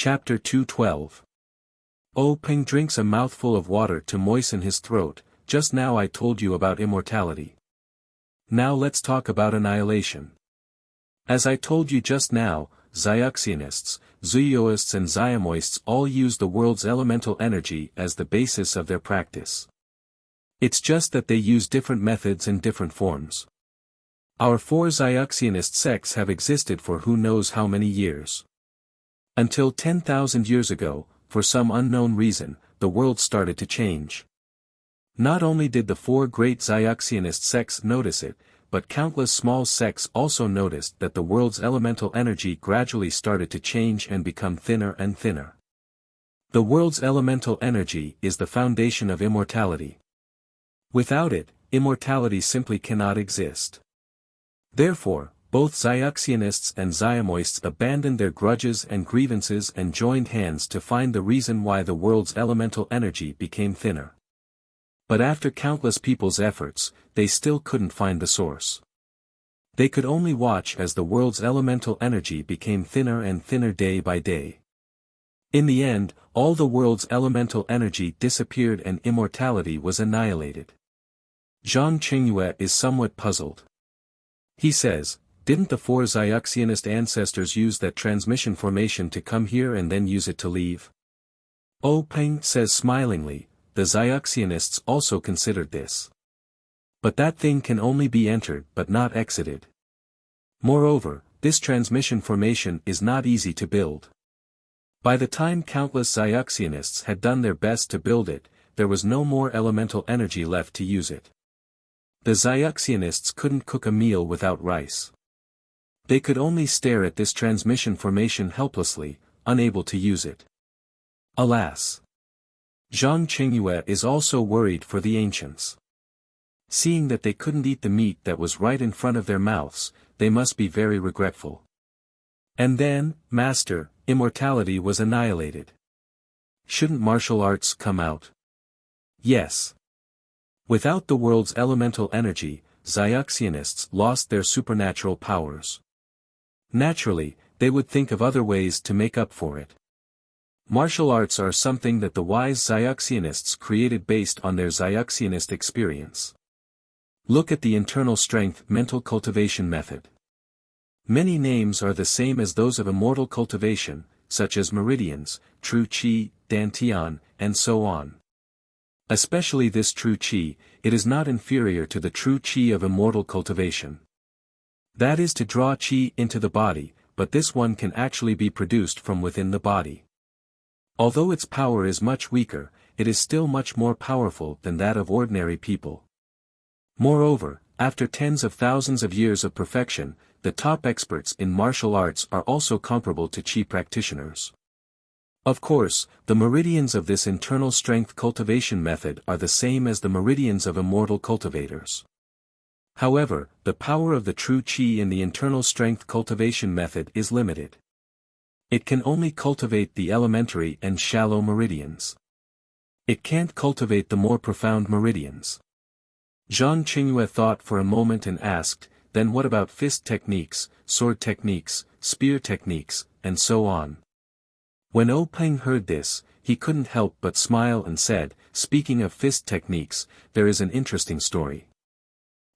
Chapter 212. Ping drinks a mouthful of water to moisten his throat. Just now I told you about immortality. Now let's talk about annihilation. As I told you just now, Xiaxianists, Zuyoists and Xiamoists all use the world's elemental energy as the basis of their practice. It's just that they use different methods and different forms. Our four Xiaxianist sects have existed for who knows how many years. Until 10,000 years ago, for some unknown reason, the world started to change. Not only did the four great Xiaxianist sects notice it, but countless small sects also noticed that the world's elemental energy gradually started to change and become thinner and thinner. The world's elemental energy is the foundation of immortality. Without it, immortality simply cannot exist. Therefore, both Xiaxianists and Xiamoists abandoned their grudges and grievances and joined hands to find the reason why the world's elemental energy became thinner. But after countless people's efforts, they still couldn't find the source. They could only watch as the world's elemental energy became thinner and thinner day by day. In the end, all the world's elemental energy disappeared and immortality was annihilated. Zhang Qingyue is somewhat puzzled. He says, didn't the four Xiaxianist ancestors use that transmission formation to come here and then use it to leave? Peng says smilingly, the Xiaxianists also considered this. But that thing can only be entered but not exited. Moreover, this transmission formation is not easy to build. By the time countless Xiaxianists had done their best to build it, there was no more elemental energy left to use it. The Xiaxianists couldn't cook a meal without rice. They could only stare at this transmission formation helplessly, unable to use it. Alas! Zhang Qingyue is also worried for the ancients. Seeing that they couldn't eat the meat that was right in front of their mouths, they must be very regretful. And then, Master, immortality was annihilated. Shouldn't martial arts come out? Yes. Without the world's elemental energy, Xiaxianists lost their supernatural powers. Naturally, they would think of other ways to make up for it. Martial arts are something that the wise Xiaxianists created based on their Xiaxianist experience. Look at the internal strength mental cultivation method. Many names are the same as those of immortal cultivation, such as meridians, true qi, dantian, and so on. Especially this true qi, it is not inferior to the true qi of immortal cultivation. That is to draw qi into the body, but this one can actually be produced from within the body. Although its power is much weaker, it is still much more powerful than that of ordinary people. Moreover, after tens of thousands of years of perfection, the top experts in martial arts are also comparable to qi practitioners. Of course, the meridians of this internal strength cultivation method are the same as the meridians of immortal cultivators. However, the power of the true qi in the internal strength cultivation method is limited. It can only cultivate the elementary and shallow meridians. It can't cultivate the more profound meridians. Zhang Qingyue thought for a moment and asked, then what about fist techniques, sword techniques, spear techniques, and so on? When Peng heard this, he couldn't help but smile and said, speaking of fist techniques, there is an interesting story.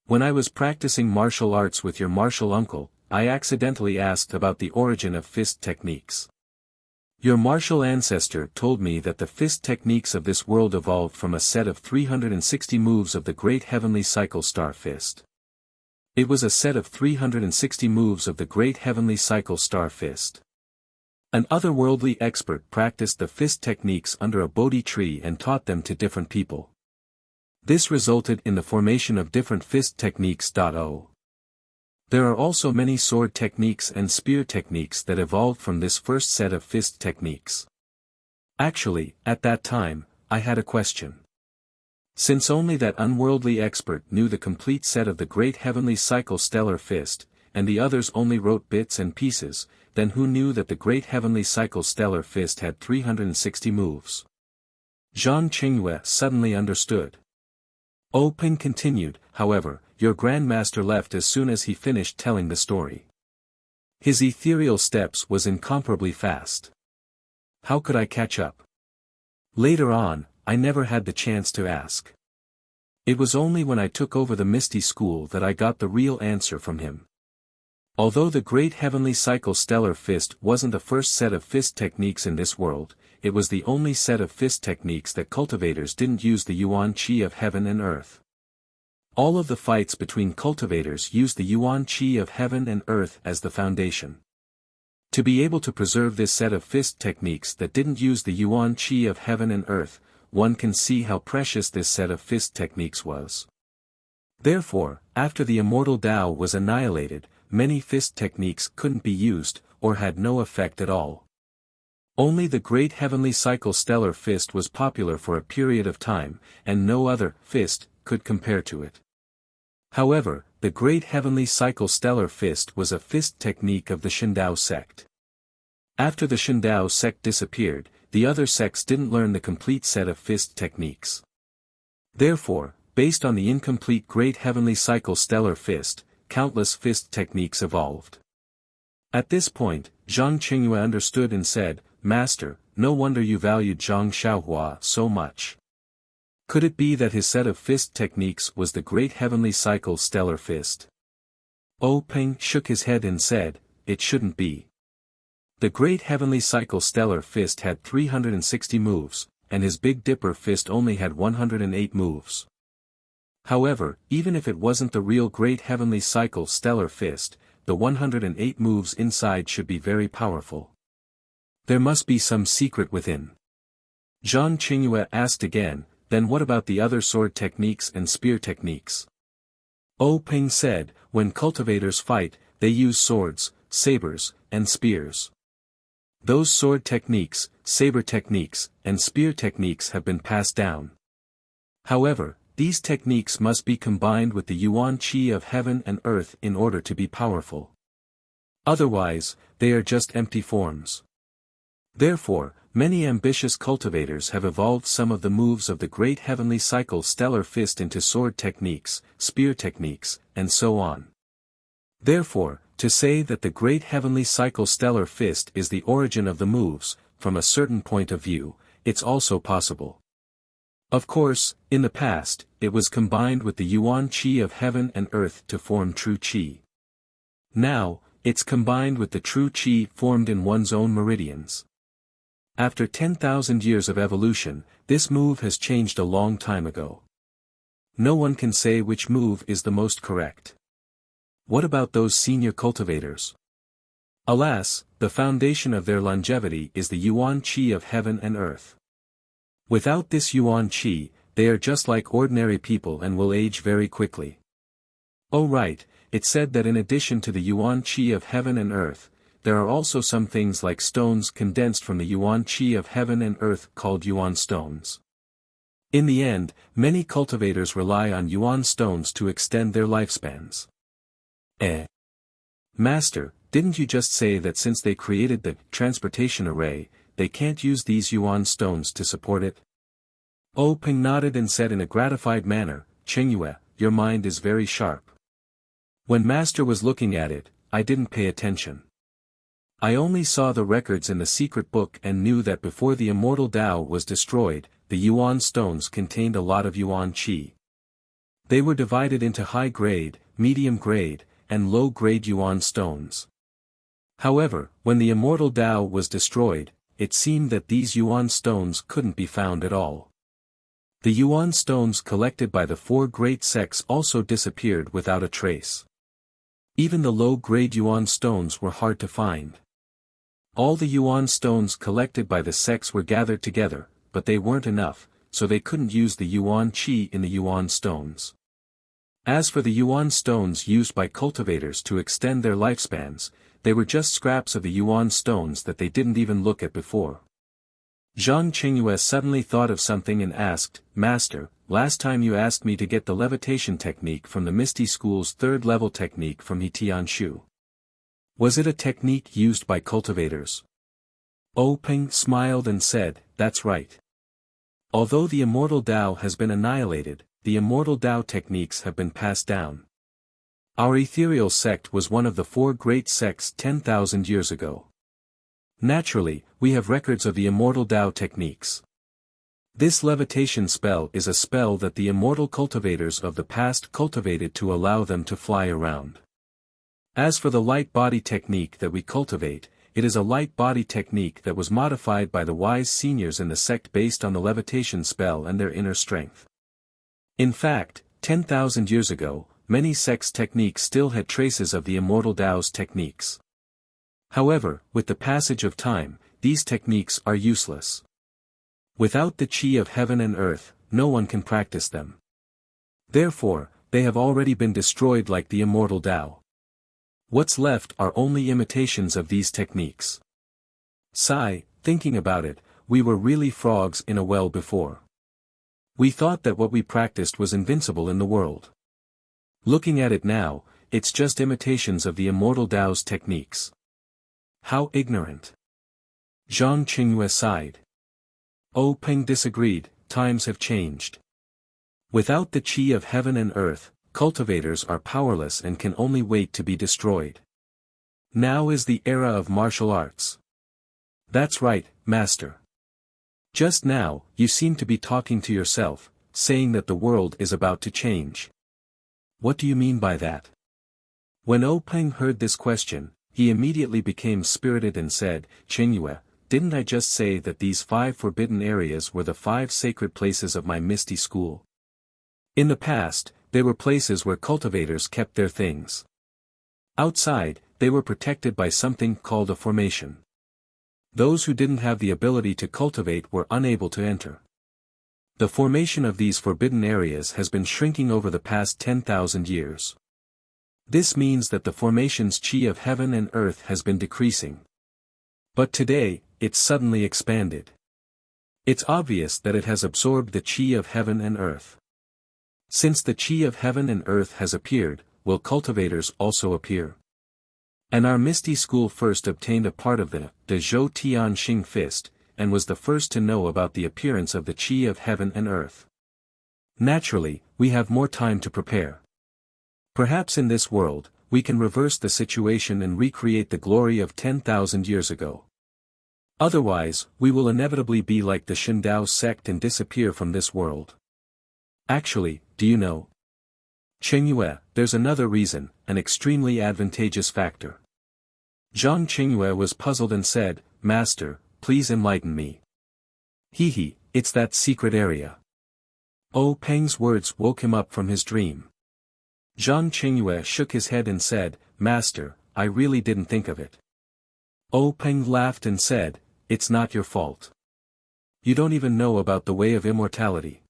When I was practicing martial arts with your martial uncle, I accidentally asked about the origin of fist techniques. Your martial ancestor told me that the fist techniques of this world evolved from a set of 360 moves of the great heavenly cycle star fist. It was a set of 360 moves of the great heavenly cycle star fist. An otherworldly expert practiced the fist techniques under a Bodhi tree and taught them to different people. This resulted in the formation of different fist techniques. There are also many sword techniques and spear techniques that evolved from this first set of fist techniques. Actually, at that time, I had a question. Since only that unworldly expert knew the complete set of the great heavenly cycle stellar fist, and the others only wrote bits and pieces, then who knew that the great heavenly cycle stellar fist had 360 moves? Zhang Qingyue suddenly understood. Peng continued, however, your grandmaster left as soon as he finished telling the story. His ethereal steps was incomparably fast. how could I catch up? Later on, I never had the chance to ask. It was only when I took over the Misty School that I got the real answer from him. Although the Great Heavenly Cycle Stellar Fist wasn't the first set of fist techniques in this world, it was the only set of fist techniques that cultivators didn't use the Yuan Qi of heaven and earth. All of the fights between cultivators used the Yuan Qi of heaven and earth as the foundation. To be able to preserve this set of fist techniques that didn't use the Yuan Qi of heaven and earth, one can see how precious this set of fist techniques was. Therefore, after the immortal Tao was annihilated, many fist techniques couldn't be used, or had no effect at all. Only the Great Heavenly Cycle Stellar Fist was popular for a period of time, and no other fist could compare to it. However, the Great Heavenly Cycle Stellar Fist was a fist technique of the Shindao sect. After the Shindao sect disappeared, the other sects didn't learn the complete set of fist techniques. Therefore, based on the incomplete Great Heavenly Cycle Stellar Fist, countless fist techniques evolved. At this point, Zhang Qingyue understood and said, "Master, no wonder you valued Zhang Xiaohua so much. Could it be that his set of fist techniques was the Great Heavenly Cycle Stellar Fist?" Peng shook his head and said, "It shouldn't be. The Great Heavenly Cycle Stellar Fist had 360 moves, and his Big Dipper Fist only had 108 moves. However, even if it wasn't the real Great Heavenly Cycle Stellar Fist, the 108 moves inside should be very powerful. There must be some secret within." Zhang Qingyue asked again, "Then what about the other sword techniques and spear techniques?" Peng said, "When cultivators fight, they use swords, sabers, and spears. Those sword techniques, saber techniques, and spear techniques have been passed down. However, these techniques must be combined with the Yuan Qi of heaven and earth in order to be powerful. Otherwise, they are just empty forms. Therefore, many ambitious cultivators have evolved some of the moves of the Great Heavenly Cycle Stellar Fist into sword techniques, spear techniques, and so on. Therefore, to say that the Great Heavenly Cycle Stellar Fist is the origin of the moves, from a certain point of view, it's also possible. Of course, in the past, it was combined with the Yuan Qi of heaven and earth to form true Qi. Now, it's combined with the true Qi formed in one's own meridians. After 10,000 years of evolution, this move has changed a long time ago. No one can say which move is the most correct. What about those senior cultivators? Alas, the foundation of their longevity is the Yuan Qi of heaven and earth. Without this Yuan Qi, they are just like ordinary people and will age very quickly. Oh right, it said that in addition to the Yuan Qi of heaven and earth, there are also some things like stones condensed from the Yuan Qi of heaven and earth called Yuan stones. In the end, many cultivators rely on Yuan stones to extend their lifespans. Master, didn't you just say that since they created the transportation array, they can't use these Yuan stones to support it? Peng nodded and said in a gratified manner, "Qingyue, your mind is very sharp. When Master was looking at it, I didn't pay attention. I only saw the records in the secret book and knew that before the immortal Tao was destroyed, the Yuan stones contained a lot of Yuan Qi. They were divided into high-grade, medium-grade, and low-grade Yuan stones. However, when the immortal Tao was destroyed, it seemed that these Yuan stones couldn't be found at all. The Yuan stones collected by the four great sects also disappeared without a trace. Even the low-grade Yuan stones were hard to find. All the Yuan stones collected by the sects were gathered together, but they weren't enough, so they couldn't use the Yuan Qi in the Yuan stones. As for the Yuan stones used by cultivators to extend their lifespans, they were just scraps of the Yuan stones that they didn't even look at before." Zhang Qingyue suddenly thought of something and asked, "Master, last time you asked me to get the levitation technique from the Misty School's third-level technique from Hitianshu. Was it a technique used by cultivators?" Peng smiled and said, "That's right. Although the immortal Tao has been annihilated, the immortal Tao techniques have been passed down. Our ethereal sect was one of the four great sects 10,000 years ago. Naturally, we have records of the immortal Tao techniques. This levitation spell is a spell that the immortal cultivators of the past cultivated to allow them to fly around. As for the light body technique that we cultivate, it is a light body technique that was modified by the wise seniors in the sect based on the levitation spell and their inner strength. In fact, 10,000 years ago, many sects' techniques still had traces of the immortal Tao's techniques. However, with the passage of time, these techniques are useless. Without the qi of heaven and earth, no one can practice them. Therefore, they have already been destroyed like the immortal Tao. What's left are only imitations of these techniques. Sigh, thinking about it, we were really frogs in a well before. We thought that what we practiced was invincible in the world. Looking at it now, it's just imitations of the immortal Tao's techniques. How ignorant. Zhang Qingyue sighed. Peng disagreed, times have changed. Without the qi of heaven and earth, cultivators are powerless and can only wait to be destroyed. Now is the era of martial arts. That's right, master. Just now, you seem to be talking to yourself, saying that the world is about to change. What do you mean by that? When Peng heard this question, he immediately became spirited and said, Qingyue, didn't I just say that these 5 forbidden areas were the 5 sacred places of my misty school? In the past, they were places where cultivators kept their things. Outside, they were protected by something called a formation. Those who didn't have the ability to cultivate were unable to enter. The formation of these forbidden areas has been shrinking over the past 10,000 years. This means that the formation's qi of heaven and earth has been decreasing. But today, it's suddenly expanded. It's obvious that it has absorbed the qi of heaven and earth. Since the qi of heaven and earth has appeared, will cultivators also appear? And our misty school first obtained a part of the Zhou Tian Xing fist, and was the first to know about the appearance of the qi of heaven and earth. Naturally, we have more time to prepare. Perhaps in this world, we can reverse the situation and recreate the glory of 10,000 years ago. Otherwise, we will inevitably be like the Shindao sect and disappear from this world. Actually, do you know? Qingyue, there's another reason, an extremely advantageous factor. Zhang Qingyue was puzzled and said, Master, please enlighten me. It's that secret area. Peng's words woke him up from his dream. Zhang Qingyue shook his head and said, Master, I really didn't think of it. Peng laughed and said, It's not your fault. You don't even know about the way of immortality.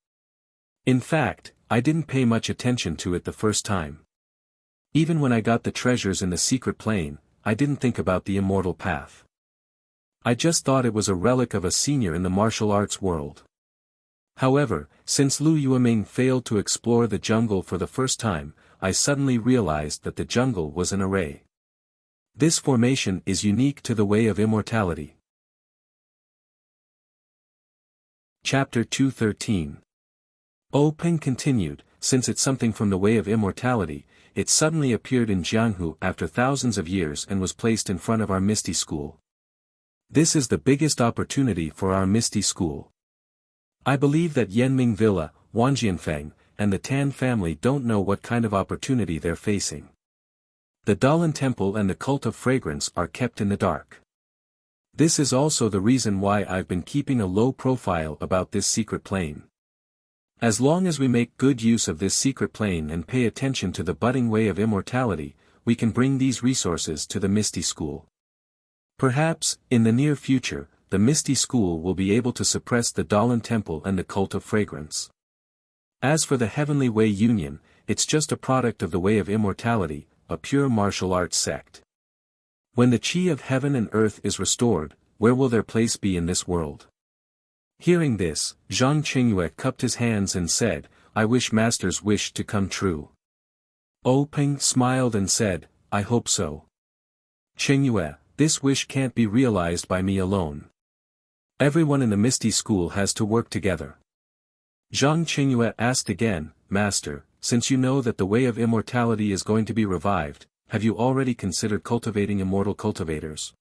In fact, I didn't pay much attention to it the first time. Even when I got the treasures in the secret plane, I didn't think about the immortal path. I just thought it was a relic of a senior in the martial arts world. However, since Lu Yueming failed to explore the jungle for the first time, I suddenly realized that the jungle was an array. This formation is unique to the way of immortality. Chapter 213. Peng continued, since it's something from the way of immortality, it suddenly appeared in Jianghu after thousands of years and was placed in front of our Misty School. This is the biggest opportunity for our Misty School. I believe that Yanming Villa, Wanjianfeng, and the Tan family don't know what kind of opportunity they're facing. The Dalan Temple and the Cult of Fragrance are kept in the dark. This is also the reason why I've been keeping a low profile about this secret plane. As long as we make good use of this secret plane and pay attention to the budding way of immortality, we can bring these resources to the Misty School. Perhaps, in the near future, the Misty School will be able to suppress the Dalan Temple and the Cult of Fragrance. As for the Heavenly Way Union, it's just a product of the way of immortality, a pure martial arts sect. When the qi of heaven and earth is restored, where will their place be in this world? Hearing this, Zhang Qingyue cupped his hands and said, I wish Master's wish to come true. Peng smiled and said, I hope so. Qingyue, this wish can't be realized by me alone. Everyone in the Misty School has to work together. Zhang Qingyue asked again, Master, since you know that the way of immortality is going to be revived, have you already considered cultivating immortal cultivators?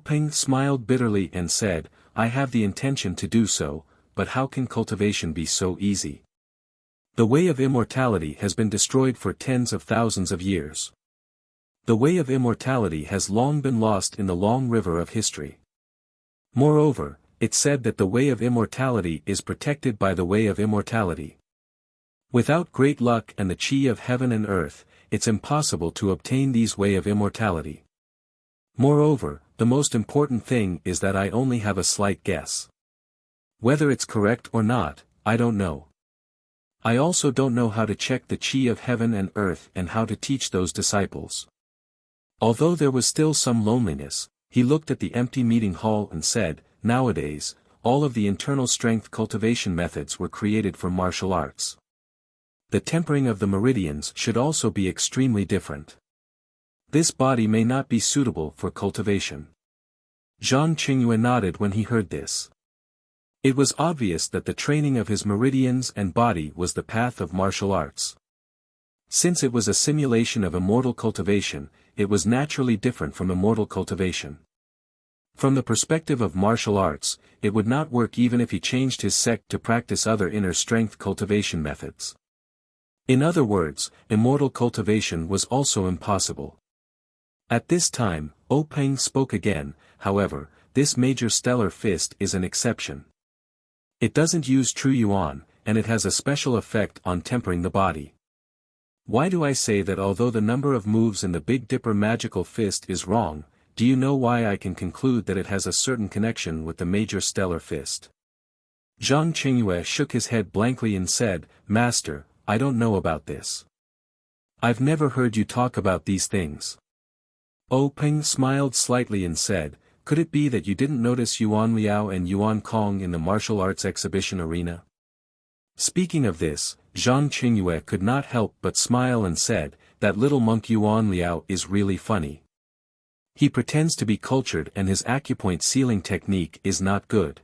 Ping smiled bitterly and said, I have the intention to do so, but how can cultivation be so easy? The way of immortality has been destroyed for tens of thousands of years. The way of immortality has long been lost in the long river of history. Moreover, it's said that the way of immortality is protected by the way of immortality. Without great luck and the chi of heaven and earth, it's impossible to obtain these way of immortality. Moreover, the most important thing is that I only have a slight guess. Whether it's correct or not, I don't know. I also don't know how to check the chi of heaven and earth and how to teach those disciples. Although there was still some loneliness, he looked at the empty meeting hall and said, nowadays, all of the internal strength cultivation methods were created for martial arts. The tempering of the meridians should also be extremely different. This body may not be suitable for cultivation. Zhang Qingyue nodded when he heard this. It was obvious that the training of his meridians and body was the path of martial arts. Since it was a simulation of immortal cultivation, it was naturally different from immortal cultivation. From the perspective of martial arts, it would not work even if he changed his sect to practice other inner strength cultivation methods. In other words, immortal cultivation was also impossible. At this time, Peng spoke again, however, this major stellar fist is an exception. It doesn't use true yuan, and it has a special effect on tempering the body. Why do I say that although the number of moves in the Big Dipper magical fist is wrong, do you know why I can conclude that it has a certain connection with the major stellar fist? Zhang Qingyue shook his head blankly and said, Master, I don't know about this. I've never heard you talk about these things. Peng smiled slightly and said, could it be that you didn't notice Yuan Liao and Yuan Kong in the martial arts exhibition arena? Speaking of this, Zhang Qingyue could not help but smile and said, that little monk Yuan Liao is really funny. He pretends to be cultured and his acupoint sealing technique is not good.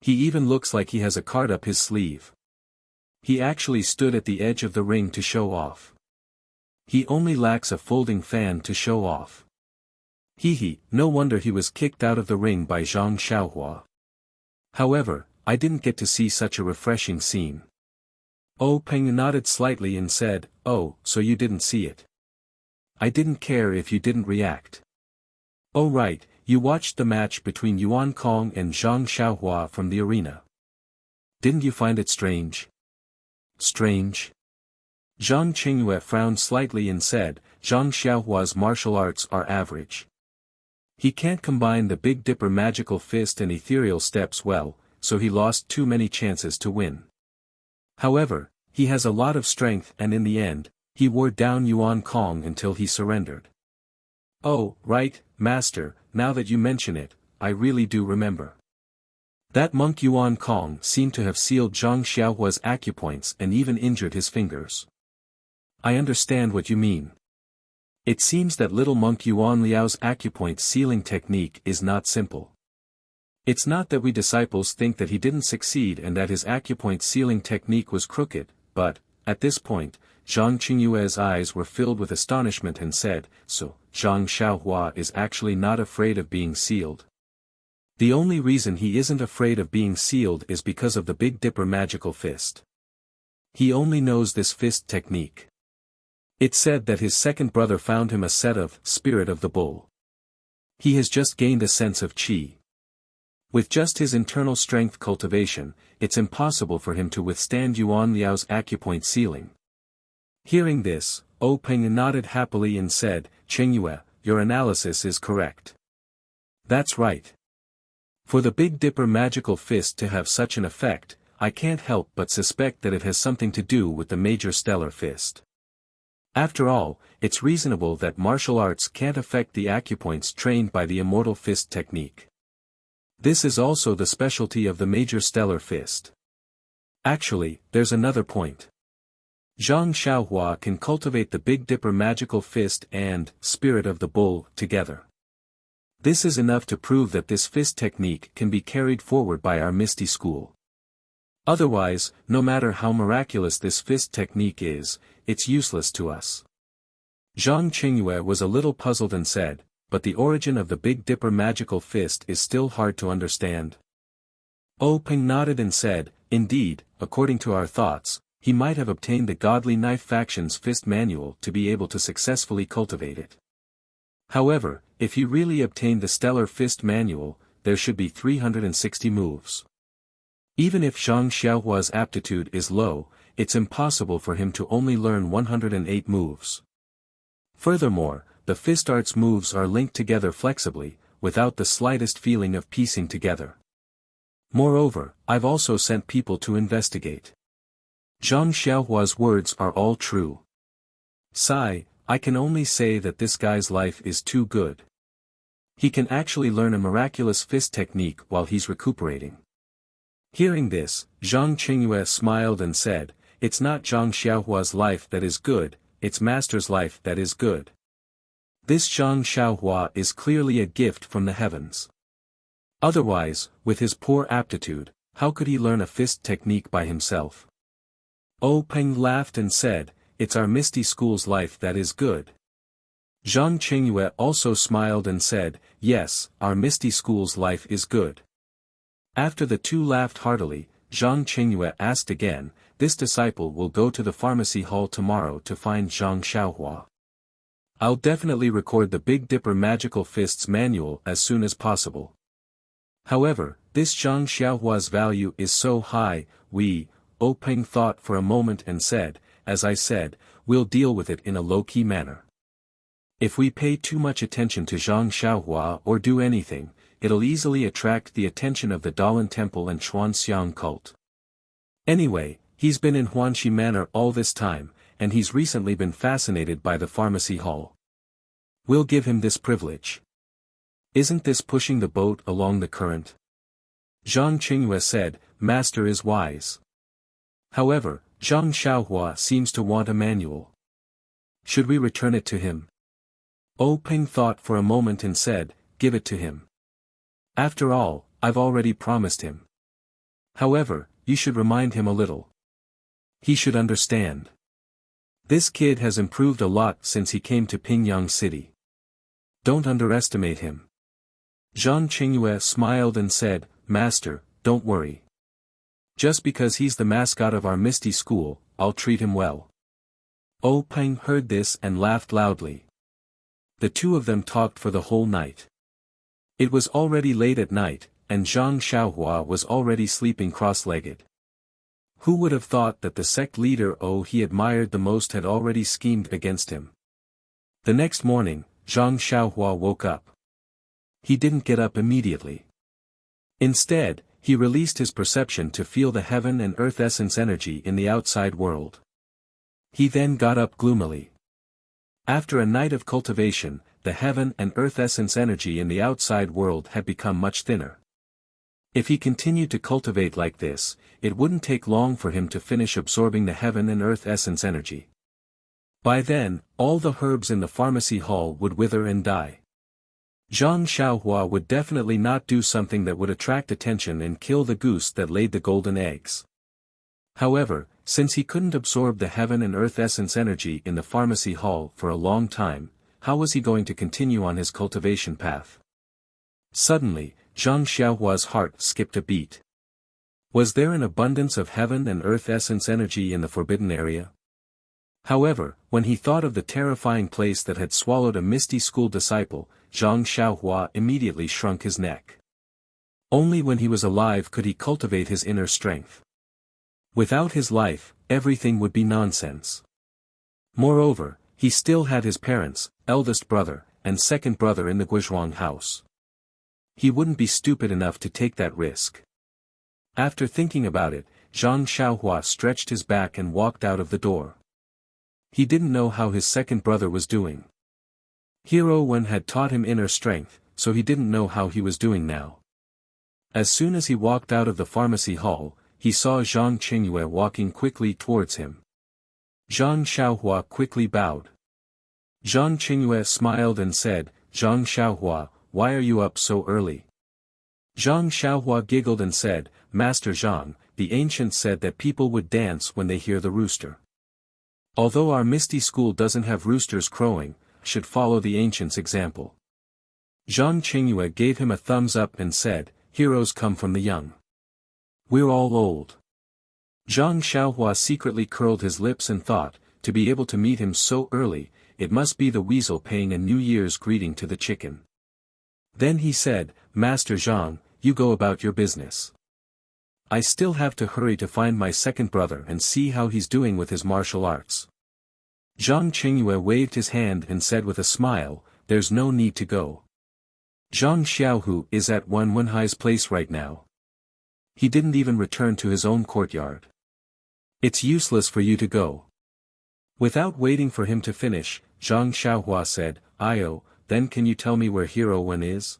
He even looks like he has a card up his sleeve. He actually stood at the edge of the ring to show off. He only lacks a folding fan to show off. No wonder he was kicked out of the ring by Zhang Xiaohua. However, I didn't get to see such a refreshing scene. Peng nodded slightly and said, oh, so you didn't see it. I didn't care if you didn't react. Oh right, you watched the match between Yuan Kong and Zhang Xiaohua from the arena. Didn't you find it strange? Strange? Zhang Qingyue frowned slightly and said, Zhang Xiaohua's martial arts are average. He can't combine the Big Dipper magical fist and ethereal steps well, so he lost too many chances to win. However, he has a lot of strength and in the end, he wore down Yuan Kong until he surrendered. Oh, right, Master, now that you mention it, I really do remember. That monk Yuan Kong seemed to have sealed Zhang Xiaohua's acupoints and even injured his fingers. I understand what you mean. It seems that little monk Yuan Liao's acupoint sealing technique is not simple. It's not that we disciples think that he didn't succeed and that his acupoint sealing technique was crooked, but, at this point, Zhang Qingyue's eyes were filled with astonishment and said, so, Zhang Xiaohua is actually not afraid of being sealed. The only reason he isn't afraid of being sealed is because of the Big Dipper magical fist. He only knows this fist technique. It's said that his second brother found him a set of Spirit of the Bull. He has just gained a sense of chi. With just his internal strength cultivation, it's impossible for him to withstand Yuan Liao's acupoint sealing. Hearing this, Peng nodded happily and said, Qingyue, your analysis is correct. That's right. For the Big Dipper magical fist to have such an effect, I can't help but suspect that it has something to do with the major stellar fist. After all, it's reasonable that martial arts can't affect the acupoints trained by the immortal fist technique. This is also the specialty of the major stellar fist. Actually, there's another point. Zhang Xiaohua can cultivate the Big Dipper magical fist and Spirit of the Bull together. This is enough to prove that this fist technique can be carried forward by our Misty School. Otherwise, no matter how miraculous this fist technique is, it's useless to us. Zhang Qingyue was a little puzzled and said, but the origin of the Big Dipper magical fist is still hard to understand. Peng nodded and said, indeed, according to our thoughts, he might have obtained the Godly Knife Faction's fist manual to be able to successfully cultivate it. However, if he really obtained the Stellar Fist manual, there should be 360 moves. Even if Zhang Xiaohua's aptitude is low, it's impossible for him to only learn 108 moves. Furthermore, the fist art's moves are linked together flexibly, without the slightest feeling of piecing together. Moreover, I've also sent people to investigate. Zhang Xiaohua's words are all true. Sigh, I can only say that this guy's life is too good. He can actually learn a miraculous fist technique while he's recuperating. Hearing this, Zhang Qingyue smiled and said, it's not Zhang Xiaohua's life that is good, it's Master's life that is good. This Zhang Xiaohua is clearly a gift from the heavens. Otherwise, with his poor aptitude, how could he learn a fist technique by himself? Peng laughed and said, it's our Misty School's life that is good. Zhang Qingyue also smiled and said, yes, our Misty School's life is good. After the two laughed heartily, Zhang Qingyue asked again, this disciple will go to the pharmacy hall tomorrow to find Zhang Xiaohua. I'll definitely record the Big Dipper Magical Fists manual as soon as possible. However, this Zhang Xiaohua's value is so high, Peng thought for a moment and said, as I said, we'll deal with it in a low-key manner. If we pay too much attention to Zhang Xiaohua or do anything, it'll easily attract the attention of the Dalan Temple and Xuanxiang cult. Anyway, he's been in Huanxi Manor all this time, and he's recently been fascinated by the pharmacy hall. We'll give him this privilege. Isn't this pushing the boat along the current? Zhang Qingyue said, Master is wise. However, Zhang Xiaohua seems to want a manual. Should we return it to him? Peng thought for a moment and said, give it to him. After all, I've already promised him. However, you should remind him a little. He should understand. This kid has improved a lot since he came to Pingyang City. Don't underestimate him. Zhang Qingyue smiled and said, Master, don't worry. Just because he's the mascot of our Misty School, I'll treat him well. Peng heard this and laughed loudly. The two of them talked for the whole night. It was already late at night, and Zhang Xiaohua was already sleeping cross-legged. Who would have thought that the sect leader he admired the most had already schemed against him? The next morning, Zhang Xiaohua woke up. He didn't get up immediately. Instead, he released his perception to feel the heaven and earth essence energy in the outside world. He then got up gloomily. After a night of cultivation, the heaven and earth essence energy in the outside world had become much thinner. If he continued to cultivate like this, it wouldn't take long for him to finish absorbing the heaven and earth essence energy. By then, all the herbs in the pharmacy hall would wither and die. Zhang Xiaohua would definitely not do something that would attract attention and kill the goose that laid the golden eggs. However, since he couldn't absorb the heaven and earth essence energy in the pharmacy hall for a long time, how was he going to continue on his cultivation path? Suddenly, Zhang Xiaohua's heart skipped a beat. Was there an abundance of heaven and earth essence energy in the forbidden area? However, when he thought of the terrifying place that had swallowed a Misty School disciple, Zhang Xiaohua immediately shrunk his neck. Only when he was alive could he cultivate his inner strength. Without his life, everything would be nonsense. Moreover, he still had his parents, eldest brother, and second brother in the Guizhuang house. He wouldn't be stupid enough to take that risk. After thinking about it, Zhang Xiaohua stretched his back and walked out of the door. He didn't know how his second brother was doing. Hero Wen had taught him inner strength, so he didn't know how he was doing now. As soon as he walked out of the pharmacy hall, he saw Zhang Qingyue walking quickly towards him. Zhang Xiaohua quickly bowed. Zhang Qingyue smiled and said, Zhang Xiaohua, why are you up so early? Zhang Xiaohua giggled and said, Master Zhang, the ancients said that people would dance when they hear the rooster. Although our Misty School doesn't have roosters crowing, should follow the ancients' example. Zhang Qingyue gave him a thumbs up and said, heroes come from the young. We're all old. Zhang Xiaohua secretly curled his lips and thought, to be able to meet him so early, it must be the weasel paying a New Year's greeting to the chicken. Then he said, Master Zhang, you go about your business. I still have to hurry to find my second brother and see how he's doing with his martial arts. Zhang Qingyue waved his hand and said with a smile, there's no need to go. Zhang Xiaohu is at Wen Wenhai's place right now. He didn't even return to his own courtyard. It's useless for you to go. Without waiting for him to finish, Zhang Xiaohua said, Io, then can you tell me where Hero Wen is?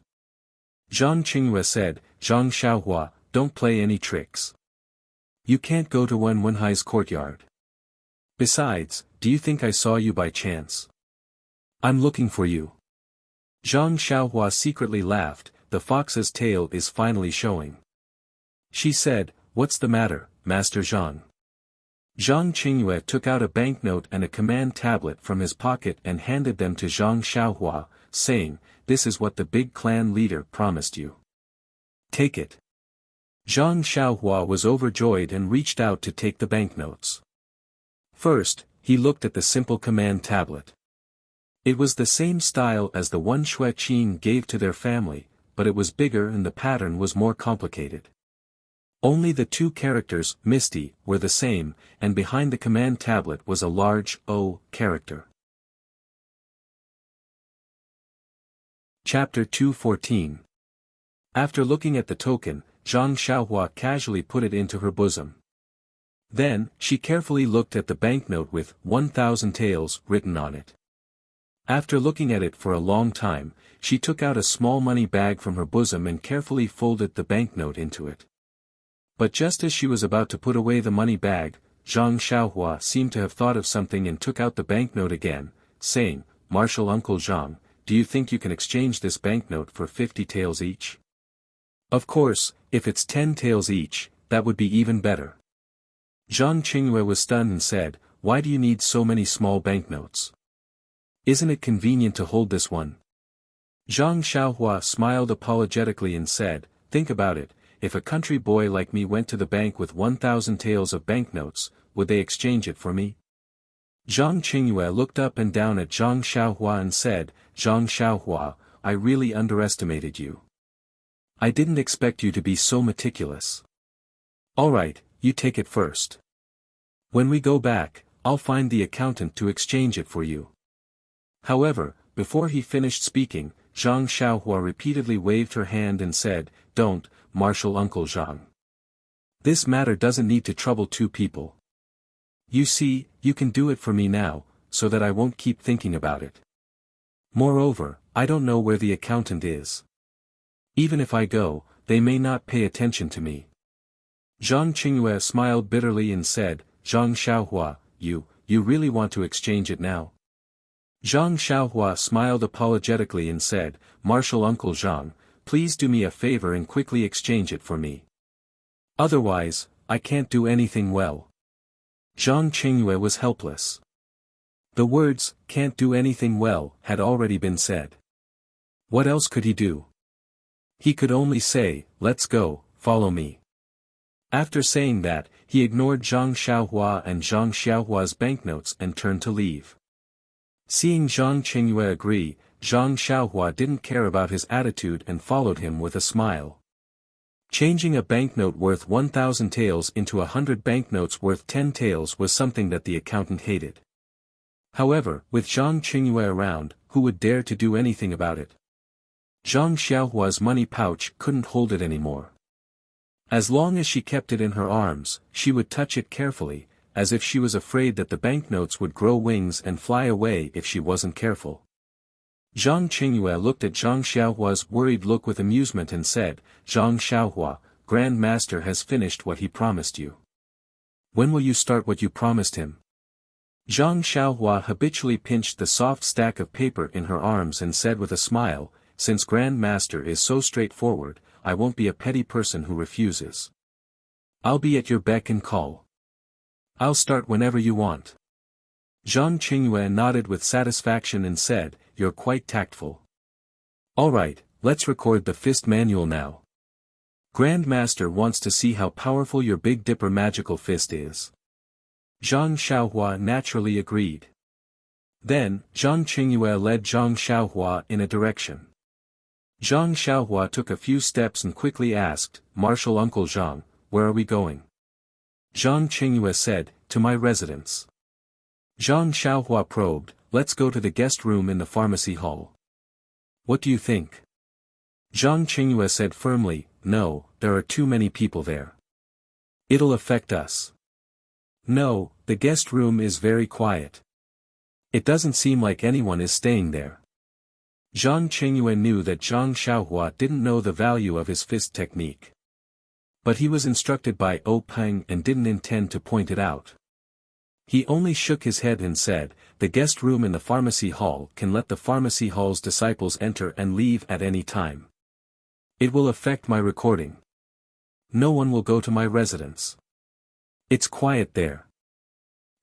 Zhang Qingyue said, Zhang Xiaohua, don't play any tricks. You can't go to Wen Wenhai's courtyard. Besides, do you think I saw you by chance? I'm looking for you. Zhang Xiaohua secretly laughed, the fox's tail is finally showing. She said, what's the matter, Master Zhang? Zhang Qingyue took out a banknote and a command tablet from his pocket and handed them to Zhang Xiaohua, saying, this is what the big clan leader promised you. Take it. Zhang Xiaohua was overjoyed and reached out to take the banknotes. First, he looked at the simple command tablet. It was the same style as the one Xue Qin gave to their family, but it was bigger and the pattern was more complicated. Only the two characters, Misty, were the same, and behind the command tablet was a large O character. Chapter 214. After looking at the token, Zhang Xiaohua casually put it into her bosom. Then, she carefully looked at the banknote with 1,000 taels written on it. After looking at it for a long time, she took out a small money bag from her bosom and carefully folded the banknote into it. But just as she was about to put away the money bag, Zhang Xiaohua seemed to have thought of something and took out the banknote again, saying, Martial Uncle Zhang, do you think you can exchange this banknote for 50 taels each? Of course, if it's 10 taels each, that would be even better. Zhang Qingyue was stunned and said, why do you need so many small banknotes? Isn't it convenient to hold this one? Zhang Xiaohua smiled apologetically and said, think about it, if a country boy like me went to the bank with 1,000 taels of banknotes, would they exchange it for me? Zhang Qingyue looked up and down at Zhang Xiaohua and said, Zhang Xiaohua, I really underestimated you. I didn't expect you to be so meticulous. Alright, you take it first. When we go back, I'll find the accountant to exchange it for you. However, before he finished speaking, Zhang Xiaohua repeatedly waved her hand and said, don't, Martial Uncle Zhang. This matter doesn't need to trouble two people. You see, you can do it for me now, so that I won't keep thinking about it. Moreover, I don't know where the accountant is. Even if I go, they may not pay attention to me. Zhang Qingyue smiled bitterly and said, Zhang Xiaohua, you really want to exchange it now? Zhang Xiaohua smiled apologetically and said, Martial Uncle Zhang, please do me a favor and quickly exchange it for me. Otherwise, I can't do anything well. Zhang Qingyue was helpless. The words, can't do anything well, had already been said. What else could he do? He could only say, let's go, follow me. After saying that, he ignored Zhang Xiaohua and Zhang Xiaohua's banknotes and turned to leave. Seeing Zhang Qingyue agree, Zhang Xiaohua didn't care about his attitude and followed him with a smile. Changing a banknote worth 1,000 taels into 100 banknotes worth 10 taels was something that the accountant hated. However, with Zhang Qingyue around, who would dare to do anything about it? Zhang Xiaohua's money pouch couldn't hold it anymore. As long as she kept it in her arms, she would touch it carefully, as if she was afraid that the banknotes would grow wings and fly away if she wasn't careful. Zhang Qingyue looked at Zhang Xiaohua's worried look with amusement and said, Zhang Xiaohua, Grand Master has finished what he promised you. When will you start what you promised him? Zhang Xiaohua habitually pinched the soft stack of paper in her arms and said with a smile, since Grand Master is so straightforward, I won't be a petty person who refuses. I'll be at your beck and call. I'll start whenever you want. Zhang Qingyue nodded with satisfaction and said, you're quite tactful. Alright, let's record the fist manual now. Grandmaster wants to see how powerful your Big Dipper magical fist is. Zhang Xiaohua naturally agreed. Then, Zhang Qingyue led Zhang Xiaohua in a direction. Zhang Xiaohua took a few steps and quickly asked, "Martial Uncle Zhang, where are we going?" Zhang Qingyue said, "To my residence." Zhang Xiaohua probed, "Let's go to the guest room in the pharmacy hall." "What do you think?" Zhang Qingyue said firmly, "No, there are too many people there. It'll affect us." "No, the guest room is very quiet. It doesn't seem like anyone is staying there." Zhang Qingyue knew that Zhang Xiaohua didn't know the value of his fist technique. But he was instructed by Peng and didn't intend to point it out. He only shook his head and said, "The guest room in the pharmacy hall can let the pharmacy hall's disciples enter and leave at any time. It will affect my recording. No one will go to my residence. It's quiet there."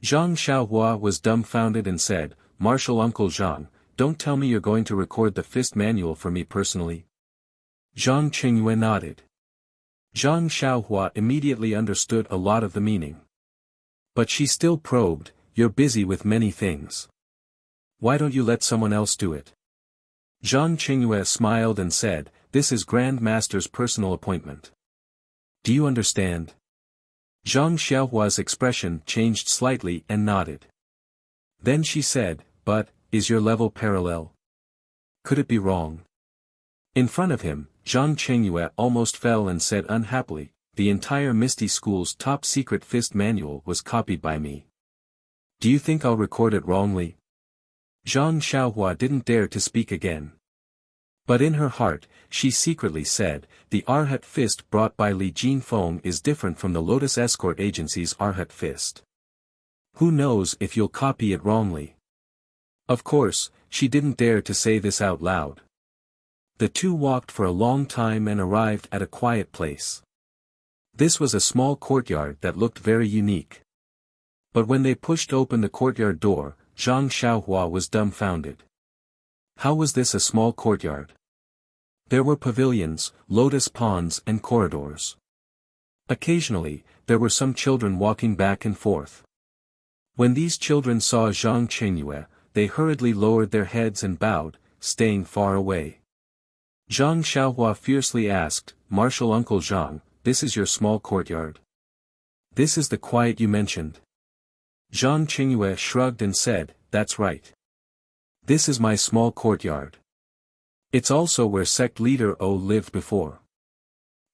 Zhang Xiaohua was dumbfounded and said, "Martial Uncle Zhang, don't tell me you're going to record the fist manual for me personally?" Zhang Qingyue nodded. Zhang Xiaohua immediately understood a lot of the meaning. But she still probed, "You're busy with many things. Why don't you let someone else do it?" Zhang Qingyue smiled and said, "This is Grand Master's personal appointment. Do you understand?" Zhang Xiaohua's expression changed slightly and nodded. Then she said, "But, is your level parallel? Could it be wrong?" In front of him, Zhang Qingyue almost fell and said unhappily, "The entire Misty School's top secret fist manual was copied by me. Do you think I'll record it wrongly?" Zhang Xiaohua didn't dare to speak again. But in her heart, she secretly said, "The Arhat fist brought by Li Jinfeng is different from the Lotus Escort Agency's Arhat fist. Who knows if you'll copy it wrongly?" Of course, she didn't dare to say this out loud. The two walked for a long time and arrived at a quiet place. This was a small courtyard that looked very unique. But when they pushed open the courtyard door, Zhang Xiaohua was dumbfounded. How was this a small courtyard? There were pavilions, lotus ponds and corridors. Occasionally, there were some children walking back and forth. When these children saw Zhang Qingyue, they hurriedly lowered their heads and bowed, staying far away. Zhang Xiaohua fiercely asked, "Martial Uncle Zhang, this is your small courtyard? This is the quiet you mentioned?" Zhang Qingyue shrugged and said, "That's right. This is my small courtyard. It's also where sect leader O lived before.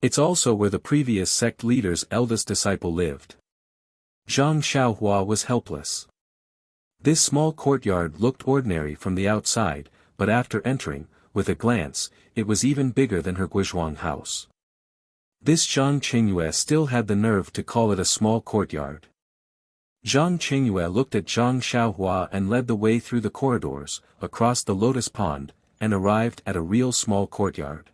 It's also where the previous sect leader's eldest disciple lived." Zhang Xiaohua was helpless. This small courtyard looked ordinary from the outside, but after entering, with a glance, it was even bigger than her Guizhuang house. This Zhang Qingyue still had the nerve to call it a small courtyard. Zhang Qingyue looked at Zhang Xiaohua and led the way through the corridors, across the lotus pond, and arrived at a real small courtyard.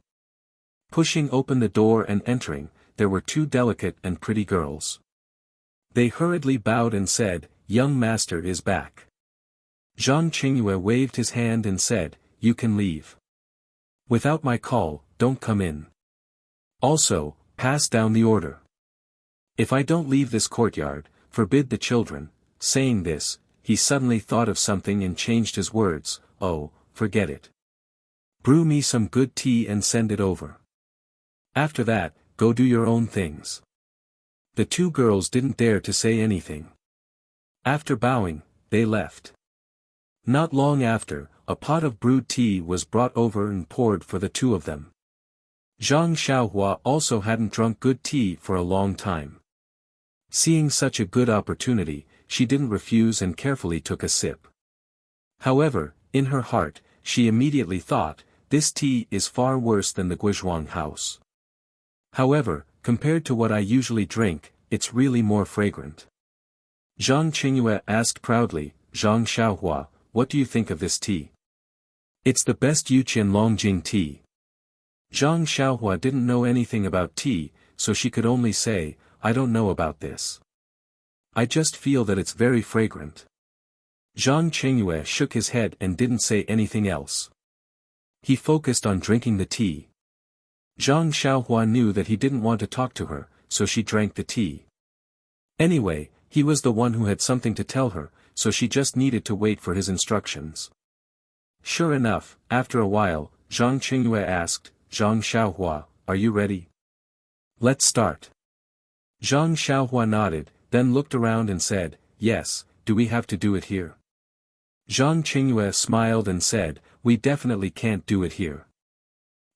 Pushing open the door and entering, there were two delicate and pretty girls. They hurriedly bowed and said, "Young master is back." Zhang Qingyue waved his hand and said, "You can leave. Without my call, don't come in. Also, pass down the order. If I don't leave this courtyard, forbid the children." Saying this, he suddenly thought of something and changed his words, "Oh, forget it. Brew me some good tea and send it over. After that, go do your own things." The two girls didn't dare to say anything. After bowing, they left. Not long after, a pot of brewed tea was brought over and poured for the two of them. Zhang Xiaohua also hadn't drunk good tea for a long time. Seeing such a good opportunity, she didn't refuse and carefully took a sip. However, in her heart, she immediately thought, "This tea is far worse than the Guizhuang house. However, compared to what I usually drink, it's really more fragrant." Zhang Qingyue asked proudly, "Zhang Xiaohua, what do you think of this tea?" "It's the best Yuqian Longjing tea." Zhang Xiaohua didn't know anything about tea, so she could only say, "I don't know about this. I just feel that it's very fragrant." Zhang Qingyue shook his head and didn't say anything else. He focused on drinking the tea. Zhang Xiaohua knew that he didn't want to talk to her, so she drank the tea. Anyway, he was the one who had something to tell her, so she just needed to wait for his instructions. Sure enough, after a while, Zhang Qingyue asked, Zhang Xiaohua, are you ready? Let's start. Zhang Xiaohua nodded, then looked around and said, yes, do we have to do it here? Zhang Qingyue smiled and said, we definitely can't do it here.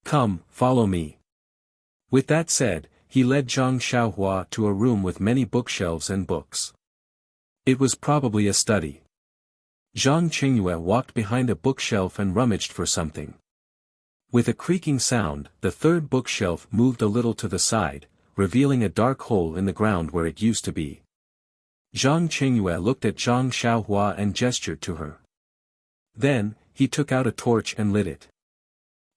Come, follow me. With that said, he led Zhang Xiaohua to a room with many bookshelves and books. It was probably a study. Zhang Qingyue walked behind a bookshelf and rummaged for something. With a creaking sound, the third bookshelf moved a little to the side, revealing a dark hole in the ground where it used to be. Zhang Qingyue looked at Zhang Xiaohua and gestured to her. Then, he took out a torch and lit it.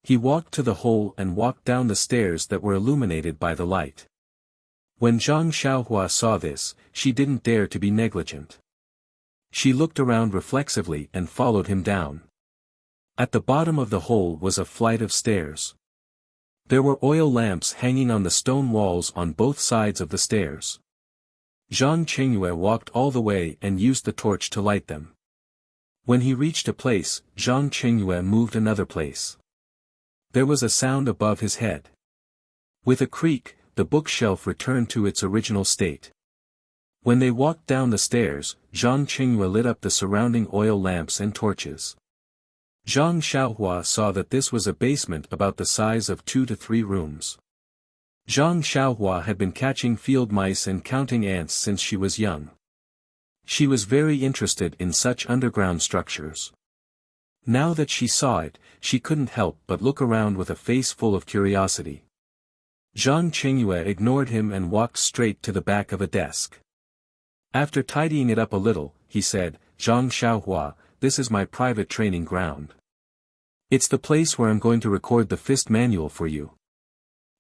He walked to the hole and walked down the stairs that were illuminated by the light. When Zhang Xiaohua saw this, she didn't dare to be negligent. She looked around reflexively and followed him down. At the bottom of the hole was a flight of stairs. There were oil lamps hanging on the stone walls on both sides of the stairs. Zhang Qingyue walked all the way and used the torch to light them. When he reached a place, Zhang Qingyue moved another place. There was a sound above his head. With a creak, the bookshelf returned to its original state. When they walked down the stairs, Zhang Qingyue lit up the surrounding oil lamps and torches. Zhang Xiaohua saw that this was a basement about the size of 2 to 3 rooms. Zhang Xiaohua had been catching field mice and counting ants since she was young. She was very interested in such underground structures. Now that she saw it, she couldn't help but look around with a face full of curiosity. Zhang Qingyue ignored him and walked straight to the back of a desk. After tidying it up a little, he said, Zhang Xiaohua, this is my private training ground. It's the place where I'm going to record the fist manual for you.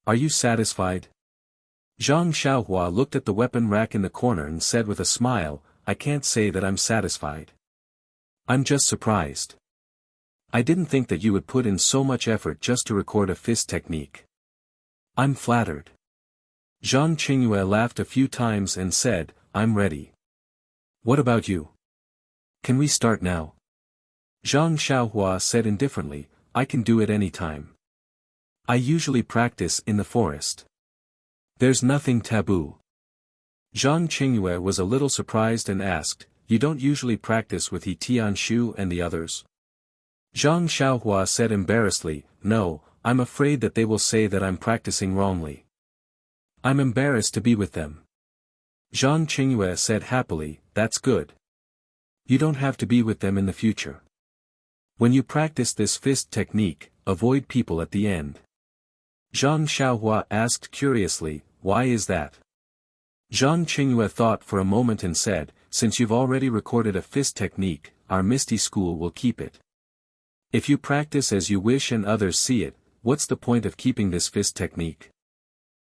Are you satisfied? Zhang Xiaohua looked at the weapon rack in the corner and said with a smile, I can't say that I'm satisfied. I'm just surprised. I didn't think that you would put in so much effort just to record a fist technique. I'm flattered. Zhang Qingyue laughed a few times and said, I'm ready. What about you? Can we start now? Zhang Xiaohua said indifferently, I can do it any time. I usually practice in the forest. There's nothing taboo. Zhang Qingyue was a little surprised and asked, you don't usually practice with He Tianshu and the others? Zhang Xiaohua said embarrassedly, no, I'm afraid that they will say that I'm practicing wrongly. I'm embarrassed to be with them. Zhang Qingyue said happily, that's good. You don't have to be with them in the future. When you practice this fist technique, avoid people at the end. Zhang Xiaohua asked curiously, why is that? Zhang Qingyue thought for a moment and said, since you've already recorded a fist technique, our Misty School will keep it. If you practice as you wish and others see it, what's the point of keeping this fist technique?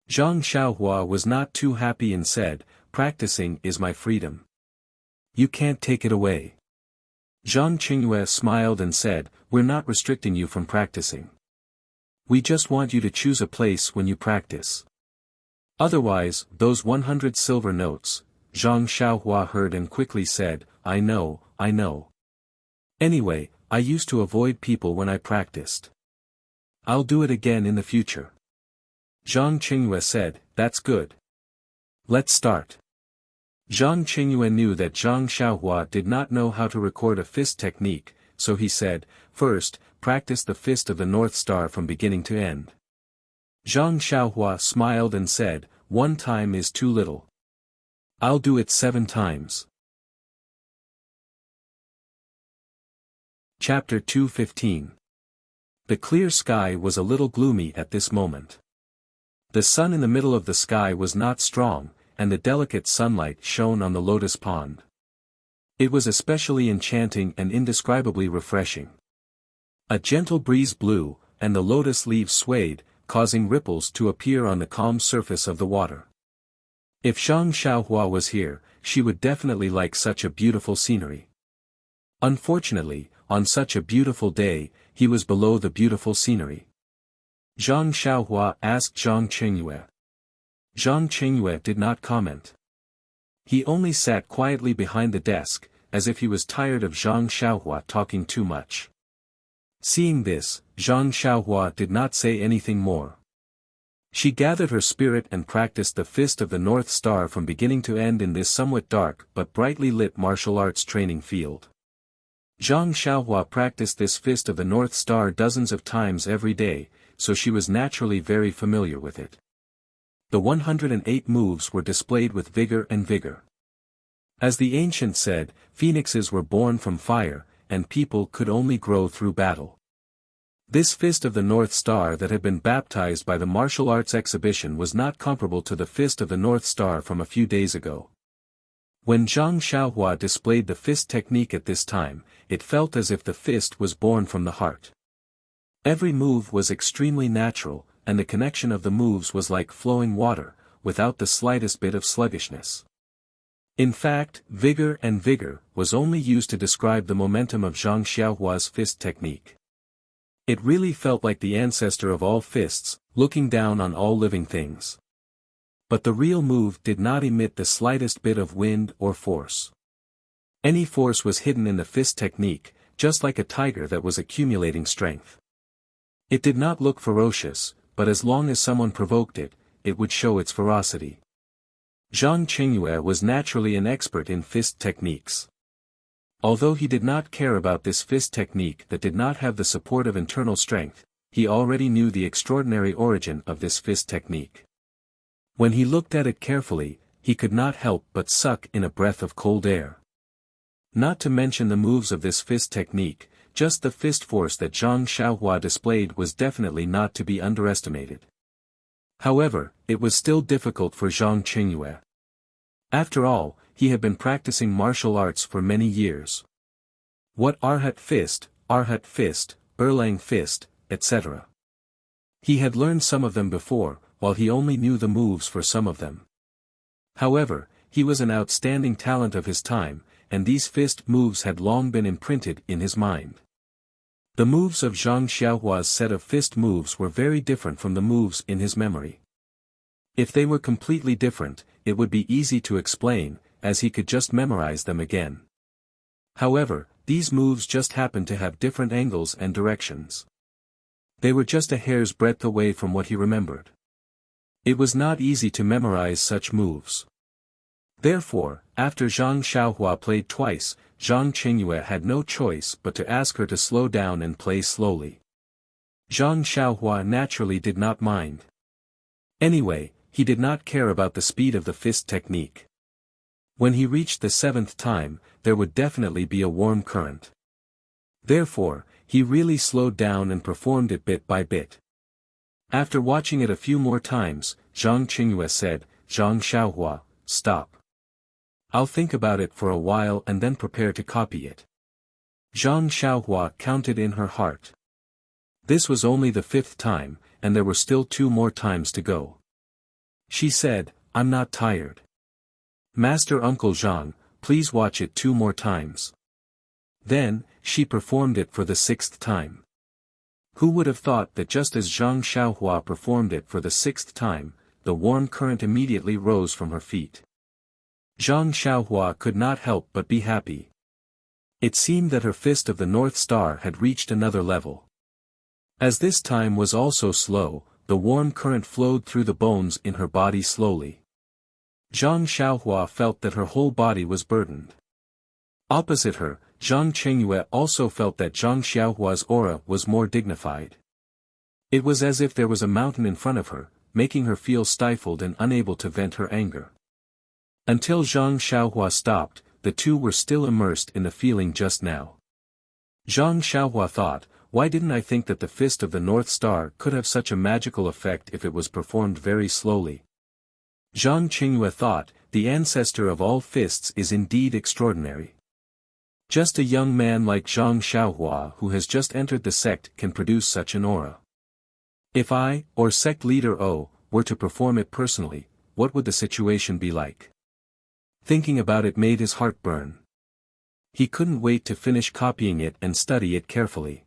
Zhang Xiaohua was not too happy and said, practicing is my freedom. You can't take it away. Zhang Qingyue smiled and said, we're not restricting you from practicing. We just want you to choose a place when you practice. Otherwise, those 100 silver notes, Zhang Xiaohua heard and quickly said, I know. Anyway, I used to avoid people when I practiced. I'll do it again in the future. Zhang Qingyue said, that's good. Let's start. Zhang Qingyue knew that Zhang Xiaohua did not know how to record a fist technique, so he said, first, practice the fist of the North Star from beginning to end. Zhang Xiaohua smiled and said, 1 time is too little. I'll do it 7 times. Chapter 2:15. The clear sky was a little gloomy at this moment. The sun in the middle of the sky was not strong, and the delicate sunlight shone on the lotus pond. It was especially enchanting and indescribably refreshing. A gentle breeze blew, and the lotus leaves swayed, causing ripples to appear on the calm surface of the water. If Zhang Xiaohua was here, she would definitely like such a beautiful scenery. Unfortunately, on such a beautiful day, he was below the beautiful scenery. Zhang Xiaohua asked Zhang Qingyue. Zhang Qingyue did not comment. He only sat quietly behind the desk, as if he was tired of Zhang Xiaohua talking too much. Seeing this, Zhang Xiaohua did not say anything more. She gathered her spirit and practiced the Fist of the North Star from beginning to end in this somewhat dark but brightly lit martial arts training field. Zhang Xiaohua practiced this Fist of the North Star dozens of times every day, so she was naturally very familiar with it. The 108 moves were displayed with vigor and vigor. As the ancient said, phoenixes were born from fire, and people could only grow through battle. This Fist of the North Star that had been baptized by the martial arts exhibition was not comparable to the Fist of the North Star from a few days ago. When Zhang Xiaohua displayed the fist technique at this time, it felt as if the fist was born from the heart. Every move was extremely natural, and the connection of the moves was like flowing water, without the slightest bit of sluggishness. In fact, vigor and vigor was only used to describe the momentum of Zhang Xiaohua's fist technique. It really felt like the ancestor of all fists, looking down on all living things. But the real move did not emit the slightest bit of wind or force. Any force was hidden in the fist technique, just like a tiger that was accumulating strength. It did not look ferocious, but as long as someone provoked it, it would show its ferocity. Zhang Qingyue was naturally an expert in fist techniques. Although he did not care about this fist technique that did not have the support of internal strength, he already knew the extraordinary origin of this fist technique. When he looked at it carefully, he could not help but suck in a breath of cold air. Not to mention the moves of this fist technique, just the fist force that Zhang Xiaohua displayed was definitely not to be underestimated. However, it was still difficult for Zhang Qingyue. After all, he had been practicing martial arts for many years. What Arhat fist, Erlang fist, etc. He had learned some of them before, while he only knew the moves for some of them. However, he was an outstanding talent of his time, and these fist moves had long been imprinted in his mind. The moves of Zhang Xiaohua's set of fist moves were very different from the moves in his memory. If they were completely different, it would be easy to explain, as he could just memorize them again. However, these moves just happened to have different angles and directions. They were just a hair's breadth away from what he remembered. It was not easy to memorize such moves. Therefore, after Zhang Xiaohua played twice, Zhang Qingyue had no choice but to ask her to slow down and play slowly. Zhang Xiaohua naturally did not mind. Anyway, he did not care about the speed of the fist technique. When he reached the 7th time, there would definitely be a warm current. Therefore, he really slowed down and performed it bit by bit. After watching it a few more times, Zhang Qingyue said, "Zhang Xiaohua, stop. I'll think about it for a while and then prepare to copy it." Zhang Xiaohua counted in her heart. This was only the 5th time, and there were still 2 more times to go. She said, "I'm not tired. Master Uncle Zhang, please watch it 2 more times." Then, she performed it for the 6th time. Who would have thought that just as Zhang Xiaohua performed it for the 6th time, the warm current immediately rose from her feet. Zhang Xiaohua could not help but be happy. It seemed that her Fist of the North Star had reached another level. As this time was also slow, the warm current flowed through the bones in her body slowly. Zhang Xiaohua felt that her whole body was burdened. Opposite her, Zhang Qingyue also felt that Zhang Xiaohua's aura was more dignified. It was as if there was a mountain in front of her, making her feel stifled and unable to vent her anger. Until Zhang Xiaohua stopped, the two were still immersed in the feeling just now. Zhang Xiaohua thought, why didn't I think that the Fist of the North Star could have such a magical effect if it was performed very slowly? Zhang Qingyue thought, the ancestor of all fists is indeed extraordinary. Just a young man like Zhang Xiaohua who has just entered the sect can produce such an aura. If I, or sect leader O, were to perform it personally, what would the situation be like? Thinking about it made his heart burn. He couldn't wait to finish copying it and study it carefully.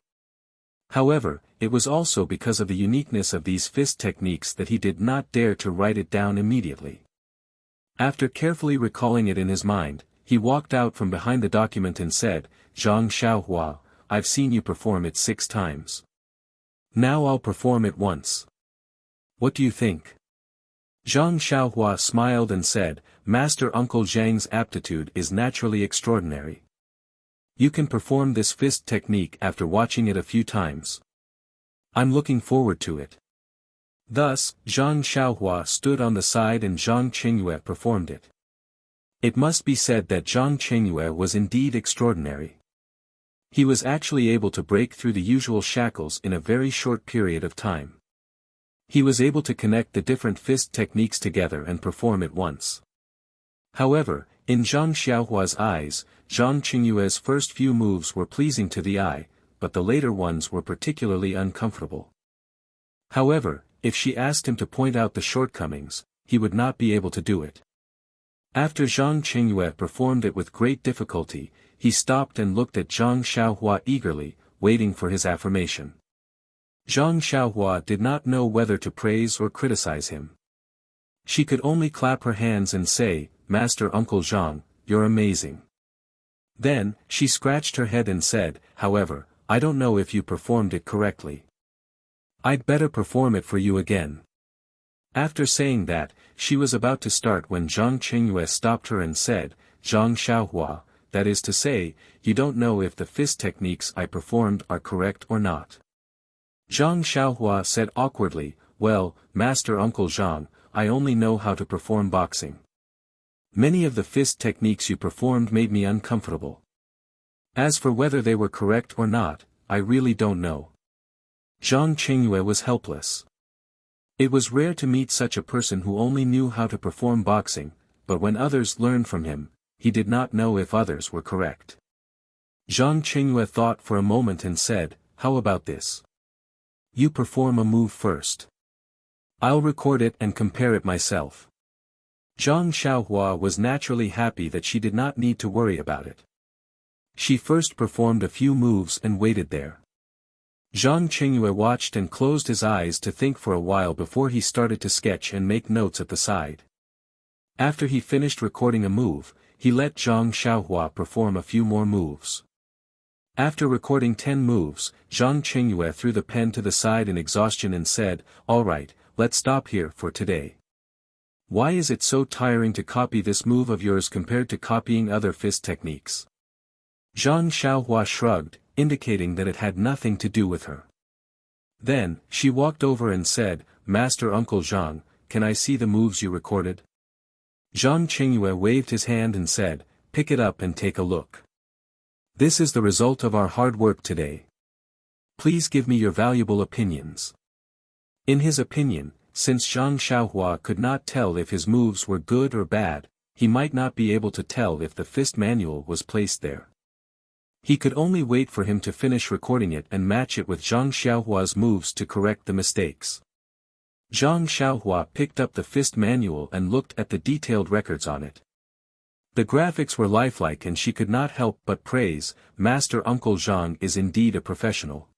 However, it was also because of the uniqueness of these fist techniques that he did not dare to write it down immediately. After carefully recalling it in his mind, he walked out from behind the document and said, "Zhang Xiaohua, I've seen you perform it 6 times. Now I'll perform it once. What do you think?" Zhang Xiaohua smiled and said, "Master Uncle Zhang's aptitude is naturally extraordinary. You can perform this fist technique after watching it a few times. I'm looking forward to it." Thus, Zhang Xiaohua stood on the side and Zhang Qingyue performed it. It must be said that Zhang Qingyue was indeed extraordinary. He was actually able to break through the usual shackles in a very short period of time. He was able to connect the different fist techniques together and perform it once. However, in Zhang Xiaohua's eyes, Zhang Qingyue's first few moves were pleasing to the eye, but the later ones were particularly uncomfortable. However, if she asked him to point out the shortcomings, he would not be able to do it. After Zhang Qingyue performed it with great difficulty, he stopped and looked at Zhang Xiaohua eagerly, waiting for his affirmation. Zhang Xiaohua did not know whether to praise or criticize him. She could only clap her hands and say, "Master Uncle Zhang, you're amazing." Then, she scratched her head and said, "However, I don't know if you performed it correctly. I'd better perform it for you again." After saying that, she was about to start when Zhang Qingyue stopped her and said, "Zhang Xiaohua, that is to say, you don't know if the fist techniques I performed are correct or not." Zhang Xiaohua said awkwardly, "Well, Master Uncle Zhang, I only know how to perform boxing. Many of the fist techniques you performed made me uncomfortable. As for whether they were correct or not, I really don't know." Zhang Qingyue was helpless. It was rare to meet such a person who only knew how to perform boxing, but when others learned from him, he did not know if others were correct. Zhang Qingyue thought for a moment and said, "How about this? You perform a move first. I'll record it and compare it myself." Zhang Xiaohua was naturally happy that she did not need to worry about it. She first performed a few moves and waited there. Zhang Qingyue watched and closed his eyes to think for a while before he started to sketch and make notes at the side. After he finished recording a move, he let Zhang Xiaohua perform a few more moves. After recording 10 moves, Zhang Qingyue threw the pen to the side in exhaustion and said, "All right, let's stop here for today. Why is it so tiring to copy this move of yours compared to copying other fist techniques?" Zhang Xiaohua shrugged, indicating that it had nothing to do with her. Then, she walked over and said, "Master Uncle Zhang, can I see the moves you recorded?" Zhang Qingyue waved his hand and said, "Pick it up and take a look. This is the result of our hard work today. Please give me your valuable opinions." In his opinion, since Zhang Xiaohua could not tell if his moves were good or bad, he might not be able to tell if the fist manual was placed there. He could only wait for him to finish recording it and match it with Zhang Xiaohua's moves to correct the mistakes. Zhang Xiaohua picked up the fist manual and looked at the detailed records on it. The graphics were lifelike and she could not help but praise, "Master Uncle Zhang is indeed a professional."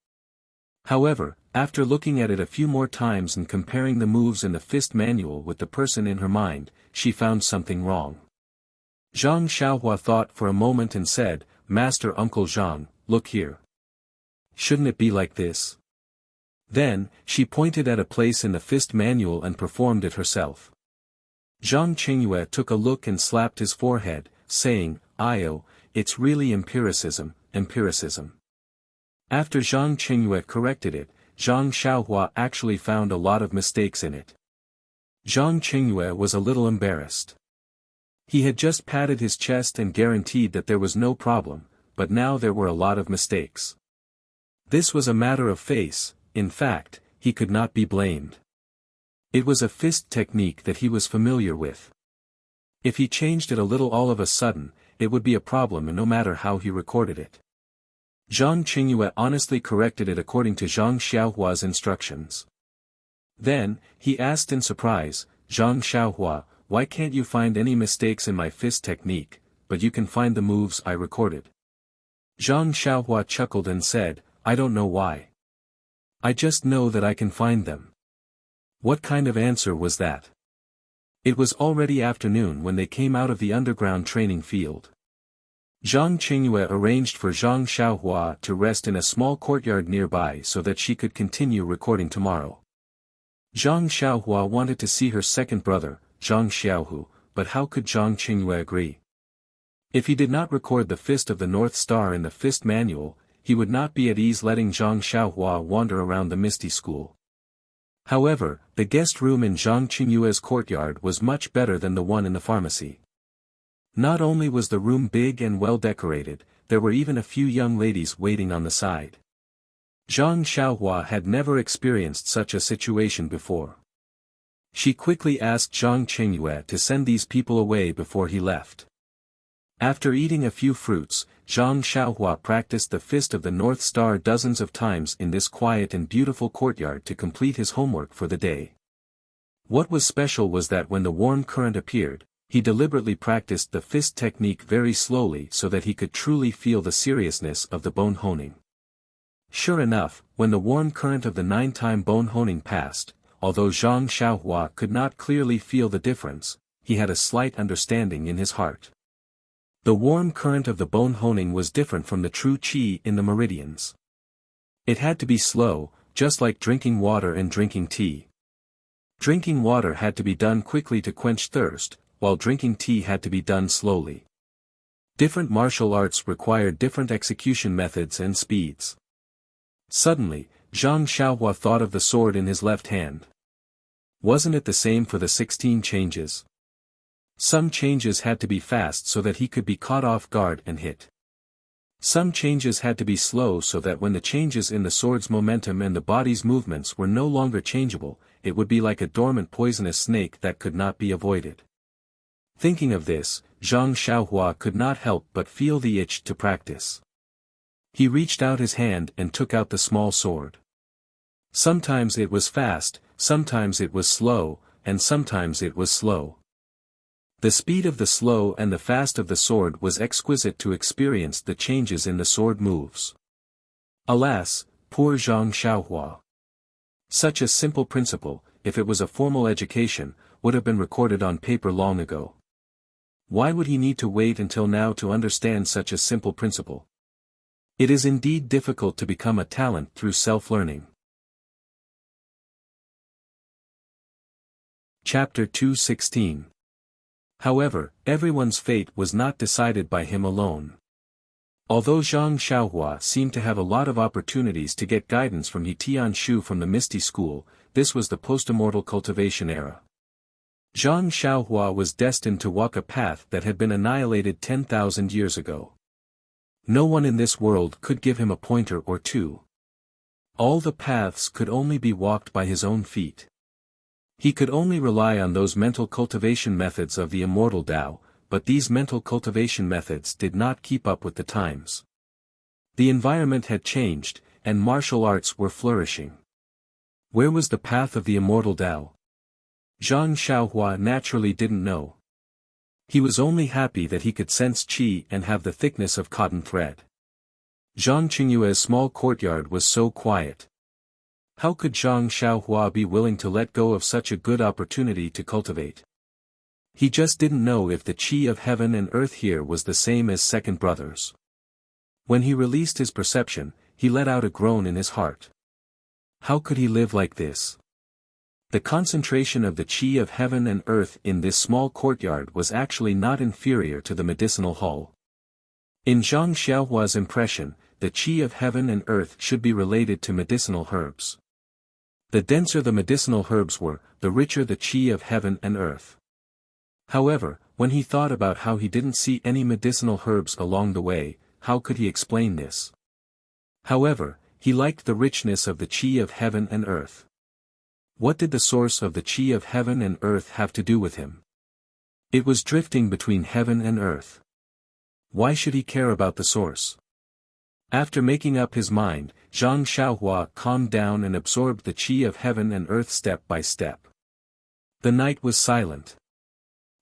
However, after looking at it a few more times and comparing the moves in the fist manual with the person in her mind, she found something wrong. Zhang Xiaohua thought for a moment and said, "Master Uncle Zhang, look here. Shouldn't it be like this?" Then, she pointed at a place in the fist manual and performed it herself. Zhang Qingyue took a look and slapped his forehead, saying, "Io, it's really empiricism, empiricism." After Zhang Qingyue corrected it, Zhang Xiaohua actually found a lot of mistakes in it. Zhang Qingyue was a little embarrassed. He had just patted his chest and guaranteed that there was no problem, but now there were a lot of mistakes. This was a matter of face, in fact, he could not be blamed. It was a fist technique that he was familiar with. If he changed it a little all of a sudden, it would be a problem no matter how he recorded it. Zhang Qingyue honestly corrected it according to Zhang Xiaohua's instructions. Then, he asked in surprise, "Zhang Xiaohua, why can't you find any mistakes in my fist technique, but you can find the moves I recorded?" Zhang Xiaohua chuckled and said, "I don't know why. I just know that I can find them. What kind of answer was that? It was already afternoon when they came out of the underground training field. Zhang Qingyue arranged for Zhang Xiaohua to rest in a small courtyard nearby so that she could continue recording tomorrow. Zhang Xiaohua wanted to see her second brother, Zhang Xiaohu, but how could Zhang Qingyue agree? If he did not record the Fist of the North Star in the Fist Manual, he would not be at ease letting Zhang Xiaohua wander around the Misty School. However, the guest room in Zhang Qingyue's courtyard was much better than the one in the pharmacy. Not only was the room big and well decorated, there were even a few young ladies waiting on the side. Zhang Xiaohua had never experienced such a situation before. She quickly asked Zhang Qingyue to send these people away before he left. After eating a few fruits, Zhang Xiaohua practiced the Fist of the North Star dozens of times in this quiet and beautiful courtyard to complete his homework for the day. What was special was that when the warm current appeared, he deliberately practiced the fist technique very slowly so that he could truly feel the seriousness of the bone honing. Sure enough, when the warm current of the 9-time bone honing passed, although Zhang Xiaohua could not clearly feel the difference, he had a slight understanding in his heart. The warm current of the bone honing was different from the true qi in the meridians. It had to be slow, just like drinking water and drinking tea. Drinking water had to be done quickly to quench thirst, while drinking tea had to be done slowly. Different martial arts required different execution methods and speeds. Suddenly, Zhang Xiaohua thought of the sword in his left hand. Wasn't it the same for the 16 changes? Some changes had to be fast so that he could be caught off guard and hit. Some changes had to be slow so that when the changes in the sword's momentum and the body's movements were no longer changeable, it would be like a dormant poisonous snake that could not be avoided. Thinking of this, Zhang Xiaohua could not help but feel the itch to practice. He reached out his hand and took out the small sword. Sometimes it was fast, sometimes it was slow, and sometimes it was slow. The speed of the slow and the fast of the sword was exquisite to experience the changes in the sword moves. Alas, poor Zhang Xiaohua. Such a simple principle, if it was a formal education, would have been recorded on paper long ago. Why would he need to wait until now to understand such a simple principle? It is indeed difficult to become a talent through self-learning. Chapter 216. However, everyone's fate was not decided by him alone. Although Zhang Xiaohua seemed to have a lot of opportunities to get guidance from He Tianshu from the Misty School, this was the post-immortal cultivation era. Zhang Xiaohua was destined to walk a path that had been annihilated 10,000 years ago. No one in this world could give him a pointer or two. All the paths could only be walked by his own feet. He could only rely on those mental cultivation methods of the immortal Tao, but these mental cultivation methods did not keep up with the times. The environment had changed, and martial arts were flourishing. Where was the path of the immortal Tao? Zhang Xiaohua naturally didn't know. He was only happy that he could sense qi and have the thickness of cotton thread. Zhang Qingyue's small courtyard was so quiet. How could Zhang Xiaohua be willing to let go of such a good opportunity to cultivate? He just didn't know if the qi of heaven and earth here was the same as second brothers. When he released his perception, he let out a groan in his heart. How could he live like this? The concentration of the qi of heaven and earth in this small courtyard was actually not inferior to the medicinal hall. In Zhang Xiaohua's impression, the qi of heaven and earth should be related to medicinal herbs. The denser the medicinal herbs were, the richer the qi of heaven and earth. However, when he thought about how he didn't see any medicinal herbs along the way, how could he explain this? However, he liked the richness of the qi of heaven and earth. What did the source of the qi of heaven and earth have to do with him? It was drifting between heaven and earth. Why should he care about the source? After making up his mind, Zhang Xiaohua calmed down and absorbed the qi of heaven and earth step by step. The night was silent.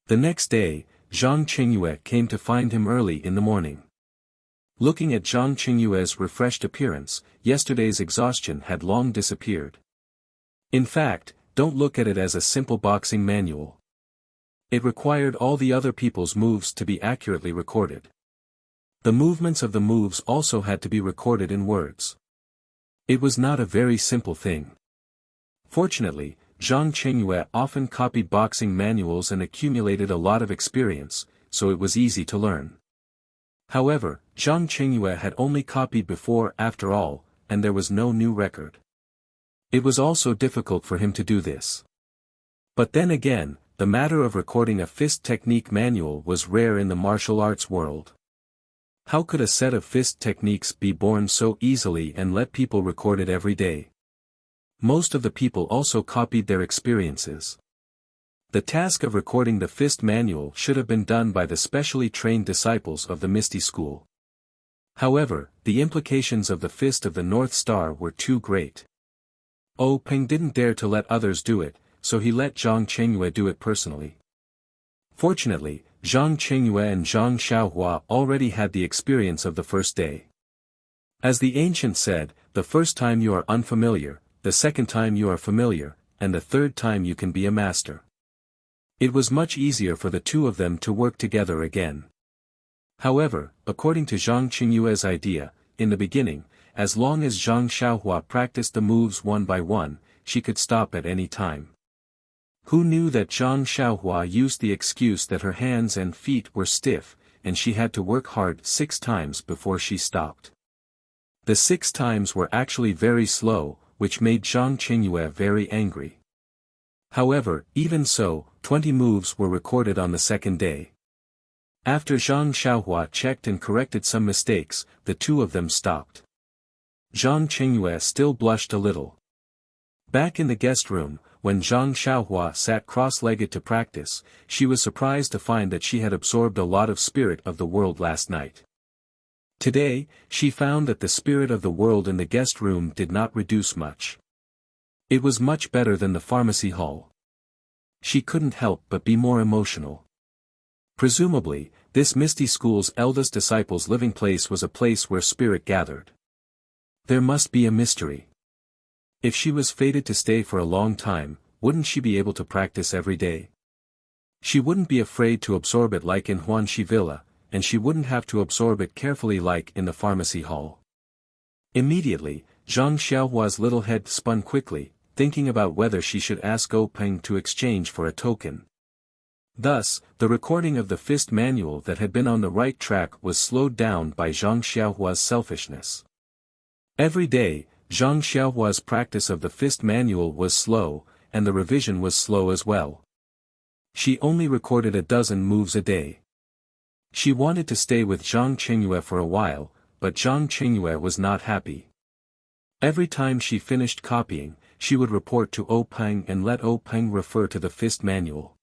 The next day, Zhang Qingyue came to find him early in the morning. Looking at Zhang Qingyue's refreshed appearance, yesterday's exhaustion had long disappeared. In fact, don't look at it as a simple boxing manual. It required all the other people's moves to be accurately recorded. The movements of the moves also had to be recorded in words. It was not a very simple thing. Fortunately, Zhang Qingyue often copied boxing manuals and accumulated a lot of experience, so it was easy to learn. However, Zhang Qingyue had only copied before after all, and there was no new record. It was also difficult for him to do this. But then again, the matter of recording a fist technique manual was rare in the martial arts world. How could a set of fist techniques be born so easily and let people record it every day? Most of the people also copied their experiences. The task of recording the fist manual should have been done by the specially trained disciples of the Misty School. However, the implications of the Fist of the North Star were too great. Peng didn't dare to let others do it, so he let Zhang Qingyue do it personally. Fortunately, Zhang Qingyue and Zhang Xiaohua already had the experience of the first day. As the ancient said, the first time you are unfamiliar, the second time you are familiar, and the third time you can be a master. It was much easier for the two of them to work together again. However, according to Zhang Qingyue's idea, in the beginning, as long as Zhang Xiaohua practiced the moves one by one, she could stop at any time. Who knew that Zhang Xiaohua used the excuse that her hands and feet were stiff, and she had to work hard 6 times before she stopped. The 6 times were actually very slow, which made Zhang Qingyue very angry. However, even so, 20 moves were recorded on the second day. After Zhang Xiaohua checked and corrected some mistakes, the two of them stopped. Zhang Qingyue still blushed a little. Back in the guest room, when Zhang Xiaohua sat cross-legged to practice, she was surprised to find that she had absorbed a lot of spirit of the world last night. Today, she found that the spirit of the world in the guest room did not reduce much. It was much better than the pharmacy hall. She couldn't help but be more emotional. Presumably, this Misty School's eldest disciple's living place was a place where spirit gathered. There must be a mystery. If she was fated to stay for a long time, wouldn't she be able to practice every day? She wouldn't be afraid to absorb it like in Huanxi Villa, and she wouldn't have to absorb it carefully like in the pharmacy hall. Immediately, Zhang Xiaohua's little head spun quickly, thinking about whether she should ask Peng to exchange for a token. Thus, the recording of the fist manual that had been on the right track was slowed down by Zhang Xiaohua's selfishness. Every day, Zhang Xiaohua's practice of the fist manual was slow, and the revision was slow as well. She only recorded a dozen moves a day. She wanted to stay with Zhang Qingyue for a while, but Zhang Qingyue was not happy. Every time she finished copying, she would report to Peng and let Peng refer to the fist manual.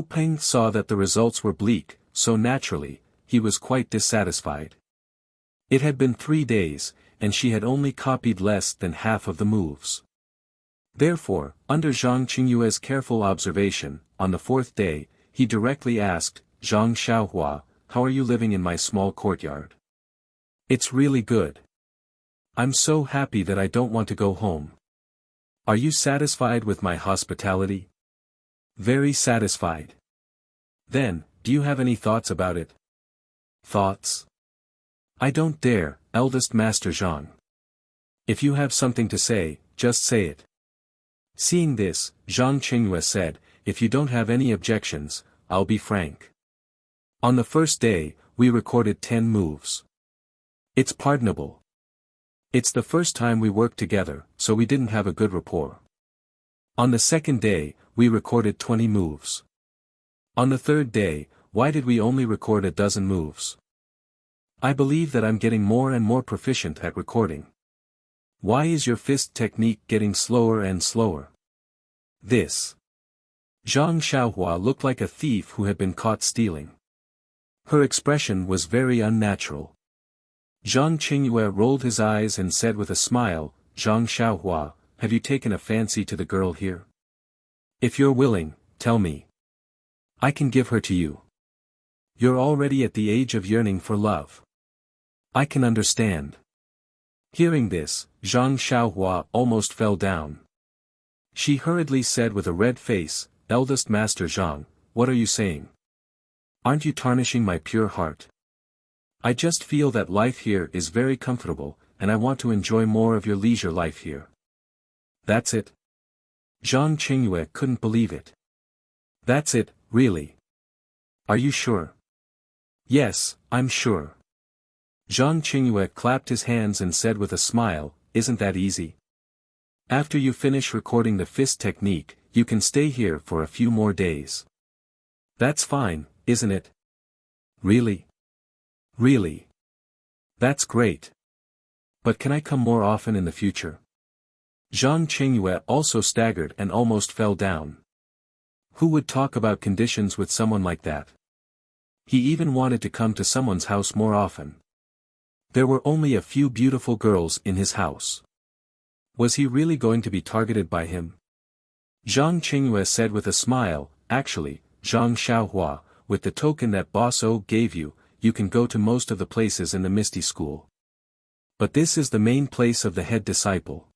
Peng saw that the results were bleak, so naturally, he was quite dissatisfied. It had been 3 days, and she had only copied less than half of the moves. Therefore, under Zhang Qingyue's careful observation, on the 4th day, he directly asked, Zhang Xiaohua, how are you living in my small courtyard? It's really good. I'm so happy that I don't want to go home. Are you satisfied with my hospitality? Very satisfied. Then, do you have any thoughts about it? Thoughts? I don't dare, eldest Master Zhang. If you have something to say, just say it. Seeing this, Zhang Qingyue said, if you don't have any objections, I'll be frank. On the first day, we recorded 10 moves. It's pardonable. It's the first time we worked together, so we didn't have a good rapport. On the second day, we recorded 20 moves. On the third day, why did we only record a dozen moves? I believe that I'm getting more and more proficient at recording. Why is your fist technique getting slower and slower? This. Zhang Xiaohua looked like a thief who had been caught stealing. Her expression was very unnatural. Zhang Qingyue rolled his eyes and said with a smile, Zhang Xiaohua, have you taken a fancy to the girl here? If you're willing, tell me. I can give her to you. You're already at the age of yearning for love. I can understand. Hearing this, Zhang Xiaohua almost fell down. She hurriedly said with a red face, "Eldest Master Zhang, what are you saying? Aren't you tarnishing my pure heart? I just feel that life here is very comfortable, and I want to enjoy more of your leisure life here." "That's it?" Zhang Qingyue couldn't believe it. "That's it, really? Are you sure?" "Yes, I'm sure." Zhang Qingyue clapped his hands and said with a smile, "Isn't that easy? After you finish recording the fist technique, you can stay here for a few more days." "That's fine, isn't it?" "Really? Really? That's great. But can I come more often in the future?" Zhang Qingyue also staggered and almost fell down. Who would talk about conditions with someone like that? He even wanted to come to someone's house more often. There were only a few beautiful girls in his house. Was he really going to be targeted by him? Zhang Qingyue said with a smile, "Actually, Zhang Xiaohua, with the token that Boss O gave you, you can go to most of the places in the Misty School. But this is the main place of the head disciple.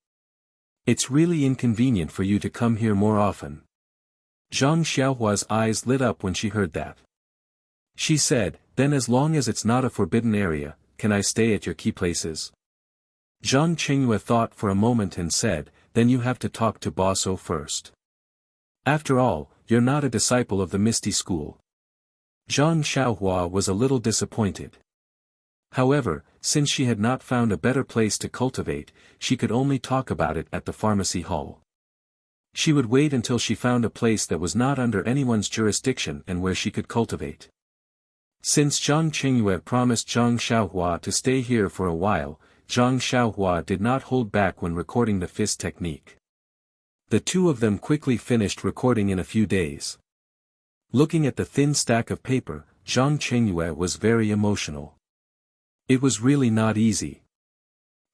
It's really inconvenient for you to come here more often." Zhang Xiaohua's eyes lit up when she heard that. She said, "Then as long as it's not a forbidden area, can I stay at your key places?" Zhang Qingyue thought for a moment and said, "Then you have to talk to Boss O first. After all, you're not a disciple of the Misty School." Zhang Xiaohua was a little disappointed. However, since she had not found a better place to cultivate, she could only talk about it at the pharmacy hall. She would wait until she found a place that was not under anyone's jurisdiction and where she could cultivate. Since Zhang Qingyue promised Zhang Xiaohua to stay here for a while, Zhang Xiaohua did not hold back when recording the fist technique. The two of them quickly finished recording in a few days. Looking at the thin stack of paper, Zhang Qingyue was very emotional. It was really not easy.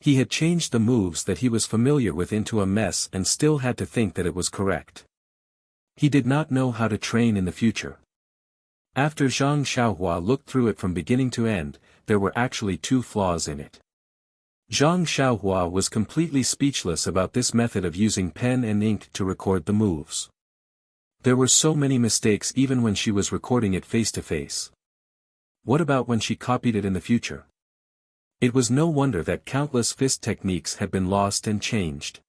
He had changed the moves that he was familiar with into a mess and still had to think that it was correct. He did not know how to train in the future. After Zhang Xiaohua looked through it from beginning to end, there were actually 2 flaws in it. Zhang Xiaohua was completely speechless about this method of using pen and ink to record the moves. There were so many mistakes even when she was recording it face to face. What about when she copied it in the future? It was no wonder that countless fist techniques had been lost and changed.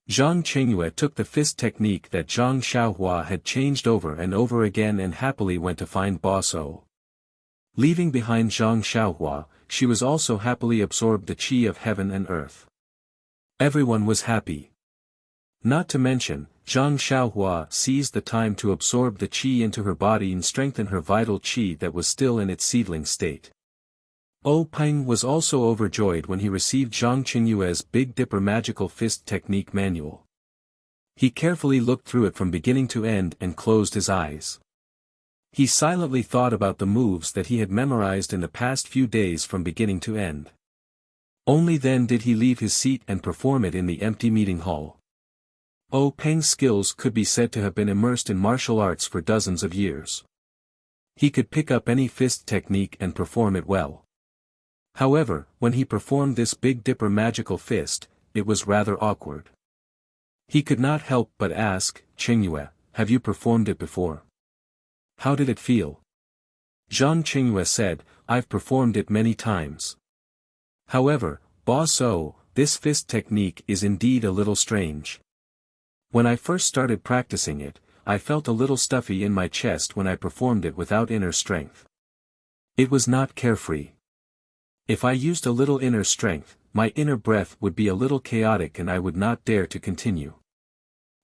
Zhang Qingyue took the fist technique that Zhang Xiaohua had changed over and over again and happily went to find Boss O. Leaving behind Zhang Xiaohua, she was also happily absorbed the qi of heaven and earth. Everyone was happy. Not to mention, Zhang Xiaohua seized the time to absorb the qi into her body and strengthen her vital qi that was still in its seedling state. O Peng was also overjoyed when he received Zhang Qingyue's Big Dipper Magical Fist Technique Manual. He carefully looked through it from beginning to end and closed his eyes. He silently thought about the moves that he had memorized in the past few days from beginning to end. Only then did he leave his seat and perform it in the empty meeting hall. O Peng's skills could be said to have been immersed in martial arts for dozens of years. He could pick up any fist technique and perform it well. However, when he performed this Big Dipper Magical Fist, it was rather awkward. He could not help but ask, "Qingyue, have you performed it before? How did it feel?" Zhang Qingyue said, "I've performed it many times. However, Boss O, this fist technique is indeed a little strange. When I first started practicing it, I felt a little stuffy in my chest when I performed it without inner strength. It was not carefree. If I used a little inner strength, my inner breath would be a little chaotic and I would not dare to continue.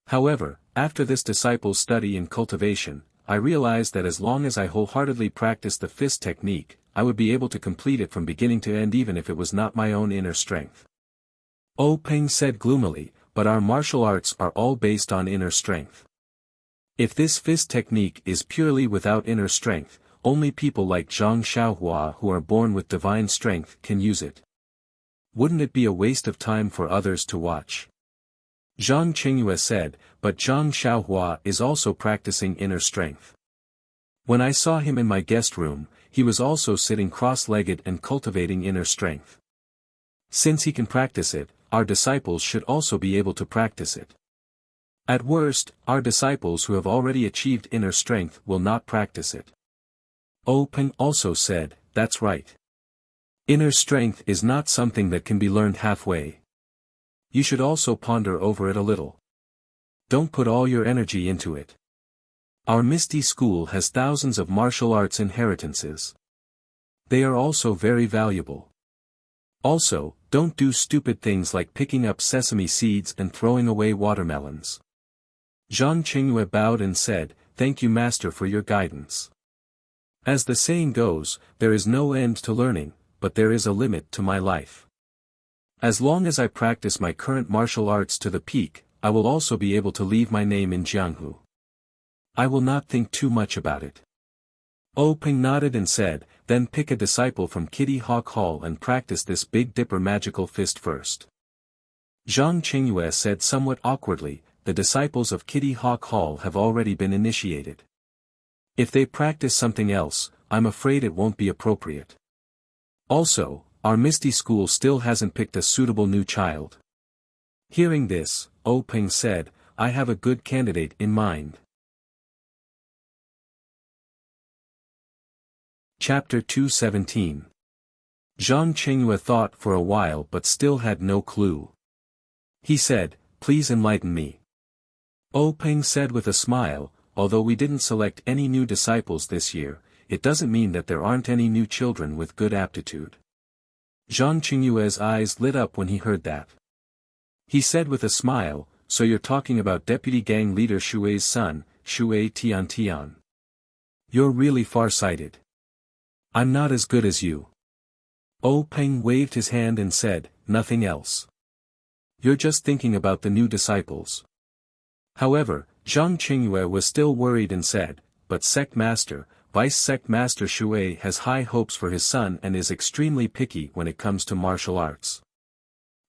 However, after this disciple's study in cultivation, I realized that as long as I wholeheartedly practiced the fist technique, I would be able to complete it from beginning to end even if it was not my own inner strength." O Peng said gloomily, "But our martial arts are all based on inner strength. If this fist technique is purely without inner strength, only people like Zhang Xiaohua who are born with divine strength can use it. Wouldn't it be a waste of time for others to watch?" Zhang Qingyue said, "But Zhang Xiaohua is also practicing inner strength. When I saw him in my guest room, he was also sitting cross-legged and cultivating inner strength. Since he can practice it, our disciples should also be able to practice it. At worst, our disciples who have already achieved inner strength will not practice it. Peng also said, that's right. Inner strength is not something that can be learned halfway. You should also ponder over it a little. Don't put all your energy into it. Our Misty School has thousands of martial arts inheritances. They are also very valuable. Also, don't do stupid things like picking up sesame seeds and throwing away watermelons. Zhang Qingyue bowed and said, thank you master for your guidance. As the saying goes, there is no end to learning, but there is a limit to my life. As long as I practice my current martial arts to the peak, I will also be able to leave my name in Jianghu. I will not think too much about it. Peng nodded and said, then pick a disciple from Kitty Hawk Hall and practice this Big Dipper magical fist first. Zhang Qingyue said somewhat awkwardly, the disciples of Kitty Hawk Hall have already been initiated. If they practice something else, I'm afraid it won't be appropriate. Also, our Misty School still hasn't picked a suitable new child. Hearing this, Peng said, I have a good candidate in mind. Chapter 217. Zhang Qingyue thought for a while but still had no clue. He said, please enlighten me. Peng said with a smile, although we didn't select any new disciples this year, it doesn't mean that there aren't any new children with good aptitude. Zhang Qingyue's eyes lit up when he heard that. He said with a smile, so you're talking about Deputy Gang Leader Shui's son, Shui Tian. You're really far-sighted. I'm not as good as you. Peng waved his hand and said, nothing else. You're just thinking about the new disciples. However, Zhang Qingyue was still worried and said, but Sect Master, Vice Sect Master Shui has high hopes for his son and is extremely picky when it comes to martial arts.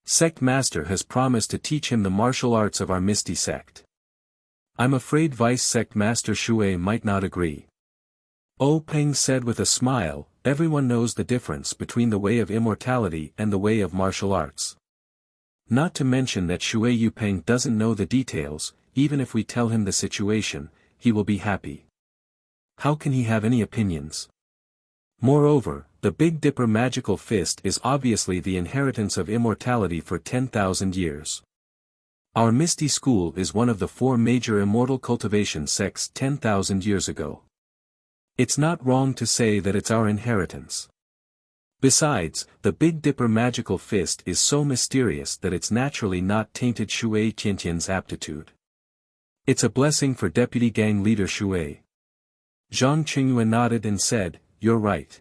Sect Master has promised to teach him the martial arts of our Misty Sect. I'm afraid Vice Sect Master Shui might not agree. Peng said with a smile, everyone knows the difference between the way of immortality and the way of martial arts. Not to mention that Shui Yupeng doesn't know the details, even if we tell him the situation, he will be happy. How can he have any opinions? Moreover, the Big Dipper magical fist is obviously the inheritance of immortality for 10,000 years. Our Misty School is one of the 4 major immortal cultivation sects 10,000 years ago. It's not wrong to say that it's our inheritance. Besides, the Big Dipper magical fist is so mysterious that it's naturally not tainted Shui Tiantian's aptitude. It's a blessing for Deputy Gang Leader Shui. Zhang Qingyue nodded and said, you're right.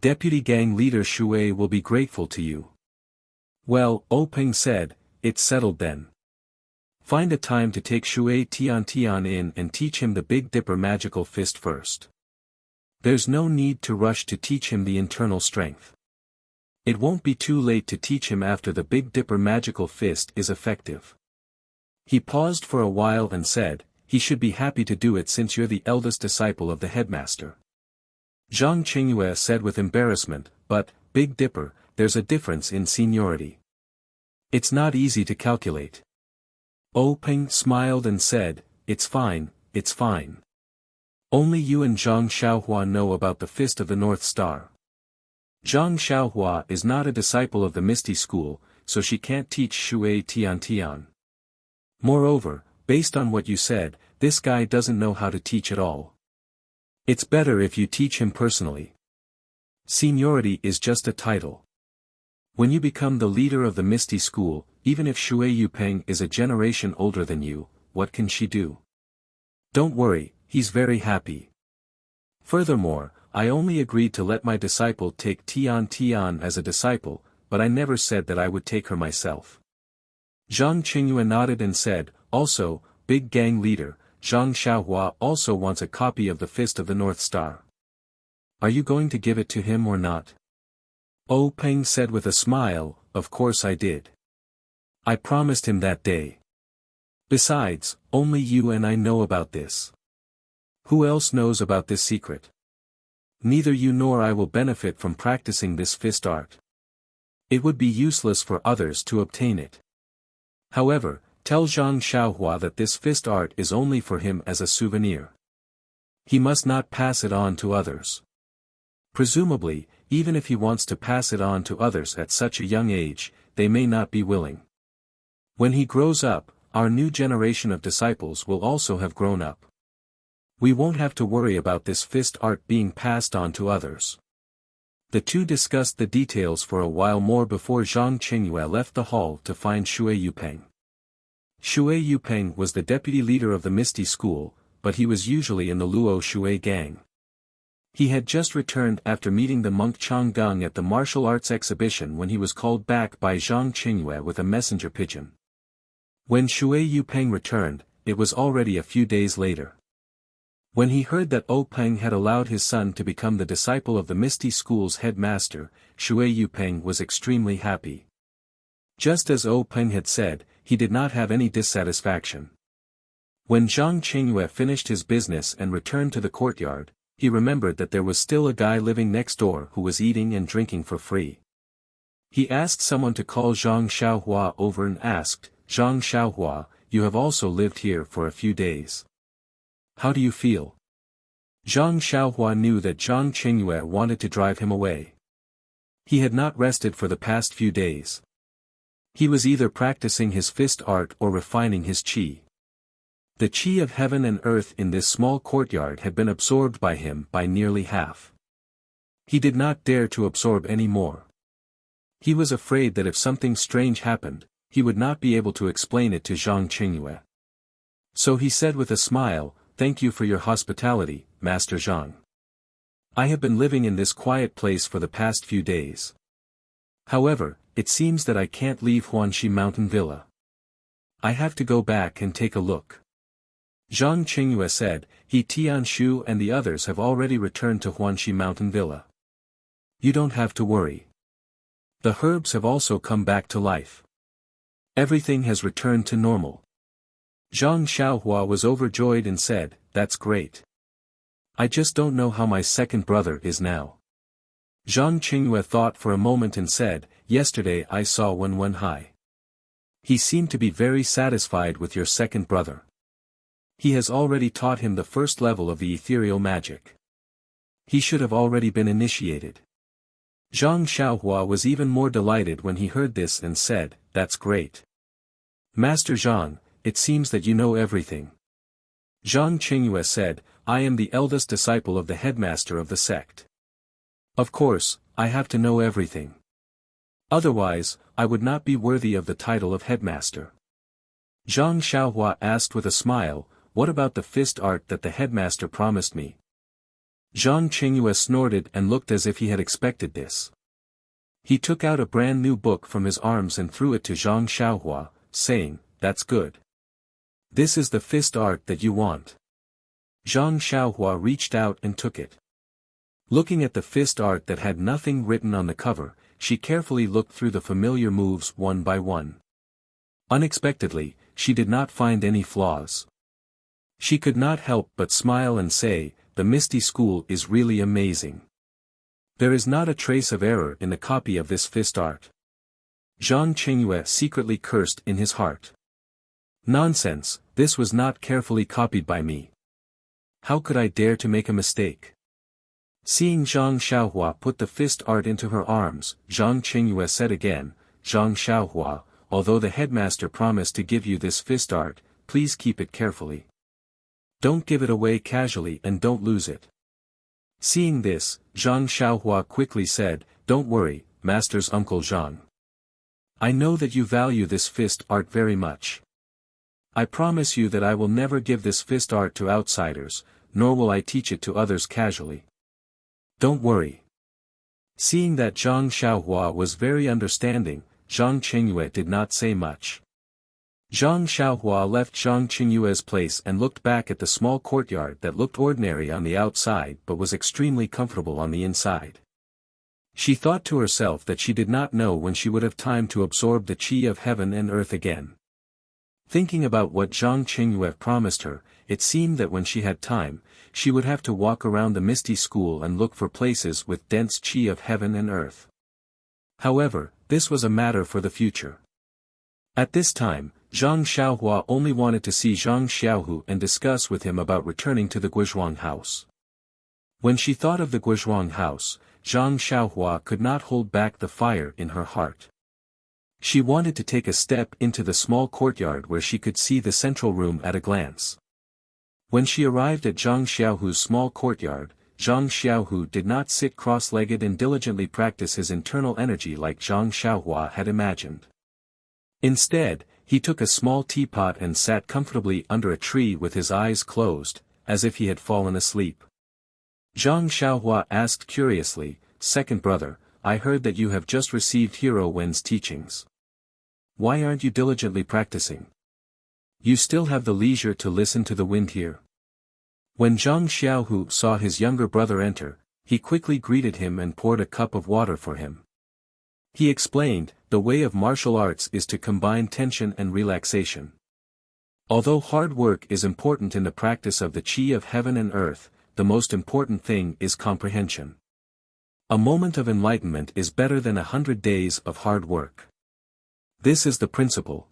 Deputy Gang Leader Shui will be grateful to you. Well, Peng said, it's settled then. Find a time to take Shui Tian in and teach him the Big Dipper magical fist first. There's no need to rush to teach him the internal strength. It won't be too late to teach him after the Big Dipper magical fist is effective. He paused for a while and said, he should be happy to do it since you're the eldest disciple of the headmaster. Zhang Qingyue said with embarrassment, but, Big Dipper, there's a difference in seniority. It's not easy to calculate. Peng smiled and said, it's fine, it's fine. Only you and Zhang Xiaohua know about the Fist of the North Star. Zhang Xiaohua is not a disciple of the Misty School, so she can't teach Shui Tian. Moreover, based on what you said, this guy doesn't know how to teach at all. It's better if you teach him personally. Seniority is just a title. When you become the leader of the Misty School, even if Shui Yupeng is a generation older than you, what can she do? Don't worry, he's very happy. Furthermore, I only agreed to let my disciple take Tian as a disciple, but I never said that I would take her myself. Zhang Qingyue nodded and said, also, Big Gang Leader, Zhang Xiaohua also wants a copy of the Fist of the North Star. Are you going to give it to him or not? Peng said with a smile, of course I did. I promised him that day. Besides, only you and I know about this. Who else knows about this secret? Neither you nor I will benefit from practicing this fist art. It would be useless for others to obtain it. However, tell Zhang Xiaohua that this fist art is only for him as a souvenir. He must not pass it on to others. Presumably, even if he wants to pass it on to others at such a young age, they may not be willing. When he grows up, our new generation of disciples will also have grown up. We won't have to worry about this fist art being passed on to others. The two discussed the details for a while more before Zhang Qingyue left the hall to find Shui Yupeng. Shui Yupeng was the deputy leader of the Misty School, but he was usually in the Luo Shui gang. He had just returned after meeting the monk Changgung at the martial arts exhibition when he was called back by Zhang Qingyue with a messenger pigeon. When Shui Yupeng returned, it was already a few days later. When he heard that Peng had allowed his son to become the disciple of the Misty School's headmaster, Shui Yupeng was extremely happy. Just as Peng had said, he did not have any dissatisfaction. When Zhang Qingyue finished his business and returned to the courtyard, he remembered that there was still a guy living next door who was eating and drinking for free. He asked someone to call Zhang Xiaohua over and asked, "Zhang Xiaohua, you have also lived here for a few days. How do you feel?" Zhang Xiaohua knew that Zhang Qingyue wanted to drive him away. He had not rested for the past few days. He was either practicing his fist art or refining his qi. The qi of heaven and earth in this small courtyard had been absorbed by him by nearly half. He did not dare to absorb any more. He was afraid that if something strange happened, he would not be able to explain it to Zhang Qingyue. So he said with a smile, "Thank you for your hospitality, Master Zhang. I have been living in this quiet place for the past few days. However, it seems that I can't leave Huanxi Mountain Villa. I have to go back and take a look." Zhang Qingyue said, "He Tianshu and the others have already returned to Huanxi Mountain Villa. You don't have to worry. The herbs have also come back to life. Everything has returned to normal." Zhang Xiaohua was overjoyed and said, "That's great. I just don't know how my second brother is now." Zhang Qingyue thought for a moment and said, "Yesterday I saw Wenwenhai. He seemed to be very satisfied with your second brother. He has already taught him the first level of the ethereal magic. He should have already been initiated." Zhang Xiaohua was even more delighted when he heard this and said, "That's great. Master Zhang, it seems that you know everything." Zhang Qingyue said, "I am the eldest disciple of the headmaster of the sect. Of course, I have to know everything. Otherwise, I would not be worthy of the title of headmaster." Zhang Xiaohua asked with a smile, "What about the fist art that the headmaster promised me?" Zhang Qingyue snorted and looked as if he had expected this. He took out a brand new book from his arms and threw it to Zhang Xiaohua, saying, "That's good. This is the fist art that you want." Zhang Xiaohua reached out and took it. Looking at the fist art that had nothing written on the cover, she carefully looked through the familiar moves one by one. Unexpectedly, she did not find any flaws. She could not help but smile and say, "The Misty School is really amazing. There is not a trace of error in the copy of this fist art." Zhang Qingyue secretly cursed in his heart. "Nonsense, this was not carefully copied by me. How could I dare to make a mistake?" Seeing Zhang Xiaohua put the fist art into her arms, Zhang Qingyue said again, "Zhang Xiaohua, although the headmaster promised to give you this fist art, please keep it carefully. Don't give it away casually and don't lose it." Seeing this, Zhang Xiaohua quickly said, "Don't worry, Master's uncle Zhang. I know that you value this fist art very much. I promise you that I will never give this fist art to outsiders, nor will I teach it to others casually. Don't worry." Seeing that Zhang Xiaohua was very understanding, Zhang Qingyue did not say much. Zhang Xiaohua left Zhang Qingyue's place and looked back at the small courtyard that looked ordinary on the outside but was extremely comfortable on the inside. She thought to herself that she did not know when she would have time to absorb the qi of heaven and earth again. Thinking about what Zhang Qingyue promised her, it seemed that when she had time, she would have to walk around the misty school and look for places with dense qi of heaven and earth. However, this was a matter for the future. At this time, Zhang Xiaohua only wanted to see Zhang Xiaohu and discuss with him about returning to the Guizhuang house. When she thought of the Guizhuang house, Zhang Xiaohua could not hold back the fire in her heart. She wanted to take a step into the small courtyard where she could see the central room at a glance. When she arrived at Zhang Xiaohu's small courtyard, Zhang Xiaohu did not sit cross-legged and diligently practice his internal energy like Zhang Xiaohua had imagined. Instead, he took a small teapot and sat comfortably under a tree with his eyes closed, as if he had fallen asleep. Zhang Xiaohua asked curiously, "Second brother, I heard that you have just received Hero Wen's teachings. Why aren't you diligently practicing? You still have the leisure to listen to the wind here." When Zhang Xiaohu saw his younger brother enter, he quickly greeted him and poured a cup of water for him. He explained, "The way of martial arts is to combine tension and relaxation. Although hard work is important in the practice of the qi of heaven and earth, the most important thing is comprehension. A moment of enlightenment is better than 100 days of hard work. This is the principle.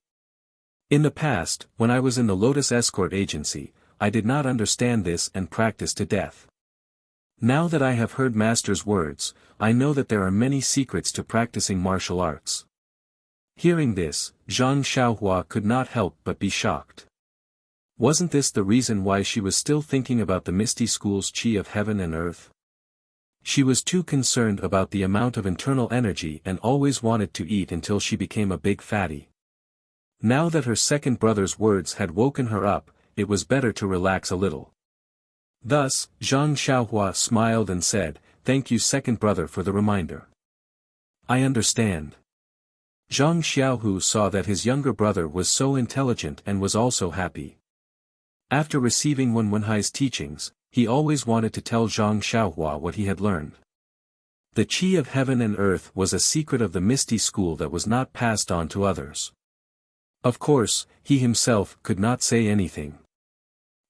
In the past, when I was in the Lotus Escort Agency, I did not understand this and practiced to death. Now that I have heard Master's words, I know that there are many secrets to practicing martial arts." Hearing this, Zhang Xiaohua could not help but be shocked. Wasn't this the reason why she was still thinking about the misty school's qi of heaven and earth? She was too concerned about the amount of internal energy and always wanted to eat until she became a big fatty. Now that her second brother's words had woken her up, it was better to relax a little. Thus, Zhang Xiaohua smiled and said, "Thank you second brother for the reminder. I understand." Zhang Xiaohu saw that his younger brother was so intelligent and was also happy. After receiving Wen Wenhai's teachings, he always wanted to tell Zhang Xiaohua what he had learned. The qi of heaven and earth was a secret of the misty school that was not passed on to others. Of course, he himself could not say anything.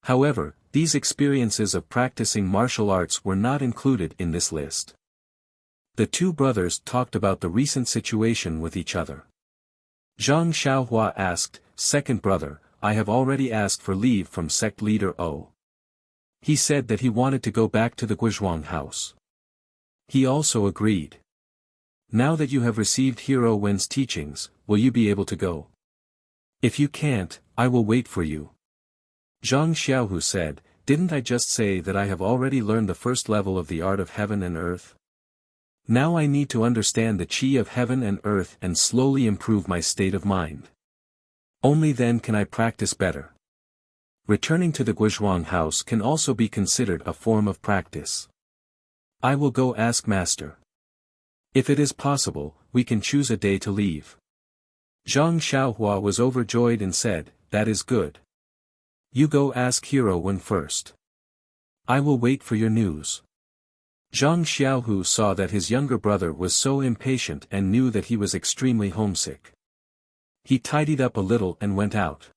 However, these experiences of practicing martial arts were not included in this list. The two brothers talked about the recent situation with each other. Zhang Xiaohua asked, "Second brother, I have already asked for leave from sect leader O. He said that he wanted to go back to the Guizhuang house. He also agreed. Now that you have received Hero Wen's teachings, will you be able to go? If you can't, I will wait for you." Zhang Xiaohu said, "Didn't I just say that I have already learned the first level of the art of heaven and earth? Now I need to understand the qi of heaven and earth and slowly improve my state of mind. Only then can I practice better." Returning to the Guizhuang house can also be considered a form of practice. I will go ask Master. If it is possible, we can choose a day to leave. Zhang Xiaohua was overjoyed and said, "That is good. You go ask Hero Wen first. I will wait for your news." Zhang Xiaohu saw that his younger brother was so impatient and knew that he was extremely homesick. He tidied up a little and went out.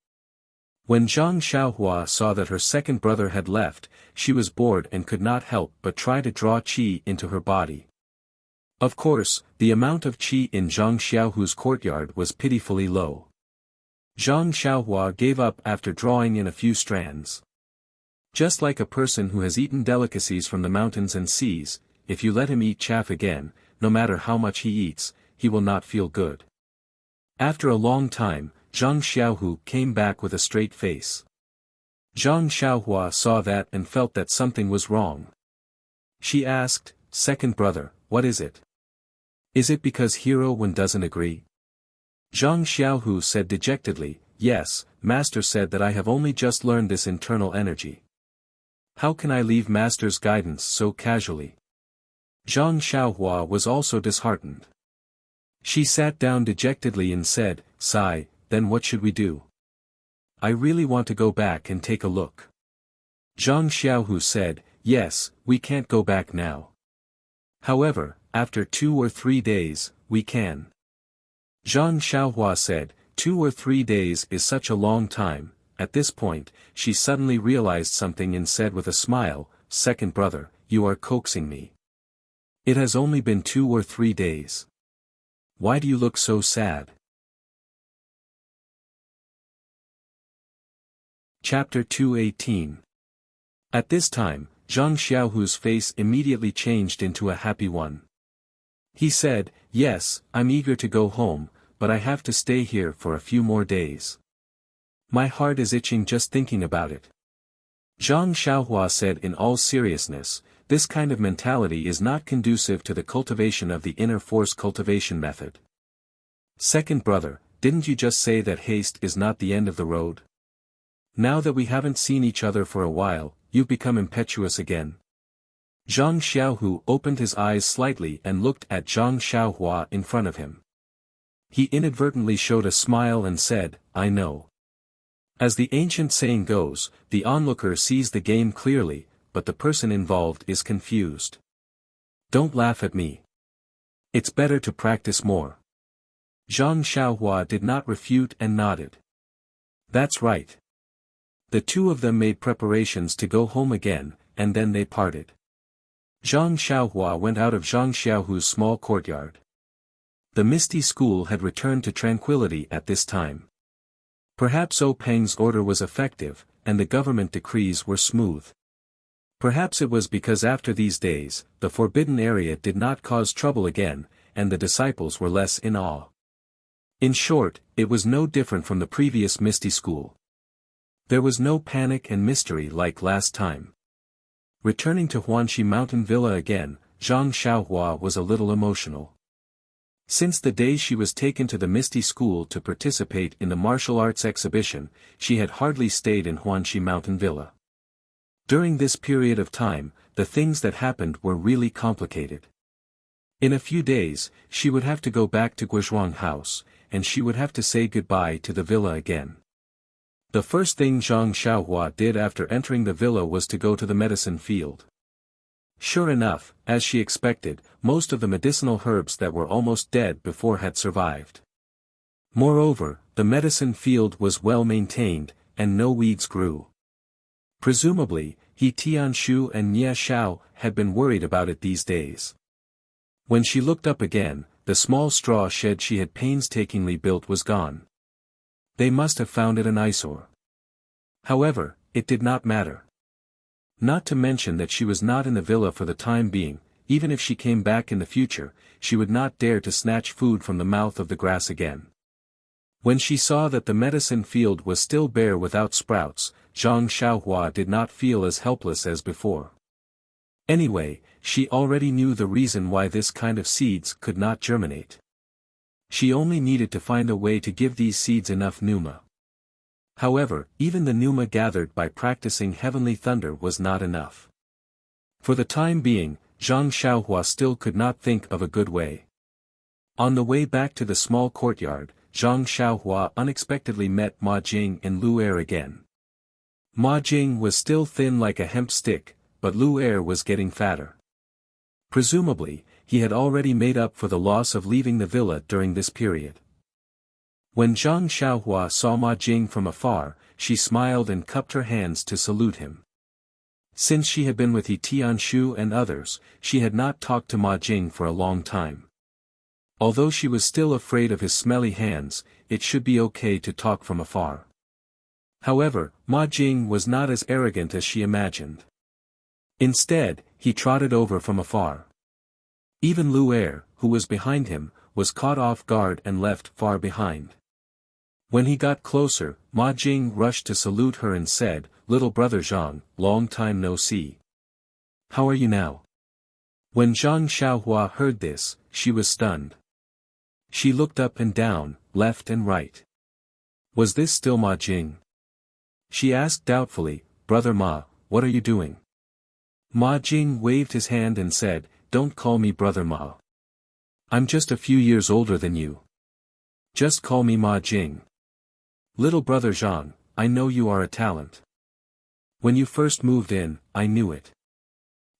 When Zhang Xiaohua saw that her second brother had left, she was bored and could not help but try to draw qi into her body. Of course, the amount of qi in Zhang Xiaohu's courtyard was pitifully low. Zhang Xiaohua gave up after drawing in a few strands. Just like a person who has eaten delicacies from the mountains and seas, if you let him eat chaff again, no matter how much he eats, he will not feel good. After a long time, Zhang Xiaohu came back with a straight face. Zhang Xiaohua saw that and felt that something was wrong. She asked, "Second brother, what is it? Is it because Hero Wen doesn't agree?" Zhang Xiaohu said dejectedly, "Yes, Master said that I have only just learned this internal energy. How can I leave Master's guidance so casually?" Zhang Xiaohua was also disheartened. She sat down dejectedly and said, "Sigh, then what should we do? I really want to go back and take a look." Zhang Xiaohu said, "Yes, we can't go back now. However, after 2 or 3 days, we can." Zhang Xiaohua said, 2 or 3 days is such a long time, At this point, she suddenly realized something and said with a smile, "Second brother, you are coaxing me. It has only been 2 or 3 days. Why do you look so sad?" Chapter 218. At this time, Zhang Xiaohu's face immediately changed into a happy one. He said, "Yes, I'm eager to go home, but I have to stay here for a few more days. My heart is itching just thinking about it." Zhang Xiaohua said in all seriousness, "This kind of mentality is not conducive to the cultivation of the inner force cultivation method. Second brother, didn't you just say that haste is not the end of the road? Now that we haven't seen each other for a while, you've become impetuous again." Zhang Xiaohu opened his eyes slightly and looked at Zhang Xiaohua in front of him. He inadvertently showed a smile and said, "I know. As the ancient saying goes, the onlooker sees the game clearly, but the person involved is confused. Don't laugh at me. It's better to practice more." Zhang Xiaohua did not refute and nodded. "That's right." The two of them made preparations to go home again, and then they parted. Zhang Xiaohua went out of Zhang Xiaohu's small courtyard. The misty school had returned to tranquility at this time. Perhaps Peng's order was effective, and the government decrees were smooth. Perhaps it was because after these days, the forbidden area did not cause trouble again, and the disciples were less in awe. In short, it was no different from the previous misty school. There was no panic and mystery like last time. Returning to Huanxi Mountain Villa again, Zhang Xiaohua was a little emotional. Since the day she was taken to the Misty School to participate in the martial arts exhibition, she had hardly stayed in Huanxi Mountain Villa. During this period of time, the things that happened were really complicated. In a few days, she would have to go back to Guozhuang House, and she would have to say goodbye to the villa again. The first thing Zhang Xiaohua did after entering the villa was to go to the medicine field. Sure enough, as she expected, most of the medicinal herbs that were almost dead before had survived. Moreover, the medicine field was well maintained, and no weeds grew. Presumably, He Tianshu and Nia Shao had been worried about it these days. When she looked up again, the small straw shed she had painstakingly built was gone. They must have found it an eyesore. However, it did not matter. Not to mention that she was not in the villa for the time being. Even if she came back in the future, she would not dare to snatch food from the mouth of the grass again. When she saw that the medicine field was still bare without sprouts, Zhang Xiaohua did not feel as helpless as before. Anyway, she already knew the reason why this kind of seeds could not germinate. She only needed to find a way to give these seeds enough pneuma. However, even the pneuma gathered by practicing heavenly thunder was not enough. For the time being, Zhang Xiaohua still could not think of a good way. On the way back to the small courtyard, Zhang Xiaohua unexpectedly met Ma Jing and Lu Er again. Ma Jing was still thin like a hemp stick, but Lu Er was getting fatter. Presumably, he had already made up for the loss of leaving the villa during this period. When Zhang Xiaohua saw Ma Jing from afar, she smiled and cupped her hands to salute him. Since she had been with He Tianshu and others, she had not talked to Ma Jing for a long time. Although she was still afraid of his smelly hands, it should be okay to talk from afar. However, Ma Jing was not as arrogant as she imagined. Instead, he trotted over from afar. Even Lu Er, who was behind him, was caught off guard and left far behind. When he got closer, Ma Jing rushed to salute her and said, "Little brother Zhang, long time no see. How are you now?" When Zhang Xiaohua heard this, she was stunned. She looked up and down, left and right. Was this still Ma Jing? She asked doubtfully, "Brother Ma, what are you doing?" Ma Jing waved his hand and said, "Don't call me Brother Ma. I'm just a few years older than you. Just call me Ma Jing. Little brother Zhang, I know you are a talent. When you first moved in, I knew it.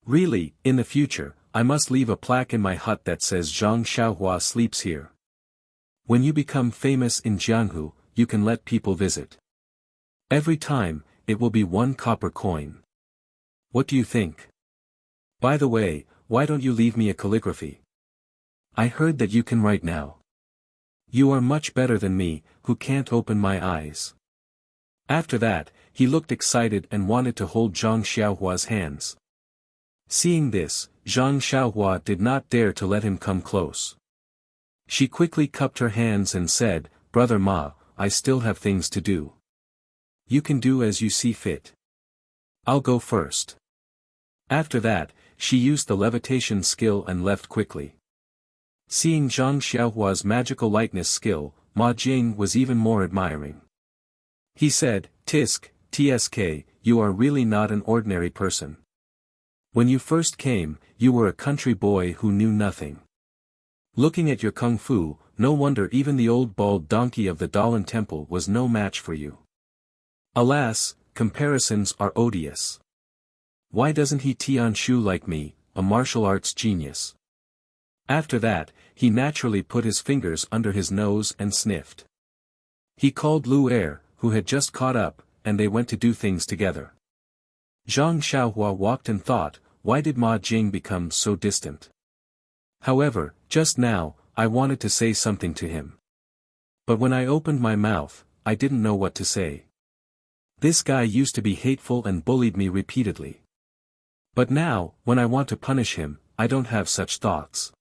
Really, in the future, I must leave a plaque in my hut that says Zhang Xiaohua sleeps here. When you become famous in Jianghu, you can let people visit." Every time, it will be 1 copper coin. What do you think? By the way, why don't you leave me a calligraphy? I heard that you can write now. You are much better than me, who can't open my eyes. After that, he looked excited and wanted to hold Zhang Xiaohua's hands. Seeing this, Zhang Xiaohua did not dare to let him come close. She quickly cupped her hands and said, "Brother Ma, I still have things to do. You can do as you see fit. I'll go first." After that, she used the levitation skill and left quickly. Seeing Zhang Xiaohua's magical lightness skill, Ma Jing was even more admiring. He said, "Tsk, you are really not an ordinary person. When you first came, you were a country boy who knew nothing. Looking at your kung fu, no wonder even the old bald donkey of the Dalan temple was no match for you. Alas, comparisons are odious. Why doesn't he Tianshu like me, a martial arts genius?" After that, he naturally put his fingers under his nose and sniffed. He called Lu Er, who had just caught up, and they went to do things together. Zhang Xiaohua walked and thought, why did Ma Jing become so distant? However, just now, I wanted to say something to him. But when I opened my mouth, I didn't know what to say. This guy used to be hateful and bullied me repeatedly. But now, when I want to punish him, I don't have such thoughts.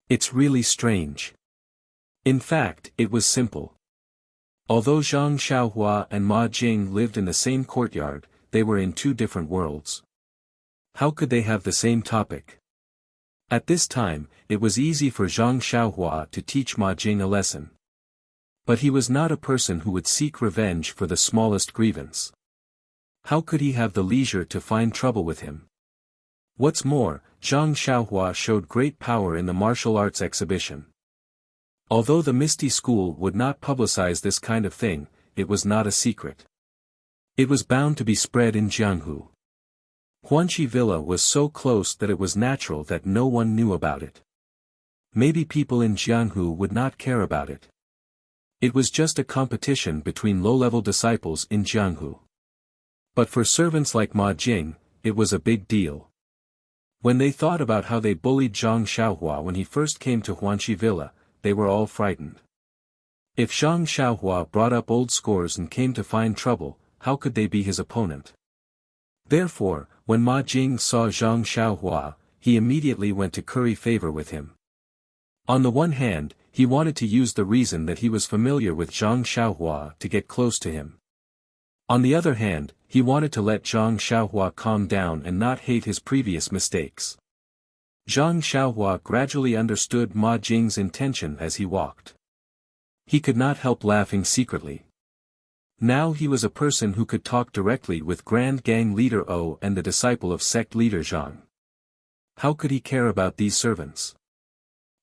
It's really strange. In fact, it was simple. Although Zhang Xiaohua and Ma Jing lived in the same courtyard, they were in 2 different worlds. How could they have the same topic? At this time, it was easy for Zhang Xiaohua to teach Ma Jing a lesson. But he was not a person who would seek revenge for the smallest grievance. How could he have the leisure to find trouble with him? What's more, Zhang Xiaohua showed great power in the martial arts exhibition. Although the Misty School would not publicize this kind of thing, it was not a secret. It was bound to be spread in Jianghu. Huanqi Villa was so close that it was natural that no one knew about it. Maybe people in Jianghu would not care about it. It was just a competition between low-level disciples in Jianghu. But for servants like Ma Jing, it was a big deal. When they thought about how they bullied Zhang Xiaohua when he first came to Huanqi Villa, they were all frightened. If Zhang Xiaohua brought up old scores and came to find trouble, how could they be his opponent? Therefore, when Ma Jing saw Zhang Xiaohua, he immediately went to curry favor with him. On the one hand, he wanted to use the reason that he was familiar with Zhang Xiaohua to get close to him. On the other hand, he wanted to let Zhang Xiaohua calm down and not hate his previous mistakes. Zhang Xiaohua gradually understood Ma Jing's intention as he walked. He could not help laughing secretly. Now he was a person who could talk directly with Grand Gang Leader O and the disciple of sect leader Zhang. How could he care about these servants?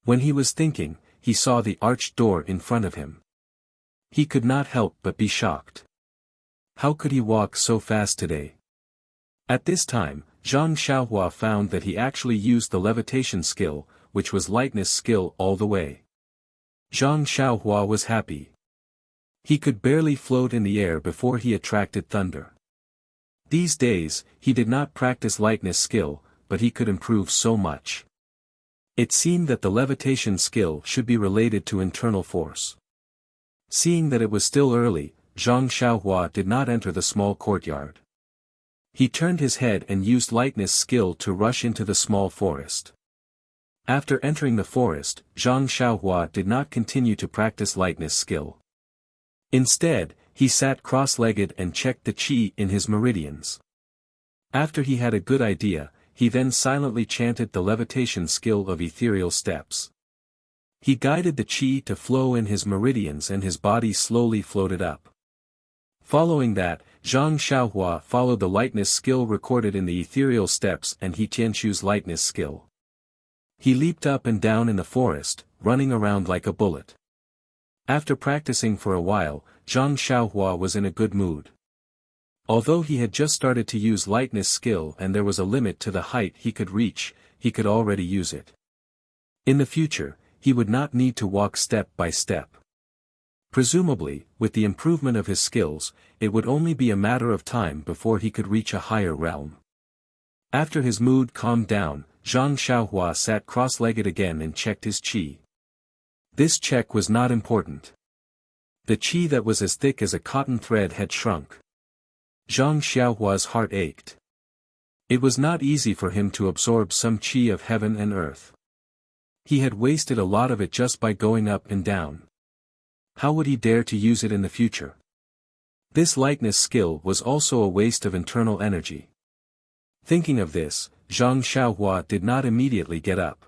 When he was thinking, he saw the arched door in front of him. He could not help but be shocked. How could he walk so fast today? At this time, Zhang Xiaohua found that he actually used the levitation skill, which was lightness skill all the way. Zhang Xiaohua was happy. He could barely float in the air before he attracted thunder. These days, he did not practice lightness skill, but he could improve so much. It seemed that the levitation skill should be related to internal force. Seeing that it was still early, Zhang Xiaohua did not enter the small courtyard. He turned his head and used lightness skill to rush into the small forest. After entering the forest, Zhang Xiaohua did not continue to practice lightness skill. Instead, he sat cross-legged and checked the qi in his meridians. After he had a good idea, he then silently chanted the levitation skill of ethereal steps. He guided the qi to flow in his meridians and his body slowly floated up. Following that, Zhang Xiaohua followed the lightness skill recorded in the ethereal steps and He Tianshu's lightness skill. He leaped up and down in the forest, running around like a bullet. After practicing for a while, Zhang Xiaohua was in a good mood. Although he had just started to use lightness skill and there was a limit to the height he could reach, he could already use it. In the future, he would not need to walk step by step. Presumably, with the improvement of his skills, it would only be a matter of time before he could reach a higher realm. After his mood calmed down, Zhang Xiaohua sat cross-legged again and checked his qi. This check was not important. The qi that was as thick as a cotton thread had shrunk. Zhang Xiaohua's heart ached. It was not easy for him to absorb some qi of heaven and earth. He had wasted a lot of it just by going up and down. How would he dare to use it in the future? This lightness skill was also a waste of internal energy. Thinking of this, Zhang Xiaohua did not immediately get up.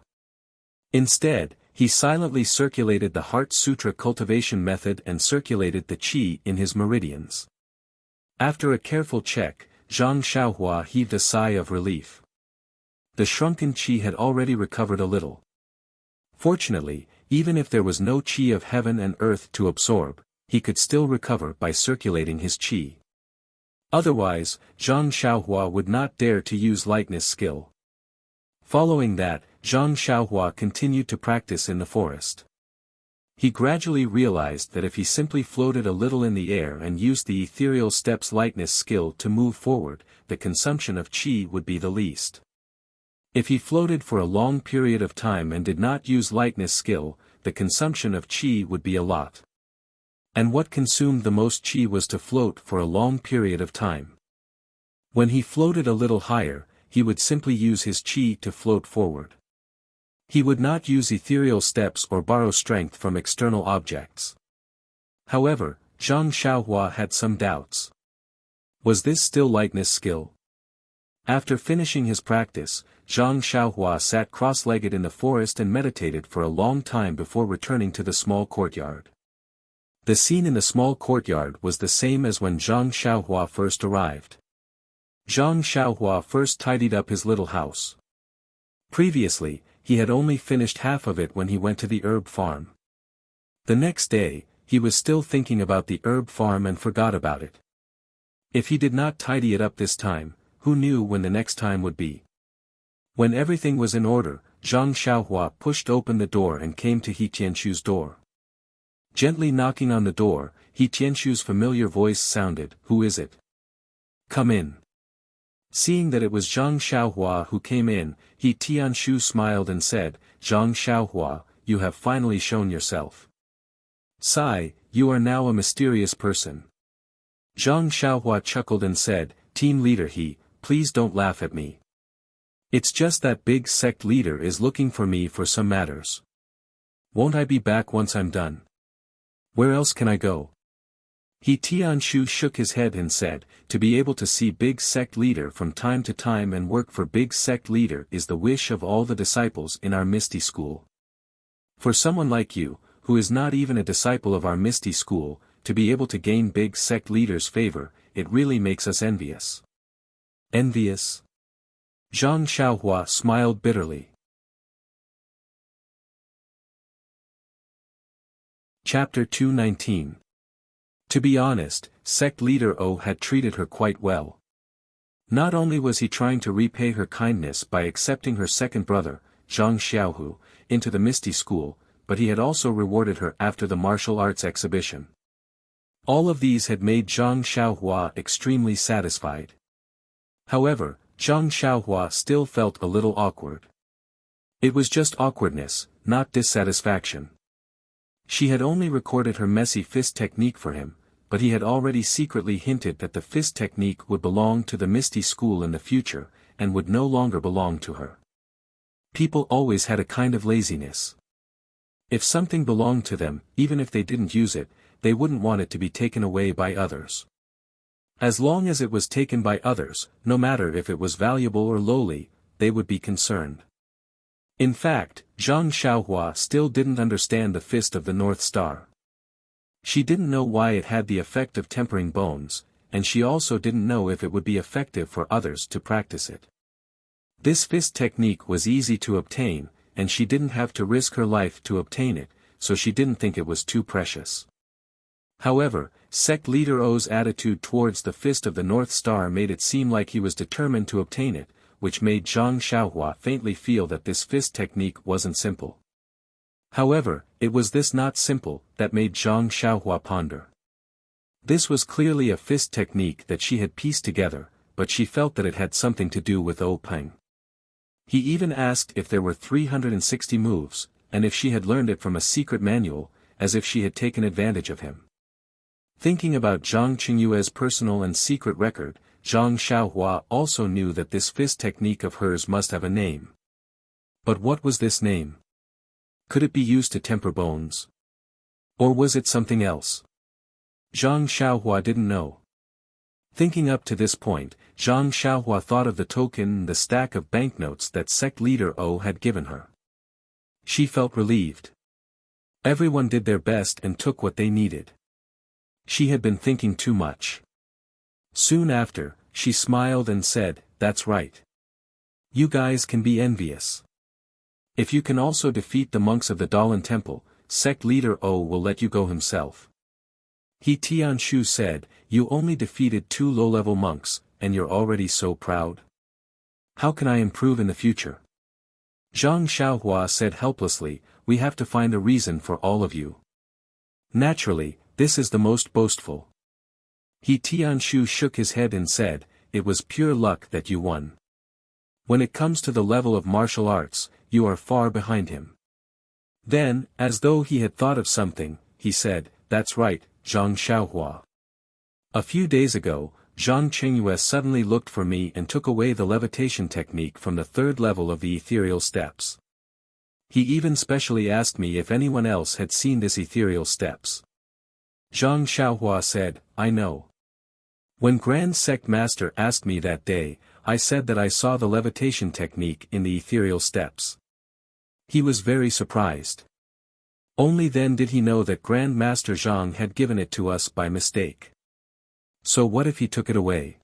Instead, he silently circulated the Heart Sutra cultivation method and circulated the qi in his meridians. After a careful check, Zhang Xiaohua heaved a sigh of relief. The shrunken qi had already recovered a little. Fortunately, even if there was no qi of heaven and earth to absorb, he could still recover by circulating his qi. Otherwise, Zhang Xiaohua would not dare to use lightness skill. Following that, Zhang Xiaohua continued to practice in the forest. He gradually realized that if he simply floated a little in the air and used the ethereal steps lightness skill to move forward, the consumption of qi would be the least. If he floated for a long period of time and did not use lightness skill, the consumption of qi would be a lot. And what consumed the most qi was to float for a long period of time. When he floated a little higher, he would simply use his qi to float forward. He would not use ethereal steps or borrow strength from external objects. However, Zhang Xiaohua had some doubts. Was this still lightness skill? After finishing his practice, Zhang Xiaohua sat cross-legged in the forest and meditated for a long time before returning to the small courtyard. The scene in the small courtyard was the same as when Zhang Xiaohua first arrived. Zhang Xiaohua first tidied up his little house. Previously, he had only finished half of it when he went to the herb farm. The next day, he was still thinking about the herb farm and forgot about it. If he did not tidy it up this time, who knew when the next time would be? When everything was in order, Zhang Xiaohua pushed open the door and came to He Tianshu's door. Gently knocking on the door, He Tianshu's familiar voice sounded, "Who is it? Come in." Seeing that it was Zhang Xiaohua who came in, He Tianshu smiled and said, "Zhang Xiaohua, you have finally shown yourself. Sigh, you are now a mysterious person." Zhang Xiaohua chuckled and said, "Team leader He, please don't laugh at me. It's just that big sect leader is looking for me for some matters. Won't I be back once I'm done? Where else can I go?" He Tianshu shook his head and said, "To be able to see big sect leader from time to time and work for big sect leader is the wish of all the disciples in our Misty School. For someone like you, who is not even a disciple of our Misty School, to be able to gain big sect leader's favor, it really makes us envious." Envious? Zhang Xiaohua smiled bitterly. Chapter 219. To be honest, sect leader O had treated her quite well. Not only was he trying to repay her kindness by accepting her second brother, Zhang Xiaohu, into the Misty School, but he had also rewarded her after the martial arts exhibition. All of these had made Zhang Xiaohua extremely satisfied. However, Zhang Xiaohua still felt a little awkward. It was just awkwardness, not dissatisfaction. She had only recorded her messy fist technique for him, but he had already secretly hinted that the fist technique would belong to the Misty School in the future, and would no longer belong to her. People always had a kind of laziness. If something belonged to them, even if they didn't use it, they wouldn't want it to be taken away by others. As long as it was taken by others, no matter if it was valuable or lowly, they would be concerned. In fact, Zhang Xiaohua still didn't understand the fist of the North Star. She didn't know why it had the effect of tempering bones, and she also didn't know if it would be effective for others to practice it. This fist technique was easy to obtain, and she didn't have to risk her life to obtain it, so she didn't think it was too precious. However, sect leader O's attitude towards the fist of the North Star made it seem like he was determined to obtain it, which made Zhang Xiaohua faintly feel that this fist technique wasn't simple. However, It was this not simple that made Zhang Xiaohua ponder. This was clearly a fist technique that she had pieced together, but she felt that it had something to do with Peng. He even asked if there were 360 moves, and if she had learned it from a secret manual, as if she had taken advantage of him. Thinking about Zhang Qingyue's personal and secret record, Zhang Xiaohua also knew that this fist technique of hers must have a name. But what was this name? Could it be used to temper bones? Or was it something else? Zhang Xiaohua didn't know. Thinking up to this point, Zhang Xiaohua thought of the token and the stack of banknotes that sect leader O had given her. She felt relieved. Everyone did their best and took what they needed. She had been thinking too much. Soon after, she smiled and said, "That's right. You guys can be envious. If you can also defeat the monks of the Dalan Temple, sect leader O will let you go himself." He Tianshu said, "You only defeated 2 low-level monks, and you're already so proud? How can I improve in the future?" Zhang Xiaohua said helplessly, "We have to find a reason for all of you. Naturally, this is the most boastful." He Tianshu shook his head and said, "It was pure luck that you won. When it comes to the level of martial arts, you are far behind him." Then, as though he had thought of something, he said, "That's right, Zhang Xiaohua. A few days ago, Zhang Qingyue suddenly looked for me and took away the levitation technique from the 3rd level of the ethereal steps. He even specially asked me if anyone else had seen this ethereal steps." Zhang Xiaohua said, "I know. When Grand Sect Master asked me that day, I said that I saw the levitation technique in the ethereal steps. He was very surprised. Only then did he know that Grand Master Zhang had given it to us by mistake. So what if he took it away?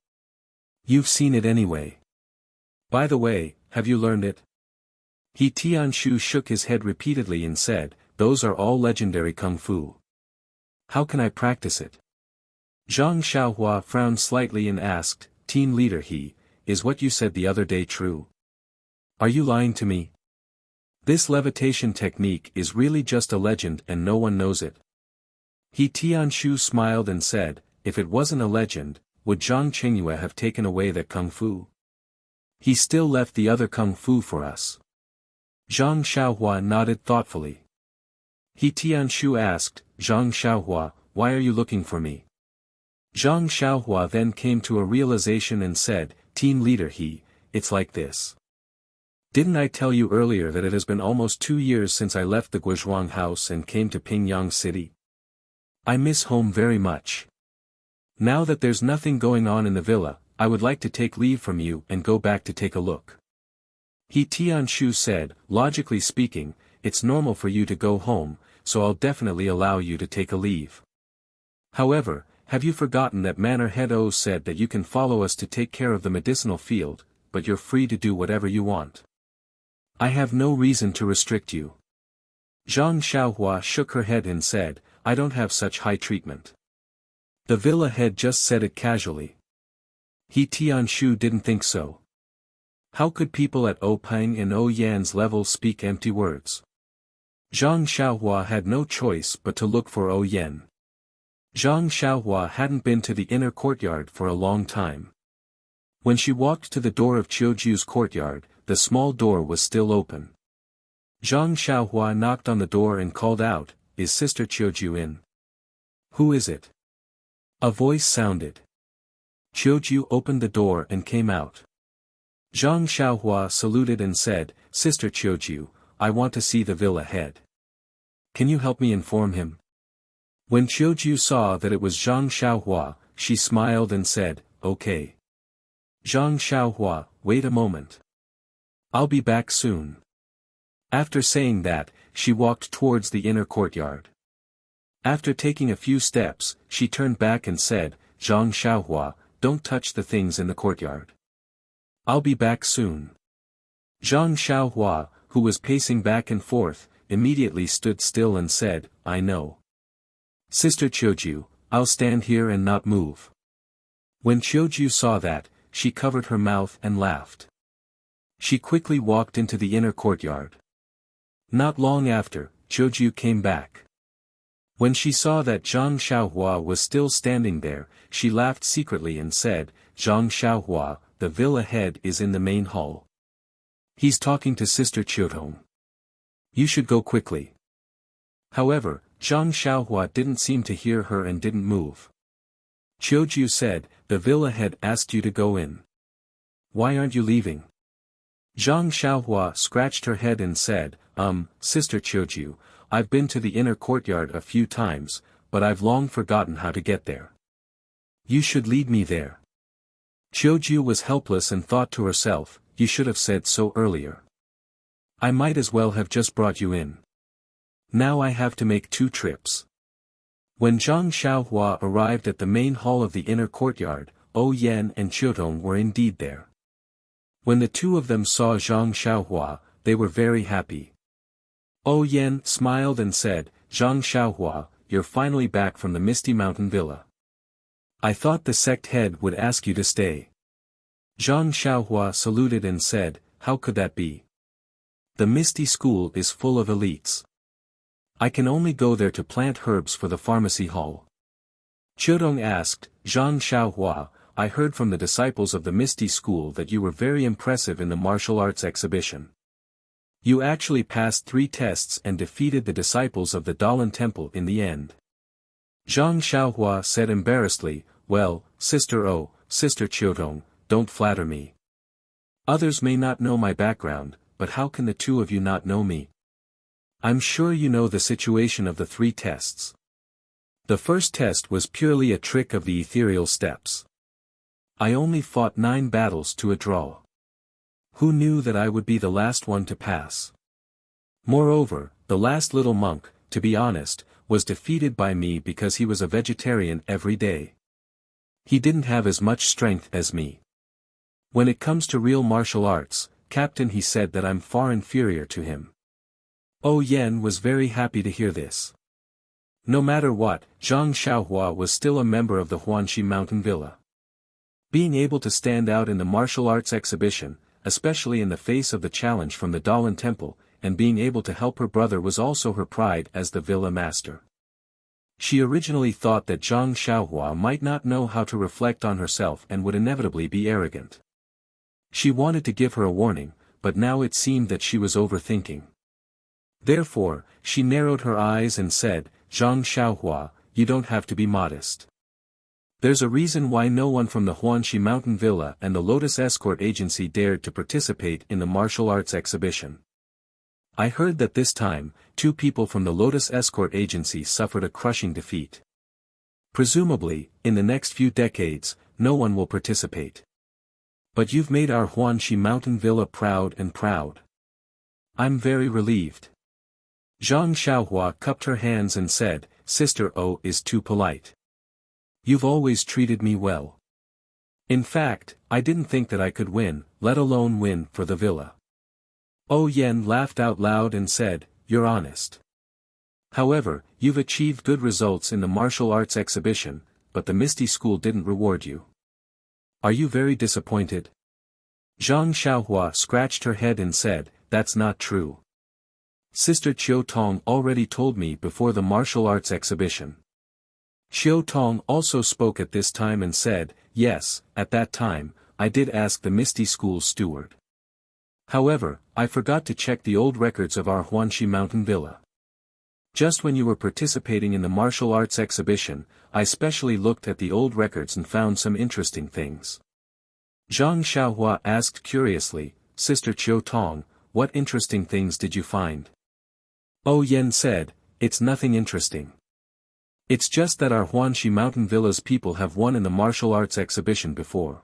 You've seen it anyway. By the way, have you learned it?" He Tianshu shook his head repeatedly and said, "Those are all legendary kung fu. How can I practice it?" Zhang Xiaohua frowned slightly and asked, "Team leader is what you said the other day true? Are you lying to me? This levitation technique is really just a legend and no one knows it." He Tianshu smiled and said, "If it wasn't a legend, would Zhang Qingyue have taken away that kung fu? He still left the other kung fu for us." Zhang Xiaohua nodded thoughtfully. He Tianshu asked, "Zhang Xiaohua, why are you looking for me?" Zhang Xiaohua then came to a realization and said, "Team leader it's like this. Didn't I tell you earlier that it has been almost 2 years since I left the Guizhuang house and came to Pingyang City? I miss home very much. Now that there's nothing going on in the villa, I would like to take leave from you and go back to take a look." He Tianshu said, "Logically speaking, it's normal for you to go home, so I'll definitely allow you to take a leave. However, have you forgotten that Manor Head O said that you can follow us to take care of the medicinal field, but you're free to do whatever you want? I have no reason to restrict you." Zhang Xiaohua shook her head and said, "I don't have such high treatment." The villa head just said it casually. He Tianshu didn't think so. How could people at Peng and Yan's level speak empty words? Zhang Xiaohua had no choice but to look for Yan. Zhang Xiaohua hadn't been to the inner courtyard for a long time. When she walked to the door of Qiuju's courtyard, the small door was still open. Zhang Xiaohua knocked on the door and called out, "Is Sister Qiuju in?" "Who is it?" a voice sounded. Qiuju opened the door and came out. Zhang Xiaohua saluted and said, "Sister Qiuju, I want to see the villa head. Can you help me inform him?" When Qiuju saw that it was Zhang Xiaohua, she smiled and said, "Okay. Zhang Xiaohua, wait a moment. I'll be back soon." After saying that, she walked towards the inner courtyard. After taking a few steps, she turned back and said, "Zhang Xiaohua, don't touch the things in the courtyard. I'll be back soon." Zhang Xiaohua, who was pacing back and forth, immediately stood still and said, "I know. Sister Qiuju, I'll stand here and not move." When Qiuju saw that, she covered her mouth and laughed. She quickly walked into the inner courtyard. Not long after, Zhou came back. When she saw that Zhang Xiaohua was still standing there, she laughed secretly and said, "Zhang Xiaohua, the villa head is in the main hall. He's talking to Sister Qiutong. You should go quickly." However, Zhang Xiaohua didn't seem to hear her and didn't move. Zhou said, "The villa head asked you to go in. Why aren't you leaving?" Zhang Xiaohua scratched her head and said, Sister Qiu, I've been to the inner courtyard a few times, but I've long forgotten how to get there. You should lead me there." Qiu was helpless and thought to herself, "You should have said so earlier. I might as well have just brought you in. Now I have to make 2 trips. When Zhang Xiaohua arrived at the main hall of the inner courtyard, Yan and Qiutong were indeed there. When the 2 of them saw Zhang Xiaohua, they were very happy. Yan smiled and said, "Zhang Xiaohua, you're finally back from the Misty Mountain Villa. I thought the sect head would ask you to stay." Zhang Xiaohua saluted and said, "How could that be? The Misty School is full of elites. I can only go there to plant herbs for the pharmacy hall." Qiutong asked, "Zhang Xiaohua, I heard from the disciples of the Misty School that you were very impressive in the martial arts exhibition. You actually passed 3 tests and defeated the disciples of the Dalan Temple in the end." Zhang Xiaohua said embarrassedly, "Well, Sister Qiutong, don't flatter me. Others may not know my background, but how can the 2 of you not know me? I'm sure you know the situation of the 3 tests. The first test was purely a trick of the ethereal steps. I only fought 9 battles to a draw. Who knew that I would be the last one to pass? Moreover, the last little monk, to be honest, was defeated by me because he was a vegetarian every day. He didn't have as much strength as me. When it comes to real martial arts, Captain, he said that I'm far inferior to him." Yan was very happy to hear this. No matter what, Zhang Xiaohua was still a member of the Huanxi Mountain Villa. Being able to stand out in the martial arts exhibition, especially in the face of the challenge from the Dalan Temple, and being able to help her brother was also her pride as the villa master. She originally thought that Zhang Xiaohua might not know how to reflect on herself and would inevitably be arrogant. She wanted to give her a warning, but now it seemed that she was overthinking. Therefore, she narrowed her eyes and said, "Zhang Xiaohua, you don't have to be modest. There's a reason why no one from the Huanxi Mountain Villa and the Lotus Escort Agency dared to participate in the martial arts exhibition. I heard that this time, 2 people from the Lotus Escort Agency suffered a crushing defeat. Presumably, in the next few decades, no one will participate. But you've made our Huanxi Mountain Villa proud and proud. I'm very relieved." Zhang Xiaohua cupped her hands and said, "Sister O is too polite. You've always treated me well. In fact, I didn't think that I could win, let alone win for the villa." Yan laughed out loud and said, "You're honest. However, you've achieved good results in the martial arts exhibition, but the Misty School didn't reward you. Are you very disappointed?" Zhang Xiaohua scratched her head and said, "That's not true. Sister Qiutong already told me before the martial arts exhibition." Qiutong also spoke at this time and said, "Yes, at that time, I did ask the Misty School's steward. However, I forgot to check the old records of our Huanxi Mountain Villa. Just when you were participating in the martial arts exhibition, I specially looked at the old records and found some interesting things." Zhang Xiaohua asked curiously, "Sister Qiutong, what interesting things did you find?" Yan said, "It's nothing interesting. It's just that our Huanxi Mountain Villa's people have won in the martial arts exhibition before.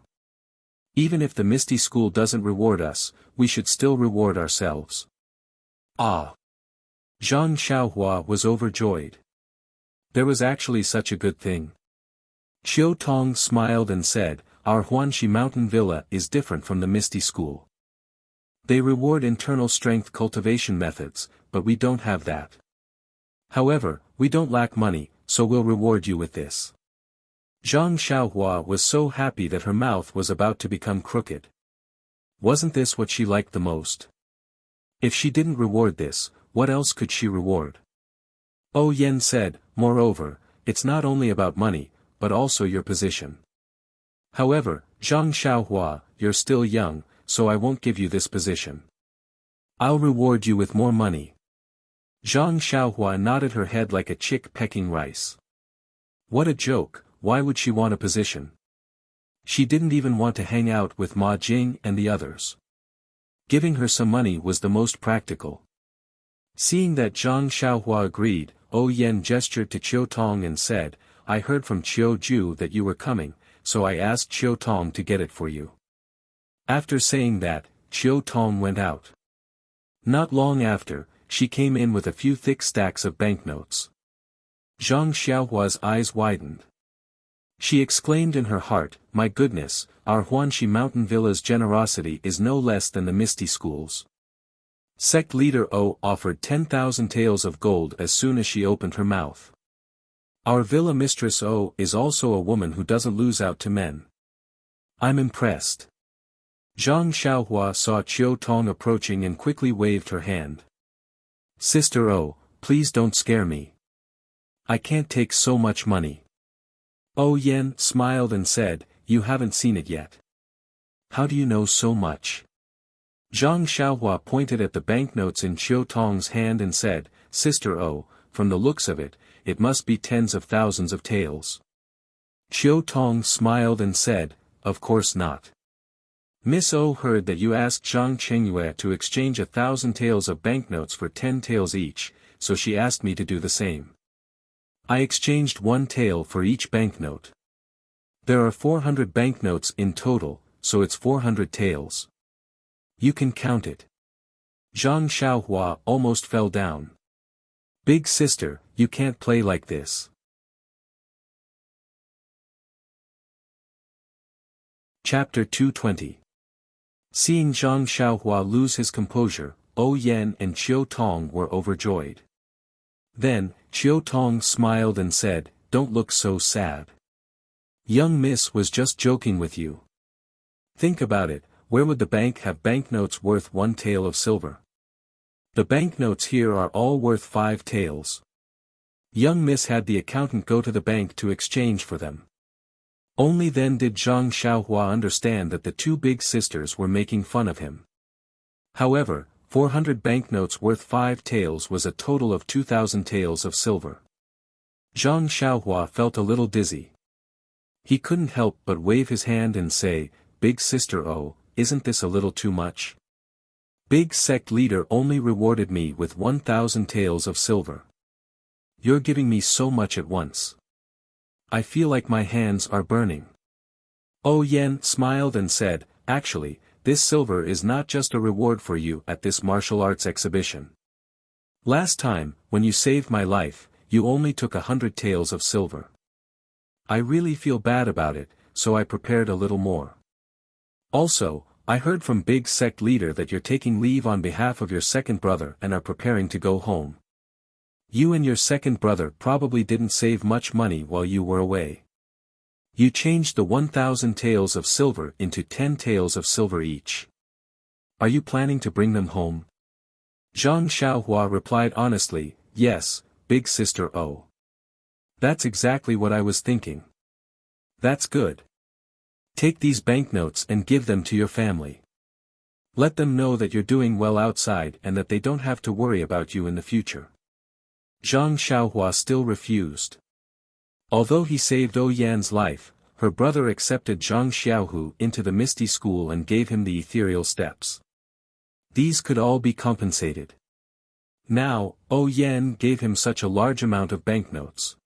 Even if the Misty School doesn't reward us, we should still reward ourselves." Ah! Zhang Xiaohua was overjoyed. There was actually such a good thing. Qiutong smiled and said, "Our Huanxi Mountain Villa is different from the Misty School. They reward internal strength cultivation methods, but we don't have that. However, we don't lack money, so we'll reward you with this." Zhang Xiaohua was so happy that her mouth was about to become crooked. Wasn't this what she liked the most? If she didn't reward this, what else could she reward? Oh Yen said, moreover, it's not only about money, but also your position. However, Zhang Xiaohua, you're still young, so I won't give you this position. I'll reward you with more money. Zhang Xiaohua nodded her head like a chick pecking rice. What a joke, why would she want a position? She didn't even want to hang out with Ma Jing and the others. Giving her some money was the most practical. Seeing that Zhang Xiaohua agreed, Oh Yen gestured to Qiu Tong and said, I heard from Qiu Ju that you were coming, so I asked Qiu Tong to get it for you. After saying that, Qiu Tong went out. Not long after, she came in with a few thick stacks of banknotes. Zhang Xiaohua's eyes widened. She exclaimed in her heart, my goodness, our Huanxi Mountain Villa's generosity is no less than the Misty School's. Sect leader O offered 10,000 taels of gold as soon as she opened her mouth. Our villa mistress O is also a woman who doesn't lose out to men. I'm impressed. Zhang Xiaohua saw Qiu Tong approaching and quickly waved her hand. Sister O, please don't scare me. I can't take so much money. Oh Yen smiled and said, you haven't seen it yet. How do you know so much? Zhang Xiaohua pointed at the banknotes in Qiu Tong's hand and said, Sister O, from the looks of it, it must be tens of thousands of taels. Qiu Tong smiled and said, of course not. Miss O heard that you asked Zhang Chengyue to exchange 1,000 taels of banknotes for 10 taels each, so she asked me to do the same. I exchanged 1 tael for each banknote. There are 400 banknotes in total, so it's 400 taels. You can count it. Zhang Xiaohua almost fell down. Big sister, you can't play like this. Chapter 220. Seeing Zhang Xiaohua lose his composure, O Yen and Qiu Tong were overjoyed. Then, Qiu Tong smiled and said, don't look so sad. Young miss was just joking with you. Think about it, where would the bank have banknotes worth 1 tael of silver? The banknotes here are all worth 5 taels. Young miss had the accountant go to the bank to exchange for them. Only then did Zhang Xiaohua understand that the 2 big sisters were making fun of him. However, 400 banknotes worth 5 taels was a total of 2,000 taels of silver. Zhang Xiaohua felt a little dizzy. He couldn't help but wave his hand and say, Big sister O, isn't this a little too much? Big sect leader only rewarded me with 1,000 taels of silver. You're giving me so much at once. I feel like my hands are burning. O Yen smiled and said, actually, this silver is not just a reward for you at this martial arts exhibition. Last time, when you saved my life, you only took 100 taels of silver. I really feel bad about it, so I prepared a little more. Also, I heard from Big Sect Leader that you're taking leave on behalf of your second brother and are preparing to go home. You and your second brother probably didn't save much money while you were away. You changed the 1,000 taels of silver into 10 taels of silver each. Are you planning to bring them home? Zhang Xiaohua replied honestly, yes, big sister O. That's exactly what I was thinking. That's good. Take these banknotes and give them to your family. Let them know that you're doing well outside and that they don't have to worry about you in the future. Zhang Xiaohua still refused. Although he saved O Yan's life, her brother accepted Zhang Xiaohu into the Misty School and gave him the ethereal steps. These could all be compensated. Now, O Yan gave him such a large amount of banknotes.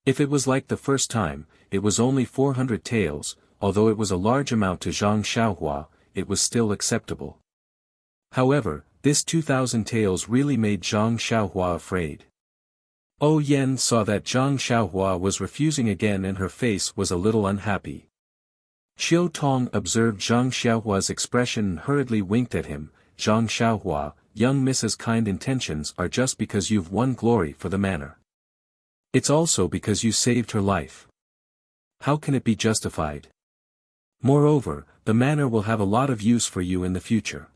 If it was like the first time, it was only 400 taels, although it was a large amount to Zhang Xiaohua, it was still acceptable. However, this 2,000 taels really made Zhang Xiaohua afraid. O Yen saw that Zhang Xiaohua was refusing again and her face was a little unhappy. Qiu Tong observed Zhang Xiaohua's expression and hurriedly winked at him. Zhang Xiaohua, young Mrs. Kind intentions are just because you've won glory for the manor. It's also because you saved her life. How can it be justified? Moreover, the manor will have a lot of use for you in the future.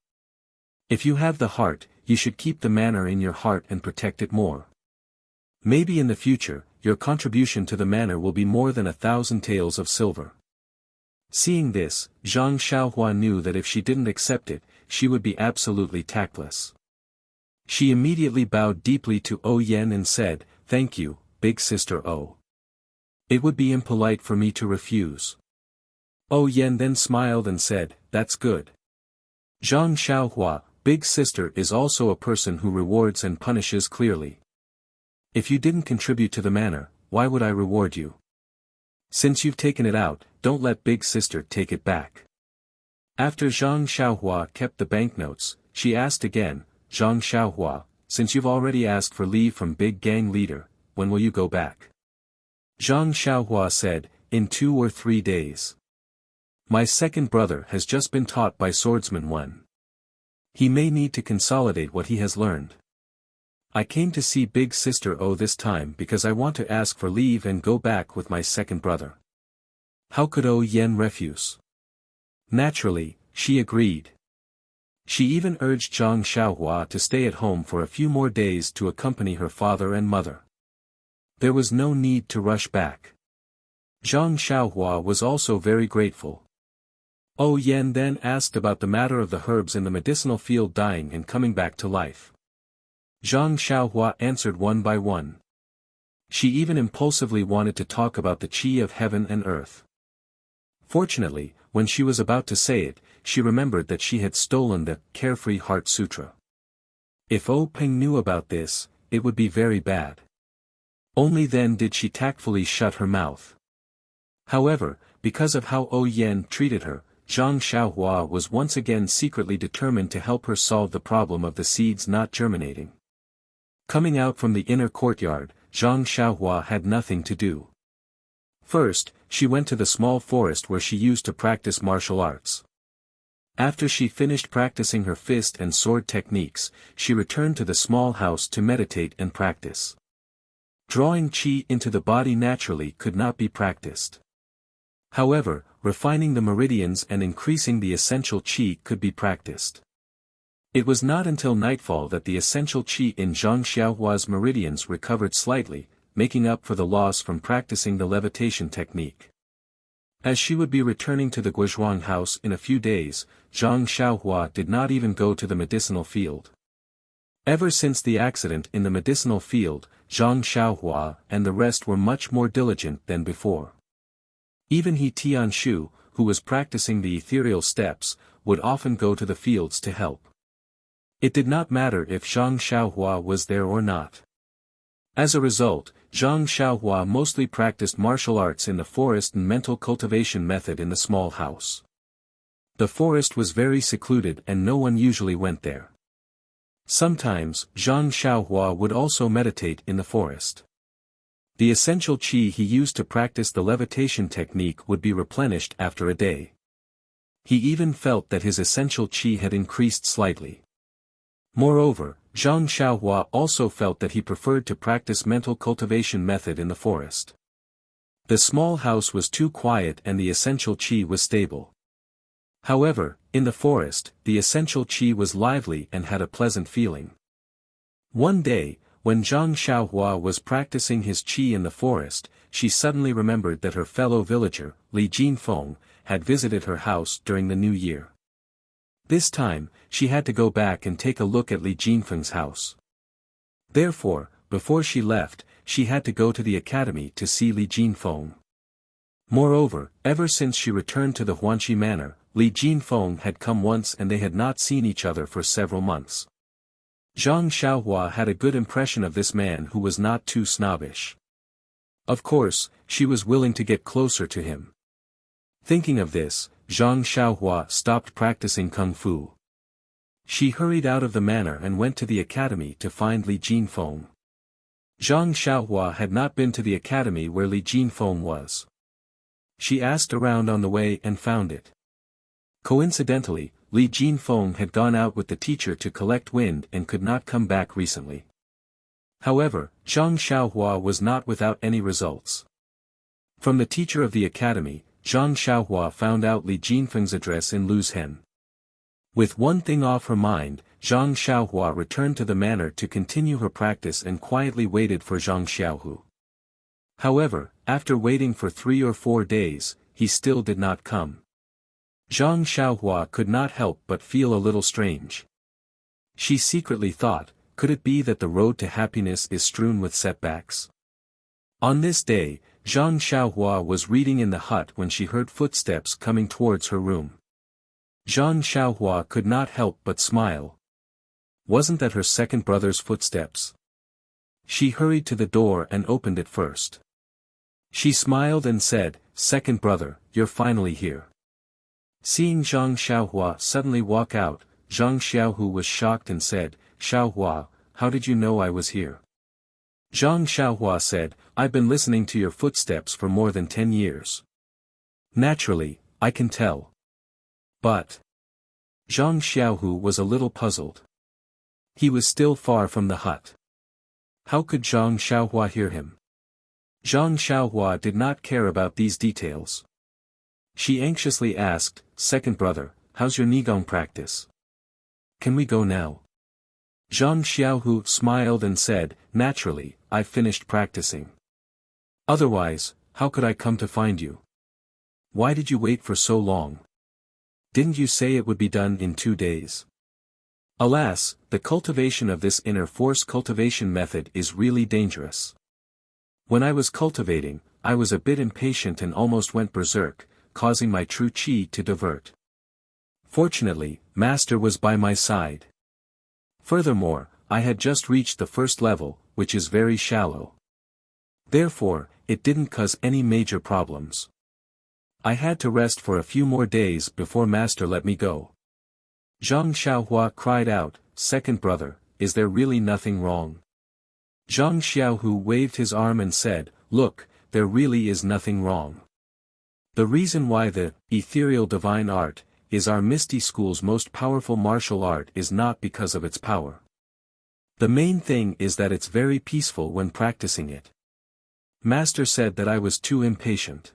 If you have the heart, you should keep the manor in your heart and protect it more. Maybe in the future, your contribution to the manor will be more than 1,000 taels of silver. Seeing this, Zhang Xiaohua knew that if she didn't accept it, she would be absolutely tactless. She immediately bowed deeply to O Yen and said, "Thank you, big sister O. It would be impolite for me to refuse." O Yen then smiled and said, "That's good. Zhang Xiaohua, big sister is also a person who rewards and punishes clearly. If you didn't contribute to the manor, why would I reward you? Since you've taken it out, don't let big sister take it back." After Zhang Xiaohua kept the banknotes, she asked again, "Zhang Xiaohua, since you've already asked for leave from big gang leader, when will you go back?" Zhang Xiaohua said, "In 2 or 3 days. My second brother has just been taught by swordsman 1. He may need to consolidate what he has learned. I came to see big sister O this time because I want to ask for leave and go back with my second brother." How could O Yen refuse? Naturally, she agreed. She even urged Zhang Xiaohua to stay at home for a few more days to accompany her father and mother. There was no need to rush back. Zhang Xiaohua was also very grateful. O Yen then asked about the matter of the herbs in the medicinal field dying and coming back to life. Zhang Xiaohua answered one by one. She even impulsively wanted to talk about the qi of heaven and earth. Fortunately, when she was about to say it, she remembered that she had stolen the Carefree Heart Sutra. If O Peng knew about this, it would be very bad. Only then did she tactfully shut her mouth. However, because of how O Yen treated her, Zhang Xiaohua was once again secretly determined to help her solve the problem of the seeds not germinating. Coming out from the inner courtyard, Zhang Xiaohua had nothing to do. First, she went to the small forest where she used to practice martial arts. After she finished practicing her fist and sword techniques, she returned to the small house to meditate and practice. Drawing qi into the body naturally could not be practiced. However, refining the meridians and increasing the essential qi could be practiced. It was not until nightfall that the essential qi in Zhang Xiaohua's meridians recovered slightly, making up for the loss from practicing the levitation technique. As she would be returning to the Guizhuang house in a few days, Zhang Xiaohua did not even go to the medicinal field. Ever since the accident in the medicinal field, Zhang Xiaohua and the rest were much more diligent than before. Even He Tianshu, who was practicing the ethereal steps, would often go to the fields to help. It did not matter if Zhang Xiaohua was there or not. As a result, Zhang Xiaohua mostly practiced martial arts in the forest and mental cultivation method in the small house. The forest was very secluded and no one usually went there. Sometimes, Zhang Xiaohua would also meditate in the forest. The essential qi he used to practice the levitation technique would be replenished after a day. He even felt that his essential qi had increased slightly. Moreover, Zhang Xiaohua also felt that he preferred to practice mental cultivation method in the forest. The small house was too quiet and the essential qi was stable. However, in the forest, the essential qi was lively and had a pleasant feeling. One day, when Zhang Xiaohua was practicing his qi in the forest, she suddenly remembered that her fellow villager, Li Jinfeng, had visited her house during the new year. This time, she had to go back and take a look at Li Jinfeng's house. Therefore, before she left, she had to go to the academy to see Li Jinfeng. Moreover, ever since she returned to the Huanqi manor, Li Jinfeng had come once and they had not seen each other for several months. Zhang Xiaohua had a good impression of this man who was not too snobbish. Of course, she was willing to get closer to him. Thinking of this, Zhang Xiaohua stopped practicing kung fu. She hurried out of the manor and went to the academy to find Li Jinfeng. Zhang Xiaohua had not been to the academy where Li Jinfeng was. She asked around on the way and found it. Coincidentally, Li Jinfeng had gone out with the teacher to collect wind and could not come back recently. However, Zhang Xiaohua was not without any results. From the teacher of the academy, Zhang Xiaohua found out Li Jinfeng's address in Luzhen. With one thing off her mind, Zhang Xiaohua returned to the manor to continue her practice and quietly waited for Zhang Xiaohu. However, after waiting for 3 or 4 days, he still did not come. Zhang Xiaohua could not help but feel a little strange. She secretly thought, could it be that the road to happiness is strewn with setbacks? On this day, Zhang Xiaohua was reading in the hut when she heard footsteps coming towards her room. Zhang Xiaohua could not help but smile. Wasn't that her second brother's footsteps? She hurried to the door and opened it first. She smiled and said, "Second brother, you're finally here." Seeing Zhang Xiaohua suddenly walk out, Zhang Xiaohu was shocked and said, "Xiaohua, how did you know I was here?" Zhang Xiaohua said, "I've been listening to your footsteps for more than 10 years. Naturally, I can tell." But Zhang Xiaohu was a little puzzled. He was still far from the hut. How could Zhang Xiaohua hear him? Zhang Xiaohua did not care about these details. She anxiously asked, "Second brother, how's your Nigong practice? Can we go now?" Zhang Xiaohu smiled and said, "Naturally, I've finished practicing. Otherwise, how could I come to find you? Why did you wait for so long? Didn't you say it would be done in 2 days? Alas, the cultivation of this inner force cultivation method is really dangerous. When I was cultivating, I was a bit impatient and almost went berserk, causing my true qi to divert. Fortunately, Master was by my side. Furthermore, I had just reached the first level, which is very shallow. Therefore, it didn't cause any major problems. I had to rest for a few more days before Master let me go." Zhang Xiaohua cried out, "Second brother, is there really nothing wrong?" Zhang Xiaohu waved his arm and said, "Look, there really is nothing wrong. The reason why the ethereal divine art is our Misty School's most powerful martial art is not because of its power. The main thing is that it's very peaceful when practicing it. Master said that I was too impatient.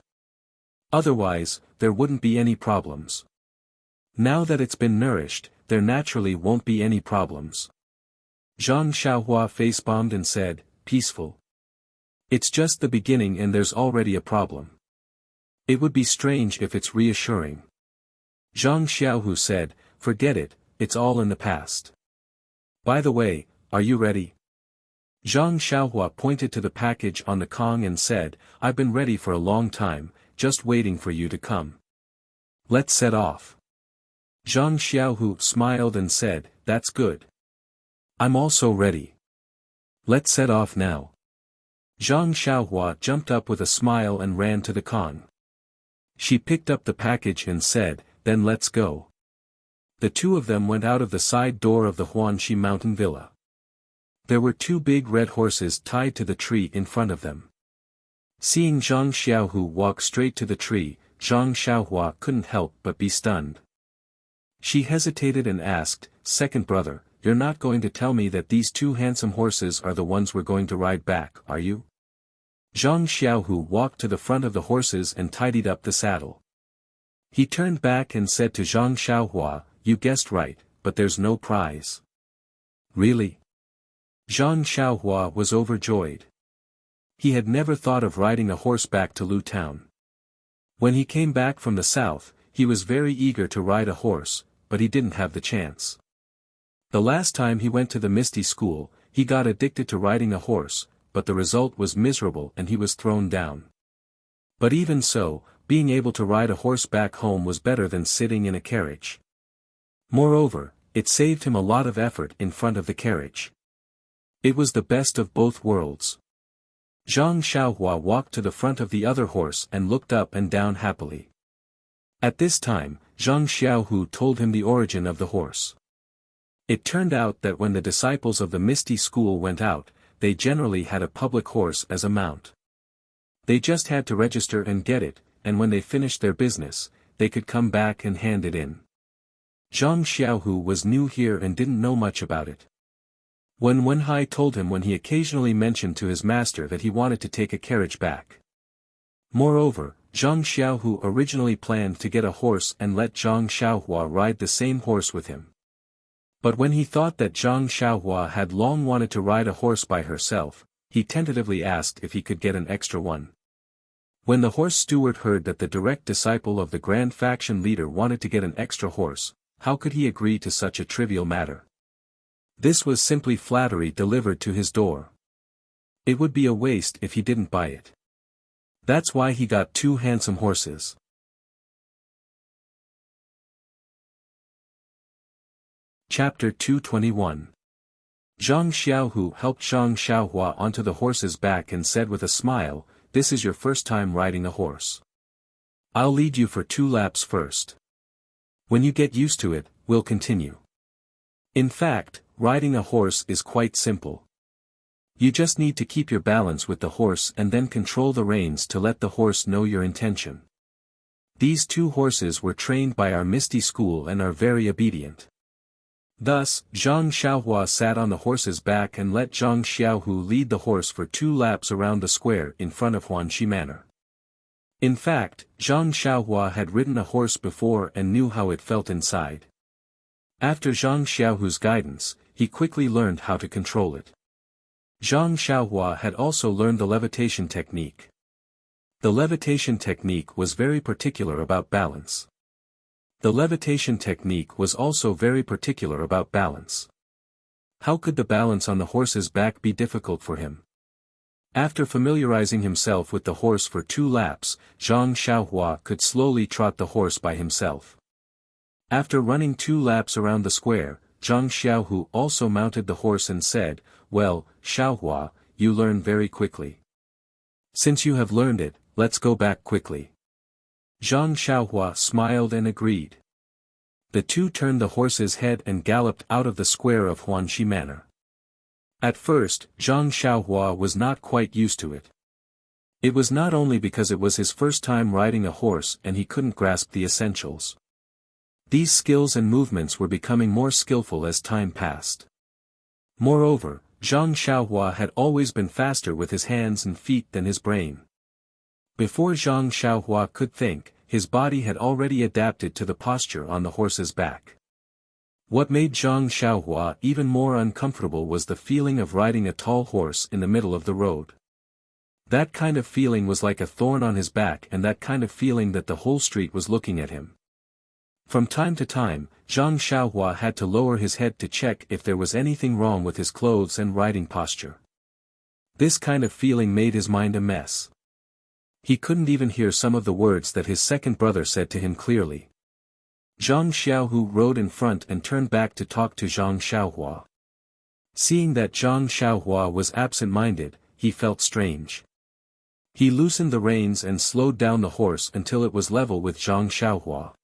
Otherwise, there wouldn't be any problems. Now that it's been nourished, there naturally won't be any problems." Zhang Xiaohua face-bombed and said, "Peaceful? It's just the beginning and there's already a problem. It would be strange if it's reassuring." Zhang Xiaohu said, "Forget it, it's all in the past. By the way, are you ready?" Zhang Xiaohua pointed to the package on the Kong and said, "I've been ready for a long time, just waiting for you to come. Let's set off." Zhang Xiaohu smiled and said, "That's good. I'm also ready. Let's set off now." Zhang Xiaohua jumped up with a smile and ran to the Kong. She picked up the package and said, "Then let's go." The two of them went out of the side door of the Huanxi mountain villa. There were 2 big red horses tied to the tree in front of them. Seeing Zhang Xiaohu walk straight to the tree, Zhang Xiaohua couldn't help but be stunned. She hesitated and asked, "Second brother, you're not going to tell me that these 2 handsome horses are the ones we're going to ride back, are you?" Zhang Xiaohu walked to the front of the horses and tidied up the saddle. He turned back and said to Zhang Xiaohua, "You guessed right, but there's no prize." "Really?" Zhang Xiaohua was overjoyed. He had never thought of riding a horse back to Lu Town. When he came back from the south, he was very eager to ride a horse, but he didn't have the chance. The last time he went to the Misty School, he got addicted to riding a horse, but the result was miserable and he was thrown down. But even so, being able to ride a horse back home was better than sitting in a carriage. Moreover, it saved him a lot of effort in front of the carriage. It was the best of both worlds. Zhang Xiaohua walked to the front of the other horse and looked up and down happily. At this time, Zhang Xiaohu told him the origin of the horse. It turned out that when the disciples of the Misty School went out, they generally had a public horse as a mount. They just had to register and get it, and when they finished their business, they could come back and hand it in. Zhang Xiaohu was new here and didn't know much about it. When Wenhai told him when he occasionally mentioned to his master that he wanted to take a carriage back. Moreover, Zhang Xiaohu originally planned to get a horse and let Zhang Xiaohua ride the same horse with him. But when he thought that Zhang Xiaohua had long wanted to ride a horse by herself, he tentatively asked if he could get an extra one. When the horse steward heard that the direct disciple of the grand faction leader wanted to get an extra horse, how could he agree to such a trivial matter? This was simply flattery delivered to his door. It would be a waste if he didn't buy it. That's why he got 2 handsome horses. Chapter 221. Zhang Xiaohu helped Zhang Xiaohua onto the horse's back and said with a smile, "This is your first time riding a horse. I'll lead you for 2 laps first. When you get used to it, we'll continue." In fact, riding a horse is quite simple. You just need to keep your balance with the horse and then control the reins to let the horse know your intention. These 2 horses were trained by our Misty School and are very obedient. Thus, Zhang Xiaohua sat on the horse's back and let Zhang Xiaohu lead the horse for 2 laps around the square in front of Huanxi Manor. In fact, Zhang Xiaohua had ridden a horse before and knew how it felt inside. After Zhang Xiaohu's guidance, he quickly learned how to control it. Zhang Xiaohua had also learned the levitation technique. The levitation technique was very particular about balance. The levitation technique was also very particular about balance. How could the balance on the horse's back be difficult for him? After familiarizing himself with the horse for 2 laps, Zhang Xiaohua could slowly trot the horse by himself. After running 2 laps around the square, Zhang Xiaohu also mounted the horse and said, "Well, Xiaohua, you learn very quickly. Since you have learned it, let's go back quickly." Zhang Xiaohua smiled and agreed. The 2 turned the horse's head and galloped out of the square of Huanxi Manor. At first, Zhang Xiaohua was not quite used to it. It was not only because it was his first time riding a horse and he couldn't grasp the essentials. These skills and movements were becoming more skillful as time passed. Moreover, Zhang Xiaohua had always been faster with his hands and feet than his brain. Before Zhang Xiaohua could think, his body had already adapted to the posture on the horse's back. What made Zhang Xiaohua even more uncomfortable was the feeling of riding a tall horse in the middle of the road. That kind of feeling was like a thorn on his back, and that kind of feeling that the whole street was looking at him. From time to time, Zhang Xiaohua had to lower his head to check if there was anything wrong with his clothes and riding posture. This kind of feeling made his mind a mess. He couldn't even hear some of the words that his second brother said to him clearly. Zhang Xiaohu rode in front and turned back to talk to Zhang Xiaohua. Seeing that Zhang Xiaohua was absent-minded, he felt strange. He loosened the reins and slowed down the horse until it was level with Zhang Xiaohua.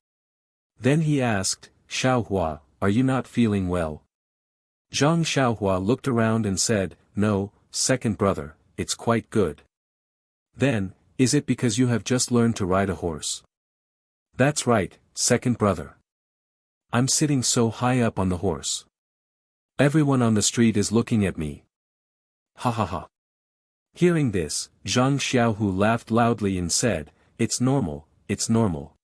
Then he asked, "Xiaohua, are you not feeling well?" Zhang Xiaohua looked around and said, "No, second brother, it's quite good." Then, "Is it because you have just learned to ride a horse?" "That's right, second brother. I'm sitting so high up on the horse. Everyone on the street is looking at me. Ha ha ha." Hearing this, Zhang Xiaohu laughed loudly and said, "It's normal, it's normal.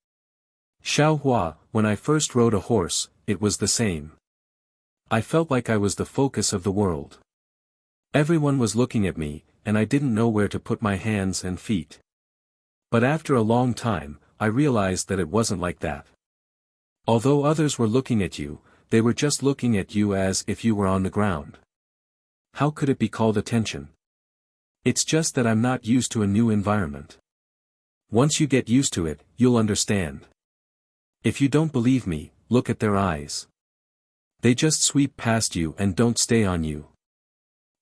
Xiaohua, when I first rode a horse, it was the same. I felt like I was the focus of the world. Everyone was looking at me, and I didn't know where to put my hands and feet. But after a long time, I realized that it wasn't like that. Although others were looking at you, they were just looking at you as if you were on the ground. How could it be called attention? It's just that I'm not used to a new environment. Once you get used to it, you'll understand. If you don't believe me, look at their eyes. They just sweep past you and don't stay on you."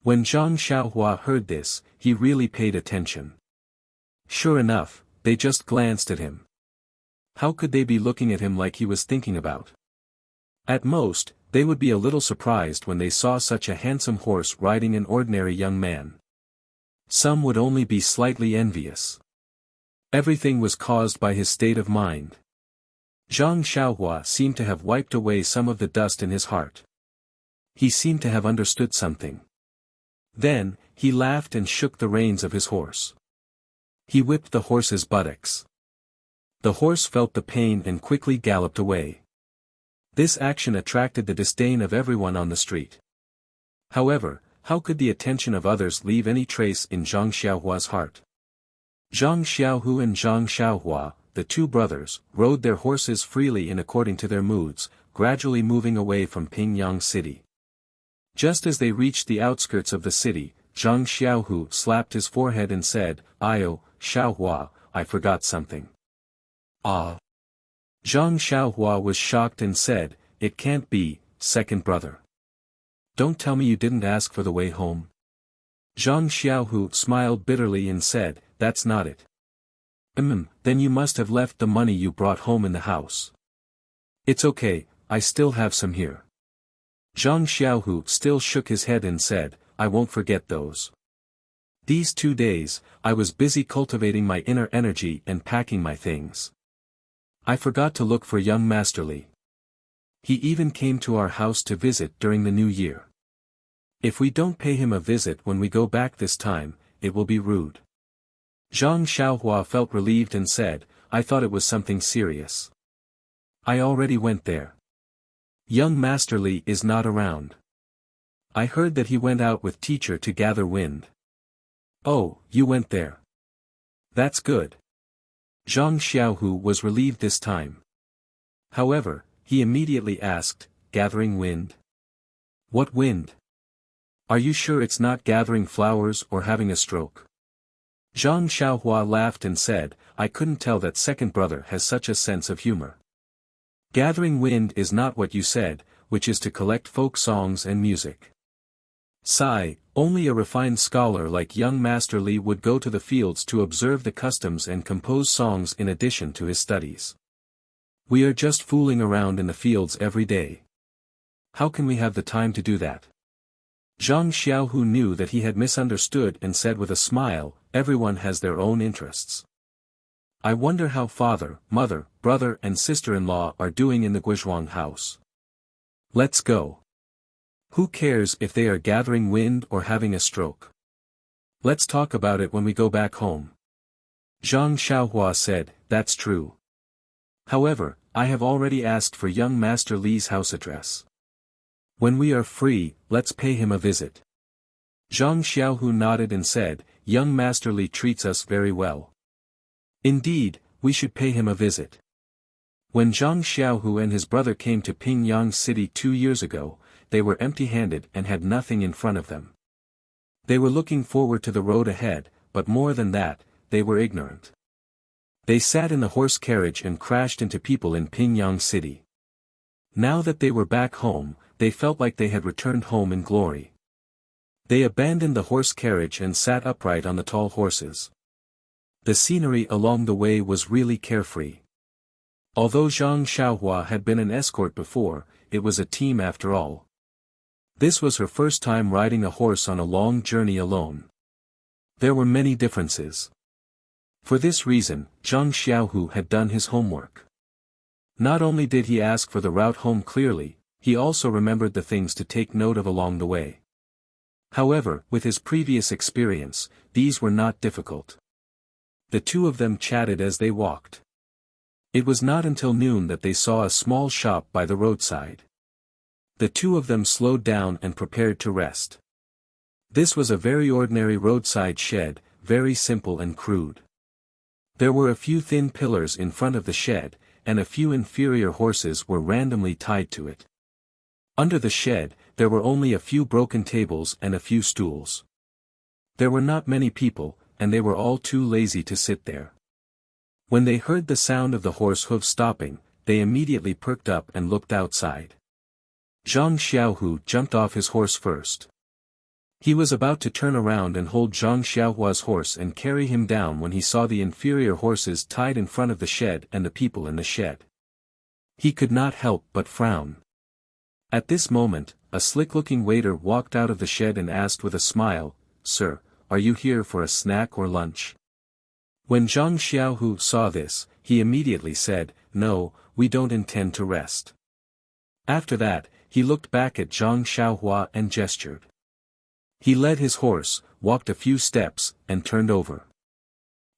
When Zhang Xiaohua heard this, he really paid attention. Sure enough, they just glanced at him. How could they be looking at him like he was thinking about? At most, they would be a little surprised when they saw such a handsome horse riding an ordinary young man. Some would only be slightly envious. Everything was caused by his state of mind. Zhang Xiaohua seemed to have wiped away some of the dust in his heart. He seemed to have understood something. Then, he laughed and shook the reins of his horse. He whipped the horse's buttocks. The horse felt the pain and quickly galloped away. This action attracted the disdain of everyone on the street. However, how could the attention of others leave any trace in Zhang Xiaohua's heart? Zhang Xiaohu and Zhang Xiaohua, the two brothers, rode their horses freely and according to their moods, gradually moving away from Pingyang City. Just as they reached the outskirts of the city, Zhang Xiaohu slapped his forehead and said, "Ayo, Xiaohua, I forgot something." "Ah." Zhang Xiaohua was shocked and said, "It can't be, second brother. Don't tell me you didn't ask for the way home." Zhang Xiaohu smiled bitterly and said, "That's not it." Then you must have left the money you brought home in the house." "It's okay, I still have some here." Zhang Xiaohu still shook his head and said, "I won't forget those. These 2 days, I was busy cultivating my inner energy and packing my things. I forgot to look for young Master Li. He even came to our house to visit during the new year. If we don't pay him a visit when we go back this time, it will be rude." Zhang Xiaohua felt relieved and said, "I thought it was something serious. I already went there. Young Master Li is not around. I heard that he went out with teacher to gather wind." "Oh, you went there. That's good." Zhang Xiaohu was relieved this time. However, he immediately asked, "Gathering wind? What wind? Are you sure it's not gathering flowers or having a stroke?" Zhang Xiaohua laughed and said, "I couldn't tell that second brother has such a sense of humor. Gathering wind is not what you said, which is to collect folk songs and music. Sigh, only a refined scholar like young Master Li would go to the fields to observe the customs and compose songs in addition to his studies. We are just fooling around in the fields every day. How can we have the time to do that?" Zhang Xiaohu knew that he had misunderstood and said with a smile, "Everyone has their own interests. I wonder how father, mother, brother and sister-in-law are doing in the Guizhuang house. Let's go. Who cares if they are gathering wind or having a stroke? Let's talk about it when we go back home." Zhang Xiaohua said, "That's true. However, I have already asked for young Master Li's house address. When we are free, let's pay him a visit." Zhang Xiaohu nodded and said, "Young Master Li treats us very well. Indeed, we should pay him a visit." When Zhang Xiaohu and his brother came to Pingyang City 2 years ago, they were empty-handed and had nothing in front of them. They were looking forward to the road ahead, but more than that, they were ignorant. They sat in the horse carriage and crashed into people in Pingyang City. Now that they were back home, they felt like they had returned home in glory. They abandoned the horse carriage and sat upright on the tall horses. The scenery along the way was really carefree. Although Zhang Xiaohua had been an escort before, it was a team after all. This was her first time riding a horse on a long journey alone. There were many differences. For this reason, Zhang Xiaohu had done his homework. Not only did he ask for the route home clearly, he also remembered the things to take note of along the way. However, with his previous experience, these were not difficult. The two of them chatted as they walked. It was not until noon that they saw a small shop by the roadside. The two of them slowed down and prepared to rest. This was a very ordinary roadside shed, very simple and crude. There were a few thin pillars in front of the shed, and a few inferior horses were randomly tied to it. Under the shed, there were only a few broken tables and a few stools. There were not many people, and they were all too lazy to sit there. When they heard the sound of the horse hooves stopping, they immediately perked up and looked outside. Zhang Xiaohu jumped off his horse first. He was about to turn around and hold Zhang Xiaohua's horse and carry him down when he saw the inferior horses tied in front of the shed and the people in the shed. He could not help but frown. At this moment, a slick-looking waiter walked out of the shed and asked with a smile, "Sir, are you here for a snack or lunch?" When Zhang Xiaohu saw this, he immediately said, "No, we don't intend to rest." After that, he looked back at Zhang Xiaohua and gestured. He led his horse, walked a few steps, and turned over.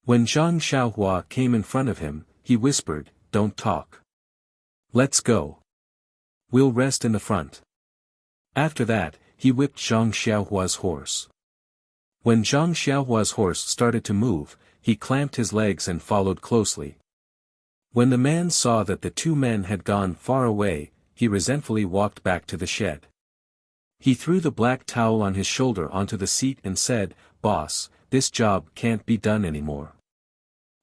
When Zhang Xiaohua came in front of him, he whispered, "Don't talk. Let's go." We'll rest in the front. After that, he whipped Zhang Xiaohua's horse. When Zhang Xiaohua's horse started to move, he clamped his legs and followed closely. When the man saw that the two men had gone far away, he resentfully walked back to the shed. He threw the black towel on his shoulder onto the seat and said, "Boss, this job can't be done anymore.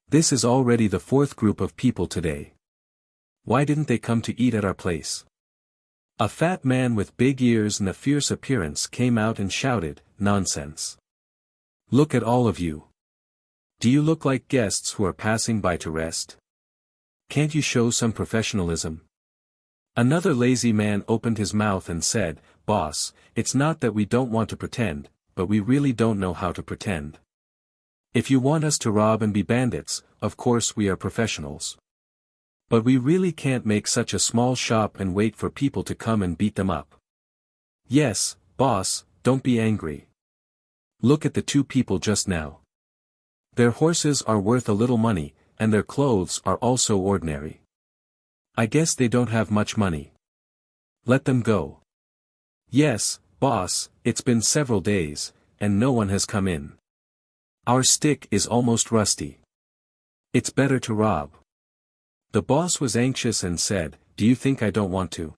This is already the fourth group of people today. Why didn't they come to eat at our place?" A fat man with big ears and a fierce appearance came out and shouted, "Nonsense. Look at all of you. Do you look like guests who are passing by to rest? Can't you show some professionalism?" Another lazy man opened his mouth and said, "Boss, it's not that we don't want to pretend, but we really don't know how to pretend. If you want us to rob and be bandits, of course we are professionals. But we really can't make such a small shop and wait for people to come and beat them up. Yes, boss, don't be angry. Look at the two people just now. Their horses are worth a little money, and their clothes are also ordinary. I guess they don't have much money. Let them go." "Yes, boss, it's been several days, and no one has come in. Our stick is almost rusty. It's better to rob." The boss was anxious and said, "Do you think I don't want to?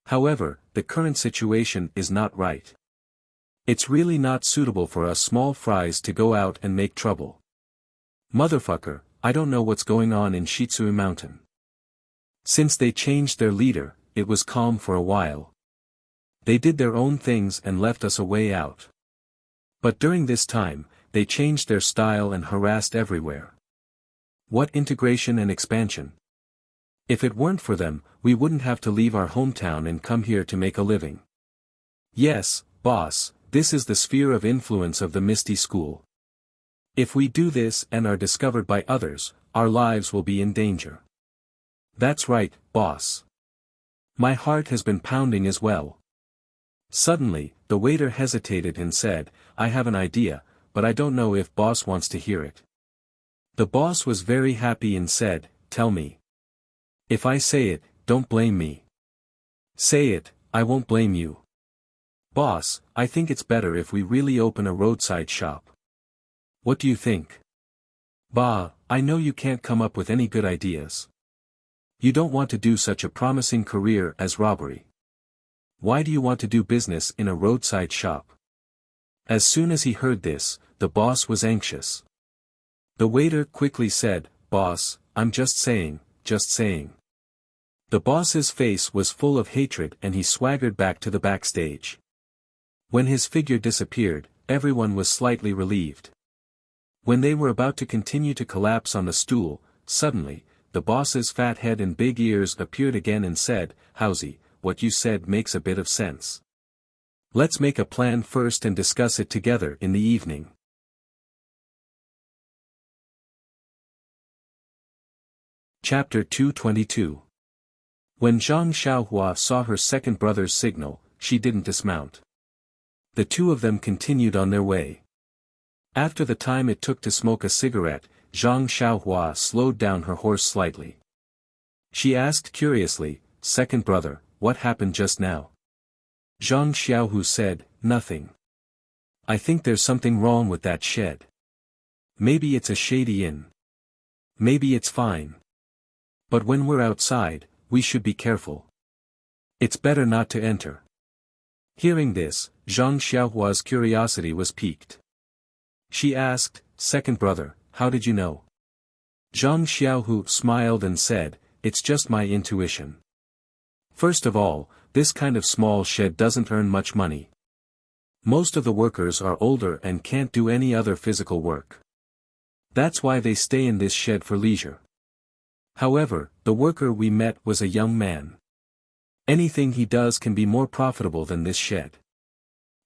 However, the current situation is not right. It's really not suitable for us small fries to go out and make trouble. Motherfucker, I don't know what's going on in Shitsui Mountain. Since they changed their leader, it was calm for a while. They did their own things and left us a way out. But during this time, they changed their style and harassed everywhere. What integration and expansion! If it weren't for them, we wouldn't have to leave our hometown and come here to make a living. Yes, boss, this is the sphere of influence of the Misty School. If we do this and are discovered by others, our lives will be in danger." "That's right, boss. My heart has been pounding as well." Suddenly, the waiter hesitated and said, "I have an idea, but I don't know if boss wants to hear it." The boss was very happy and said, "Tell me. If I say it, don't blame me. Say it, I won't blame you." "Boss, I think it's better if we really open a roadside shop. What do you think?" "Bah, I know you can't come up with any good ideas. You don't want to do such a promising career as robbery. Why do you want to do business in a roadside shop?" As soon as he heard this, the boss was anxious. The waiter quickly said, "Boss, I'm just saying, just saying." The boss's face was full of hatred and he swaggered back to the backstage. When his figure disappeared, everyone was slightly relieved. When they were about to continue to collapse on the stool, suddenly, the boss's fat head and big ears appeared again and said, "Howsy, what you said makes a bit of sense. Let's make a plan first and discuss it together in the evening." Chapter 222. When Zhang Xiaohua saw her second brother's signal, she didn't dismount. The two of them continued on their way. After the time it took to smoke a cigarette, Zhang Xiaohua slowed down her horse slightly. She asked curiously, "Second brother, what happened just now?" Zhang Xiaohu said, "Nothing. I think there's something wrong with that shed. Maybe it's a shady inn. Maybe it's fine. But when we're outside, we should be careful. It's better not to enter." Hearing this, Zhang Xiaohua's curiosity was piqued. She asked, "Second brother, how did you know?" Zhang Xiaohu smiled and said, "It's just my intuition. First of all, this kind of small shed doesn't earn much money. Most of the workers are older and can't do any other physical work. That's why they stay in this shed for leisure. However, the worker we met was a young man. Anything he does can be more profitable than this shed.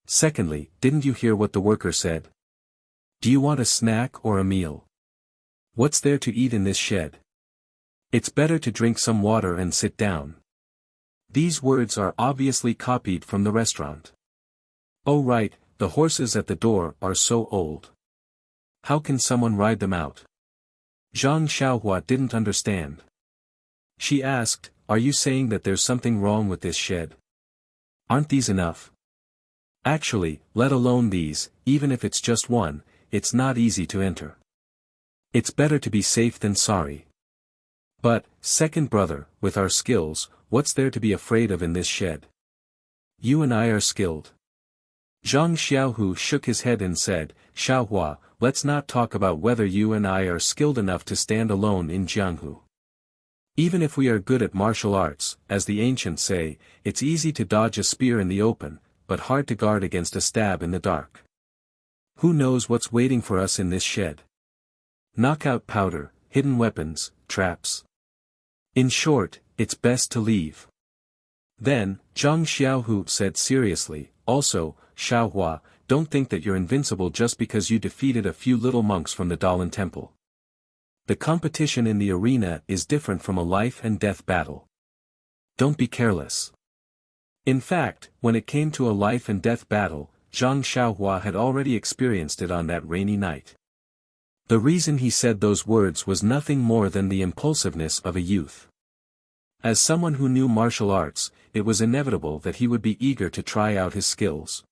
Secondly, didn't you hear what the worker said? Do you want a snack or a meal? What's there to eat in this shed? It's better to drink some water and sit down." These words are obviously copied from the restaurant. Oh right, the horses at the door are so old. How can someone ride them out? Zhang Xiaohua didn't understand. She asked, are you saying that there's something wrong with this shed? Aren't these enough? Actually, let alone these, even if it's just one, it's not easy to enter. It's better to be safe than sorry. But, second brother, with our skills, what's there to be afraid of in this shed? You and I are skilled. Zhang Xiaohu shook his head and said, Xiaohua, let's not talk about whether you and I are skilled enough to stand alone in Jianghu. Even if we are good at martial arts, as the ancients say, it's easy to dodge a spear in the open, but hard to guard against a stab in the dark. Who knows what's waiting for us in this shed? Knockout powder, hidden weapons, traps. In short, it's best to leave. Then, Zhang Xiaohu said seriously, also, Xiaohua, don't think that you're invincible just because you defeated a few little monks from the Dalan temple. The competition in the arena is different from a life and death battle. Don't be careless. In fact, when it came to a life and death battle, Zhang Xiaohua had already experienced it on that rainy night. The reason he said those words was nothing more than the impulsiveness of a youth. As someone who knew martial arts, it was inevitable that he would be eager to try out his skills.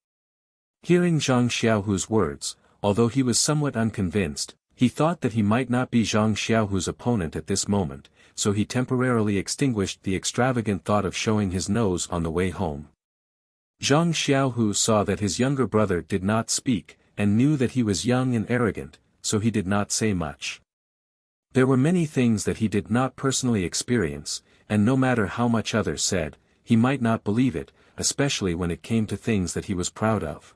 Hearing Zhang Xiaohu's words, although he was somewhat unconvinced, he thought that he might not be Zhang Xiaohu's opponent at this moment, so he temporarily extinguished the extravagant thought of showing his nose on the way home. Zhang Xiaohu saw that his younger brother did not speak, and knew that he was young and arrogant, so he did not say much. There were many things that he did not personally experience, and no matter how much others said, he might not believe it, especially when it came to things that he was proud of.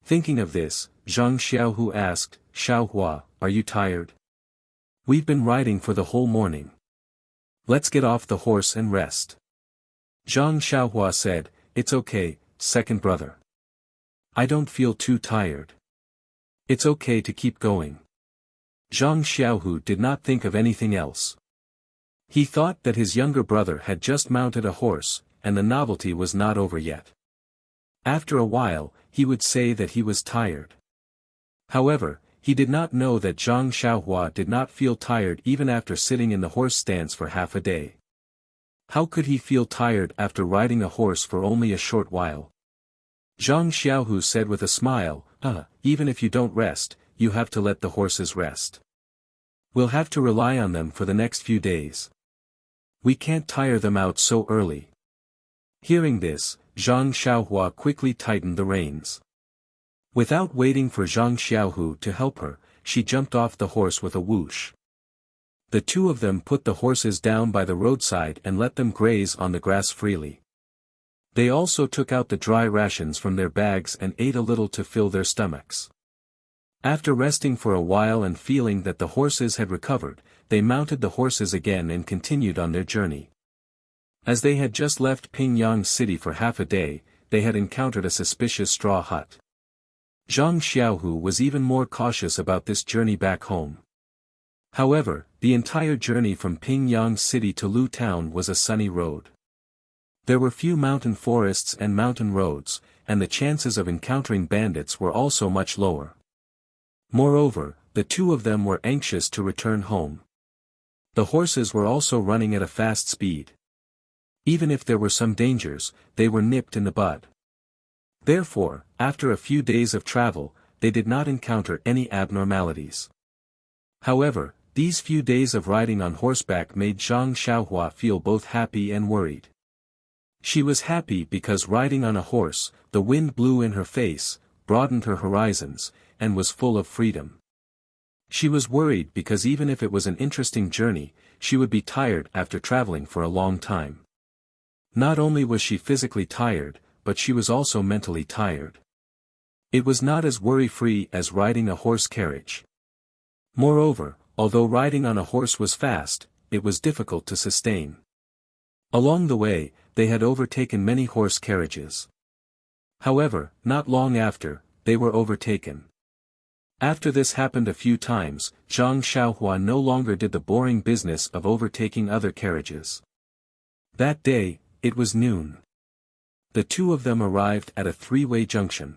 Thinking of this, Zhang Xiaohu asked, Xiaohua, are you tired? We've been riding for the whole morning. Let's get off the horse and rest. Zhang Xiaohua said, it's okay, second brother. I don't feel too tired. It's okay to keep going. Zhang Xiaohu did not think of anything else. He thought that his younger brother had just mounted a horse, and the novelty was not over yet. After a while, he would say that he was tired. However, he did not know that Zhang Xiaohua did not feel tired even after sitting in the horse stance for half a day. How could he feel tired after riding a horse for only a short while? Zhang Xiaohu said with a smile, even if you don't rest, you have to let the horses rest. We'll have to rely on them for the next few days. We can't tire them out so early. Hearing this, Zhang Xiaohua quickly tightened the reins. Without waiting for Zhang Xiaohu to help her, she jumped off the horse with a whoosh. The two of them put the horses down by the roadside and let them graze on the grass freely. They also took out the dry rations from their bags and ate a little to fill their stomachs. After resting for a while and feeling that the horses had recovered, they mounted the horses again and continued on their journey. As they had just left Pingyang City for half a day, they had encountered a suspicious straw hut. Zhang Xiaohu was even more cautious about this journey back home. However, the entire journey from Pingyang City to Lu Town was a sunny road. There were few mountain forests and mountain roads, and the chances of encountering bandits were also much lower. Moreover, the two of them were anxious to return home. The horses were also running at a fast speed. Even if there were some dangers, they were nipped in the bud. Therefore, after a few days of travel, they did not encounter any abnormalities. However, these few days of riding on horseback made Zhang Xiaohua feel both happy and worried. She was happy because riding on a horse, the wind blew in her face, broadened her horizons, and was full of freedom. She was worried because even if it was an interesting journey, she would be tired after traveling for a long time. Not only was she physically tired, but she was also mentally tired. It was not as worry-free as riding a horse carriage. Moreover, although riding on a horse was fast, it was difficult to sustain. Along the way, they had overtaken many horse carriages. However, not long after, they were overtaken. After this happened a few times, Zhang Xiaohua no longer did the boring business of overtaking other carriages. That day, it was noon. The two of them arrived at a three-way junction.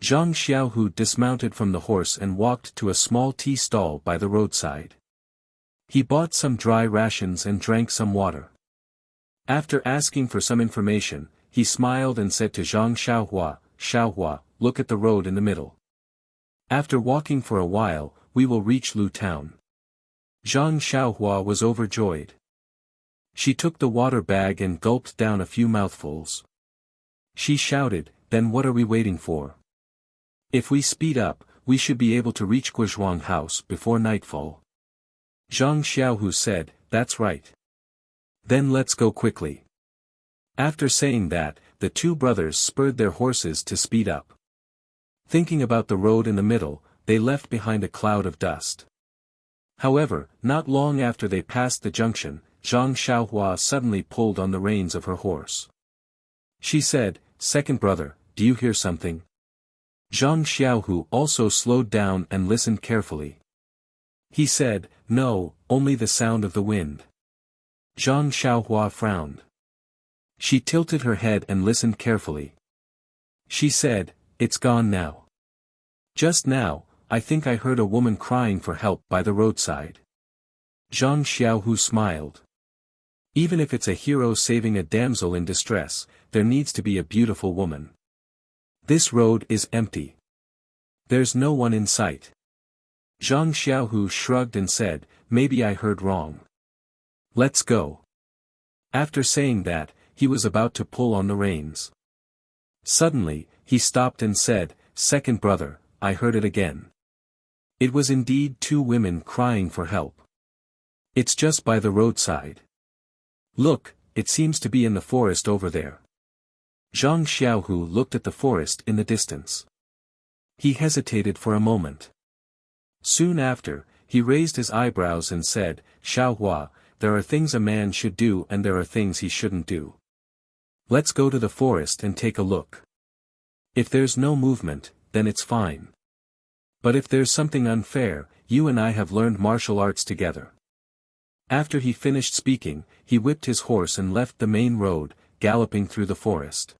Zhang Xiaohu dismounted from the horse and walked to a small tea stall by the roadside. He bought some dry rations and drank some water. After asking for some information, he smiled and said to Zhang Xiaohua, "Xiaohua, look at the road in the middle. After walking for a while, we will reach Lu town." Zhang Xiaohua was overjoyed. She took the water bag and gulped down a few mouthfuls. She shouted, "Then what are we waiting for? If we speed up, we should be able to reach Guizhuang House before nightfall." Zhang Xiaohu said, "That's right. Then let's go quickly." After saying that, the two brothers spurred their horses to speed up. Thinking about the road in the middle, they left behind a cloud of dust. However, not long after they passed the junction, Zhang Xiaohua suddenly pulled on the reins of her horse. She said, "Second brother, do you hear something?" Zhang Xiaohu also slowed down and listened carefully. He said, "No, only the sound of the wind." Zhang Xiaohua frowned. She tilted her head and listened carefully. She said, "It's gone now. Just now, I think I heard a woman crying for help by the roadside." Zhang Xiaohu smiled. Even if it's a hero saving a damsel in distress, there needs to be a beautiful woman. This road is empty. There's no one in sight. Zhang Xiaohu shrugged and said, "Maybe I heard wrong. Let's go." After saying that, he was about to pull on the reins. Suddenly, he stopped and said, "Second brother, I heard it again. It was indeed two women crying for help. It's just by the roadside. Look, it seems to be in the forest over there." Zhang Xiaohu looked at the forest in the distance. He hesitated for a moment. Soon after, he raised his eyebrows and said, "Xiaohua, there are things a man should do and there are things he shouldn't do. Let's go to the forest and take a look. If there's no movement, then it's fine. But if there's something unfair, you and I have learned martial arts together." After he finished speaking, he whipped his horse and left the main road, galloping through the forest.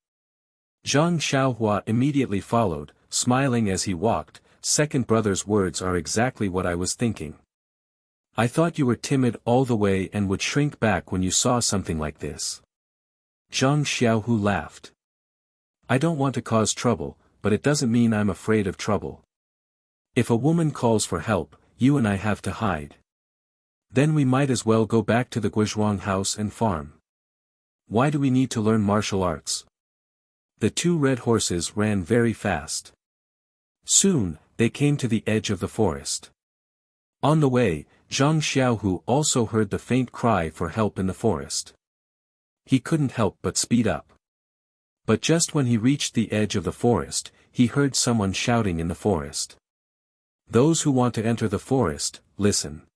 Zhang Xiaohua immediately followed, smiling as he walked. "Second brother's words are exactly what I was thinking. I thought you were timid all the way and would shrink back when you saw something like this." Zhang Xiaohu laughed. "I don't want to cause trouble, but it doesn't mean I'm afraid of trouble. If a woman calls for help, you and I have to hide. Then we might as well go back to the Guizhuang house and farm. Why do we need to learn martial arts?" The two red horses ran very fast. Soon, they came to the edge of the forest. On the way, Zhang Xiaohu also heard the faint cry for help in the forest. He couldn't help but speed up. But just when he reached the edge of the forest, he heard someone shouting in the forest. "Those who want to enter the forest, listen.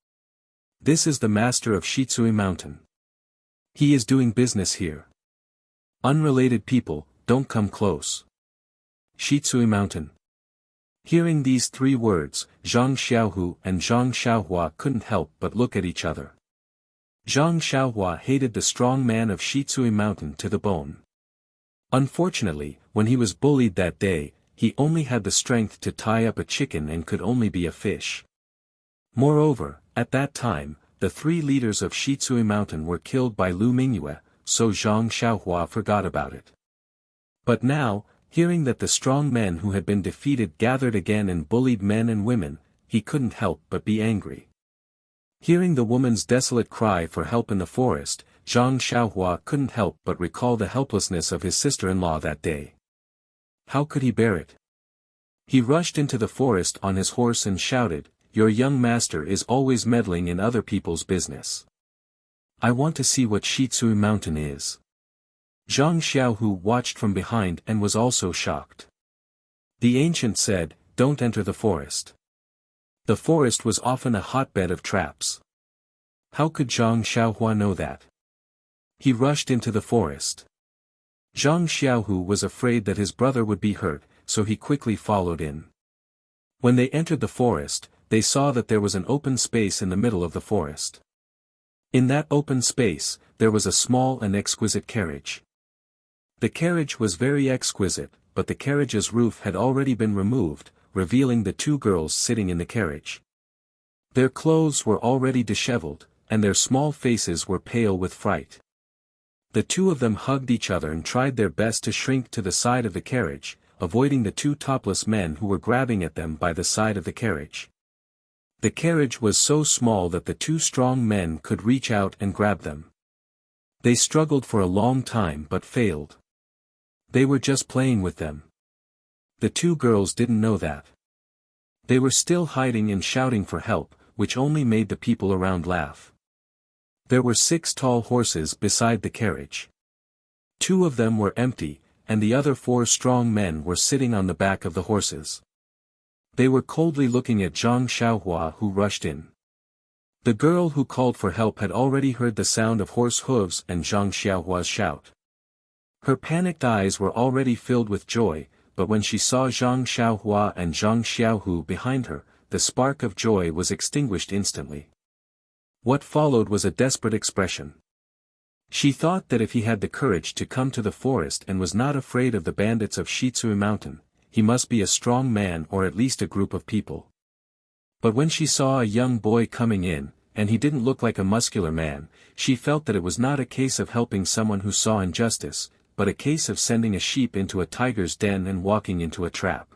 This is the master of Shitsui Mountain. He is doing business here. Unrelated people, don't come close. Shitsui Mountain." Hearing these three words, Zhang Xiaohu and Zhang Xiaohua couldn't help but look at each other. Zhang Xiaohua hated the strong man of Shitsui Mountain to the bone. Unfortunately, when he was bullied that day, he only had the strength to tie up a chicken and could only be a fish. Moreover, at that time, the three leaders of Shitsui Mountain were killed by Lu Mingyue, so Zhang Xiaohua forgot about it. But now, hearing that the strong men who had been defeated gathered again and bullied men and women, he couldn't help but be angry. Hearing the woman's desolate cry for help in the forest, Zhang Xiaohua couldn't help but recall the helplessness of his sister-in-law that day. How could he bear it? He rushed into the forest on his horse and shouted, "Your young master is always meddling in other people's business. I want to see what Shitsui Mountain is." Zhang Xiaohu watched from behind and was also shocked. The ancient said, "Don't enter the forest." The forest was often a hotbed of traps. How could Zhang Xiaohua know that? He rushed into the forest. Zhang Xiaohu was afraid that his brother would be hurt, so he quickly followed in. When they entered the forest, they saw that there was an open space in the middle of the forest. In that open space, there was a small and exquisite carriage. The carriage was very exquisite, but the carriage's roof had already been removed, revealing the two girls sitting in the carriage. Their clothes were already disheveled, and their small faces were pale with fright. The two of them hugged each other and tried their best to shrink to the side of the carriage, avoiding the two topless men who were grabbing at them by the side of the carriage. The carriage was so small that the two strong men could reach out and grab them. They struggled for a long time but failed. They were just playing with them. The two girls didn't know that. They were still hiding and shouting for help, which only made the people around laugh. There were 6 tall horses beside the carriage. 2 of them were empty, and the other 4 strong men were sitting on the back of the horses. They were coldly looking at Zhang Xiaohua, who rushed in. The girl who called for help had already heard the sound of horse hooves and Zhang Xiaohua's shout. Her panicked eyes were already filled with joy, but when she saw Zhang Xiaohua and Zhang Xiaohu behind her, the spark of joy was extinguished instantly. What followed was a desperate expression. She thought that if he had the courage to come to the forest and was not afraid of the bandits of Shitsui Mountain, he must be a strong man or at least a group of people. But when she saw a young boy coming in, and he didn't look like a muscular man, she felt that it was not a case of helping someone who saw injustice, but a case of sending a sheep into a tiger's den and walking into a trap.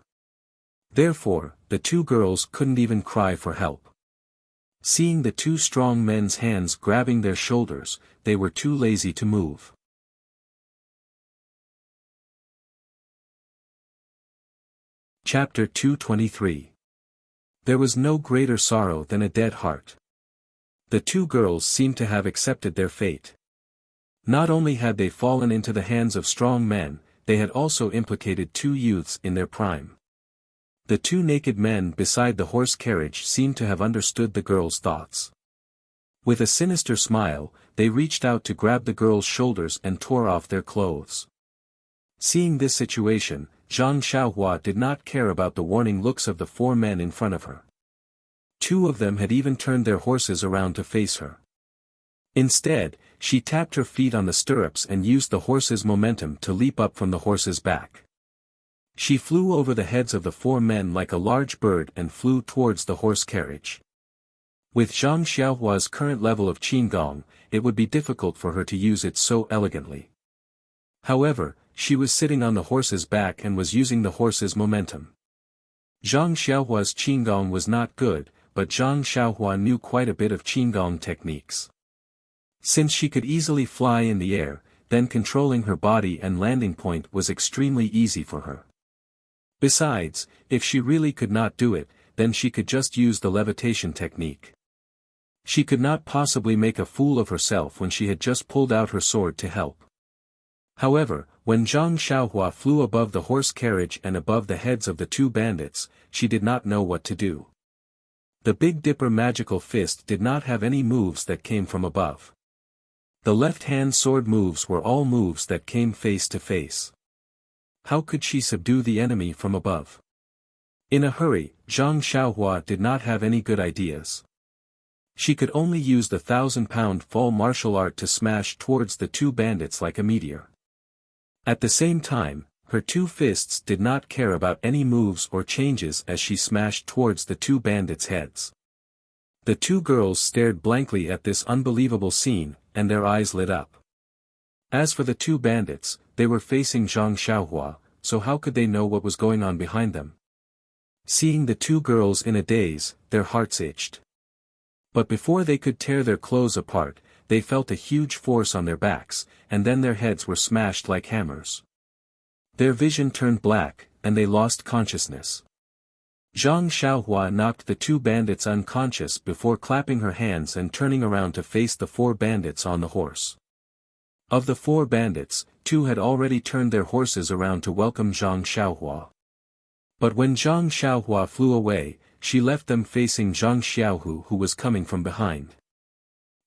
Therefore, the two girls couldn't even cry for help. Seeing the two strong men's hands grabbing their shoulders, they were too lazy to move. Chapter 223. There was no greater sorrow than a dead heart. The two girls seemed to have accepted their fate. Not only had they fallen into the hands of strong men, they had also implicated 2 youths in their prime. The 2 naked men beside the horse carriage seemed to have understood the girls' thoughts. With a sinister smile, they reached out to grab the girls' shoulders and tore off their clothes. Seeing this situation, Zhang Xiaohua did not care about the warning looks of the 4 men in front of her. 2 of them had even turned their horses around to face her. Instead, she tapped her feet on the stirrups and used the horse's momentum to leap up from the horse's back. She flew over the heads of the 4 men like a large bird and flew towards the horse carriage. With Zhang Xiaohua's current level of qigong, it would be difficult for her to use it so elegantly. However, she was sitting on the horse's back and was using the horse's momentum. Zhang Xiaohua's qigong was not good, but Zhang Xiaohua knew quite a bit of qigong techniques. Since she could easily fly in the air, then controlling her body and landing point was extremely easy for her. Besides, if she really could not do it, then she could just use the levitation technique. She could not possibly make a fool of herself when she had just pulled out her sword to help. However, when Zhang Xiaohua flew above the horse carriage and above the heads of the 2 bandits, she did not know what to do. The Big Dipper magical fist did not have any moves that came from above. The left-hand sword moves were all moves that came face to face. How could she subdue the enemy from above? In a hurry, Zhang Xiaohua did not have any good ideas. She could only use the 1,000-pound fall martial art to smash towards the 2 bandits like a meteor. At the same time, her 2 fists did not care about any moves or changes as she smashed towards the 2 bandits' heads. The 2 girls stared blankly at this unbelievable scene, and their eyes lit up. As for the 2 bandits, they were facing Zhang Xiaohua, so how could they know what was going on behind them? Seeing the 2 girls in a daze, their hearts itched. But before they could tear their clothes apart, they felt a huge force on their backs, and then their heads were smashed like hammers. Their vision turned black, and they lost consciousness. Zhang Xiaohua knocked the 2 bandits unconscious before clapping her hands and turning around to face the 4 bandits on the horse. Of the 4 bandits, 2 had already turned their horses around to welcome Zhang Xiaohua. But when Zhang Xiaohua flew away, she left them facing Zhang Xiaohu, who was coming from behind.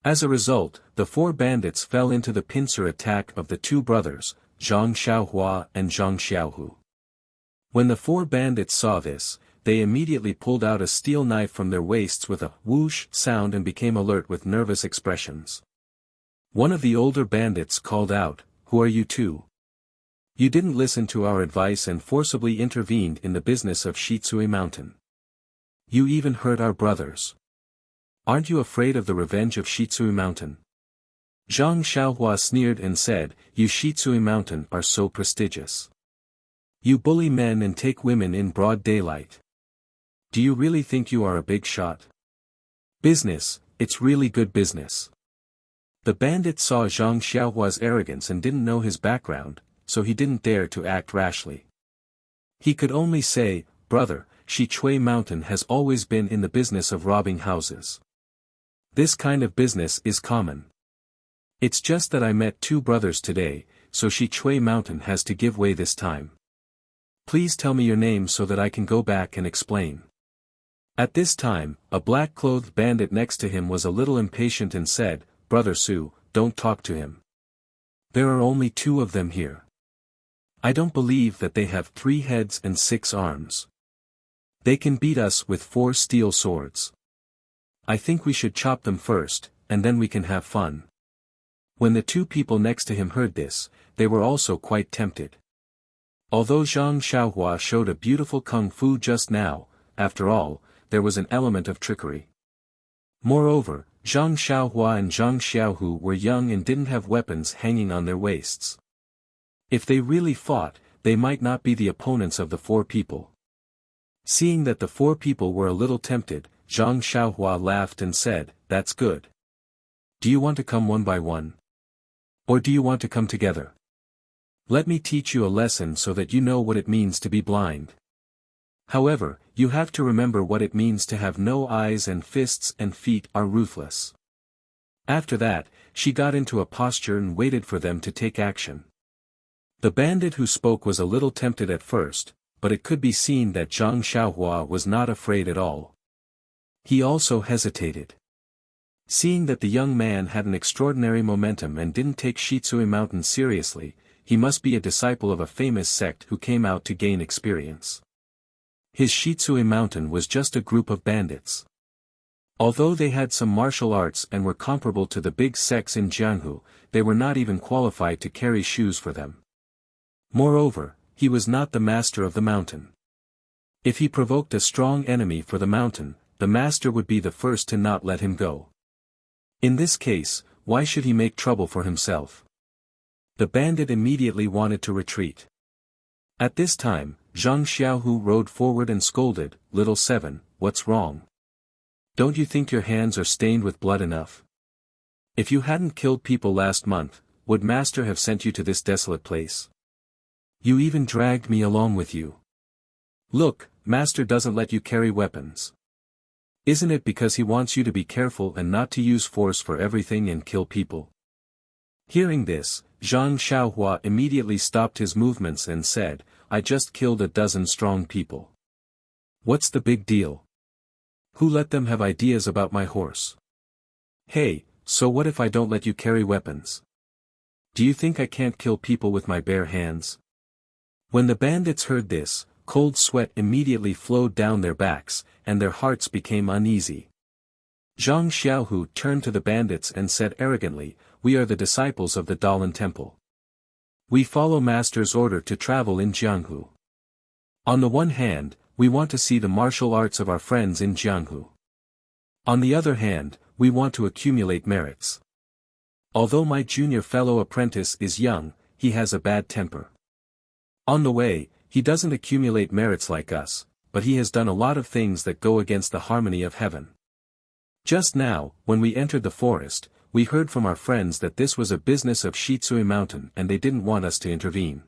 As a result, the 4 bandits fell into the pincer attack of the 2 brothers, Zhang Xiaohua and Zhang Xiaohu. When the 4 bandits saw this, they immediately pulled out a steel knife from their waists with a whoosh sound and became alert with nervous expressions. One of the older bandits called out, "Who are you 2? You didn't listen to our advice and forcibly intervened in the business of Shitsui Mountain. You even hurt our brothers. Aren't you afraid of the revenge of Shitsui Mountain?" Zhang Xiaohua sneered and said, "You Shitsui Mountain are so prestigious. You bully men and take women in broad daylight. Do you really think you are a big shot? Business, it's really good business." The bandit saw Zhang Xiaohua's arrogance and didn't know his background, so he didn't dare to act rashly. He could only say, "Brother, Shitsui Mountain has always been in the business of robbing houses. This kind of business is common. It's just that I met two brothers today, so Shitsui Mountain has to give way this time. Please tell me your name so that I can go back and explain." At this time, a black-clothed bandit next to him was a little impatient and said, "Brother Su, don't talk to him. There are only two of them here. I don't believe that they have 3 heads and 6 arms. They can beat us with 4 steel swords. I think we should chop them first, and then we can have fun." When the two people next to him heard this, they were also quite tempted. Although Zhang Xiaohua showed a beautiful kung fu just now, after all, there was an element of trickery. Moreover, Zhang Xiaohua and Zhang Xiaohu were young and didn't have weapons hanging on their waists. If they really fought, they might not be the opponents of the 4 people. Seeing that the 4 people were a little tempted, Zhang Xiaohua laughed and said, "That's good. Do you want to come one by one? Or do you want to come together? Let me teach you a lesson so that you know what it means to be blind. However, you have to remember what it means to have no eyes, and fists and feet are ruthless." After that, she got into a posture and waited for them to take action. The bandit who spoke was a little tempted at first, but it could be seen that Zhang Xiaohua was not afraid at all. He also hesitated. Seeing that the young man had an extraordinary momentum and didn't take Shitsui Mountain seriously, he must be a disciple of a famous sect who came out to gain experience. His Shitsui Mountain was just a group of bandits. Although they had some martial arts and were comparable to the big sects in Jianghu, they were not even qualified to carry shoes for them. Moreover, he was not the master of the mountain. If he provoked a strong enemy for the mountain, the master would be the first to not let him go. In this case, why should he make trouble for himself? The bandit immediately wanted to retreat. At this time, Zhang Xiaohu rode forward and scolded, "Little 7, what's wrong? Don't you think your hands are stained with blood enough? If you hadn't killed people last month, would Master have sent you to this desolate place? You even dragged me along with you. Look, Master doesn't let you carry weapons. Isn't it because he wants you to be careful and not to use force for everything and kill people?" Hearing this, Zhang Xiaohua immediately stopped his movements and said, "I just killed a dozen strong people. What's the big deal? Who let them have ideas about my horse? Hey, so what if I don't let you carry weapons? Do you think I can't kill people with my bare hands?" When the bandits heard this, cold sweat immediately flowed down their backs, and their hearts became uneasy. Zhang Xiaohu turned to the bandits and said arrogantly, "We are the disciples of the Dalan Temple. We follow Master's order to travel in Jianghu. On the one hand, we want to see the martial arts of our friends in Jianghu. On the other hand, we want to accumulate merits. Although my junior fellow apprentice is young, he has a bad temper. On the way, he doesn't accumulate merits like us, but he has done a lot of things that go against the harmony of heaven. Just now, when we entered the forest, we heard from our friends that this was a business of Shitsui Mountain and they didn't want us to intervene.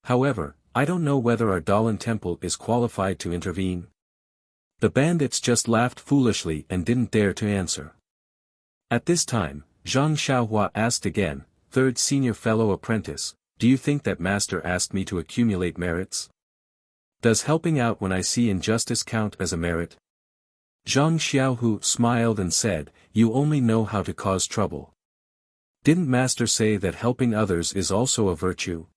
However, I don't know whether our Dalan Temple is qualified to intervene." The bandits just laughed foolishly and didn't dare to answer. At this time, Zhang Xiaohua asked again, "Third senior fellow apprentice, do you think that Master asked me to accumulate merits? Does helping out when I see injustice count as a merit?" Zhang Xiaohu smiled and said, "You only know how to cause trouble. Didn't Master say that helping others is also a virtue?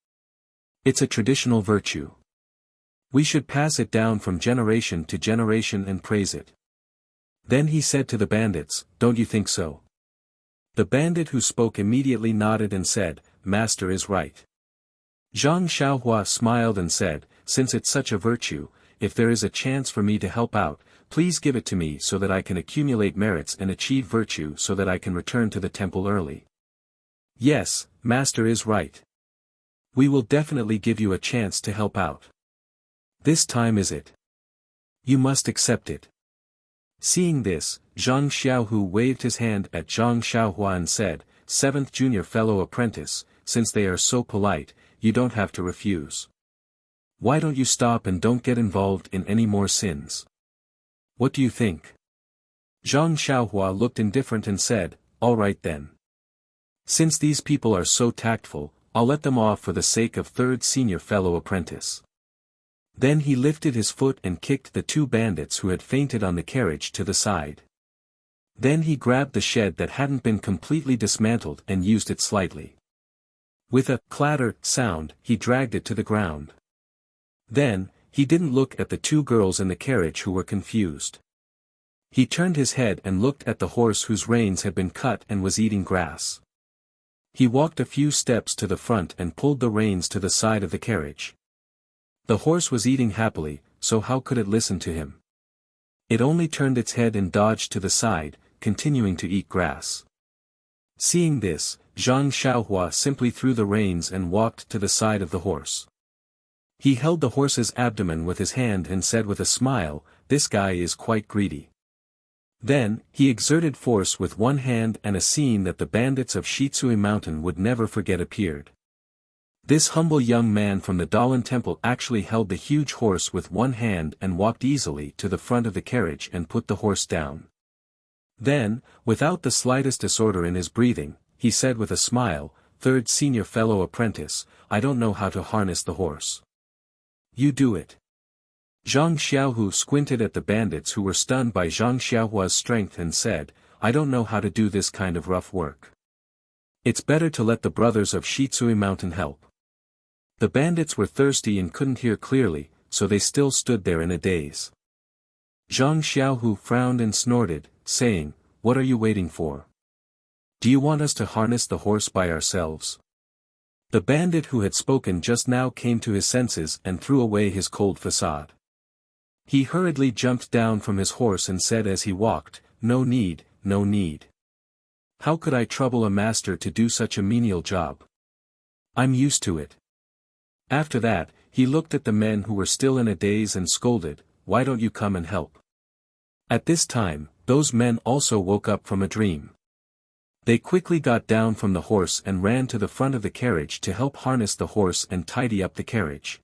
It's a traditional virtue. We should pass it down from generation to generation and praise it." Then he said to the bandits, "Don't you think so?" The bandit who spoke immediately nodded and said, "Master is right." Zhang Xiaohua smiled and said, "Since it's such a virtue, if there is a chance for me to help out, please give it to me so that I can accumulate merits and achieve virtue so that I can return to the temple early." Yes, Master is right. We will definitely give you a chance to help out. This time is it. You must accept it. Seeing this, Zhang Xiaohu waved his hand at Zhang Xiaohua and said, "Seventh junior fellow apprentice, since they are so polite, you don't have to refuse. Why don't you stop and don't get involved in any more sins? What do you think?" Zhang Xiaohua looked indifferent and said, "All right then. Since these people are so tactful, I'll let them off for the sake of third senior fellow apprentice." Then he lifted his foot and kicked the two bandits who had fainted on the carriage to the side. Then he grabbed the shed that hadn't been completely dismantled and used it slightly. With a clatter sound, he dragged it to the ground. Then, he didn't look at the two girls in the carriage who were confused. He turned his head and looked at the horse whose reins had been cut and was eating grass. He walked a few steps to the front and pulled the reins to the side of the carriage. The horse was eating happily, so how could it listen to him? It only turned its head and dodged to the side, continuing to eat grass. Seeing this, Zhang Xiaohua simply threw the reins and walked to the side of the horse. He held the horse's abdomen with his hand and said with a smile, "This guy is quite greedy." Then, he exerted force with one hand and a scene that the bandits of Shitsui Mountain would never forget appeared. This humble young man from the Dalan Temple actually held the huge horse with one hand and walked easily to the front of the carriage and put the horse down. Then, without the slightest disorder in his breathing, he said with a smile, "Third senior fellow apprentice, I don't know how to harness the horse. You do it." Zhang Xiaohu squinted at the bandits who were stunned by Zhang Xiaohua's strength and said, "I don't know how to do this kind of rough work. It's better to let the brothers of Shitsui Mountain help." The bandits were thirsty and couldn't hear clearly, so they still stood there in a daze. Zhang Xiaohu frowned and snorted, saying, "What are you waiting for? Do you want us to harness the horse by ourselves?" The bandit who had spoken just now came to his senses and threw away his cold facade. He hurriedly jumped down from his horse and said as he walked, "No need, no need. How could I trouble a master to do such a menial job? I'm used to it." After that, he looked at the men who were still in a daze and scolded, "Why don't you come and help?" At this time, those men also woke up from a dream. They quickly got down from the horse and ran to the front of the carriage to help harness the horse and tidy up the carriage.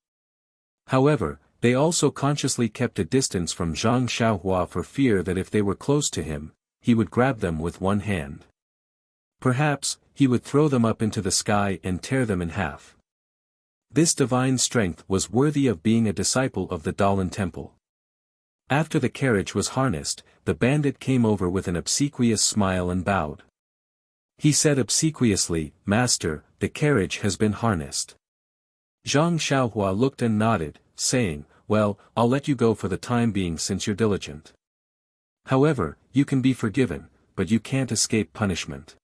However, they also consciously kept a distance from Zhang Xiaohua for fear that if they were close to him, he would grab them with one hand. Perhaps, he would throw them up into the sky and tear them in half. This divine strength was worthy of being a disciple of the Dalan Temple. After the carriage was harnessed, the bandit came over with an obsequious smile and bowed. He said obsequiously, "Master, the carriage has been harnessed." Zhang Xiaohua looked and nodded, saying, "Well, I'll let you go for the time being since you're diligent. However, you can be forgiven, but you can't escape punishment."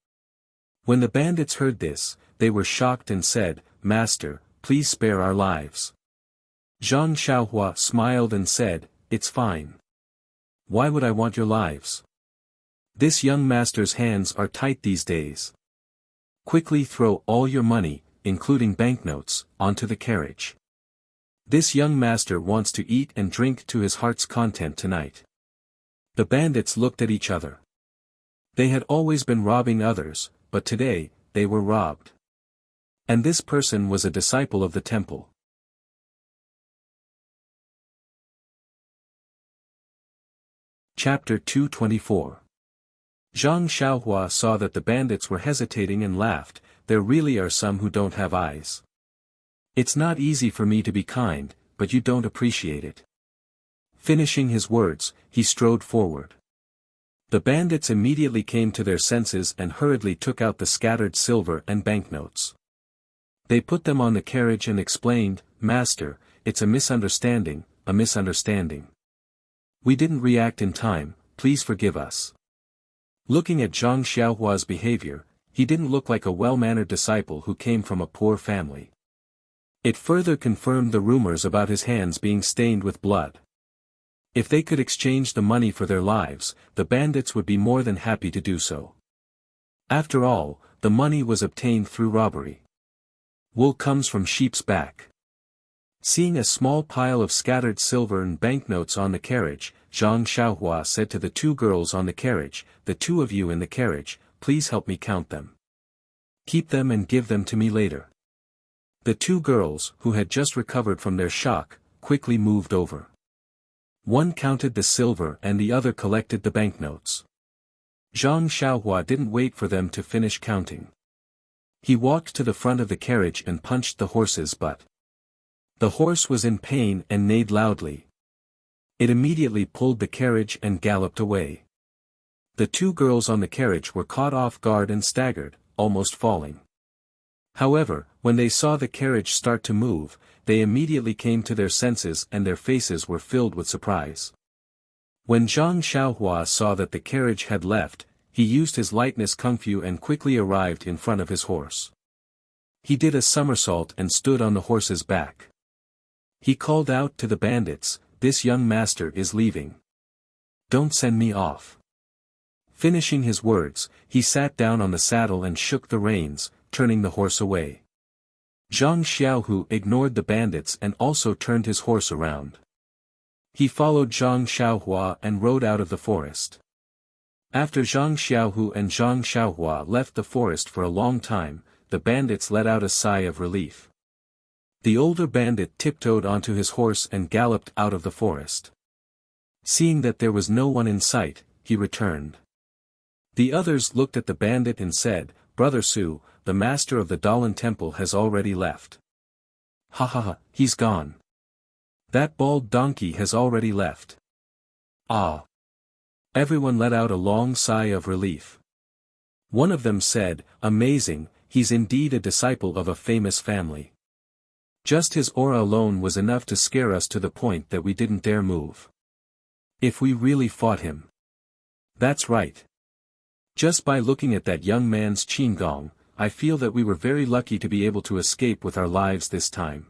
When the bandits heard this, they were shocked and said, "Master, please spare our lives." Zhang Xiaohua smiled and said, "It's fine. Why would I want your lives? This young master's hands are tight these days. Quickly throw all your money, including banknotes, onto the carriage. This young master wants to eat and drink to his heart's content tonight." The bandits looked at each other. They had always been robbing others, but today, they were robbed. And this person was a disciple of the temple. Chapter 224. Zhang Xiaohua saw that the bandits were hesitating and laughed, "There really are some who don't have eyes. It's not easy for me to be kind, but you don't appreciate it." Finishing his words, he strode forward. The bandits immediately came to their senses and hurriedly took out the scattered silver and banknotes. They put them on the carriage and explained, "Master, it's a misunderstanding, a misunderstanding. We didn't react in time, please forgive us." Looking at Zhang Xiaohua's behavior, he didn't look like a well-mannered disciple who came from a poor family. It further confirmed the rumors about his hands being stained with blood. If they could exchange the money for their lives, the bandits would be more than happy to do so. After all, the money was obtained through robbery. Wool comes from sheep's back. Seeing a small pile of scattered silver and banknotes on the carriage, Zhang Xiaohua said to the two girls on the carriage, "The two of you in the carriage, please help me count them. Keep them and give them to me later." The two girls, who had just recovered from their shock, quickly moved over. One counted the silver and the other collected the banknotes. Zhang Xiaohua didn't wait for them to finish counting. He walked to the front of the carriage and punched the horse's butt. The horse was in pain and neighed loudly. It immediately pulled the carriage and galloped away. The two girls on the carriage were caught off guard and staggered, almost falling. However, when they saw the carriage start to move, they immediately came to their senses and their faces were filled with surprise. When Zhang Xiaohua saw that the carriage had left, he used his lightness kung fu and quickly arrived in front of his horse. He did a somersault and stood on the horse's back. He called out to the bandits, "This young master is leaving. Don't send me off." Finishing his words, he sat down on the saddle and shook the reins, turning the horse away. Zhang Xiaohu ignored the bandits and also turned his horse around. He followed Zhang Xiaohua and rode out of the forest. After Zhang Xiaohu and Zhang Xiaohua left the forest for a long time, the bandits let out a sigh of relief. The older bandit tiptoed onto his horse and galloped out of the forest. Seeing that there was no one in sight, he returned. The others looked at the bandit and said, "Brother Su, the master of the Dalan temple has already left." "Ha ha ha, he's gone. That bald donkey has already left." "Ah." Everyone let out a long sigh of relief. One of them said, "Amazing, he's indeed a disciple of a famous family. Just his aura alone was enough to scare us to the point that we didn't dare move. If we really fought him." "That's right. Just by looking at that young man's qigong, I feel that we were very lucky to be able to escape with our lives this time.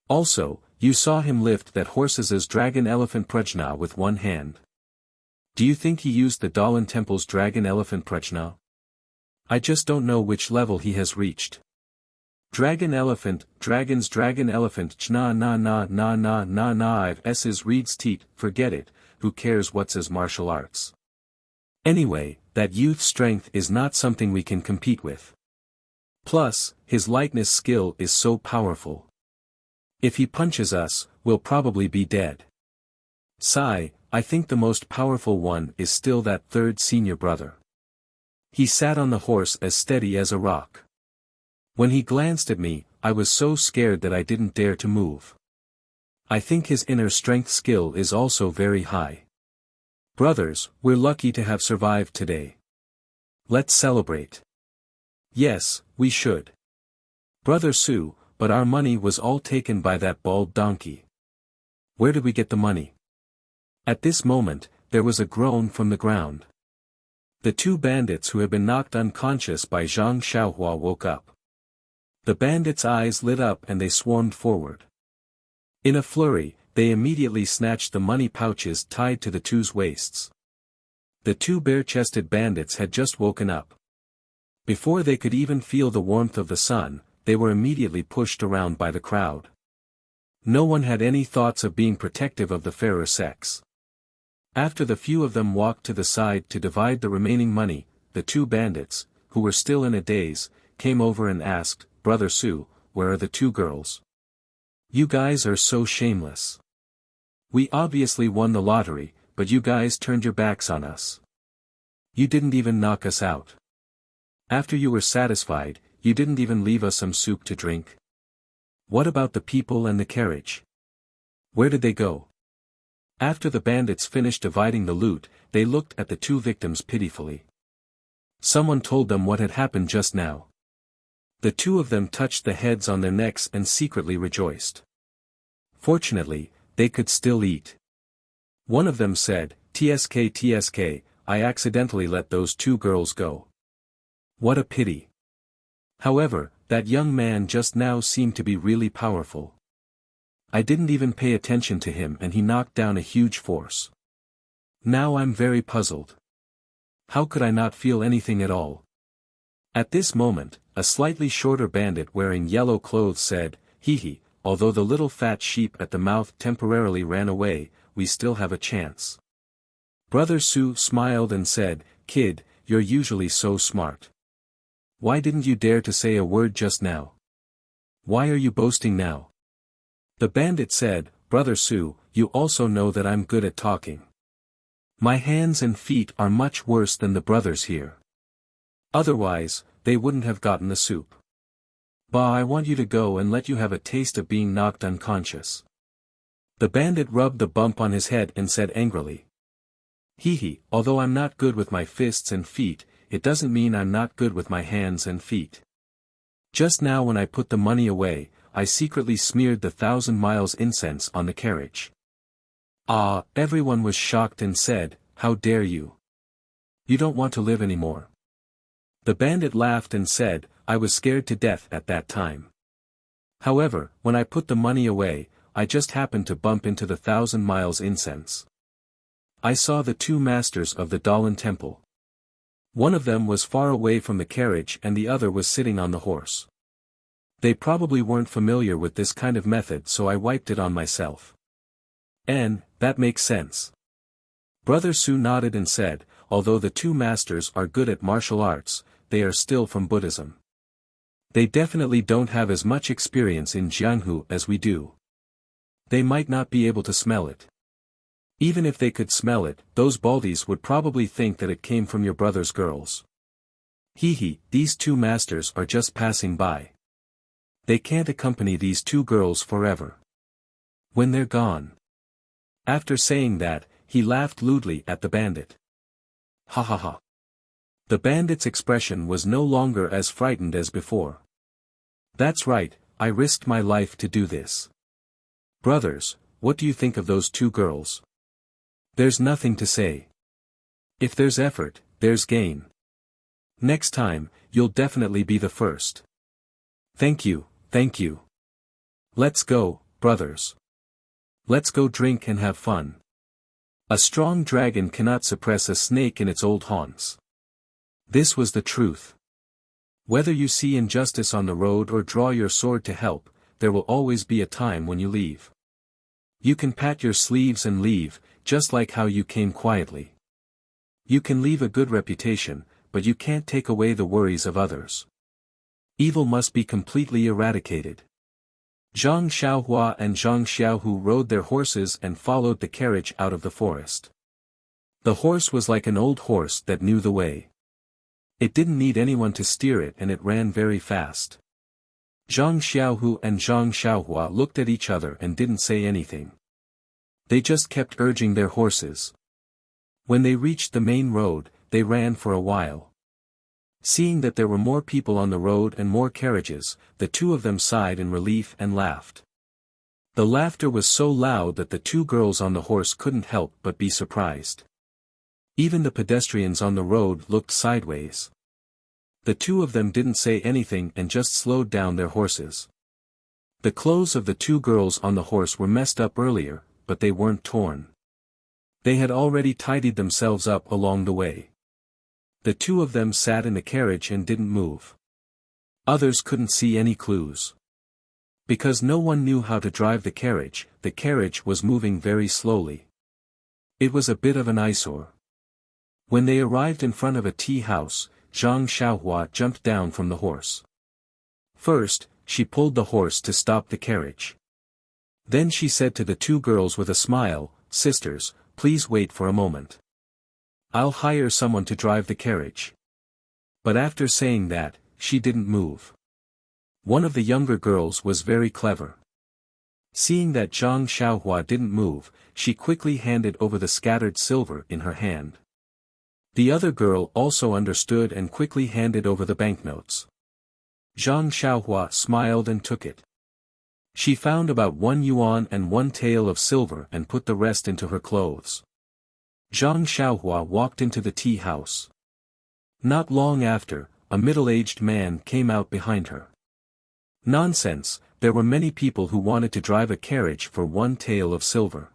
Also, you saw him lift that horse's dragon-elephant prajna with one hand. Do you think he used the Dalan temple's dragon-elephant prajna? I just don't know which level he has reached. Dragon-elephant, dragon-elephant chna na na na na na na if s's reads teat, forget it, who cares what's his martial arts. Anyway, that youth strength is not something we can compete with. Plus, his lightness skill is so powerful. If he punches us, we'll probably be dead. Sigh, I think the most powerful one is still that third senior brother. He sat on the horse as steady as a rock. When he glanced at me, I was so scared that I didn't dare to move. I think his inner strength skill is also very high. Brothers, we're lucky to have survived today. Let's celebrate." "Yes, we should. Brother Su, but our money was all taken by that bald donkey. Where did we get the money?" At this moment, there was a groan from the ground. The two bandits who had been knocked unconscious by Zhang Xiaohua woke up. The bandits' eyes lit up and they swarmed forward. In a flurry, they immediately snatched the money pouches tied to the two's waists. The two bare-chested bandits had just woken up. Before they could even feel the warmth of the sun, they were immediately pushed around by the crowd. No one had any thoughts of being protective of the fairer sex. After the few of them walked to the side to divide the remaining money, the two bandits, who were still in a daze, came over and asked, "Brother Su, where are the two girls? You guys are so shameless. We obviously won the lottery, but you guys turned your backs on us. You didn't even knock us out. After you were satisfied, you didn't even leave us some soup to drink. What about the people and the carriage? Where did they go?" After the bandits finished dividing the loot, they looked at the two victims pitifully. Someone told them what had happened just now. The two of them touched the heads on their necks and secretly rejoiced. Fortunately, they could still eat. One of them said, "TSK, I accidentally let those two girls go. What a pity. However, that young man just now seemed to be really powerful. I didn't even pay attention to him and he knocked down a huge force. Now I'm very puzzled. How could I not feel anything at all? At this moment, a slightly shorter bandit wearing yellow clothes said, "Hee hee, although the little fat sheep at the mouth temporarily ran away, we still have a chance." Brother Su smiled and said, "Kid, you're usually so smart. Why didn't you dare to say a word just now? Why are you boasting now?" The bandit said, "Brother Su, you also know that I'm good at talking. My hands and feet are much worse than the brothers here. Otherwise, they wouldn't have gotten the soup. Bah, I want you to go and let you have a taste of being knocked unconscious." The bandit rubbed the bump on his head and said angrily, "Hee hee, although I'm not good with my fists and feet, it doesn't mean I'm not good with my hands and feet. Just now when I put the money away, I secretly smeared the 1,000 miles incense on the carriage." Ah, everyone was shocked and said, "How dare you? You don't want to live anymore." The bandit laughed and said, "I was scared to death at that time. However, when I put the money away, I just happened to bump into the 1,000 miles incense. I saw the two masters of the Dalan temple. One of them was far away from the carriage and the other was sitting on the horse. They probably weren't familiar with this kind of method, so I wiped it on myself. And, that makes sense." Brother Su nodded and said, "Although the two masters are good at martial arts, they are still from Buddhism. They definitely don't have as much experience in Jianghu as we do. They might not be able to smell it. Even if they could smell it, those baldies would probably think that it came from your brother's girls. Hee hee, these two masters are just passing by. They can't accompany these two girls forever. When they're gone." After saying that, he laughed lewdly at the bandit. Ha ha ha. The bandit's expression was no longer as frightened as before. "That's right, I risked my life to do this. Brothers, what do you think of those two girls? There's nothing to say. If there's effort, there's gain. Next time, you'll definitely be the first. Thank you, thank you. Let's go, brothers. Let's go drink and have fun. A strong dragon cannot suppress a snake in its old haunts." This was the truth. Whether you see injustice on the road or draw your sword to help, there will always be a time when you leave. You can pat your sleeves and leave, just like how you came quietly. You can leave a good reputation, but you can't take away the worries of others. Evil must be completely eradicated. Zhang Xiaohua and Zhang Xiaohu rode their horses and followed the carriage out of the forest. The horse was like an old horse that knew the way. It didn't need anyone to steer it and it ran very fast. Zhang Xiaohu and Zhang Xiaohua looked at each other and didn't say anything. They just kept urging their horses. When they reached the main road, they ran for a while. Seeing that there were more people on the road and more carriages, the two of them sighed in relief and laughed. The laughter was so loud that the two girls on the horse couldn't help but be surprised. Even the pedestrians on the road looked sideways. The two of them didn't say anything and just slowed down their horses. The clothes of the two girls on the horse were messed up earlier, but they weren't torn. They had already tidied themselves up along the way. The two of them sat in the carriage and didn't move. Others couldn't see any clues. Because no one knew how to drive the carriage was moving very slowly. It was a bit of an eyesore. When they arrived in front of a tea house, Zhang Xiaohua jumped down from the horse. First, she pulled the horse to stop the carriage. Then she said to the two girls with a smile, "Sisters, please wait for a moment. I'll hire someone to drive the carriage." But after saying that, she didn't move. One of the younger girls was very clever. Seeing that Zhang Xiaohua didn't move, she quickly handed over the scattered silver in her hand. The other girl also understood and quickly handed over the banknotes. Zhang Xiaohua smiled and took it. She found about 1 yuan and 1 tael of silver and put the rest into her clothes. Zhang Xiaohua walked into the tea house. Not long after, a middle-aged man came out behind her. Nonsense, there were many people who wanted to drive a carriage for 1 tael of silver.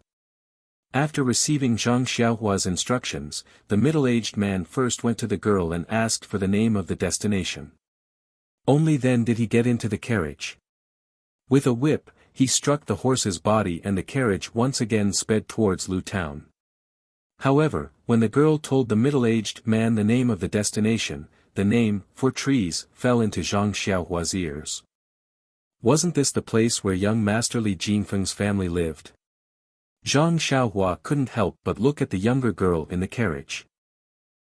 After receiving Zhang Xiaohua's instructions, the middle-aged man first went to the girl and asked for the name of the destination. Only then did he get into the carriage. With a whip, he struck the horse's body and the carriage once again sped towards Lu Town. However, when the girl told the middle-aged man the name of the destination, the name, for trees, fell into Zhang Xiaohua's ears. Wasn't this the place where young Master Li Jinfeng's family lived? Zhang Xiaohua couldn't help but look at the younger girl in the carriage.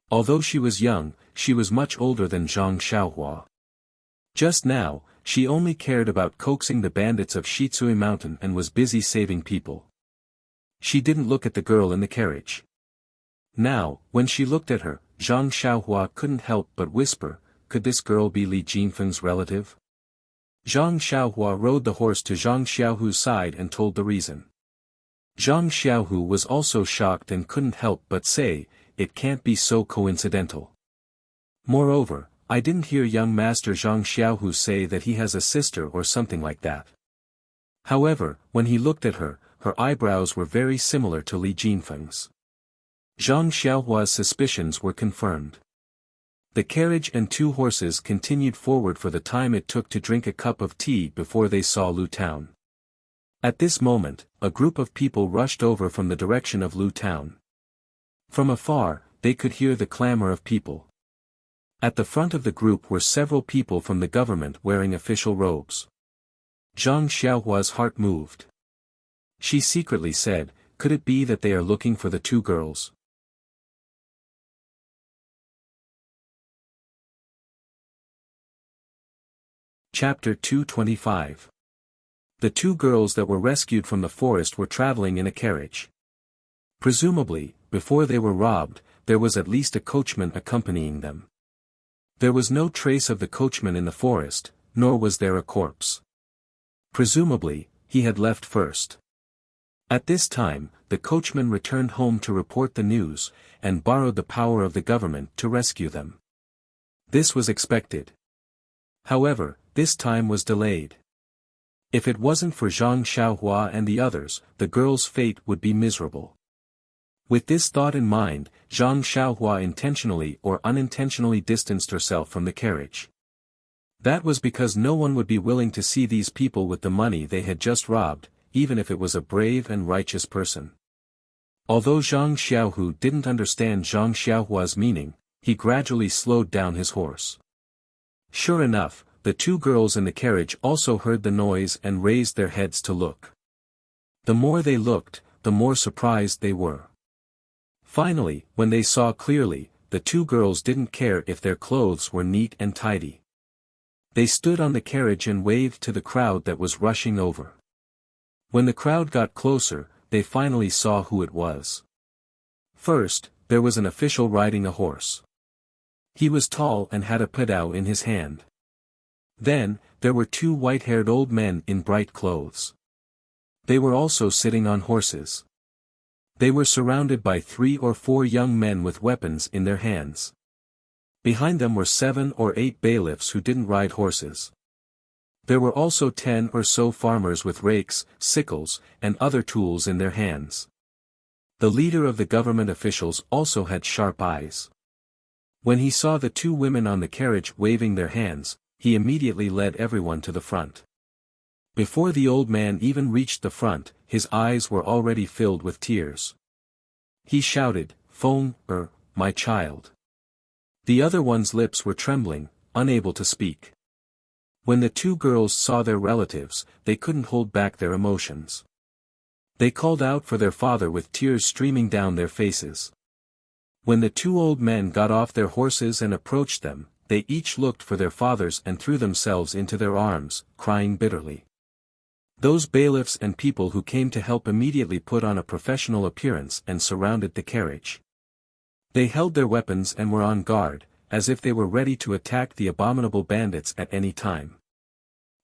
Although she was young, she was much older than Zhang Xiaohua. Just now, she only cared about coaxing the bandits of Shitsui Mountain and was busy saving people. She didn't look at the girl in the carriage. Now, when she looked at her, Zhang Xiaohua couldn't help but whisper, could this girl be Li Jinfeng's relative? Zhang Xiaohua rode the horse to Zhang Xiaohu's side and told the reason. Zhang Xiaohu was also shocked and couldn't help but say, it can't be so coincidental. Moreover, I didn't hear young Master Zhang Xiaohu say that he has a sister or something like that. However, when he looked at her, her eyebrows were very similar to Li Jinfeng's. Zhang Xiaohua's suspicions were confirmed. The carriage and two horses continued forward for the time it took to drink a cup of tea before they saw Lu Town. At this moment, a group of people rushed over from the direction of Lu Town. From afar, they could hear the clamor of people. At the front of the group were several people from the government wearing official robes. Zhang Xiaohua's heart moved. She secretly said, could it be that they are looking for the two girls? Chapter 225. The two girls that were rescued from the forest were traveling in a carriage. Presumably, before they were robbed, there was at least a coachman accompanying them. There was no trace of the coachman in the forest, nor was there a corpse. Presumably, he had left first. At this time, the coachman returned home to report the news, and borrowed the power of the government to rescue them. This was expected. However, this time was delayed. If it wasn't for Zhang Xiaohua and the others, the girl's fate would be miserable. With this thought in mind, Zhang Xiaohua intentionally or unintentionally distanced herself from the carriage. That was because no one would be willing to see these people with the money they had just robbed, even if it was a brave and righteous person. Although Zhang Xiaohu didn't understand Zhang Xiaohua's meaning, he gradually slowed down his horse. Sure enough, the two girls in the carriage also heard the noise and raised their heads to look. The more they looked, the more surprised they were. Finally, when they saw clearly, the two girls didn't care if their clothes were neat and tidy. They stood on the carriage and waved to the crowd that was rushing over. When the crowd got closer, they finally saw who it was. First, there was an official riding a horse. He was tall and had a pedao in his hand. Then, there were two white-haired old men in bright clothes. They were also sitting on horses. They were surrounded by 3 or 4 young men with weapons in their hands. Behind them were 7 or 8 bailiffs who didn't ride horses. There were also 10 or so farmers with rakes, sickles, and other tools in their hands. The leader of the government officials also had sharp eyes. When he saw the 2 women on the carriage waving their hands, he immediately led everyone to the front. Before the old man even reached the front, his eyes were already filled with tears. He shouted, "Feng, my child." The other one's lips were trembling, unable to speak. When the 2 girls saw their relatives, they couldn't hold back their emotions. They called out for their father with tears streaming down their faces. When the 2 old men got off their horses and approached them, they each looked for their fathers and threw themselves into their arms, crying bitterly. Those bailiffs and people who came to help immediately put on a professional appearance and surrounded the carriage. They held their weapons and were on guard, as if they were ready to attack the abominable bandits at any time.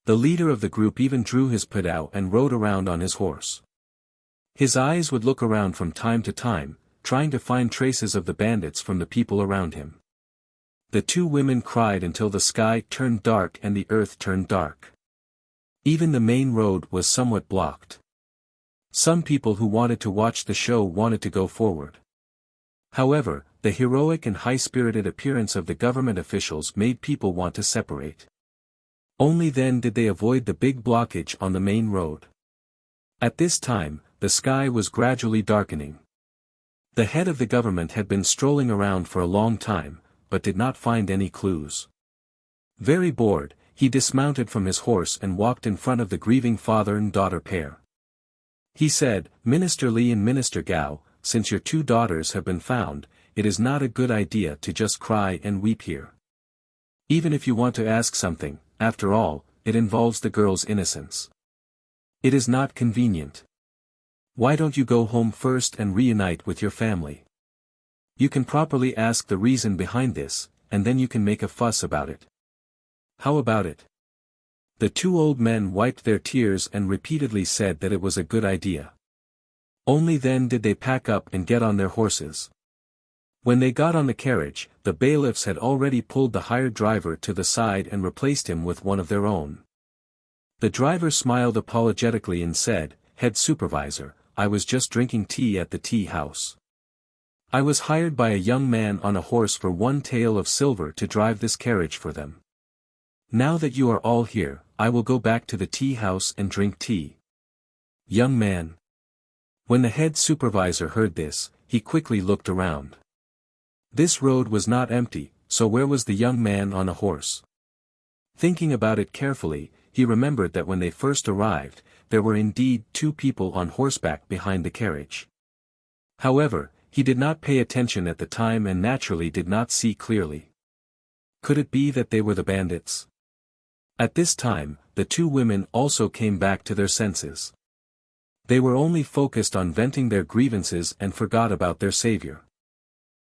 The leader of the group even drew his pedao and rode around on his horse. His eyes would look around from time to time, trying to find traces of the bandits from the people around him. The 2 women cried until the sky turned dark and the earth turned dark. Even the main road was somewhat blocked. Some people who wanted to watch the show wanted to go forward. However, the heroic and high-spirited appearance of the government officials made people want to separate. Only then did they avoid the big blockage on the main road. At this time, the sky was gradually darkening. The head of the government had been strolling around for a long time, but did not find any clues. Very bored, he dismounted from his horse and walked in front of the grieving father and daughter pair. He said, "Minister Li and Minister Gao, since your two daughters have been found, it is not a good idea to just cry and weep here. Even if you want to ask something, after all, it involves the girl's innocence. It is not convenient. Why don't you go home first and reunite with your family? You can properly ask the reason behind this, and then you can make a fuss about it. How about it?" The two old men wiped their tears and repeatedly said that it was a good idea. Only then did they pack up and get on their horses. When they got on the carriage, the bailiffs had already pulled the hired driver to the side and replaced him with one of their own. The driver smiled apologetically and said, "Head supervisor, I was just drinking tea at the tea house. I was hired by a young man on a horse for 1 tael of silver to drive this carriage for them. Now that you are all here, I will go back to the tea house and drink tea." Young man. When the head supervisor heard this, he quickly looked around. This road was not empty, so where was the young man on a horse? Thinking about it carefully, he remembered that when they first arrived, there were indeed 2 people on horseback behind the carriage. However, he did not pay attention at the time and naturally did not see clearly. Could it be that they were the bandits? At this time, the 2 women also came back to their senses. They were only focused on venting their grievances and forgot about their savior.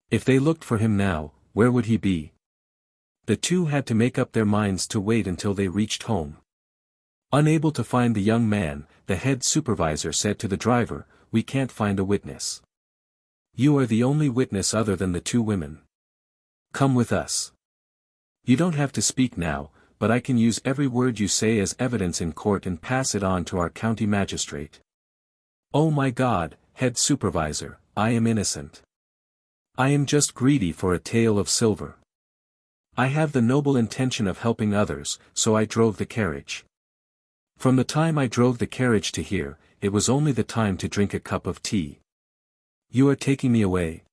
If they looked for him now, where would he be? The 2 had to make up their minds to wait until they reached home. Unable to find the young man, the head supervisor said to the driver, "We can't find a witness. You are the only witness other than the 2 women. Come with us. You don't have to speak now, but I can use every word you say as evidence in court and pass it on to our county magistrate." "Oh my God, head supervisor, I am innocent. I am just greedy for a tael of silver. I have the noble intention of helping others, so I drove the carriage. From the time I drove the carriage to here, it was only the time to drink a cup of tea. You are taking me away.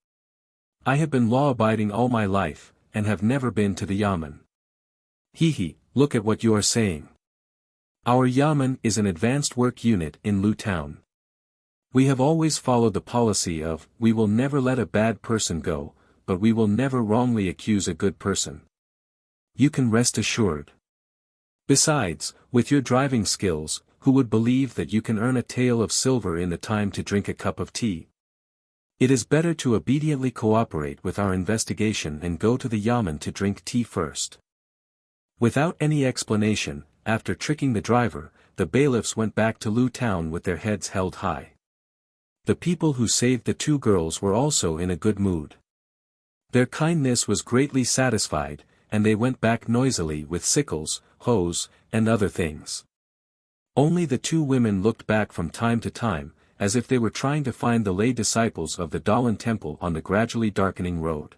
I have been law-abiding all my life, and have never been to the yamen. Hee, look at what you are saying. Our yamen is an advanced work unit in Lu Town. We have always followed the policy of, we will never let a bad person go, but we will never wrongly accuse a good person. You can rest assured. Besides, with your driving skills, who would believe that you can earn a tael of silver in the time to drink a cup of tea? It is better to obediently cooperate with our investigation and go to the yamen to drink tea first." Without any explanation, after tricking the driver, the bailiffs went back to Lu Town with their heads held high. The people who saved the 2 girls were also in a good mood. Their kindness was greatly satisfied, and they went back noisily with sickles, hoes, and other things. Only the 2 women looked back from time to time, as if they were trying to find the lay disciples of the Dalan temple on the gradually darkening road.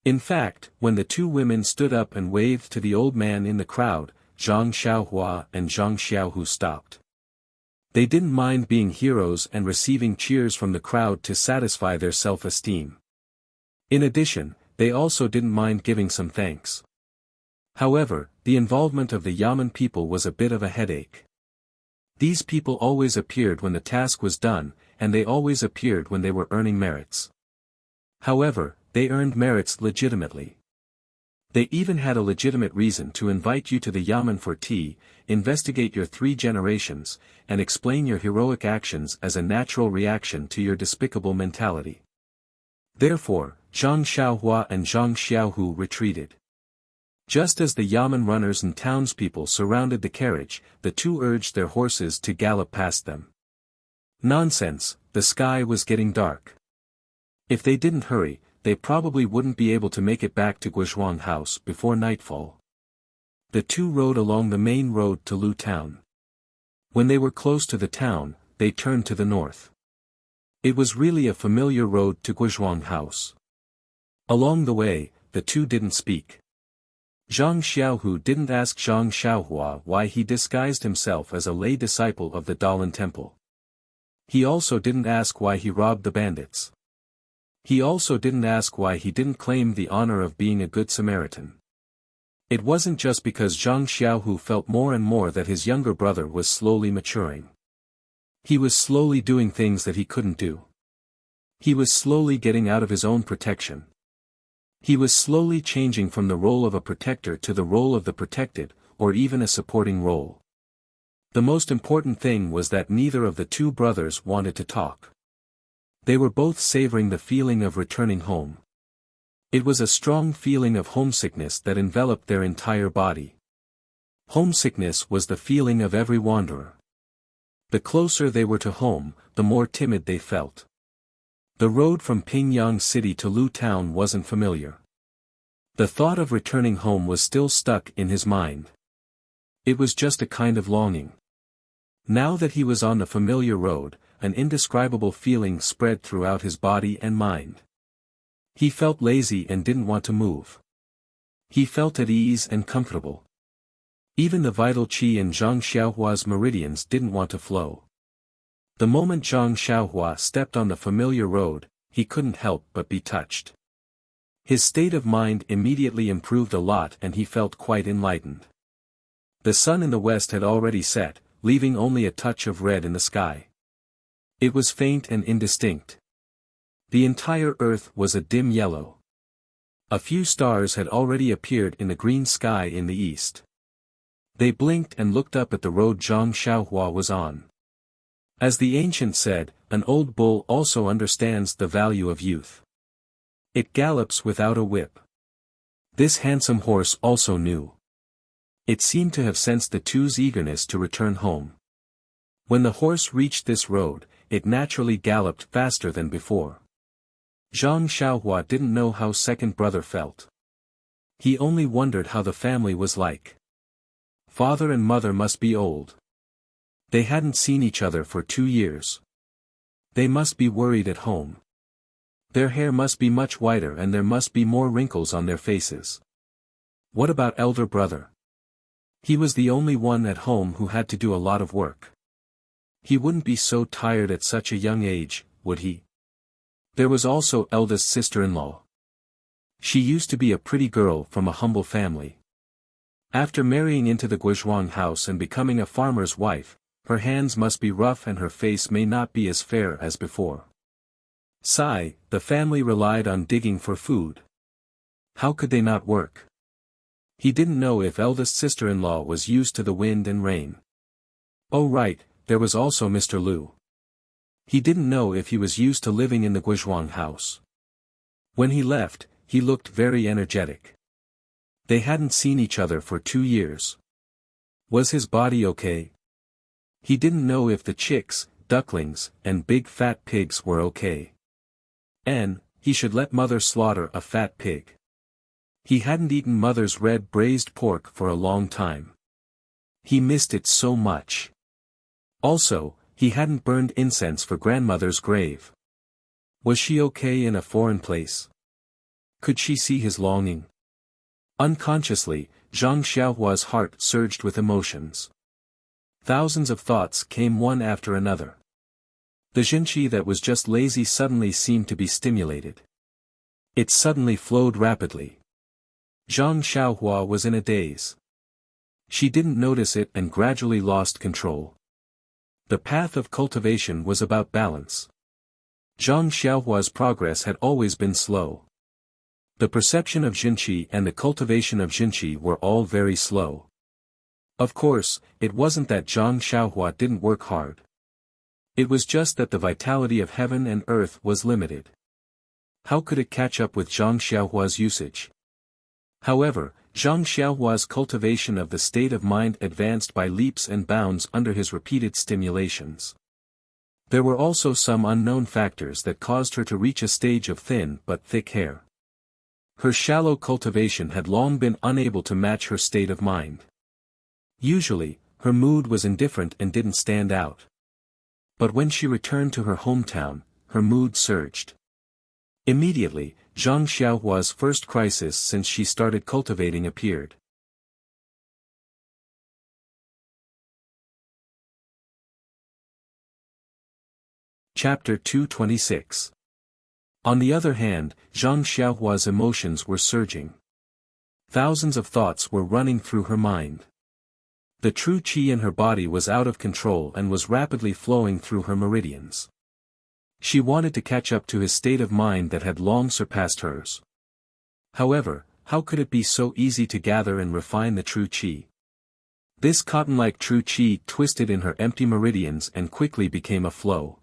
In fact, when the 2 women stood up and waved to the old man in the crowd, Zhang Xiaohua and Zhang Xiaohu stopped. They didn't mind being heroes and receiving cheers from the crowd to satisfy their self-esteem. In addition, they also didn't mind giving some thanks. However, the involvement of the yamen people was a bit of a headache. These people always appeared when the task was done, and they always appeared when they were earning merits. However, they earned merits legitimately. They even had a legitimate reason to invite you to the yamen for tea, investigate your 3 generations, and explain your heroic actions as a natural reaction to your despicable mentality. Therefore, Zhang Xiaohua and Zhang Xiaohu retreated. Just as the yamen runners and townspeople surrounded the carriage, the 2 urged their horses to gallop past them. Nonsense, the sky was getting dark. If they didn't hurry, they probably wouldn't be able to make it back to Guizhuang House before nightfall. The 2 rode along the main road to Lu Town. When they were close to the town, they turned to the north. It was really a familiar road to Guizhuang House. Along the way, the two didn't speak. Zhang Xiaohu didn't ask Zhang Xiaohua why he disguised himself as a lay disciple of the Dalan Temple. He also didn't ask why he robbed the bandits. He also didn't ask why he didn't claim the honor of being a good Samaritan. It wasn't just because Zhang Xiaohu felt more and more that his younger brother was slowly maturing. He was slowly doing things that he couldn't do. He was slowly getting out of his own protection. He was slowly changing from the role of a protector to the role of the protected, or even a supporting role. The most important thing was that neither of the two brothers wanted to talk. They were both savoring the feeling of returning home. It was a strong feeling of homesickness that enveloped their entire body. Homesickness was the feeling of every wanderer. The closer they were to home, the more timid they felt. The road from Pingyang City to Lu Town wasn't familiar. The thought of returning home was still stuck in his mind. It was just a kind of longing. Now that he was on the familiar road, an indescribable feeling spread throughout his body and mind. He felt lazy and didn't want to move. He felt at ease and comfortable. Even the vital qi in Zhang Xiaohua's meridians didn't want to flow. The moment Zhang Xiaohua stepped on the familiar road, he couldn't help but be touched. His state of mind immediately improved a lot and he felt quite enlightened. The sun in the west had already set, leaving only a touch of red in the sky. It was faint and indistinct. The entire earth was a dim yellow. A few stars had already appeared in the green sky in the east. They blinked and looked up at the road Zhang Xiaohua was on. As the ancient said, an old bull also understands the value of youth. It gallops without a whip. This handsome horse also knew. It seemed to have sensed the two's eagerness to return home. When the horse reached this road, it naturally galloped faster than before. Zhang Xiaohua didn't know how second brother felt. He only wondered how the family was like. Father and mother must be old. They hadn't seen each other for 2 years. They must be worried at home. Their hair must be much whiter and there must be more wrinkles on their faces. What about elder brother? He was the only one at home who had to do a lot of work. He wouldn't be so tired at such a young age, would he? There was also eldest sister-in-law. She used to be a pretty girl from a humble family. After marrying into the Guizhuang house and becoming a farmer's wife, her hands must be rough and her face may not be as fair as before. Sigh, the family relied on digging for food. How could they not work? He didn't know if eldest sister-in-law was used to the wind and rain. Oh right, there was also Mr. Liu. He didn't know if he was used to living in the Guizhuang house. When he left, he looked very energetic. They hadn't seen each other for 2 years. Was his body okay? He didn't know if the chicks, ducklings, and big fat pigs were okay. And, he should let mother slaughter a fat pig. He hadn't eaten mother's red braised pork for a long time. He missed it so much. Also, he hadn't burned incense for grandmother's grave. Was she okay in a foreign place? Could she see his longing? Unconsciously, Zhang Xiaohua's heart surged with emotions. Thousands of thoughts came one after another. The Jinqi that was just lazy suddenly seemed to be stimulated. It suddenly flowed rapidly. Zhang Xiaohua was in a daze. She didn't notice it and gradually lost control. The path of cultivation was about balance. Zhang Xiaohua's progress had always been slow. The perception of Jinqi and the cultivation of Jinqi were all very slow. Of course, it wasn't that Zhang Xiaohua didn't work hard. It was just that the vitality of heaven and earth was limited. How could it catch up with Zhang Xiaohua's usage? However, Zhang Xiaohua's cultivation of the state of mind advanced by leaps and bounds under his repeated stimulations. There were also some unknown factors that caused her to reach a stage of thin but thick hair. Her shallow cultivation had long been unable to match her state of mind. Usually, her mood was indifferent and didn't stand out. But when she returned to her hometown, her mood surged. Immediately, Zhang Xiaohua's first crisis since she started cultivating appeared. Chapter 226. On the other hand, Zhang Xiaohua's emotions were surging. Thousands of thoughts were running through her mind. The true qi in her body was out of control and was rapidly flowing through her meridians. She wanted to catch up to his state of mind that had long surpassed hers. However, how could it be so easy to gather and refine the true qi? This cotton-like true qi twisted in her empty meridians and quickly became a flow.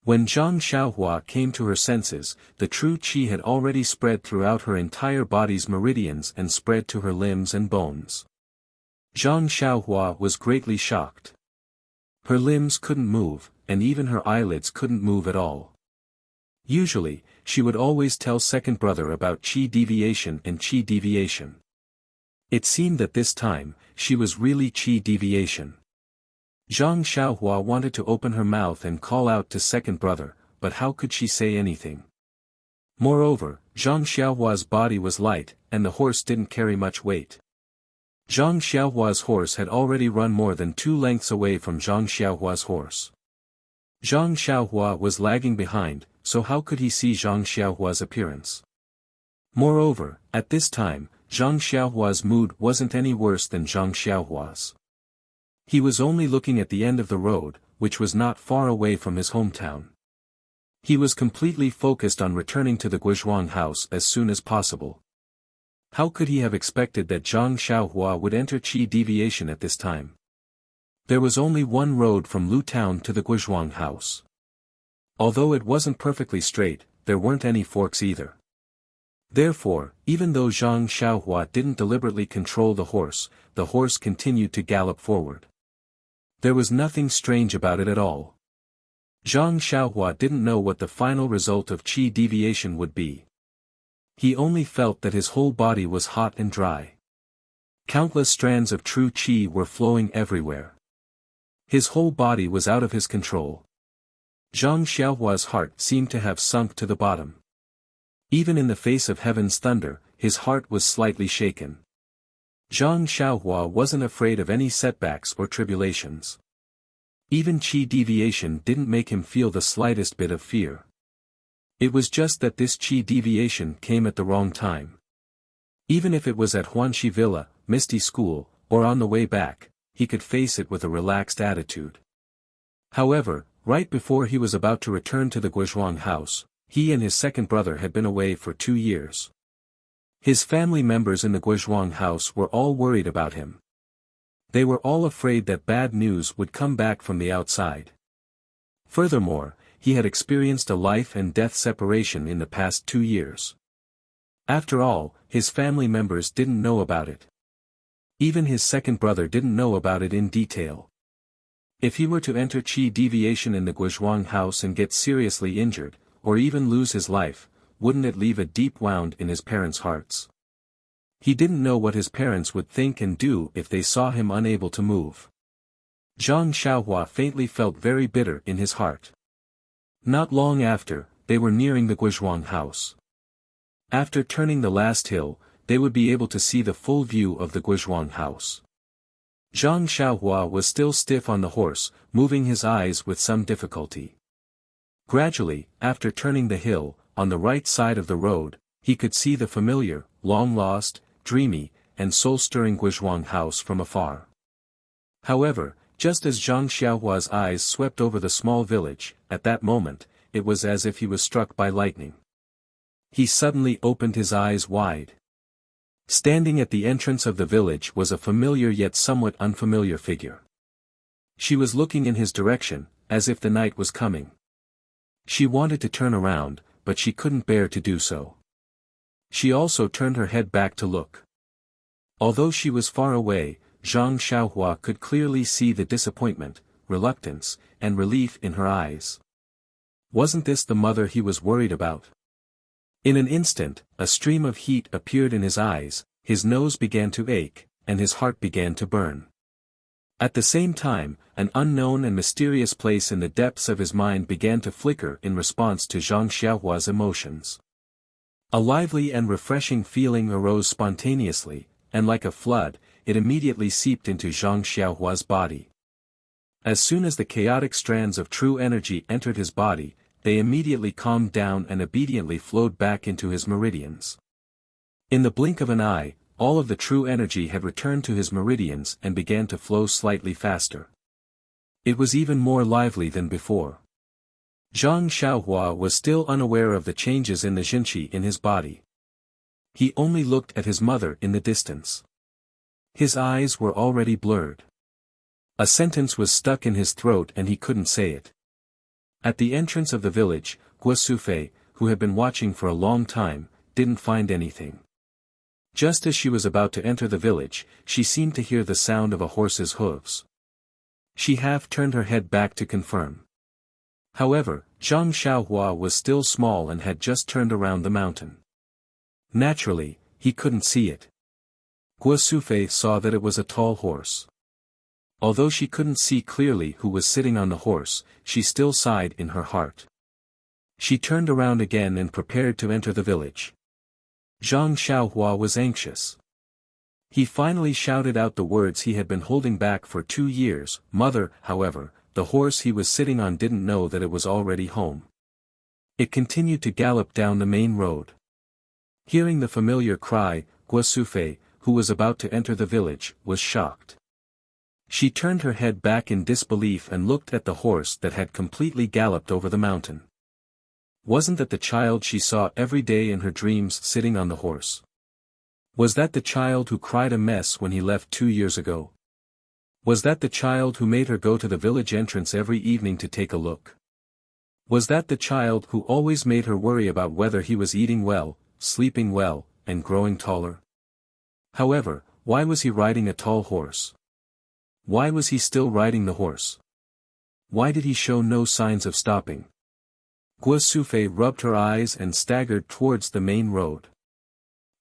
When Zhang Xiaohua came to her senses, the true qi had already spread throughout her entire body's meridians and spread to her limbs and bones. Zhang Xiaohua was greatly shocked. Her limbs couldn't move, and even her eyelids couldn't move at all. Usually, she would always tell second brother about qi deviation and qi deviation. It seemed that this time, she was really qi deviation. Zhang Xiaohua wanted to open her mouth and call out to second brother, but how could she say anything? Moreover, Zhang Xiaohua's body was light, and the horse didn't carry much weight. Zhang Xiaohua's horse had already run more than 2 lengths away from Zhang Xiaohua's horse. Zhang Xiaohua was lagging behind, so how could he see Zhang Xiaohua's appearance? Moreover, at this time, Zhang Xiaohua's mood wasn't any worse than Zhang Xiaohua's. He was only looking at the end of the road, which was not far away from his hometown. He was completely focused on returning to the Guizhuang house as soon as possible. How could he have expected that Zhang Xiaohua would enter qi deviation at this time? There was only one road from Lu Town to the Guizhuang house. Although it wasn't perfectly straight, there weren't any forks either. Therefore, even though Zhang Xiaohua didn't deliberately control the horse continued to gallop forward. There was nothing strange about it at all. Zhang Xiaohua didn't know what the final result of qi deviation would be. He only felt that his whole body was hot and dry. Countless strands of true qi were flowing everywhere. His whole body was out of his control. Zhang Xiaohua's heart seemed to have sunk to the bottom. Even in the face of heaven's thunder, his heart was slightly shaken. Zhang Xiaohua wasn't afraid of any setbacks or tribulations. Even qi deviation didn't make him feel the slightest bit of fear. It was just that this qi deviation came at the wrong time. Even if it was at Huanxi Villa, Misty School, or on the way back, he could face it with a relaxed attitude. However, right before he was about to return to the Guizhuang house, he and his second brother had been away for 2 years. His family members in the Guizhuang house were all worried about him. They were all afraid that bad news would come back from the outside. Furthermore, he had experienced a life and death separation in the past 2 years. After all, his family members didn't know about it. Even his second brother didn't know about it in detail. If he were to enter qi deviation in the Guizhuang house and get seriously injured, or even lose his life, wouldn't it leave a deep wound in his parents' hearts? He didn't know what his parents would think and do if they saw him unable to move. Zhang Xiaohua faintly felt very bitter in his heart. Not long after, they were nearing the Guizhuang house. After turning the last hill, they would be able to see the full view of the Guizhuang house. Zhang Xiaohua was still stiff on the horse, moving his eyes with some difficulty. Gradually, after turning the hill, on the right side of the road, he could see the familiar, long-lost, dreamy, and soul-stirring Guizhuang house from afar. However, just as Zhang Xiaohua's eyes swept over the small village, at that moment, it was as if he was struck by lightning. He suddenly opened his eyes wide. Standing at the entrance of the village was a familiar yet somewhat unfamiliar figure. She was looking in his direction, as if the night was coming. She wanted to turn around, but she couldn't bear to do so. She also turned her head back to look. Although she was far away, Zhang Xiaohua could clearly see the disappointment, reluctance, and relief in her eyes. Wasn't this the mother he was worried about? In an instant, a stream of heat appeared in his eyes, his nose began to ache, and his heart began to burn. At the same time, an unknown and mysterious place in the depths of his mind began to flicker in response to Zhang Xiaohua's emotions. A lively and refreshing feeling arose spontaneously, and like a flood, it immediately seeped into Zhang Xiaohua's body. As soon as the chaotic strands of true energy entered his body, they immediately calmed down and obediently flowed back into his meridians. In the blink of an eye, all of the true energy had returned to his meridians and began to flow slightly faster. It was even more lively than before. Zhang Xiaohua was still unaware of the changes in the Jinqi in his body. He only looked at his mother in the distance. His eyes were already blurred. A sentence was stuck in his throat and he couldn't say it. At the entrance of the village, Guo Sufei, who had been watching for a long time, didn't find anything. Just as she was about to enter the village, she seemed to hear the sound of a horse's hooves. She half turned her head back to confirm. However, Zhang Xiaohua was still small and had just turned around the mountain. Naturally, he couldn't see it. Guo Sufei saw that it was a tall horse. Although she couldn't see clearly who was sitting on the horse, she still sighed in her heart. She turned around again and prepared to enter the village. Zhang Xiaohua was anxious. He finally shouted out the words he had been holding back for 2 years, "Mother." However, the horse he was sitting on didn't know that it was already home. It continued to gallop down the main road. Hearing the familiar cry, Guo Sufei, who was about to enter the village, was shocked. She turned her head back in disbelief and looked at the horse that had completely galloped over the mountain. Wasn't that the child she saw every day in her dreams sitting on the horse? Was that the child who cried a mess when he left 2 years ago? Was that the child who made her go to the village entrance every evening to take a look? Was that the child who always made her worry about whether he was eating well, sleeping well, and growing taller? However, why was he riding a tall horse? Why was he still riding the horse? Why did he show no signs of stopping? Guo Sufei rubbed her eyes and staggered towards the main road.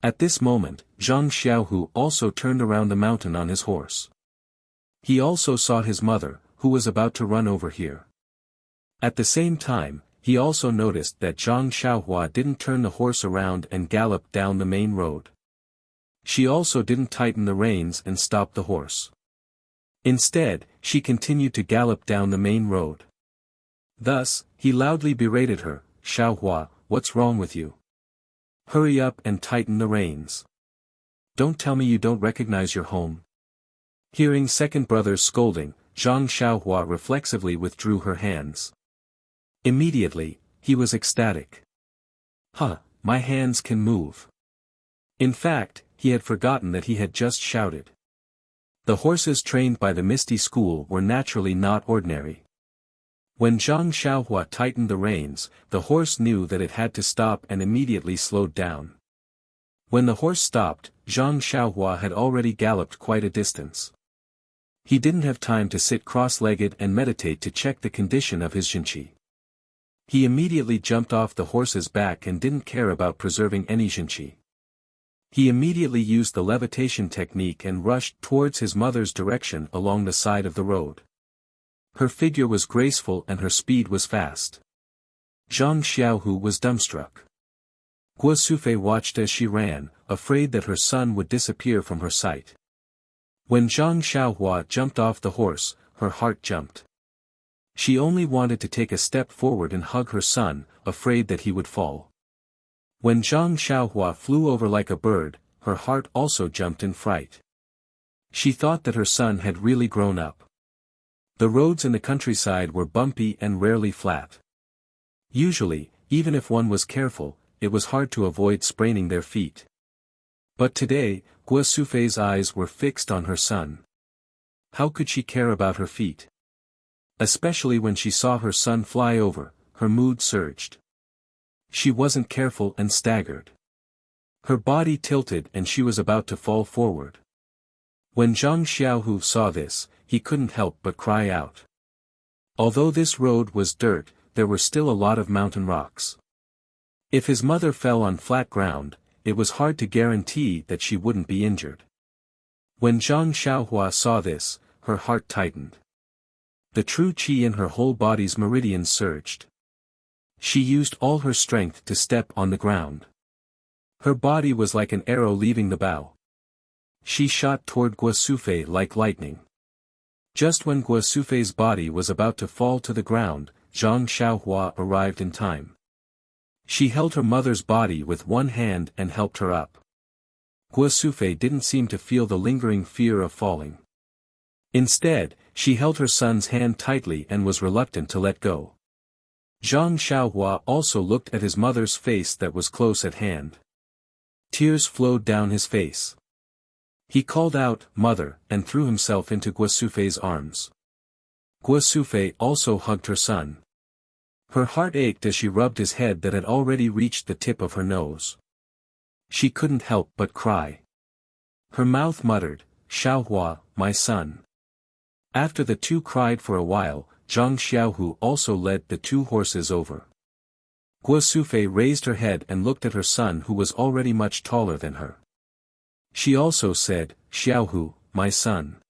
At this moment, Zhang Xiaohu also turned around the mountain on his horse. He also saw his mother, who was about to run over here. At the same time, he also noticed that Zhang Xiaohua didn't turn the horse around and gallop down the main road. She also didn't tighten the reins and stop the horse. Instead, she continued to gallop down the main road. Thus, he loudly berated her, "Xiaohua, what's wrong with you? Hurry up and tighten the reins. Don't tell me you don't recognize your home." Hearing second brother's scolding, Zhang Xiaohua reflexively withdrew her hands. Immediately, he was ecstatic. "Huh, my hands can move." In fact, he had forgotten that he had just shouted. The horses trained by the Misty School were naturally not ordinary. When Zhang Xiaohua tightened the reins, the horse knew that it had to stop and immediately slowed down. When the horse stopped, Zhang Xiaohua had already galloped quite a distance. He didn't have time to sit cross-legged and meditate to check the condition of his Jinqi. He immediately jumped off the horse's back and didn't care about preserving any Jinqi. He immediately used the levitation technique and rushed towards his mother's direction along the side of the road. Her figure was graceful and her speed was fast. Zhang Xiaohu was dumbstruck. Guo Sufei watched as she ran, afraid that her son would disappear from her sight. When Zhang Xiaohua jumped off the horse, her heart jumped. She only wanted to take a step forward and hug her son, afraid that he would fall. When Zhang Xiaohua flew over like a bird, her heart also jumped in fright. She thought that her son had really grown up. The roads in the countryside were bumpy and rarely flat. Usually, even if one was careful, it was hard to avoid spraining their feet. But today, Guo Sufei's eyes were fixed on her son. How could she care about her feet? Especially when she saw her son fly over, her mood surged. She wasn't careful and staggered. Her body tilted and she was about to fall forward. When Zhang Xiaohu saw this, he couldn't help but cry out. Although this road was dirt, there were still a lot of mountain rocks. If his mother fell on flat ground, it was hard to guarantee that she wouldn't be injured. When Zhang Xiaohua saw this, her heart tightened. The true qi in her whole body's meridians surged. She used all her strength to step on the ground. Her body was like an arrow leaving the bow. She shot toward Guosufei like lightning. Just when Guosufei's body was about to fall to the ground, Zhang Xiaohua arrived in time. She held her mother's body with one hand and helped her up. Guosufei didn't seem to feel the lingering fear of falling. Instead, she held her son's hand tightly and was reluctant to let go. Zhang Xiaohua also looked at his mother's face that was close at hand. Tears flowed down his face. He called out, "Mother," and threw himself into Guosufei's arms. Guosufei also hugged her son. Her heart ached as she rubbed his head that had already reached the tip of her nose. She couldn't help but cry. Her mouth muttered, "Xiaohua, my son." After the two cried for a while, Zhang Xiaohu also led the two horses over. Guosufei raised her head and looked at her son who was already much taller than her. She also said, "Xiaohu, my son."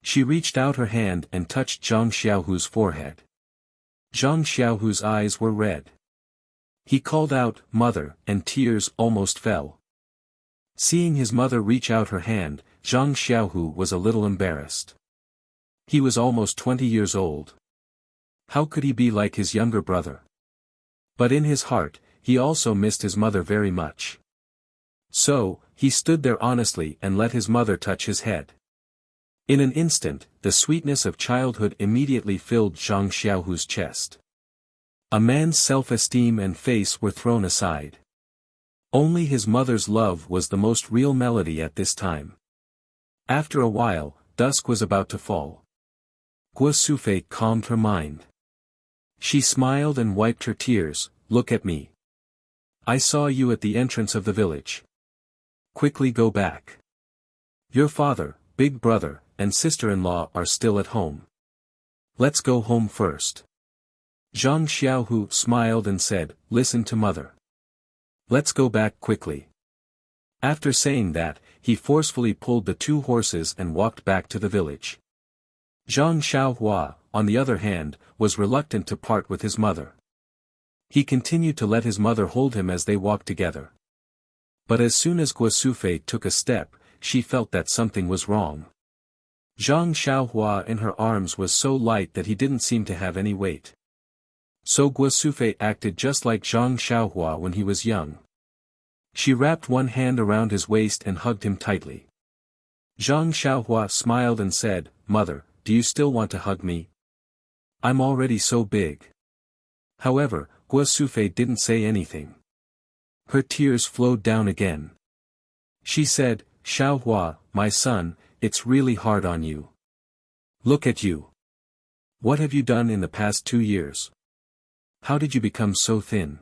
She reached out her hand and touched Zhang Xiaohu's forehead. Zhang Xiaohu's eyes were red. He called out, "Mother," and tears almost fell. Seeing his mother reach out her hand, Zhang Xiaohu was a little embarrassed. He was almost 20 years old. How could he be like his younger brother? But in his heart, he also missed his mother very much. So, he stood there honestly and let his mother touch his head. In an instant, the sweetness of childhood immediately filled Zhang Xiaohu's chest. A man's self-esteem and face were thrown aside. Only his mother's love was the most real melody at this time. After a while, dusk was about to fall. Guosufei calmed her mind. She smiled and wiped her tears. "Look at me. I saw you at the entrance of the village. Quickly go back. Your father, big brother, and sister-in-law are still at home. Let's go home first." Zhang Xiaohu smiled and said, "Listen to mother. Let's go back quickly." After saying that, he forcefully pulled the two horses and walked back to the village. Zhang Xiaohua, on the other hand, was reluctant to part with his mother. He continued to let his mother hold him as they walked together. But as soon as Guosufei took a step, she felt that something was wrong. Zhang Xiaohua in her arms was so light that he didn't seem to have any weight. So Guosufei acted just like Zhang Xiaohua when he was young. She wrapped one hand around his waist and hugged him tightly. Zhang Xiaohua smiled and said, "Mother, do you still want to hug me? I'm already so big." However, Guosufei didn't say anything. Her tears flowed down again. She said, "Xiaohua, my son, it's really hard on you. Look at you. What have you done in the past 2 years? How did you become so thin?"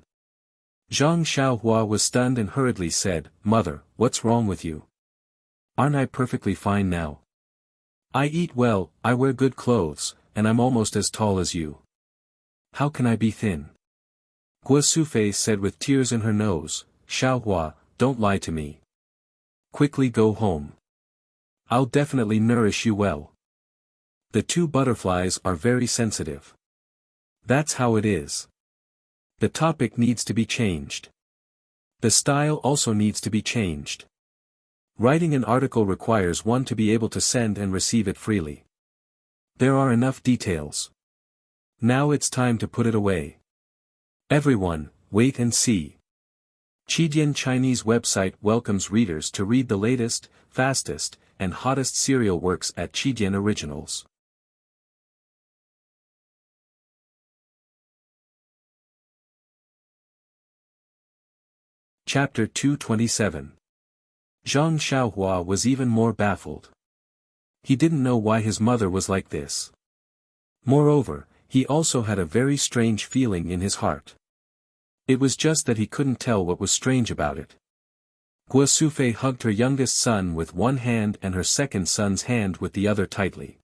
Zhang Xiaohua was stunned and hurriedly said, "Mother, what's wrong with you? Aren't I perfectly fine now? I eat well, I wear good clothes, and I'm almost as tall as you. How can I be thin?" Guosufei said with tears in her nose, "Xiaohua, don't lie to me. Quickly go home. I'll definitely nourish you well. The two butterflies are very sensitive. That's how it is. The topic needs to be changed. The style also needs to be changed. Writing an article requires one to be able to send and receive it freely. There are enough details. Now it's time to put it away. Everyone, wait and see." Qidian Chinese website welcomes readers to read the latest, fastest, and hottest serial works at Qidian Originals. Chapter 227. Zhang Xiaohua was even more baffled. He didn't know why his mother was like this. Moreover, he also had a very strange feeling in his heart. It was just that he couldn't tell what was strange about it. Guosufei hugged her youngest son with one hand and her second son's hand with the other tightly.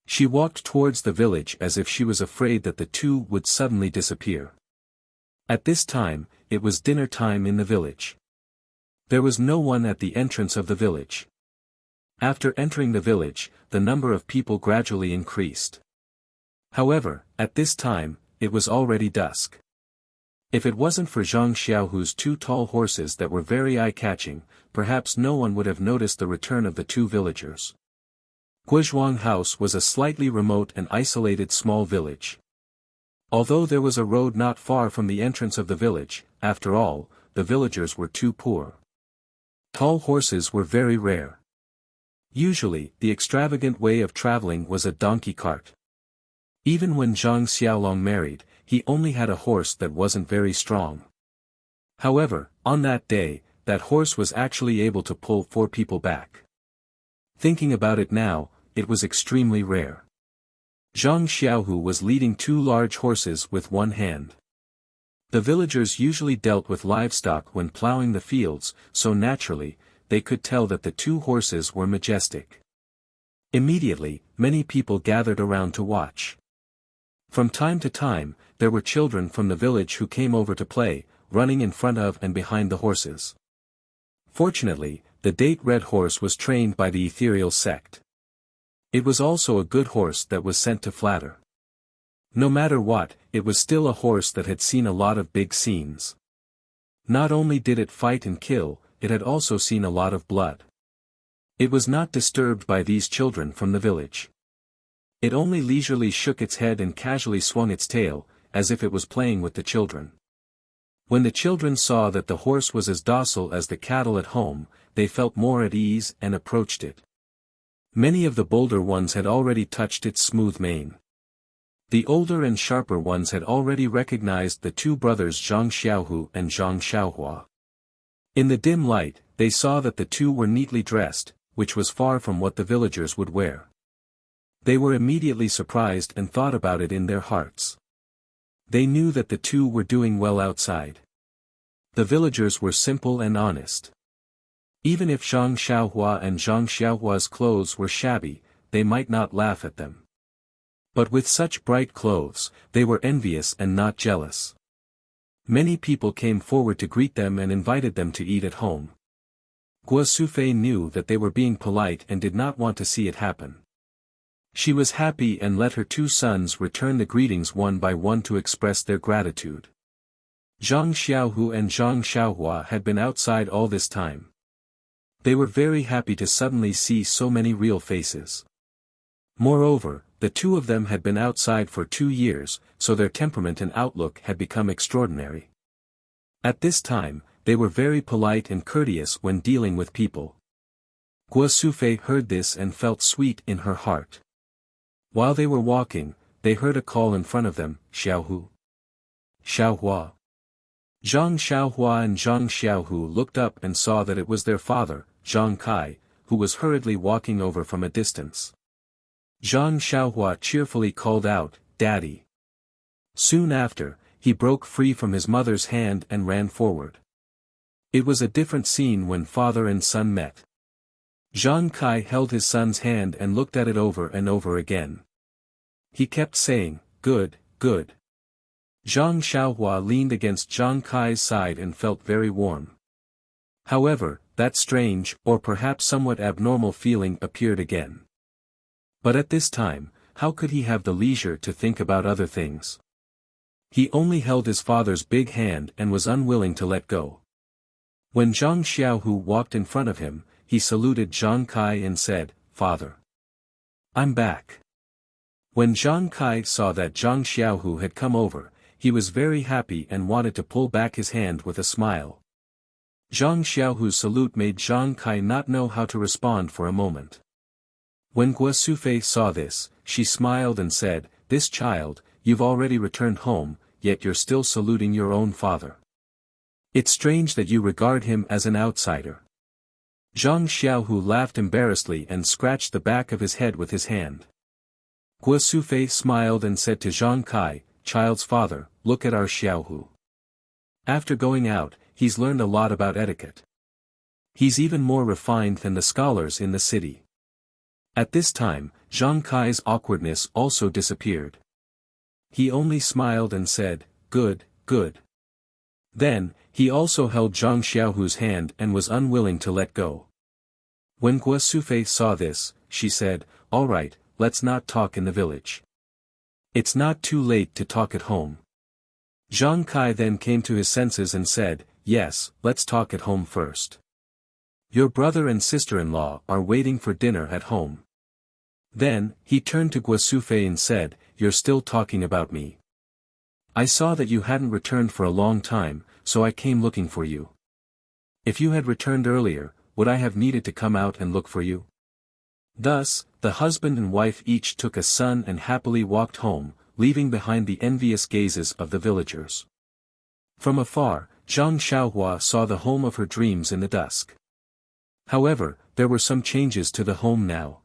She walked towards the village as if she was afraid that the two would suddenly disappear. At this time, it was dinner time in the village. There was no one at the entrance of the village. After entering the village, the number of people gradually increased. However, at this time, it was already dusk. If it wasn't for Zhang Xiaohu's two tall horses that were very eye-catching, perhaps no one would have noticed the return of the two villagers. Guozhuang House was a slightly remote and isolated small village. Although there was a road not far from the entrance of the village, after all, the villagers were too poor. Tall horses were very rare. Usually, the extravagant way of traveling was a donkey cart. Even when Zhang Xiaolong married, he only had a horse that wasn't very strong. However, on that day, that horse was actually able to pull 4 people back. Thinking about it now, it was extremely rare. Zhang Xiaohu was leading 2 large horses with one hand. The villagers usually dealt with livestock when plowing the fields, so naturally, they could tell that the 2 horses were majestic. Immediately, many people gathered around to watch. From time to time, there were children from the village who came over to play, running in front of and behind the horses. Fortunately, the date red horse was trained by the ethereal sect. It was also a good horse that was sent to flatter. No matter what, it was still a horse that had seen a lot of big scenes. Not only did it fight and kill, it had also seen a lot of blood. It was not disturbed by these children from the village. It only leisurely shook its head and casually swung its tail, as if it was playing with the children. When the children saw that the horse was as docile as the cattle at home, they felt more at ease and approached it. Many of the bolder ones had already touched its smooth mane. The older and sharper ones had already recognized the 2 brothers Zhang Xiaohu and Zhang Xiaohua. In the dim light, they saw that the 2 were neatly dressed, which was far from what the villagers would wear. They were immediately surprised and thought about it in their hearts. They knew that the 2 were doing well outside. The villagers were simple and honest. Even if Zhang Xiaohua and Zhang Xiaohua's clothes were shabby, they might not laugh at them. But with such bright clothes, they were envious and not jealous. Many people came forward to greet them and invited them to eat at home. Guo Sufei knew that they were being polite and did not want to see it happen. She was happy and let her 2 sons return the greetings one by one to express their gratitude. Zhang Xiaohu and Zhang Xiaohua had been outside all this time. They were very happy to suddenly see so many real faces. Moreover, the 2 of them had been outside for 2 years, so their temperament and outlook had become extraordinary. At this time, they were very polite and courteous when dealing with people. Guo Sufei heard this and felt sweet in her heart. While they were walking, they heard a call in front of them, Xiaohu. Xiaohua. Zhang Xiaohua and Zhang Xiaohu looked up and saw that it was their father, Zhang Kai, who was hurriedly walking over from a distance. Zhang Xiaohua cheerfully called out, "Daddy." Soon after, he broke free from his mother's hand and ran forward. It was a different scene when father and son met. Zhang Kai held his son's hand and looked at it over and over again. He kept saying, "Good, good." Zhang Xiaohua leaned against Zhang Kai's side and felt very warm. However, that strange, or perhaps somewhat abnormal feeling appeared again. But at this time, how could he have the leisure to think about other things? He only held his father's big hand and was unwilling to let go. When Zhang Xiaohu walked in front of him, he saluted Zhang Kai and said, "Father. I'm back." When Zhang Kai saw that Zhang Xiaohu had come over, he was very happy and wanted to pull back his hand with a smile. Zhang Xiaohu's salute made Zhang Kai not know how to respond for a moment. When Guo Sufei saw this, she smiled and said, "This child, you've already returned home, yet you're still saluting your own father. It's strange that you regard him as an outsider." Zhang Xiaohu laughed embarrassedly and scratched the back of his head with his hand. Guo Sufei smiled and said to Zhang Kai, "Child's father, look at our Xiaohu. After going out, he's learned a lot about etiquette. He's even more refined than the scholars in the city." At this time, Zhang Kai's awkwardness also disappeared. He only smiled and said, "Good, good." Then, he also held Zhang Xiaohu's hand and was unwilling to let go. When Guosufei saw this, she said, "All right, let's not talk in the village. It's not too late to talk at home." Zhang Kai then came to his senses and said, "Yes, let's talk at home first. Your brother and sister-in-law are waiting for dinner at home." Then, he turned to Guosufei and said, "You're still talking about me. I saw that you hadn't returned for a long time, so I came looking for you. If you had returned earlier, would I have needed to come out and look for you?" Thus, the husband and wife each took a son and happily walked home, leaving behind the envious gazes of the villagers. From afar, Zhang Xiaohua saw the home of her dreams in the dusk. However, there were some changes to the home now.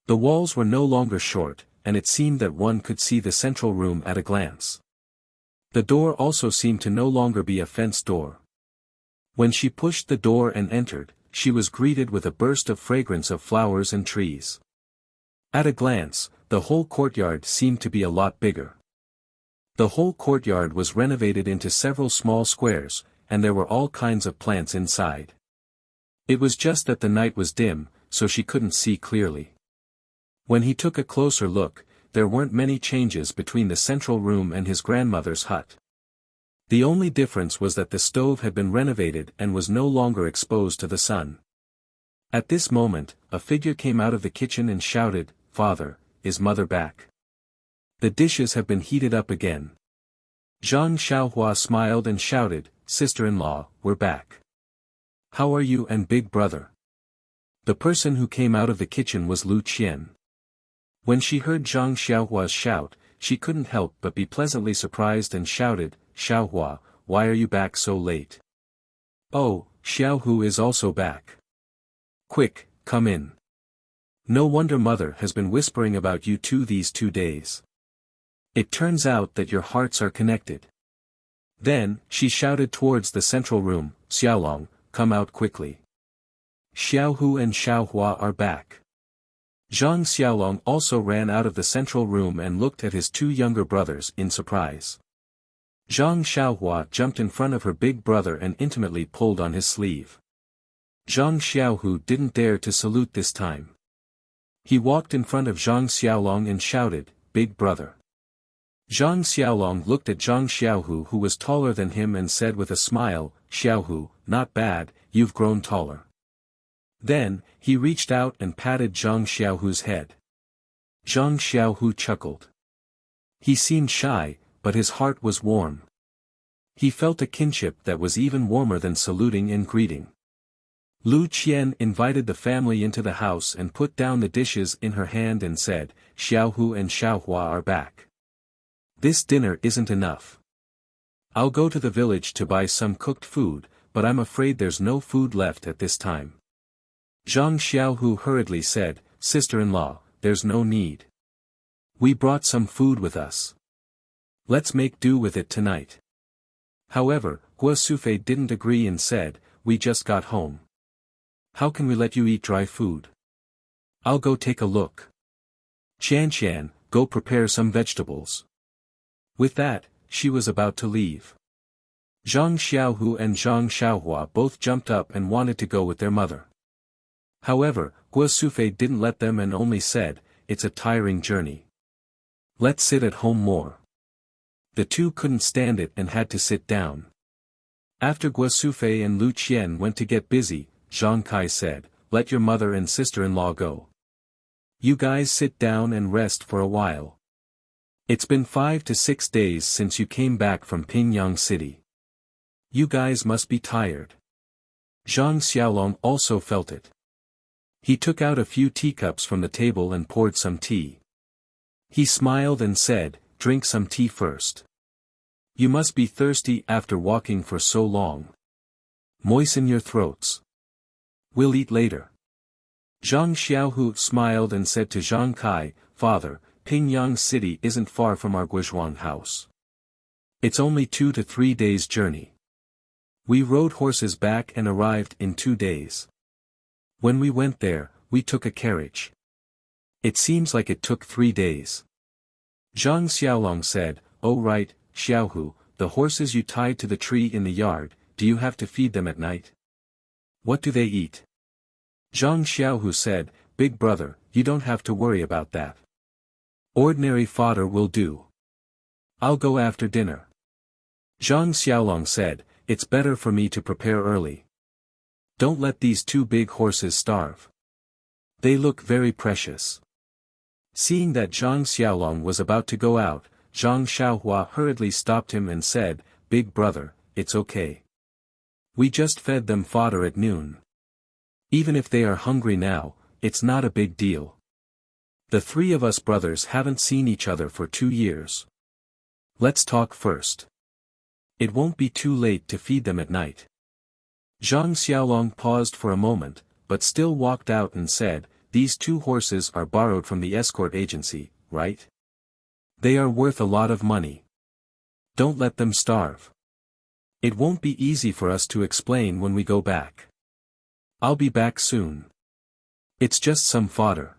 The walls were no longer short, and it seemed that one could see the central room at a glance. The door also seemed to no longer be a fenced door. When she pushed the door and entered, she was greeted with a burst of fragrance of flowers and trees. At a glance, the whole courtyard seemed to be a lot bigger. The whole courtyard was renovated into several small squares, and there were all kinds of plants inside. It was just that the night was dim, so she couldn't see clearly. When he took a closer look, there weren't many changes between the central room and his grandmother's hut. The only difference was that the stove had been renovated and was no longer exposed to the sun. At this moment, a figure came out of the kitchen and shouted, "Father, is mother back? The dishes have been heated up again." Zhang Xiaohua smiled and shouted, "Sister-in-law, we're back. How are you and big brother?" The person who came out of the kitchen was Lu Qian. When she heard Zhang Xiaohua's shout, she couldn't help but be pleasantly surprised and shouted, "Xiaohua, why are you back so late?" "Oh, Xiaohu is also back. Quick, come in. No wonder mother has been whispering about you two these 2 days. It turns out that your hearts are connected." Then, she shouted towards the central room, "Xiaolong, come out quickly. Xiaohu and Xiaohua are back." Zhang Xiaolong also ran out of the central room and looked at his 2 younger brothers in surprise. Zhang Xiaohua jumped in front of her big brother and intimately pulled on his sleeve. Zhang Xiaohu didn't dare to salute this time. He walked in front of Zhang Xiaolong and shouted, "Big brother." Zhang Xiaolong looked at Zhang Xiaohu who was taller than him and said with a smile, "Xiaohu, not bad, you've grown taller." Then, he reached out and patted Zhang Xiaohu's head. Zhang Xiaohu chuckled. He seemed shy, but his heart was warm. He felt a kinship that was even warmer than saluting and greeting. Lu Qian invited the family into the house and put down the dishes in her hand and said, "Xiaohu and Xiaohua are back. This dinner isn't enough. I'll go to the village to buy some cooked food, but I'm afraid there's no food left at this time." Zhang Xiaohu hurriedly said, "Sister-in-law, there's no need. We brought some food with us. Let's make do with it tonight." However, Guosufei didn't agree and said, "We just got home. How can we let you eat dry food? I'll go take a look. Qian, go prepare some vegetables." With that, she was about to leave. Zhang Xiaohu and Zhang Xiaohua both jumped up and wanted to go with their mother. However, Guosufei didn't let them and only said, "It's a tiring journey. Let's sit at home more." The 2 couldn't stand it and had to sit down. After Guosufei and Lu Qian went to get busy, Zhang Kai said, "Let your mother and sister-in-law go. You guys sit down and rest for a while. It's been 5 to 6 days since you came back from Pingyang City. You guys must be tired." Zhang Xiaolong also felt it. He took out a few teacups from the table and poured some tea. He smiled and said, "Drink some tea first. You must be thirsty after walking for so long. Moisten your throats. We'll eat later." Zhang Xiaohu smiled and said to Zhang Kai, "Father, Pingyang City isn't far from our Guizhuang house. It's only 2 to 3 days' journey. We rode horses back and arrived in 2 days. When we went there, we took a carriage. It seems like it took 3 days." Zhang Xiaolong said, "Oh right, Xiaohu, the horses you tied to the tree in the yard, do you have to feed them at night? What do they eat?" Zhang Xiaohu said, "Big brother, you don't have to worry about that. Ordinary fodder will do. I'll go after dinner." Zhang Xiaolong said, "It's better for me to prepare early. Don't let these two big horses starve. They look very precious." Seeing that Zhang Xiaolong was about to go out, Zhang Xiaohua hurriedly stopped him and said, "Big brother, it's okay. We just fed them fodder at noon. Even if they are hungry now, it's not a big deal. The three of us brothers haven't seen each other for 2 years. Let's talk first. It won't be too late to feed them at night." Zhang Xiaolong paused for a moment, but still walked out and said, "These 2 horses are borrowed from the escort agency, right? They are worth a lot of money. Don't let them starve. It won't be easy for us to explain when we go back. I'll be back soon. It's just some fodder.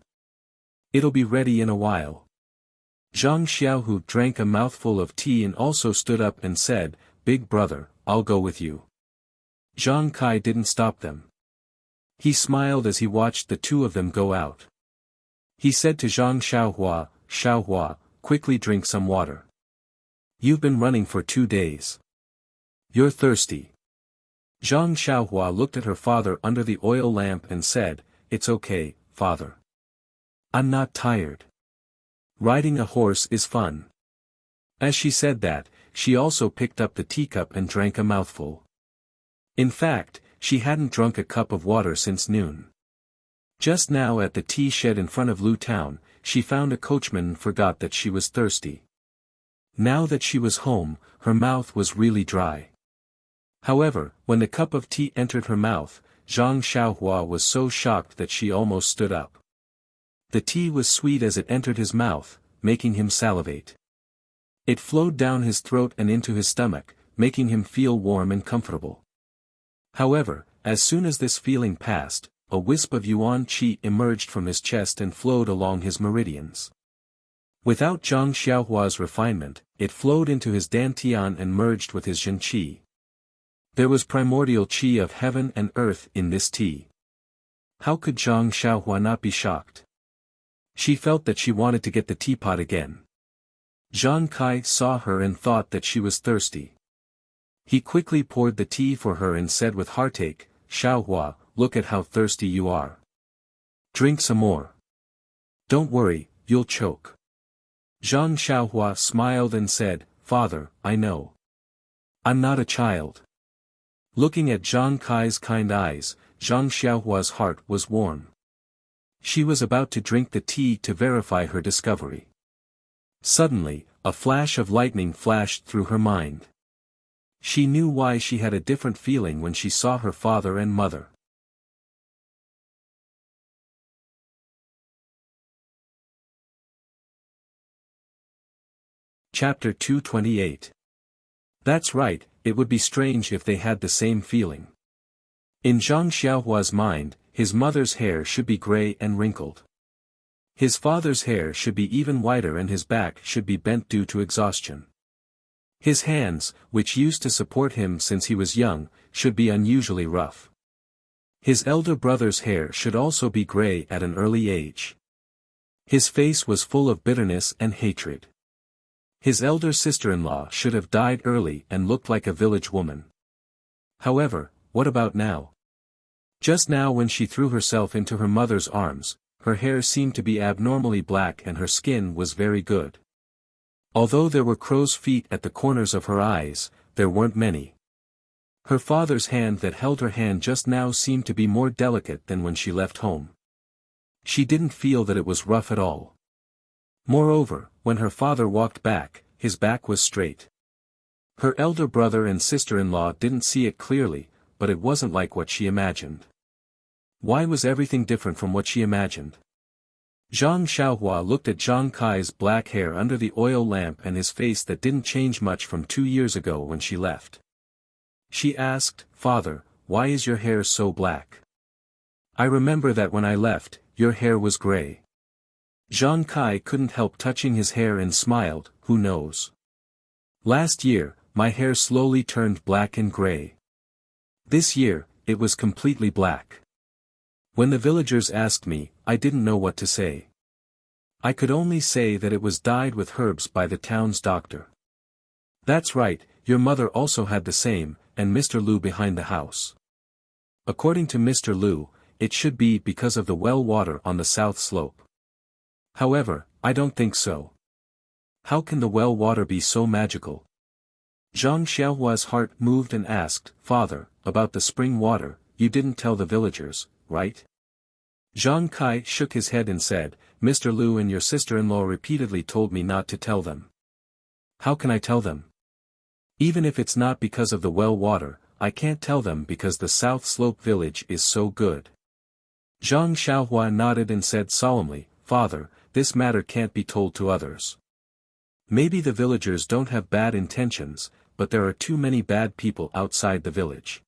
It'll be ready in a while." Zhang Xiaohu drank a mouthful of tea and also stood up and said, "Big brother, I'll go with you." Zhang Kai didn't stop them. He smiled as he watched the 2 of them go out. He said to Zhang Xiaohua, "Xiaohua, quickly drink some water. You've been running for 2 days. You're thirsty." Zhang Xiaohua looked at her father under the oil lamp and said, "It's okay, father. I'm not tired. Riding a horse is fun." As she said that, she also picked up the teacup and drank a mouthful. In fact, she hadn't drunk a cup of water since noon. Just now at the tea shed in front of Lu Town, she found a coachman and forgot that she was thirsty. Now that she was home, her mouth was really dry. However, when the cup of tea entered her mouth, Zhang Xiaohua was so shocked that she almost stood up. The tea was sweet as it entered his mouth, making him salivate. It flowed down his throat and into his stomach, making him feel warm and comfortable. However, as soon as this feeling passed, a wisp of yuan qi emerged from his chest and flowed along his meridians. Without Zhang Xiaohua's refinement, it flowed into his dantian and merged with his zhen qi. There was primordial qi of heaven and earth in this tea. How could Zhang Xiaohua not be shocked? She felt that she wanted to get the teapot again. Zhang Kai saw her and thought that she was thirsty. He quickly poured the tea for her and said with heartache, "Xiaohua, look at how thirsty you are. Drink some more. Don't worry, you'll choke." Zhang Xiaohua smiled and said, "Father, I know. I'm not a child." Looking at Zhang Kai's kind eyes, Zhang Xiaohua's heart was warm. She was about to drink the tea to verify her discovery. Suddenly, a flash of lightning flashed through her mind. She knew why she had a different feeling when she saw her father and mother. Chapter 228. That's right, it would be strange if they had the same feeling. In Zhang Xiaohua's mind, his mother's hair should be gray and wrinkled. His father's hair should be even whiter and his back should be bent due to exhaustion. His hands, which used to support him since he was young, should be unusually rough. His elder brother's hair should also be gray at an early age. His face was full of bitterness and hatred. His elder sister-in-law should have died early and looked like a village woman. However, what about now? Just now when she threw herself into her mother's arms, her hair seemed to be abnormally black and her skin was very good. Although there were crow's feet at the corners of her eyes, there weren't many. Her father's hand that held her hand just now seemed to be more delicate than when she left home. She didn't feel that it was rough at all. Moreover, when her father walked back, his back was straight. Her elder brother and sister-in-law didn't see it clearly, but it wasn't like what she imagined. Why was everything different from what she imagined? Zhang Xiaohua looked at Zhang Kai's black hair under the oil lamp and his face that didn't change much from 2 years ago when she left. She asked, "Father, why is your hair so black? I remember that when I left, your hair was gray." Zhang Kai couldn't help touching his hair and smiled, "Who knows? Last year, my hair slowly turned black and gray. This year, it was completely black. When the villagers asked me, I didn't know what to say. I could only say that it was dyed with herbs by the town's doctor. That's right, your mother also had the same, and Mr. Lu behind the house. According to Mr. Lu, it should be because of the well water on the south slope. However, I don't think so. How can the well water be so magical? Zhang Xiaohua's heart moved and asked, Father, about the spring water, you didn't tell the villagers, right? Zhang Kai shook his head and said, Mr. Lu and your sister-in-law repeatedly told me not to tell them. How can I tell them? Even if it's not because of the well water, I can't tell them because the South Slope village is so good. Zhang Xiaohua nodded and said solemnly, Father, this matter can't be told to others. Maybe the villagers don't have bad intentions, but there are too many bad people outside the village.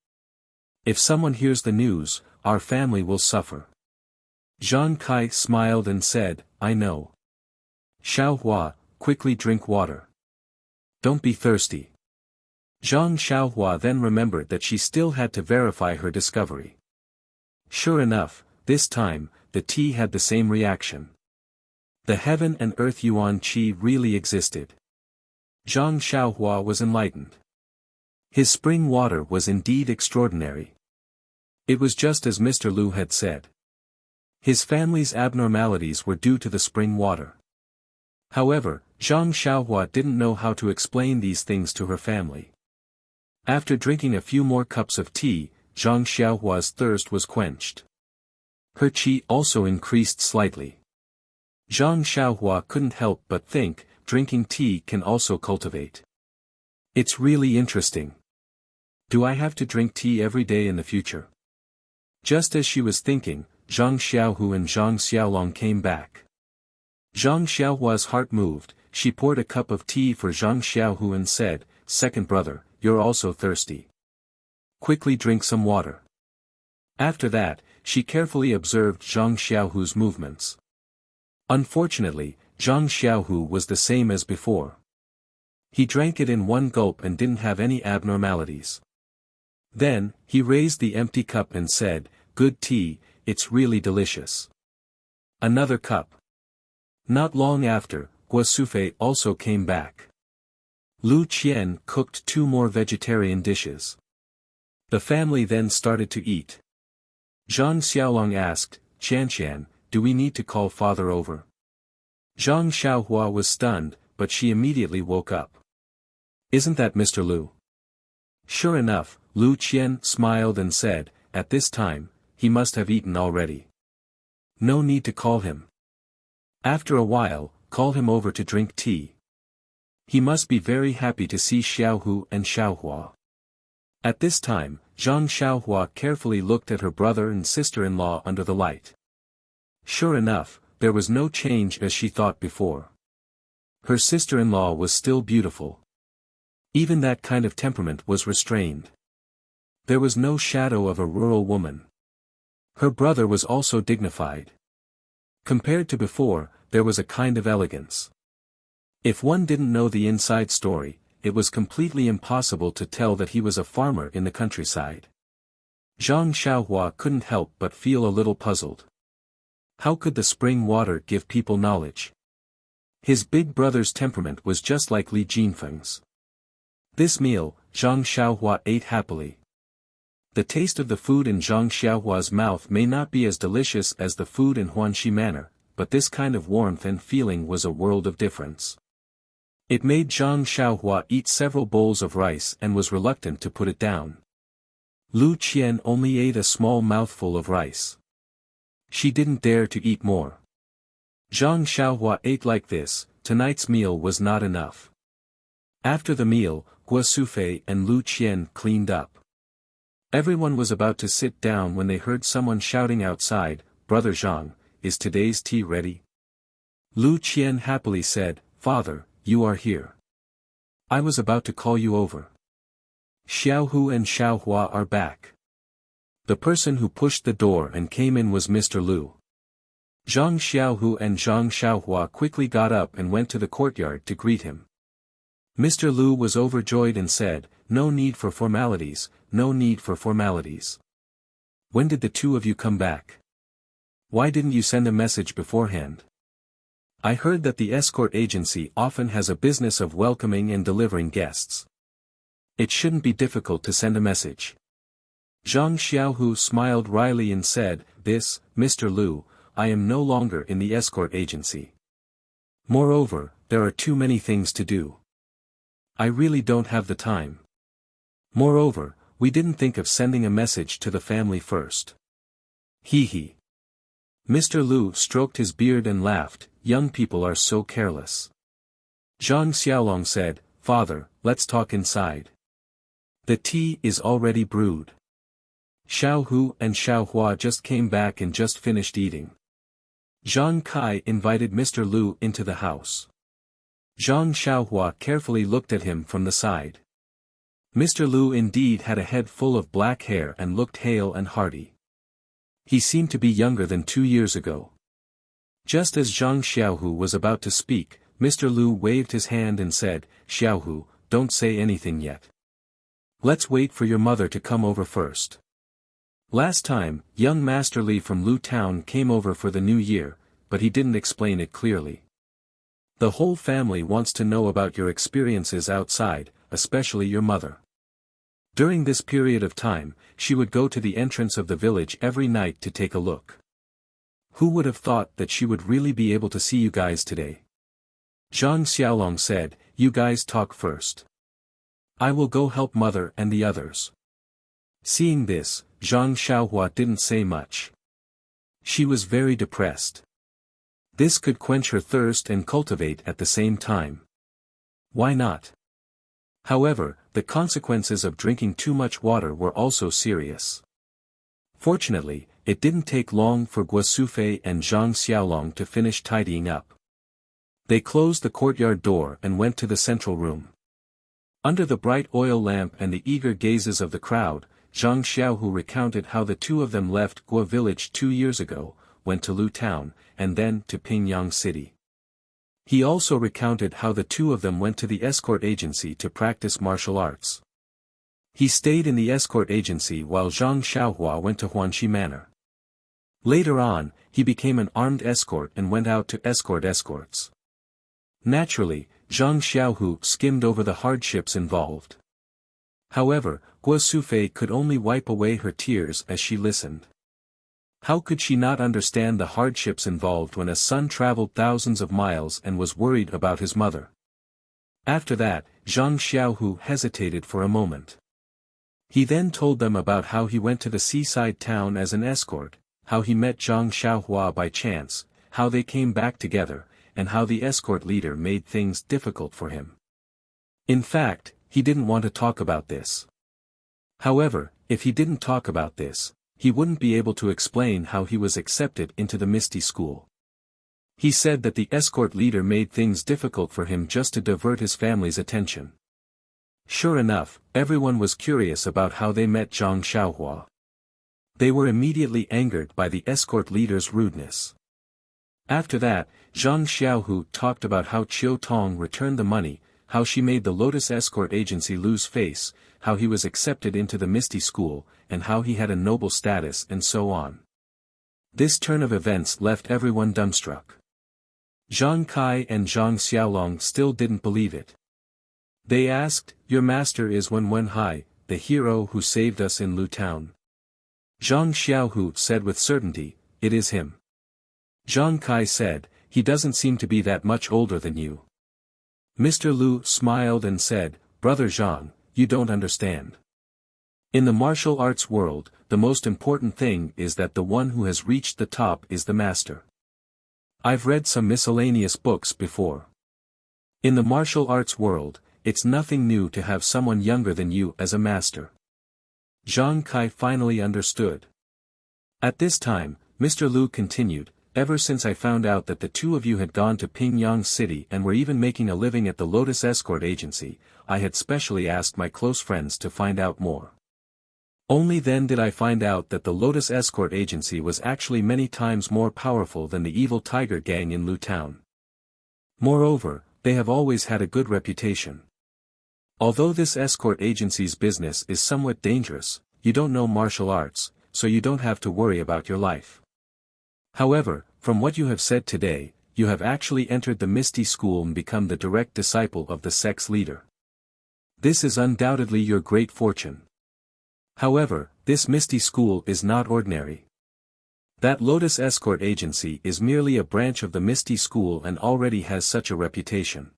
If someone hears the news, our family will suffer. Zhang Kai smiled and said, I know. Xiaohua, quickly drink water. Don't be thirsty. Zhang Xiaohua then remembered that she still had to verify her discovery. Sure enough, this time, the tea had the same reaction. The heaven and earth yuan qi really existed. Zhang Xiaohua was enlightened. His spring water was indeed extraordinary. It was just as Mr. Lu had said. His family's abnormalities were due to the spring water. However, Zhang Xiaohua didn't know how to explain these things to her family. After drinking a few more cups of tea, Zhang Xiaohua's thirst was quenched. Her qi also increased slightly. Zhang Xiaohua couldn't help but think, drinking tea can also cultivate. It's really interesting. Do I have to drink tea every day in the future? Just as she was thinking, Zhang Xiaohu and Zhang Xiaolong came back. Zhang Xiaohua's heart moved, she poured a cup of tea for Zhang Xiaohu and said, Second brother, you're also thirsty. Quickly drink some water. After that, she carefully observed Zhang Xiaohu's movements. Unfortunately, Zhang Xiaohu was the same as before. He drank it in one gulp and didn't have any abnormalities. Then, he raised the empty cup and said, Good tea, it's really delicious. Another cup. Not long after, Guosufei also came back. Lu Qian cooked 2 more vegetarian dishes. The family then started to eat. Zhang Xiaolong asked, Qianqian, do we need to call father over? Zhang Xiaohua was stunned, but she immediately woke up. Isn't that Mr. Lu? Sure enough, Lu Qian smiled and said, At this time, he must have eaten already. No need to call him. After a while, call him over to drink tea. He must be very happy to see Xiaohu and Xiaohua. At this time, Zhang Xiaohua carefully looked at her brother and sister-in-law under the light. Sure enough, there was no change as she thought before. Her sister-in-law was still beautiful. Even that kind of temperament was restrained. There was no shadow of a rural woman. Her brother was also dignified. Compared to before, there was a kind of elegance. If one didn't know the inside story, it was completely impossible to tell that he was a farmer in the countryside. Zhang Xiaohua couldn't help but feel a little puzzled. How could the spring water give people knowledge? His big brother's temperament was just like Li Jinfeng's. This meal, Zhang Xiaohua ate happily. The taste of the food in Zhang Xiaohua's mouth may not be as delicious as the food in Huanxi Manor, but this kind of warmth and feeling was a world of difference. It made Zhang Xiaohua eat several bowls of rice and was reluctant to put it down. Lu Qian only ate a small mouthful of rice. She didn't dare to eat more. Zhang Xiaohua ate like this, tonight's meal was not enough. After the meal, Guosufei and Lu Qian cleaned up. Everyone was about to sit down when they heard someone shouting outside, Brother Zhang, is today's tea ready? Lu Qian happily said, Father, you are here. I was about to call you over. Xiaohu and Xiaohua are back. The person who pushed the door and came in was Mr. Lu. Zhang Xiaohu and Zhang Xiaohua quickly got up and went to the courtyard to greet him. Mr. Lu was overjoyed and said, No need for formalities, no need for formalities. When did the two of you come back? Why didn't you send a message beforehand? I heard that the escort agency often has a business of welcoming and delivering guests. It shouldn't be difficult to send a message. Zhang Xiaohu smiled wryly and said, "This, Mr. Liu, I am no longer in the escort agency. Moreover, there are too many things to do. I really don't have the time. Moreover, we didn't think of sending a message to the family first." Hee hee. Mr. Liu stroked his beard and laughed, "Young people are so careless." Zhang Xiaolong said, "Father, let's talk inside. The tea is already brewed." Xiao Hu and Xiao Hua just came back and just finished eating. Zhang Kai invited Mr. Liu into the house. Zhang Xiaohua carefully looked at him from the side. Mr. Liu indeed had a head full of black hair and looked hale and hearty. He seemed to be younger than 2 years ago. Just as Zhang Xiaohu was about to speak, Mr. Liu waved his hand and said, "Xiaohu, don't say anything yet. Let's wait for your mother to come over first." Last time, young Master Li from Lu Town came over for the new year, but he didn't explain it clearly. The whole family wants to know about your experiences outside, especially your mother. During this period of time, she would go to the entrance of the village every night to take a look. Who would have thought that she would really be able to see you guys today? Zhang Xiaolong said, "You guys talk first. I will go help mother and the others." Seeing this, Zhang Xiaohua didn't say much. She was very depressed. This could quench her thirst and cultivate at the same time. Why not? However, the consequences of drinking too much water were also serious. Fortunately, it didn't take long for Guo Sufei and Zhang Xiaolong to finish tidying up. They closed the courtyard door and went to the central room. Under the bright oil lamp and the eager gazes of the crowd, Zhang Xiaohu recounted how the two of them left Guo village 2 years ago, went to Lu Town, and then to Pingyang City. He also recounted how the two of them went to the escort agency to practice martial arts. He stayed in the escort agency while Zhang Xiaohua went to Huanxi Manor. Later on, he became an armed escort and went out to escort escorts. Naturally, Zhang Xiaohu skimmed over the hardships involved. However, Guo Sufei could only wipe away her tears as she listened. How could she not understand the hardships involved when a son traveled thousands of miles and was worried about his mother? After that, Zhang Xiaohu hesitated for a moment. He then told them about how he went to the seaside town as an escort, how he met Zhang Xiaohua by chance, how they came back together, and how the escort leader made things difficult for him. In fact, he didn't want to talk about this. However, if he didn't talk about this, he wouldn't be able to explain how he was accepted into the Misty School. He said that the escort leader made things difficult for him just to divert his family's attention. Sure enough, everyone was curious about how they met Zhang Xiaohua. They were immediately angered by the escort leader's rudeness. After that, Zhang Xiaohu talked about how Qiu Tong returned the money, how she made the Lotus Escort Agency lose face, how he was accepted into the Misty School, and how he had a noble status and so on. This turn of events left everyone dumbstruck. Zhang Kai and Zhang Xiaolong still didn't believe it. They asked, "Your master is Wenwenhai, the hero who saved us in Lu Town?" Zhang Xiaohu said with certainty, "It is him." Zhang Kai said, "He doesn't seem to be that much older than you." Mr. Liu smiled and said, "Brother Zhang, you don't understand. In the martial arts world, the most important thing is that the one who has reached the top is the master. I've read some miscellaneous books before. In the martial arts world, it's nothing new to have someone younger than you as a master." Zhang Kai finally understood. At this time, Mr. Liu continued, "Ever since I found out that the two of you had gone to Pingyang City and were even making a living at the Lotus Escort Agency, I had specially asked my close friends to find out more. Only then did I find out that the Lotus Escort Agency was actually many times more powerful than the evil Tiger Gang in Lu Town. Moreover, they have always had a good reputation. Although this escort agency's business is somewhat dangerous, you don't know martial arts, so you don't have to worry about your life. However, from what you have said today, you have actually entered the Misty School and become the direct disciple of the sect's leader. This is undoubtedly your great fortune. However, this Misty School is not ordinary. That Lotus Escort Agency is merely a branch of the Misty School and already has such a reputation.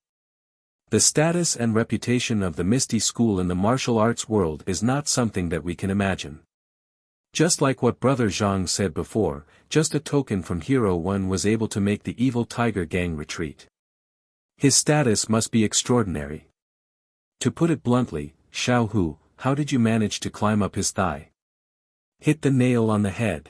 The status and reputation of the Misty School in the martial arts world is not something that we can imagine. Just like what Brother Zhang said before, just a token from Hero One was able to make the evil Tiger Gang retreat. His status must be extraordinary. To put it bluntly, Xiao Hu, how did you manage to climb up his thigh? Hit the nail on the head.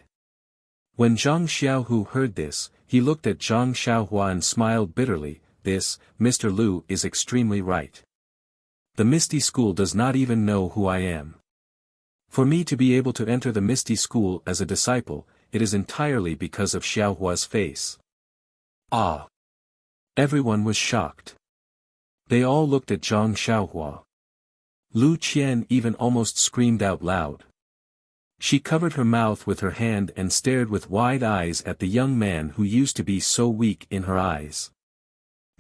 When Zhang Xiaohu heard this, he looked at Zhang Xiaohua and smiled bitterly. This, Mr. Liu is extremely right. The Misty School does not even know who I am. For me to be able to enter the Misty School as a disciple, it is entirely because of Xiaohua's face. Ah! Everyone was shocked. They all looked at Zhang Xiaohua. Lu Qian even almost screamed out loud. She covered her mouth with her hand and stared with wide eyes at the young man who used to be so weak in her eyes.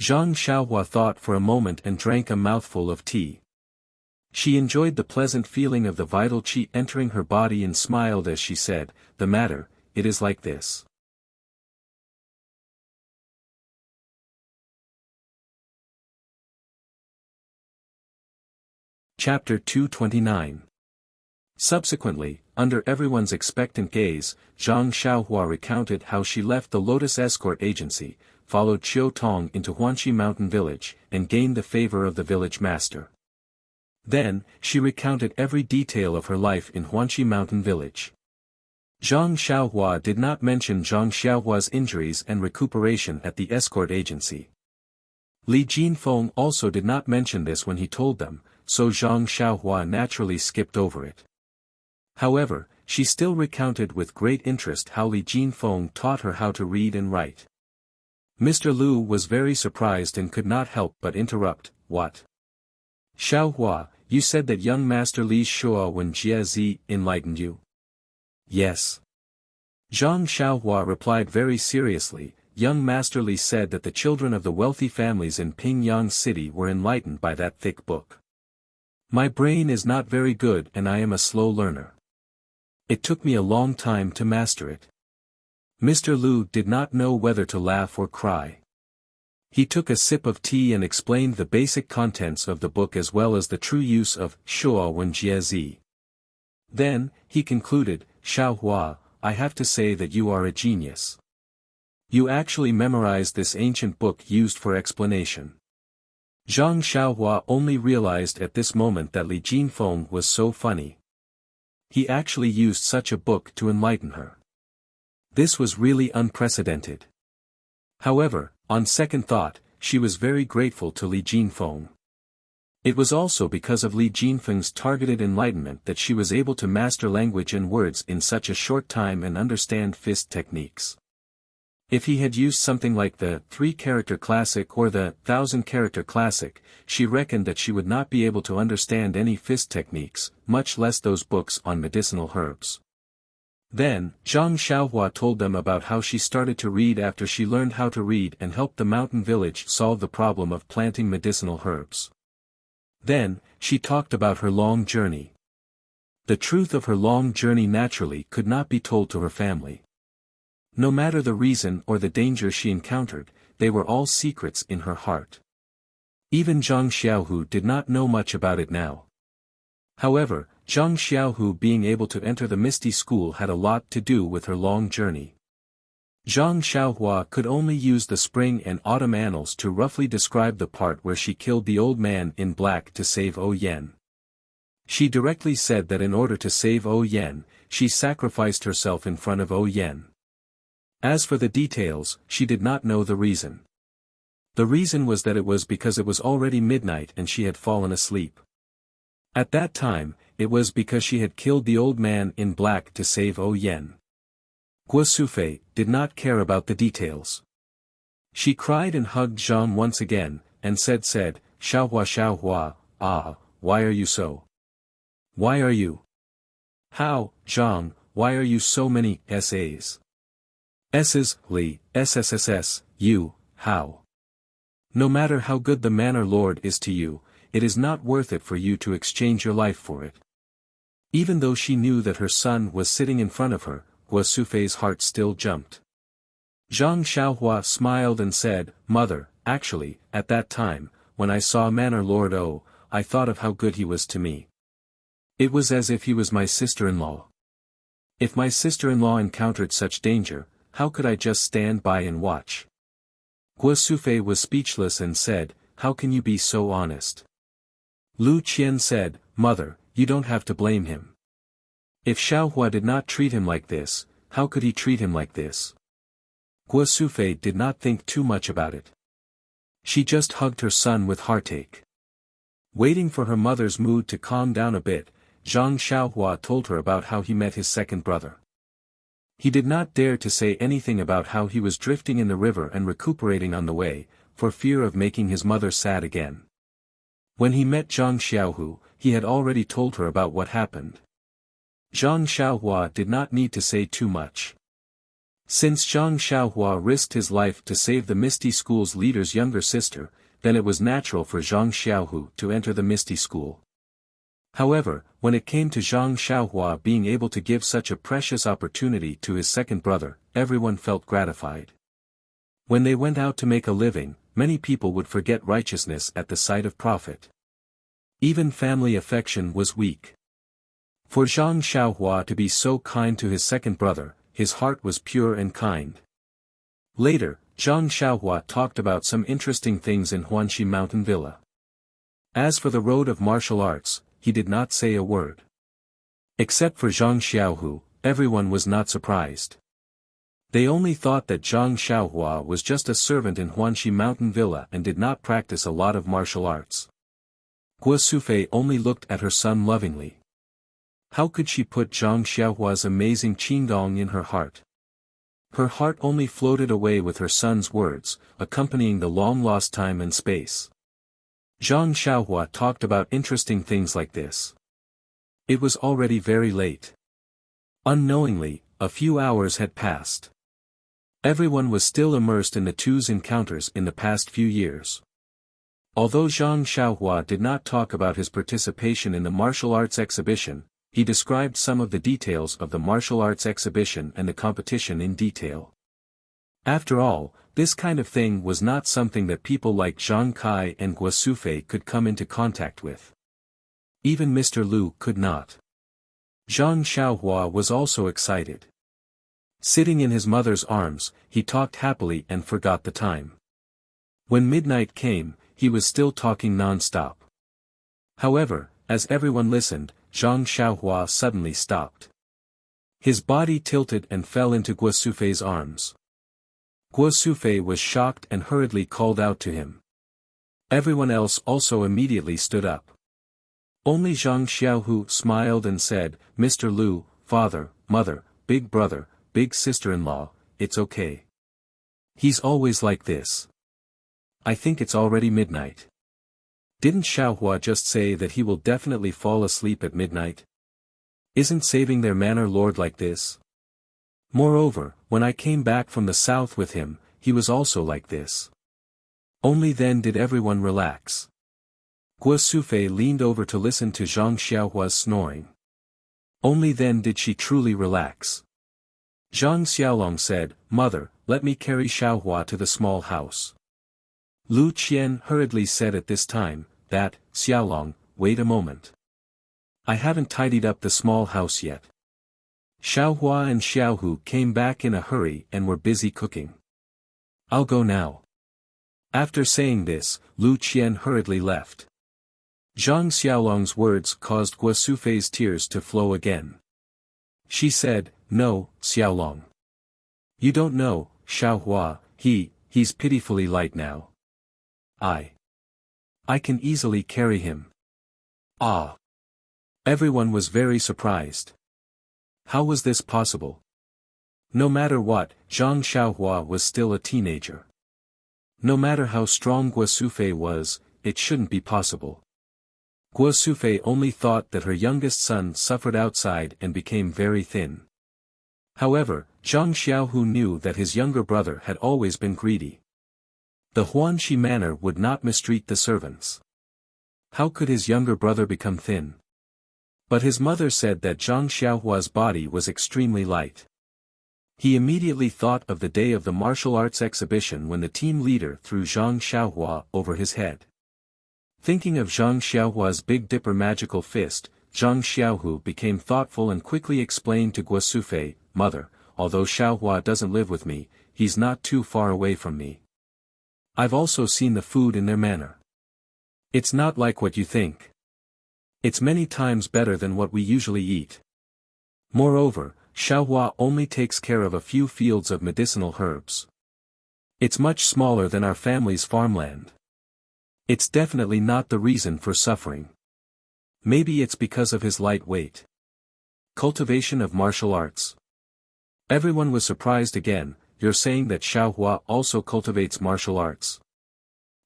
Zhang Xiaohua thought for a moment and drank a mouthful of tea. She enjoyed the pleasant feeling of the vital qi entering her body and smiled as she said, "The matter, it is like this." Chapter 229. Subsequently, under everyone's expectant gaze, Zhang Xiaohua recounted how she left the Lotus Escort Agency, followed Qiu Tong into Huanxi Mountain Village, and gained the favor of the village master. Then, she recounted every detail of her life in Huanxi Mountain Village. Zhang Xiaohua did not mention Zhang Xiaohua's injuries and recuperation at the escort agency. Li Jinfeng also did not mention this when he told them, so Zhang Xiaohua naturally skipped over it. However, she still recounted with great interest how Li Jinfeng taught her how to read and write. Mr. Liu was very surprised and could not help but interrupt, "What? Xiaohua, you said that young Master Li Shua when Jie Zi enlightened you?" "Yes." Zhang Xiaohua replied very seriously, "Young Master Li said that the children of the wealthy families in Pingyang City were enlightened by that thick book. My brain is not very good and I am a slow learner. It took me a long time to master it." Mr. Liu did not know whether to laugh or cry. He took a sip of tea and explained the basic contents of the book as well as the true use of Shua Wen Jie Zi. Then, he concluded, "Xiaohua, I have to say that you are a genius. You actually memorized this ancient book used for explanation." Zhang Xiaohua only realized at this moment that Li Jinfeng was so funny. He actually used such a book to enlighten her. This was really unprecedented. However, on second thought, she was very grateful to Li Jinfeng. It was also because of Li Jinfeng's targeted enlightenment that she was able to master language and words in such a short time and understand fist techniques. If he had used something like the 3-character classic or the 1000-character classic, she reckoned that she would not be able to understand any fist techniques, much less those books on medicinal herbs. Then, Zhang Xiaohua told them about how she started to read after she learned how to read and helped the mountain village solve the problem of planting medicinal herbs. Then, she talked about her long journey. The truth of her long journey naturally could not be told to her family. No matter the reason or the danger she encountered, they were all secrets in her heart. Even Zhang Xiaohu did not know much about it now. However, Zhang Xiaohu being able to enter the Misty School had a lot to do with her long journey. Zhang Xiaohua could only use the spring and autumn annals to roughly describe the part where she killed the old man in black to save O Yen. She directly said that in order to save O Yen, she sacrificed herself in front of O Yen. As for the details, she did not know the reason. The reason was that it was because it was already midnight and she had fallen asleep. At that time, it was because she had killed the old man in black to save O Yen. Guo Sufei did not care about the details. She cried and hugged Zhang once again, and said, "Xiaohua Xiaohua, ah, why are you so? Why are you? How, Zhang, why are you so many essays? S's, Li, SSSS, you, how? No matter how good the manor lord is to you, it is not worth it for you to exchange your life for it. Even though she knew that her son was sitting in front of her, Guo Sufei's heart still jumped. Zhang Xiaohua smiled and said, Mother, actually, at that time, when I saw Manor Lord O, I thought of how good he was to me. It was as if he was my sister-in-law. If my sister-in-law encountered such danger, how could I just stand by and watch? Guo Sufei was speechless and said, How can you be so honest? Lu Qian said, Mother, you don't have to blame him. If Xiaohua did not treat him like this, how could he treat him like this? Guo Sufei did not think too much about it. She just hugged her son with heartache. Waiting for her mother's mood to calm down a bit, Zhang Xiaohua told her about how he met his second brother. He did not dare to say anything about how he was drifting in the river and recuperating on the way, for fear of making his mother sad again. When he met Zhang Xiaohu, he had already told her about what happened. Zhang Xiaohua did not need to say too much. Since Zhang Xiaohua risked his life to save the Misty School's leader's younger sister, then it was natural for Zhang Xiaohu to enter the Misty School. However, when it came to Zhang Xiaohua being able to give such a precious opportunity to his second brother, everyone felt gratified. When they went out to make a living, many people would forget righteousness at the sight of profit. Even family affection was weak. For Zhang Xiaohua to be so kind to his second brother, his heart was pure and kind. Later, Zhang Xiaohua talked about some interesting things in Huanxi Mountain Villa. As for the road of martial arts, he did not say a word. Except for Zhang Xiaohu, everyone was not surprised. They only thought that Zhang Xiaohua was just a servant in Huanxi Mountain Villa and did not practice a lot of martial arts. Guo Sufei only looked at her son lovingly. How could she put Zhang Xiaohua's amazing qingdong in her heart? Her heart only floated away with her son's words, accompanying the long-lost time and space. Zhang Xiaohua talked about interesting things like this. It was already very late. Unknowingly, a few hours had passed. Everyone was still immersed in the two's encounters in the past few years. Although Zhang Xiaohua did not talk about his participation in the martial arts exhibition, he described some of the details of the martial arts exhibition and the competition in detail. After all, this kind of thing was not something that people like Zhang Kai and Guo Sufei could come into contact with. Even Mr. Lu could not. Zhang Xiaohua was also excited. Sitting in his mother's arms, he talked happily and forgot the time. When midnight came, he was still talking non-stop. However, as everyone listened, Zhang Xiaohua suddenly stopped. His body tilted and fell into Guo Sufei's arms. Guo Sufei was shocked and hurriedly called out to him. Everyone else also immediately stood up. Only Zhang Xiaohu smiled and said, Mr. Lu, father, mother, big brother, big sister-in-law, it's okay. He's always like this. I think it's already midnight. Didn't Xiaohua just say that he will definitely fall asleep at midnight? Isn't saving their manor lord like this? Moreover, when I came back from the south with him, he was also like this. Only then did everyone relax. Guo Sufei leaned over to listen to Zhang Xiaohua's snoring. Only then did she truly relax. Zhang Xiaolong said, Mother, let me carry Xiaohua to the small house. Lu Qian hurriedly said at this time, that, Xiaolong, wait a moment. I haven't tidied up the small house yet. Xiaohua and Xiaohu came back in a hurry and were busy cooking. I'll go now. After saying this, Lu Qian hurriedly left. Zhang Xiaolong's words caused Guo Sufei's tears to flow again. She said, No, Xiaolong. You don't know, Xiaohua, he's pitifully light now. I can easily carry him. Ah! Everyone was very surprised. How was this possible? No matter what, Zhang Xiaohua was still a teenager. No matter how strong Guo Sufei was, it shouldn't be possible. Guo Sufei only thought that her youngest son suffered outside and became very thin. However, Zhang Xiaohu knew that his younger brother had always been greedy. The Huanxi manor would not mistreat the servants. How could his younger brother become thin? But his mother said that Zhang Xiaohua's body was extremely light. He immediately thought of the day of the martial arts exhibition when the team leader threw Zhang Xiaohua over his head. Thinking of Zhang Xiaohua's Big Dipper magical fist, Zhang Xiaohu became thoughtful and quickly explained to Guosufei, "Mother, although Xiaohua doesn't live with me, he's not too far away from me. I've also seen the food in their manor. It's not like what you think. It's many times better than what we usually eat. Moreover, Xiaohua only takes care of a few fields of medicinal herbs. It's much smaller than our family's farmland. It's definitely not the reason for suffering. Maybe it's because of his light weight." Cultivation of martial arts. Everyone was surprised again. "You're saying that Xiaohua also cultivates martial arts?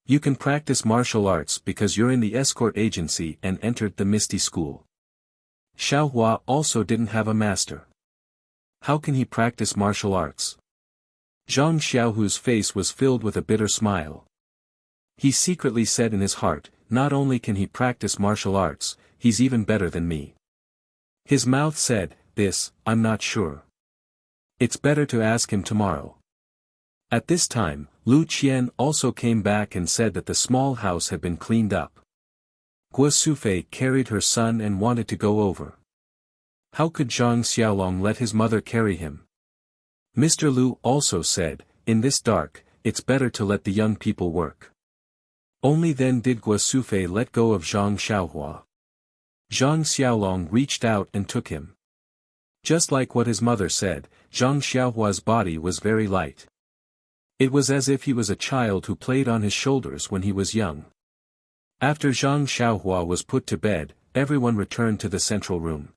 You can practice martial arts because you're in the escort agency and entered the Misty School. Xiaohua also didn't have a master. How can he practice martial arts?" Zhang Xiaohu's face was filled with a bitter smile. He secretly said in his heart, "Not only can he practice martial arts, he's even better than me." His mouth said, "This, I'm not sure. It's better to ask him tomorrow." At this time, Lu Qian also came back and said that the small house had been cleaned up. Guosufei carried her son and wanted to go over. How could Zhang Xiaolong let his mother carry him? Mr. Lu also said, "In this dark, it's better to let the young people work." Only then did Guosufei let go of Zhang Xiaohua. Zhang Xiaolong reached out and took him. Just like what his mother said, Zhang Xiaohua's body was very light. It was as if he was a child who played on his shoulders when he was young. After Zhang Xiaohua was put to bed, everyone returned to the central room.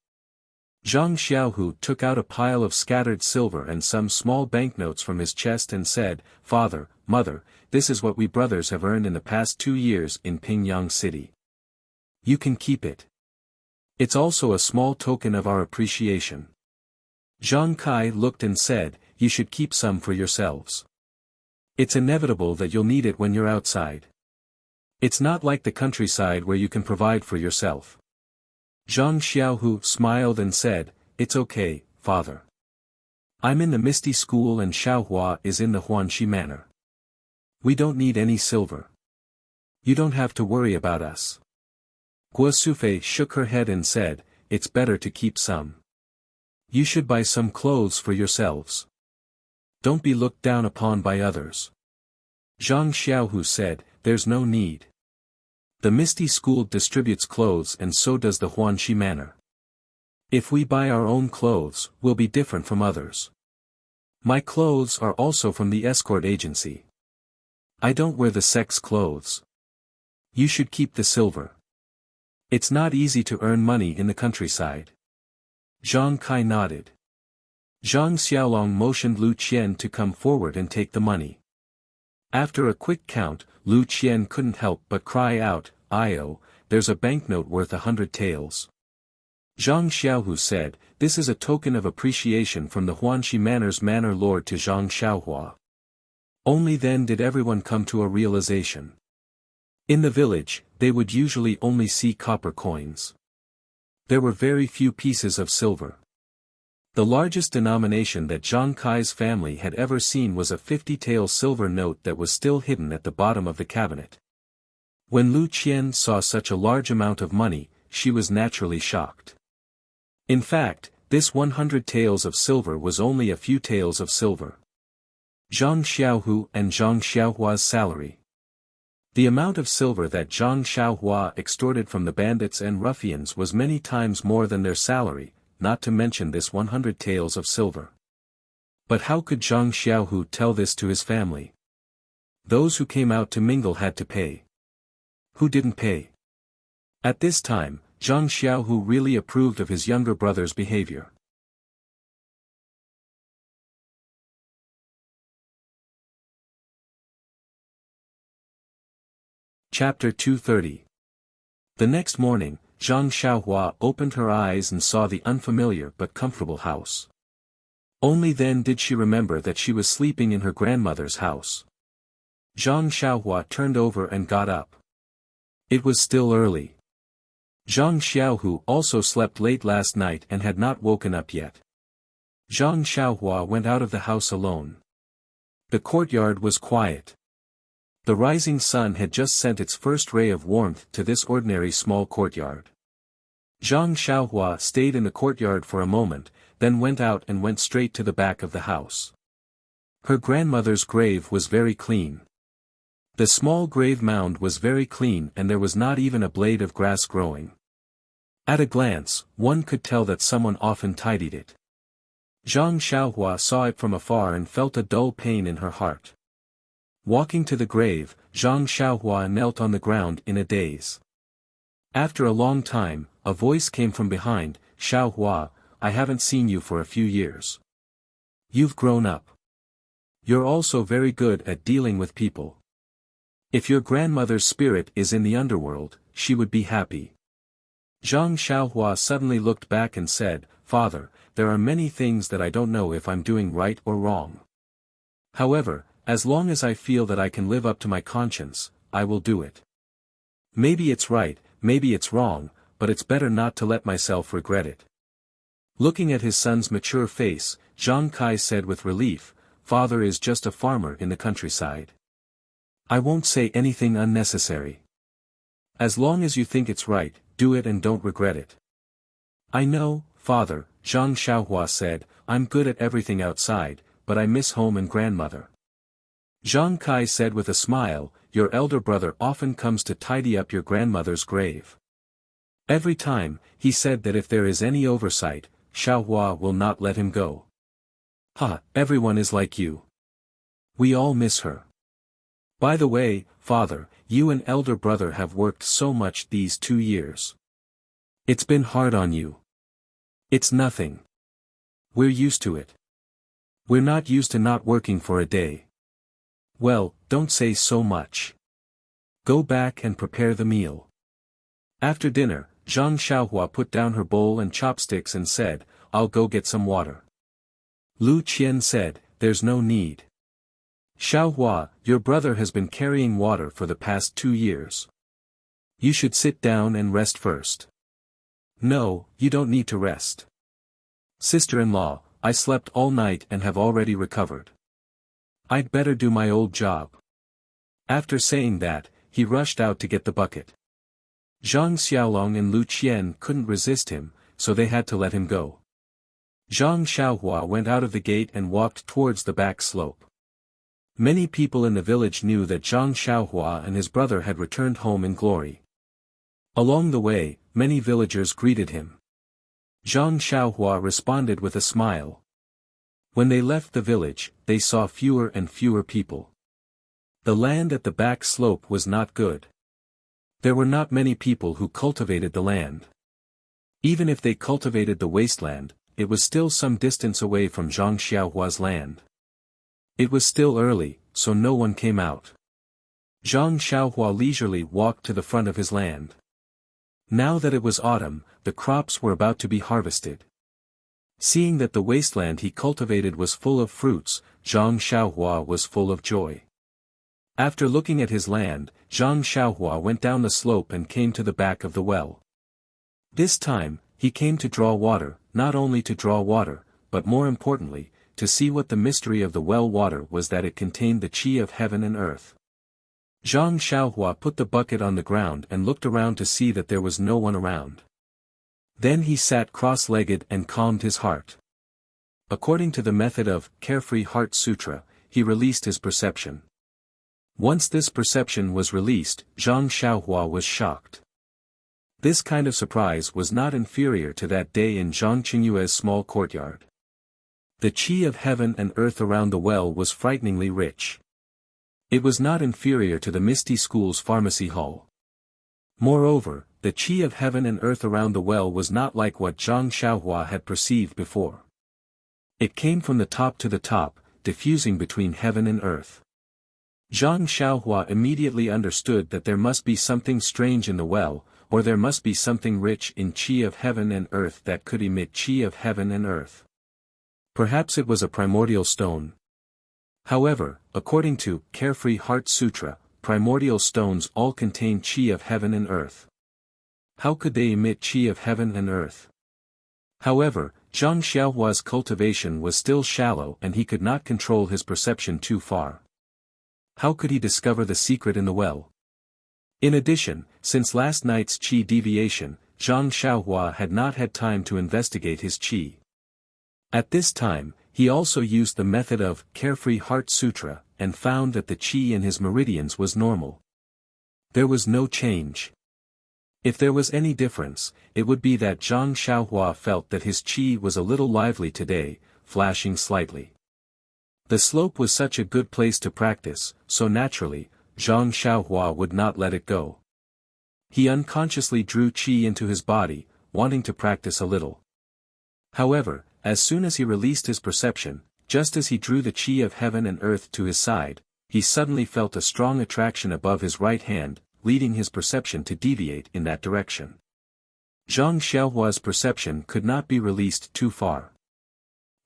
Zhang Xiaohu took out a pile of scattered silver and some small banknotes from his chest and said, "Father, Mother, this is what we brothers have earned in the past 2 years in Pingyang City. You can keep it. It's also a small token of our appreciation." Zhang Kai looked and said, "You should keep some for yourselves. It's inevitable that you'll need it when you're outside. It's not like the countryside where you can provide for yourself." Zhang Xiaohu smiled and said, "It's okay, father. I'm in the Misty School and Xiaohua is in the Huanxi Manor. We don't need any silver. You don't have to worry about us." Guosufei shook her head and said, "It's better to keep some. You should buy some clothes for yourselves. Don't be looked down upon by others." Zhang Xiaohu said, "There's no need. The Misty School distributes clothes and so does the Huanxi Manor. If we buy our own clothes, we'll be different from others. My clothes are also from the escort agency. I don't wear the sex clothes. You should keep the silver. It's not easy to earn money in the countryside." Zhang Kai nodded. Zhang Xiaolong motioned Lu Qian to come forward and take the money. After a quick count, Lu Qian couldn't help but cry out, "Io, there's a banknote worth 100 taels." Zhang Xiaohu said, "This is a token of appreciation from the Huanxi Manor's manor lord to Zhang Xiaohua." Only then did everyone come to a realization. In the village, they would usually only see copper coins. There were very few pieces of silver. The largest denomination that Zhang Kai's family had ever seen was a 50-tael silver note that was still hidden at the bottom of the cabinet. When Lu Qian saw such a large amount of money, she was naturally shocked. In fact, this 100 taels of silver was only a few taels of silver. Zhang Xiaohu and Zhang Xiaohua's salary. The amount of silver that Zhang Xiaohua extorted from the bandits and ruffians was many times more than their salary, not to mention this 100 taels of silver. But how could Zhang Xiaohu tell this to his family? Those who came out to mingle had to pay. Who didn't pay? At this time, Zhang Xiaohu really approved of his younger brother's behavior. Chapter 230. The next morning, Zhang Xiaohua opened her eyes and saw the unfamiliar but comfortable house. Only then did she remember that she was sleeping in her grandmother's house. Zhang Xiaohua turned over and got up. It was still early. Zhang Xiaohu also slept late last night and had not woken up yet. Zhang Xiaohua went out of the house alone. The courtyard was quiet. The rising sun had just sent its first ray of warmth to this ordinary small courtyard. Zhang Xiaohua stayed in the courtyard for a moment, then went out and went straight to the back of the house. Her grandmother's grave was very clean. The small grave mound was very clean and there was not even a blade of grass growing. At a glance, one could tell that someone often tidied it. Zhang Xiaohua saw it from afar and felt a dull pain in her heart. Walking to the grave, Zhang Xiaohua knelt on the ground in a daze. After a long time, a voice came from behind, "Xiaohua, I haven't seen you for a few years. You've grown up. You're also very good at dealing with people. If your grandmother's spirit is in the underworld, she would be happy." Zhang Xiaohua suddenly looked back and said, "Father, there are many things that I don't know if I'm doing right or wrong. However, as long as I feel that I can live up to my conscience, I will do it. Maybe it's right, maybe it's wrong, but it's better not to let myself regret it." Looking at his son's mature face, Zhang Kai said with relief, "Father is just a farmer in the countryside. I won't say anything unnecessary. As long as you think it's right, do it and don't regret it." "I know, Father," Zhang Xiaohua said, "I'm good at everything outside, but I miss home and grandmother." Zhang Kai said with a smile, "Your elder brother often comes to tidy up your grandmother's grave. Every time, he said that if there is any oversight, Xiaohua will not let him go. Ha, everyone is like you. We all miss her. By the way, Father, you and elder brother have worked so much these 2 years. It's been hard on you." "It's nothing. We're used to it. We're not used to not working for a day." "Well, don't say so much. Go back and prepare the meal." After dinner, Zhang Xiaohua put down her bowl and chopsticks and said, "I'll go get some water." Lu Qian said, "There's no need. Xiaohua, your brother has been carrying water for the past 2 years. You should sit down and rest first." "No, you don't need to rest. Sister-in-law, I slept all night and have already recovered. I'd better do my old job." After saying that, he rushed out to get the bucket. Zhang Xiaolong and Lu Qian couldn't resist him, so they had to let him go. Zhang Xiaohua went out of the gate and walked towards the back slope. Many people in the village knew that Zhang Xiaohua and his brother had returned home in glory. Along the way, many villagers greeted him. Zhang Xiaohua responded with a smile. When they left the village, they saw fewer and fewer people. The land at the back slope was not good. There were not many people who cultivated the land. Even if they cultivated the wasteland, it was still some distance away from Zhang Xiaohua's land. It was still early, so no one came out. Zhang Xiaohua leisurely walked to the front of his land. Now that it was autumn, the crops were about to be harvested. Seeing that the wasteland he cultivated was full of fruits, Zhang Xiaohua was full of joy. After looking at his land, Zhang Xiaohua went down the slope and came to the back of the well. This time, he came to draw water, not only to draw water, but more importantly, to see what the mystery of the well water was, that it contained the qi of heaven and earth. Zhang Xiaohua put the bucket on the ground and looked around to see that there was no one around. Then he sat cross-legged and calmed his heart. According to the method of Carefree Heart Sutra, he released his perception. Once this perception was released, Zhang Xiaohua was shocked. This kind of surprise was not inferior to that day in Zhang Qingyue's small courtyard. The qi of heaven and earth around the well was frighteningly rich. It was not inferior to the Misty School's pharmacy hall. Moreover, the qi of heaven and earth around the well was not like what Zhang Xiaohua had perceived before. It came from the top to the top, diffusing between heaven and earth. Zhang Xiaohua immediately understood that there must be something strange in the well, or there must be something rich in qi of heaven and earth that could emit qi of heaven and earth. Perhaps it was a primordial stone. However, according to Carefree Heart Sutra, primordial stones all contain chi of heaven and earth. How could they emit chi of heaven and earth? However, Zhang Xiaohua's cultivation was still shallow and he could not control his perception too far. How could he discover the secret in the well? In addition, since last night's qi deviation, Zhang Xiaohua had not had time to investigate his qi. At this time, he also used the method of Carefree Heart Sutra, and found that the qi in his meridians was normal. There was no change. If there was any difference, it would be that Zhang Xiaohua felt that his qi was a little lively today, flashing slightly. The slope was such a good place to practice, so naturally, Zhang Xiaohua would not let it go. He unconsciously drew qi into his body, wanting to practice a little. However, as soon as he released his perception, just as he drew the qi of heaven and earth to his side, he suddenly felt a strong attraction above his right hand, leading his perception to deviate in that direction. Zhang Xiaohua's perception could not be released too far.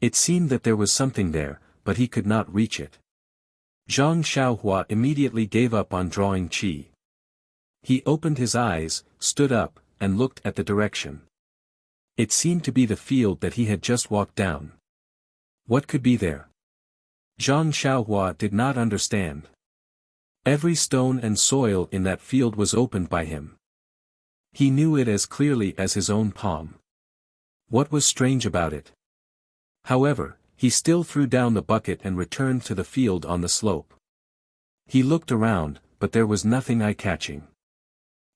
It seemed that there was something there, but he could not reach it. Zhang Xiaohua immediately gave up on drawing qi. He opened his eyes, stood up, and looked at the direction. It seemed to be the field that he had just walked down. What could be there? Zhang Xiaohua did not understand. Every stone and soil in that field was opened by him. He knew it as clearly as his own palm. What was strange about it? However, he still threw down the bucket and returned to the field on the slope. He looked around, but there was nothing eye-catching.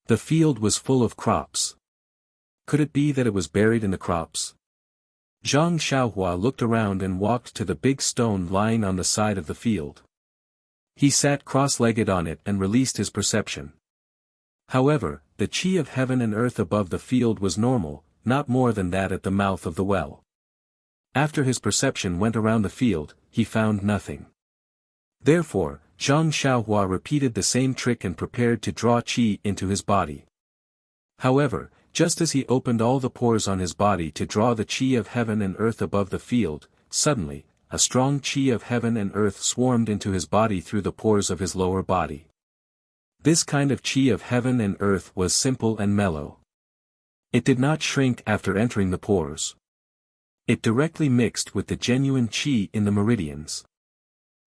The field was full of crops. Could it be that it was buried in the crops? Zhang Xiaohua looked around and walked to the big stone lying on the side of the field. He sat cross-legged on it and released his perception. However, the qi of heaven and earth above the field was normal, not more than that at the mouth of the well. After his perception went around the field, he found nothing. Therefore, Zhang Xiaohua repeated the same trick and prepared to draw qi into his body. However, just as he opened all the pores on his body to draw the qi of heaven and earth above the field, suddenly, a strong qi of heaven and earth swarmed into his body through the pores of his lower body. This kind of qi of heaven and earth was simple and mellow. It did not shrink after entering the pores. It directly mixed with the genuine qi in the meridians.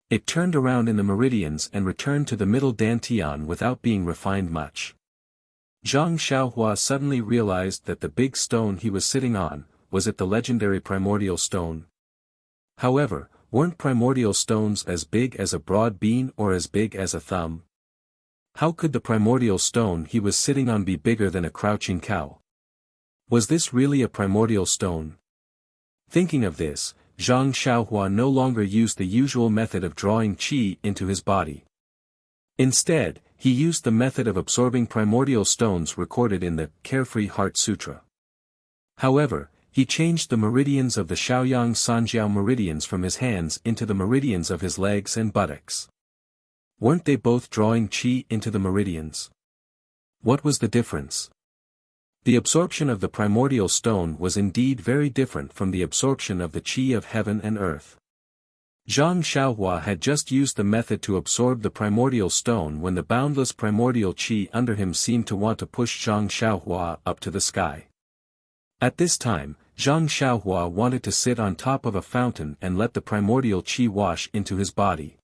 It turned around in the meridians and returned to the middle dantian without being refined much. Zhang Xiaohua suddenly realized that the big stone he was sitting on, was it the legendary primordial stone? However, weren't primordial stones as big as a broad bean or as big as a thumb? How could the primordial stone he was sitting on be bigger than a crouching cow? Was this really a primordial stone? Thinking of this, Zhang Xiaohua no longer used the usual method of drawing qi into his body. Instead, he used the method of absorbing primordial stones recorded in the Carefree Heart Sutra. However, he changed the meridians of the Shaoyang Sanjiao meridians from his hands into the meridians of his legs and buttocks. Weren't they both drawing qi into the meridians? What was the difference? The absorption of the primordial stone was indeed very different from the absorption of the qi of heaven and earth. Zhang Xiaohua had just used the method to absorb the primordial stone when the boundless primordial qi under him seemed to want to push Zhang Xiaohua up to the sky. At this time, Zhang Xiaohua wanted to sit on top of a fountain and let the primordial qi wash into his body.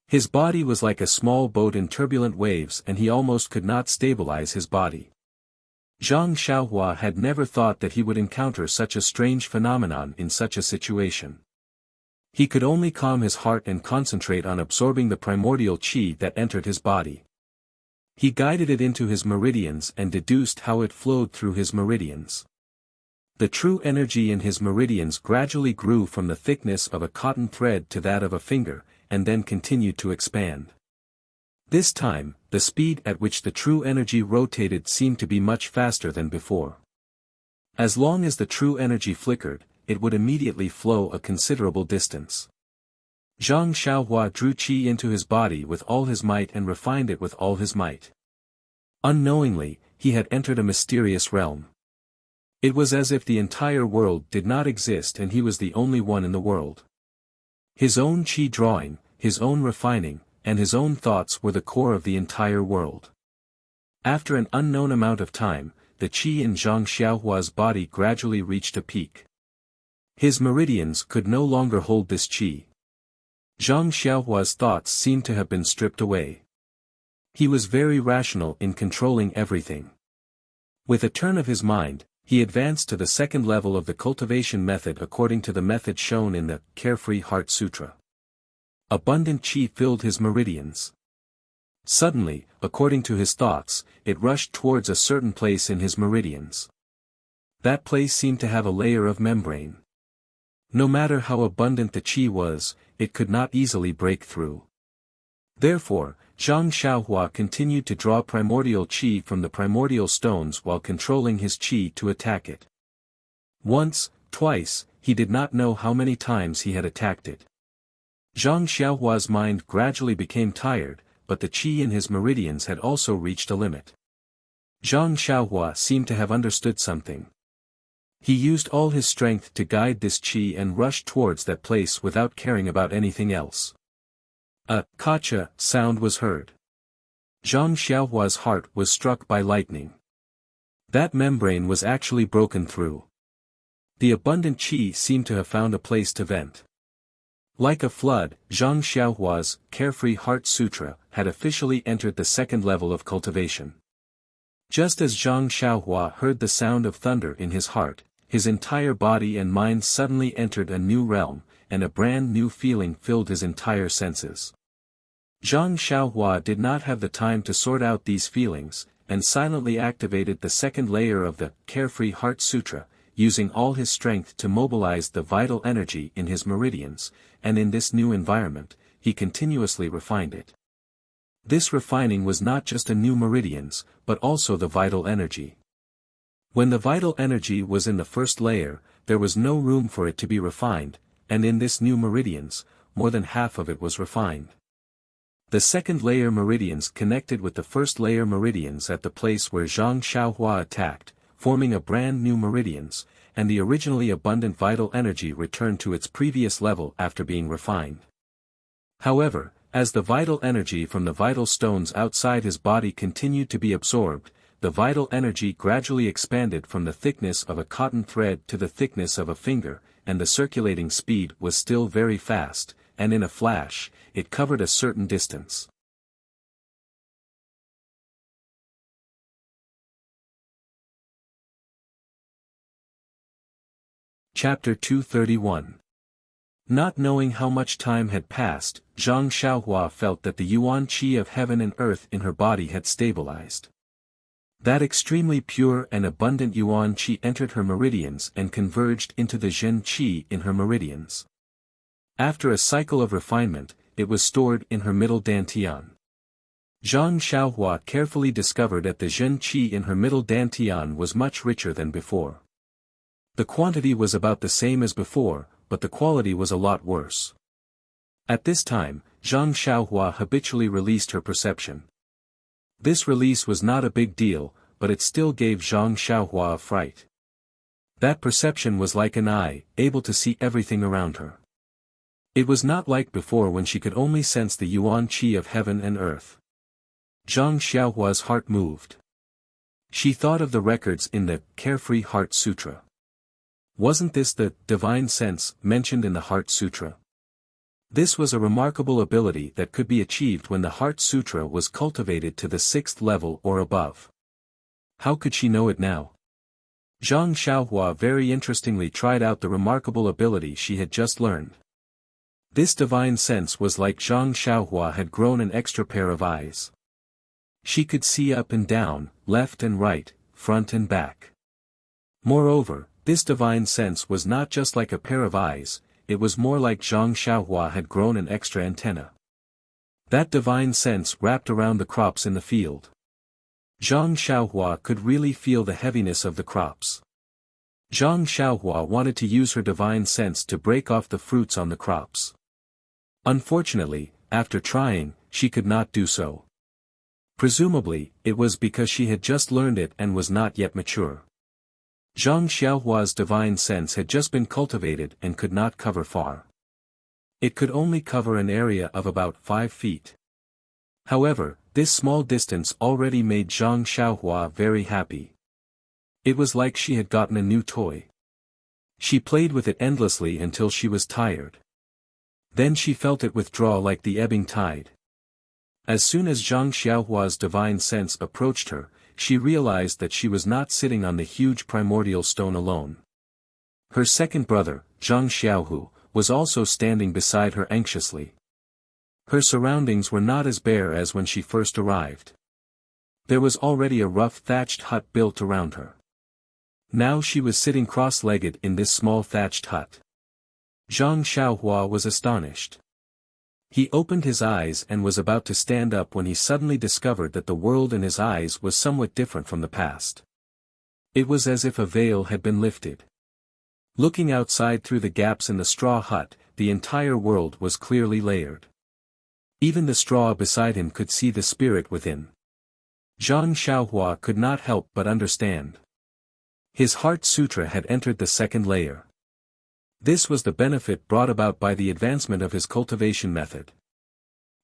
His body was like a small boat in turbulent waves and he almost could not stabilize his body. Zhang Xiaohua had never thought that he would encounter such a strange phenomenon in such a situation. He could only calm his heart and concentrate on absorbing the primordial qi that entered his body. He guided it into his meridians and deduced how it flowed through his meridians. The true energy in his meridians gradually grew from the thickness of a cotton thread to that of a finger, and then continued to expand. This time, the speed at which the true energy rotated seemed to be much faster than before. As long as the true energy flickered, it would immediately flow a considerable distance. Zhang Xiaohua drew qi into his body with all his might and refined it with all his might. Unknowingly, he had entered a mysterious realm. It was as if the entire world did not exist and he was the only one in the world. His own qi drawing, his own refining, and his own thoughts were the core of the entire world. After an unknown amount of time, the qi in Zhang Xiaohua's body gradually reached a peak. His meridians could no longer hold this qi. Zhang Xiaohua's thoughts seemed to have been stripped away. He was very rational in controlling everything. With a turn of his mind, he advanced to the second level of the cultivation method according to the method shown in the Carefree Heart Sutra. Abundant qi filled his meridians. Suddenly, according to his thoughts, it rushed towards a certain place in his meridians. That place seemed to have a layer of membrane. No matter how abundant the qi was, it could not easily break through. Therefore, Zhang Xiaohua continued to draw primordial qi from the primordial stones while controlling his qi to attack it. Once, twice, he did not know how many times he had attacked it. Zhang Xiaohua's mind gradually became tired, but the qi in his meridians had also reached a limit. Zhang Xiaohua seemed to have understood something. He used all his strength to guide this qi and rushed towards that place without caring about anything else. A "kacha" sound was heard. Zhang Xiaohua's heart was struck by lightning. That membrane was actually broken through. The abundant qi seemed to have found a place to vent. Like a flood, Zhang Xiaohua's Carefree Heart Sutra had officially entered the second level of cultivation. Just as Zhang Xiaohua heard the sound of thunder in his heart, his entire body and mind suddenly entered a new realm, and a brand new feeling filled his entire senses. Zhang Xiaohua did not have the time to sort out these feelings, and silently activated the second layer of the Carefree Heart Sutra, using all his strength to mobilize the vital energy in his meridians, and in this new environment, he continuously refined it. This refining was not just a new meridians, but also the vital energy. When the vital energy was in the first layer, there was no room for it to be refined, and in this new meridians, more than half of it was refined. The second layer meridians connected with the first layer meridians at the place where Zhang Xiaohua attacked, forming a brand new meridians, and the originally abundant vital energy returned to its previous level after being refined. However, as the vital energy from the vital stones outside his body continued to be absorbed, the vital energy gradually expanded from the thickness of a cotton thread to the thickness of a finger, and the circulating speed was still very fast, and in a flash, it covered a certain distance. Chapter 231. Not knowing how much time had passed, Zhang Xiaohua felt that the yuan qi of heaven and earth in her body had stabilized. That extremely pure and abundant yuan qi entered her meridians and converged into the zhen qi in her meridians. After a cycle of refinement, it was stored in her middle dantian. Zhang Xiaohua carefully discovered that the zhen qi in her middle dantian was much richer than before. The quantity was about the same as before, but the quality was a lot worse. At this time, Zhang Xiaohua habitually released her perception. This release was not a big deal, but it still gave Zhang Xiaohua a fright. That perception was like an eye, able to see everything around her. It was not like before when she could only sense the yuan qi of heaven and earth. Zhang Xiaohua's heart moved. She thought of the records in the Carefree Heart Sutra. Wasn't this the divine sense mentioned in the Heart Sutra? This was a remarkable ability that could be achieved when the Heart Sutra was cultivated to the 6th level or above. How could she know it now? Zhang Xiaohua very interestingly tried out the remarkable ability she had just learned. This divine sense was like Zhang Xiaohua had grown an extra pair of eyes. She could see up and down, left and right, front and back. Moreover, this divine sense was not just like a pair of eyes, it was more like Zhang Xiaohua had grown an extra antenna. That divine sense wrapped around the crops in the field. Zhang Xiaohua could really feel the heaviness of the crops. Zhang Xiaohua wanted to use her divine sense to break off the fruits on the crops. Unfortunately, after trying, she could not do so. Presumably, it was because she had just learned it and was not yet mature. Zhang Xiaohua's divine sense had just been cultivated and could not cover far. It could only cover an area of about 5 feet. However, this small distance already made Zhang Xiaohua very happy. It was like she had gotten a new toy. She played with it endlessly until she was tired. Then she felt it withdraw like the ebbing tide. As soon as Zhang Xiaohua's divine sense approached her, she realized that she was not sitting on the huge primordial stone alone. Her second brother, Zhang Xiaohu, was also standing beside her anxiously. Her surroundings were not as bare as when she first arrived. There was already a rough thatched hut built around her. Now she was sitting cross-legged in this small thatched hut. Zhang Xiaohua was astonished. He opened his eyes and was about to stand up when he suddenly discovered that the world in his eyes was somewhat different from the past. It was as if a veil had been lifted. Looking outside through the gaps in the straw hut, the entire world was clearly layered. Even the straw beside him could see the spirit within. Zhang Xiaohua could not help but understand. His heart sutra had entered the second layer. This was the benefit brought about by the advancement of his cultivation method.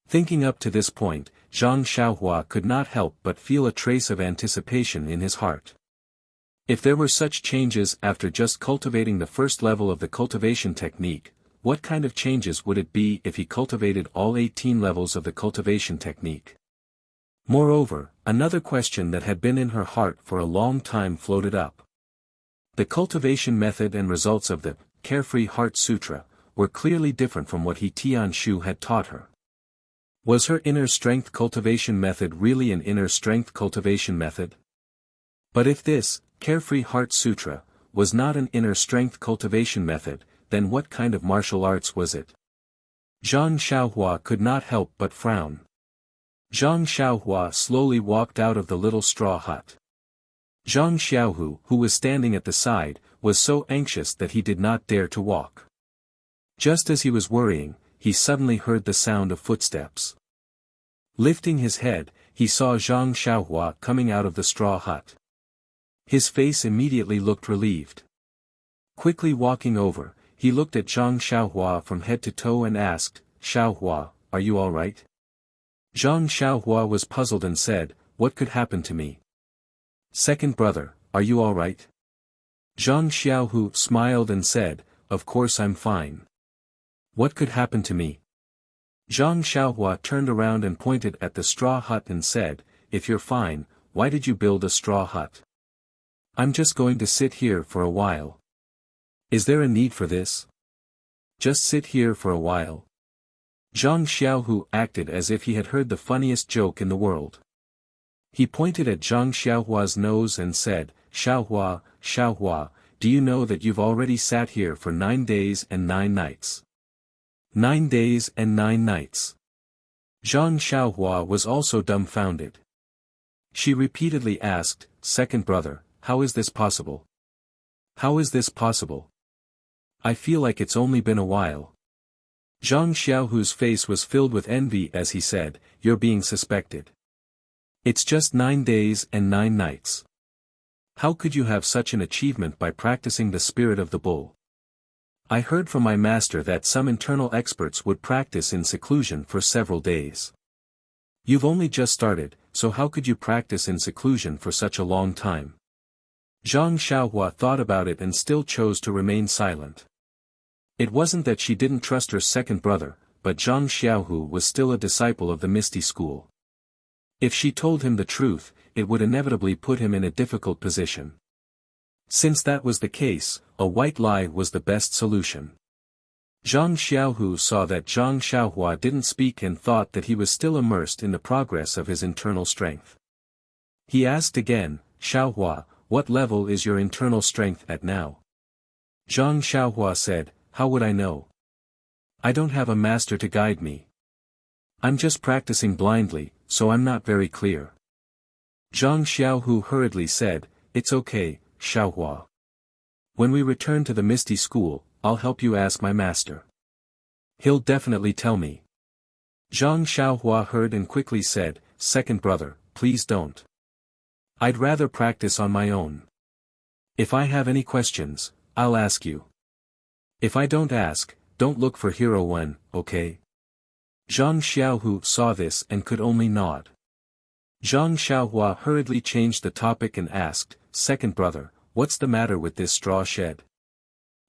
Thinking up to this point, Zhang Xiaohua could not help but feel a trace of anticipation in his heart. If there were such changes after just cultivating the first level of the cultivation technique, what kind of changes would it be if he cultivated all 18 levels of the cultivation technique? Moreover, another question that had been in her heart for a long time floated up. The cultivation method and results of the Carefree Heart Sutra were clearly different from what Tianshu had taught her. Was her inner strength cultivation method really an inner strength cultivation method? But if this, Carefree Heart Sutra, was not an inner strength cultivation method, then what kind of martial arts was it? Zhang Xiaohua could not help but frown. Zhang Xiaohua slowly walked out of the little straw hut. Zhang Xiaohu, who was standing at the side, was so anxious that he did not dare to walk. Just as he was worrying, he suddenly heard the sound of footsteps. Lifting his head, he saw Zhang Xiaohua coming out of the straw hut. His face immediately looked relieved. Quickly walking over, he looked at Zhang Xiaohua from head to toe and asked, "Xiaohua, are you all right?" Zhang Xiaohua was puzzled and said, "What could happen to me? Second brother, are you all right?" Zhang Xiaohu smiled and said, "Of course I'm fine. What could happen to me?" Zhang Xiaohua turned around and pointed at the straw hut and said, "If you're fine, why did you build a straw hut? I'm just going to sit here for a while. Is there a need for this? Just sit here for a while." Zhang Xiaohu acted as if he had heard the funniest joke in the world. He pointed at Zhang Xiaohua's nose and said, "Xiaohua, Xiaohua, do you know that you've already sat here for 9 days and 9 nights? 9 days and 9 nights. Zhang Xiaohua was also dumbfounded. She repeatedly asked, "Second brother, how is this possible? How is this possible? I feel like it's only been a while." Zhang Xiaohu's face was filled with envy as he said, "You're being suspected. It's just 9 days and 9 nights. How could you have such an achievement by practicing the spirit of the bull? I heard from my master that some internal experts would practice in seclusion for several days. You've only just started, so how could you practice in seclusion for such a long time?" Zhang Xiaohua thought about it and still chose to remain silent. It wasn't that she didn't trust her second brother, but Zhang Xiaohu was still a disciple of the Misty School. If she told him the truth, it would inevitably put him in a difficult position. Since that was the case, a white lie was the best solution. Zhang Xiaohu saw that Zhang Xiaohua didn't speak and thought that he was still immersed in the progress of his internal strength. He asked again, "Xiaohua, what level is your internal strength at now?" Zhang Xiaohua said, "How would I know? I don't have a master to guide me. I'm just practicing blindly, so I'm not very clear." Zhang Xiaohu hurriedly said, "It's okay, Xiaohua. When we return to the Misty School, I'll help you ask my master. He'll definitely tell me." Zhang Xiaohua heard and quickly said, "Second brother, please don't. I'd rather practice on my own." If I have any questions, I'll ask you. If I don't ask, don't look for Hero Wen, okay? Zhang Xiaohu saw this and could only nod. Zhang Xiaohua hurriedly changed the topic and asked, "Second brother, what's the matter with this straw shed?"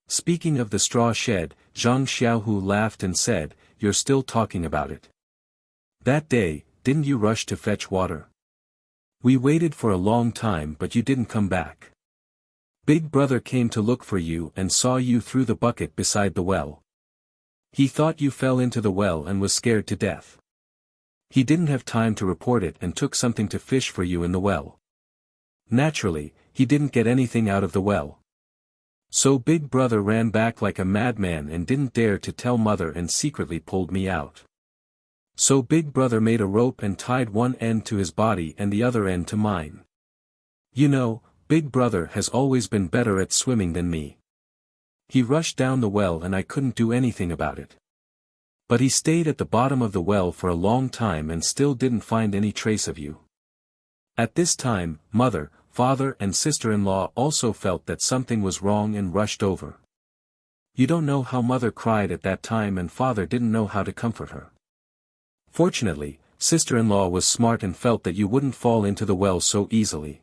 Speaking of the straw shed, Zhang Xiaohu laughed and said, "You're still talking about it. That day, didn't you rush to fetch water? We waited for a long time but you didn't come back. Big brother came to look for you and saw you through the bucket beside the well. He thought you fell into the well and was scared to death. He didn't have time to report it and took something to fish for you in the well. Naturally, he didn't get anything out of the well. So big brother ran back like a madman and didn't dare to tell mother and secretly pulled me out. So big brother made a rope and tied one end to his body and the other end to mine. You know, big brother has always been better at swimming than me. He rushed down the well and I couldn't do anything about it. But he stayed at the bottom of the well for a long time and still didn't find any trace of you. At this time, mother, father and sister-in-law also felt that something was wrong and rushed over. You don't know how mother cried at that time and father didn't know how to comfort her. Fortunately, sister-in-law was smart and felt that you wouldn't fall into the well so easily.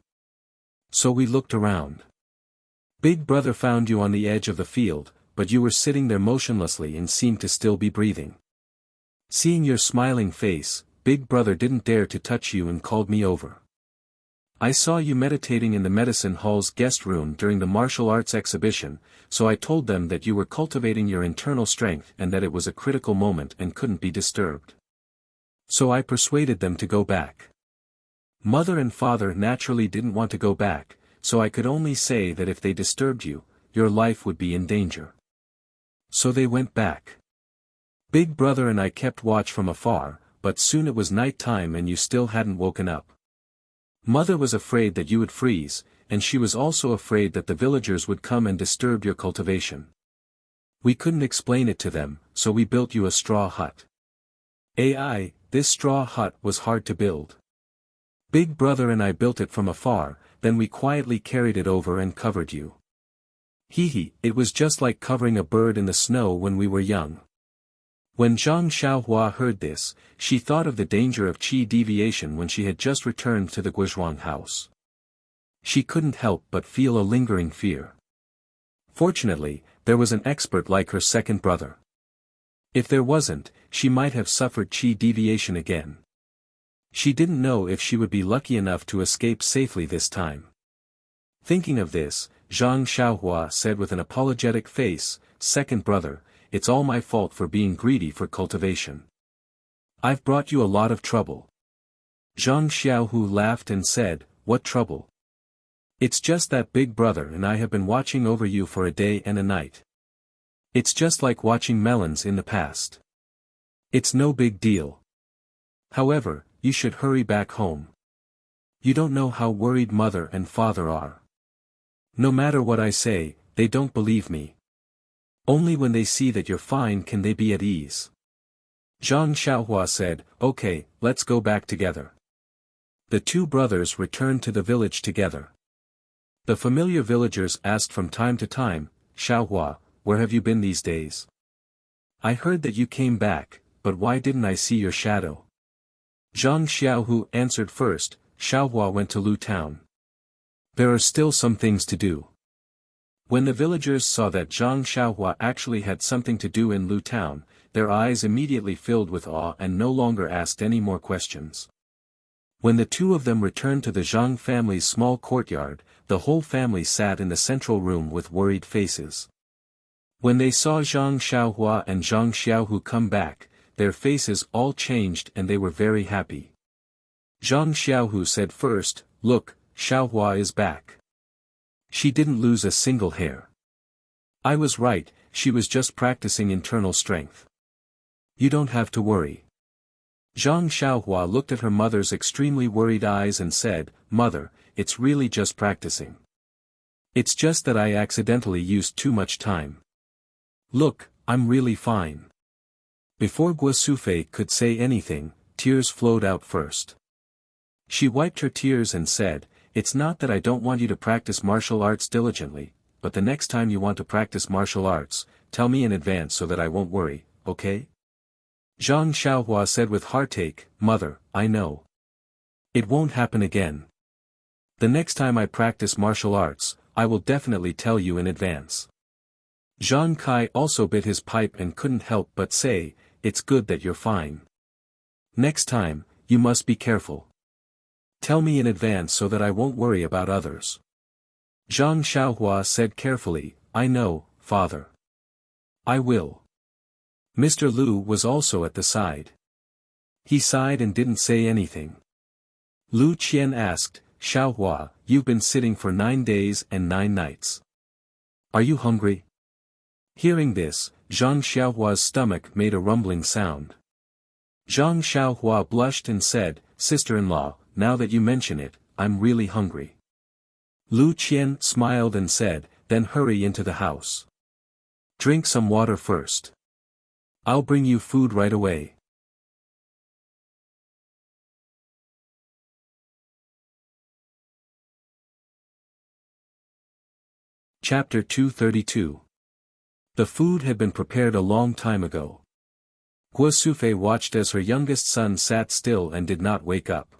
So we looked around. Big brother found you on the edge of the field, but you were sitting there motionlessly and seemed to still be breathing. Seeing your smiling face, big brother didn't dare to touch you and called me over. I saw you meditating in the medicine hall's guest room during the martial arts exhibition, so I told them that you were cultivating your internal strength and that it was a critical moment and couldn't be disturbed. So I persuaded them to go back. Mother and father naturally didn't want to go back, so I could only say that if they disturbed you, your life would be in danger. So they went back. Big brother and I kept watch from afar, but soon it was night time and you still hadn't woken up. Mother was afraid that you would freeze, and she was also afraid that the villagers would come and disturb your cultivation. We couldn't explain it to them, so we built you a straw hut. This straw hut was hard to build. Big brother and I built it from afar, then we quietly carried it over and covered you. It was just like covering a bird in the snow when we were young. When Zhang Xiaohua heard this, she thought of the danger of qi deviation when she had just returned to the Guizhuang house. She couldn't help but feel a lingering fear. Fortunately, there was an expert like her second brother. If there wasn't, she might have suffered qi deviation again. She didn't know if she would be lucky enough to escape safely this time. Thinking of this, Zhang Xiaohua said with an apologetic face, "Second brother, it's all my fault for being greedy for cultivation. I've brought you a lot of trouble." Zhang Xiaohu laughed and said, "What trouble? It's just that big brother and I have been watching over you for a day and a night. It's just like watching melons in the past. It's no big deal. However, you should hurry back home. You don't know how worried mother and father are. No matter what I say, they don't believe me. Only when they see that you're fine can they be at ease." Zhang Xiaohua said, "Okay, let's go back together." The two brothers returned to the village together. The familiar villagers asked from time to time, "Xiaohua, where have you been these days? I heard that you came back, but why didn't I see your shadow?" Zhang Xiaohu answered first, "Xiaohua went to Lu town. There are still some things to do." When the villagers saw that Zhang Xiaohua actually had something to do in Lu town, their eyes immediately filled with awe and no longer asked any more questions. When the two of them returned to the Zhang family's small courtyard, the whole family sat in the central room with worried faces. When they saw Zhang Xiaohua and Zhang Xiaohu come back, their faces all changed and they were very happy. Zhang Xiaohu said first, "Look, Xiaohua is back. She didn't lose a single hair. I was right, she was just practicing internal strength. You don't have to worry." Zhang Xiaohua looked at her mother's extremely worried eyes and said, "Mother, it's really just practicing. It's just that I accidentally used too much time. Look, I'm really fine." Before Guo Sufei could say anything, tears flowed out first. She wiped her tears and said, it's not that I don't want you to practice martial arts diligently, but the next time you want to practice martial arts, tell me in advance so that I won't worry, okay? Zhang Xiaohua said with heartache, Mother, I know. It won't happen again. The next time I practice martial arts, I will definitely tell you in advance. Zhang Kai also bit his pipe and couldn't help but say, it's good that you're fine. Next time, you must be careful. Tell me in advance so that I won't worry about others. Zhang Xiaohua said carefully, I know, father. I will. Mr. Lu was also at the side. He sighed and didn't say anything. Lu Qian asked, Xiaohua, you've been sitting for 9 days and 9 nights. Are you hungry? Hearing this, Zhang Xiaohua's stomach made a rumbling sound. Zhang Xiaohua blushed and said, Sister-in-law, now that you mention it, I'm really hungry. Lu Qian smiled and said, then hurry into the house. Drink some water first. I'll bring you food right away. Chapter 232. The food had been prepared a long time ago. Guo Sufei watched as her youngest son sat still and did not wake up.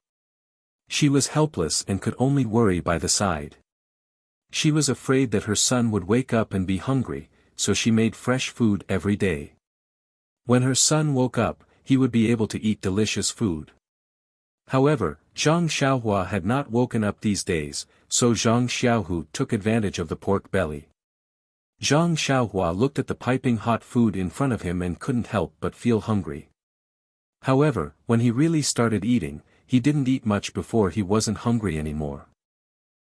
She was helpless and could only worry by the side. She was afraid that her son would wake up and be hungry, so she made fresh food every day. When her son woke up, he would be able to eat delicious food. However, Zhang Xiaohua had not woken up these days, so Zhang Xiaohu took advantage of the pork belly. Zhang Xiaohua looked at the piping hot food in front of him and couldn't help but feel hungry. However, when he really started eating, he didn't eat much before he wasn't hungry anymore.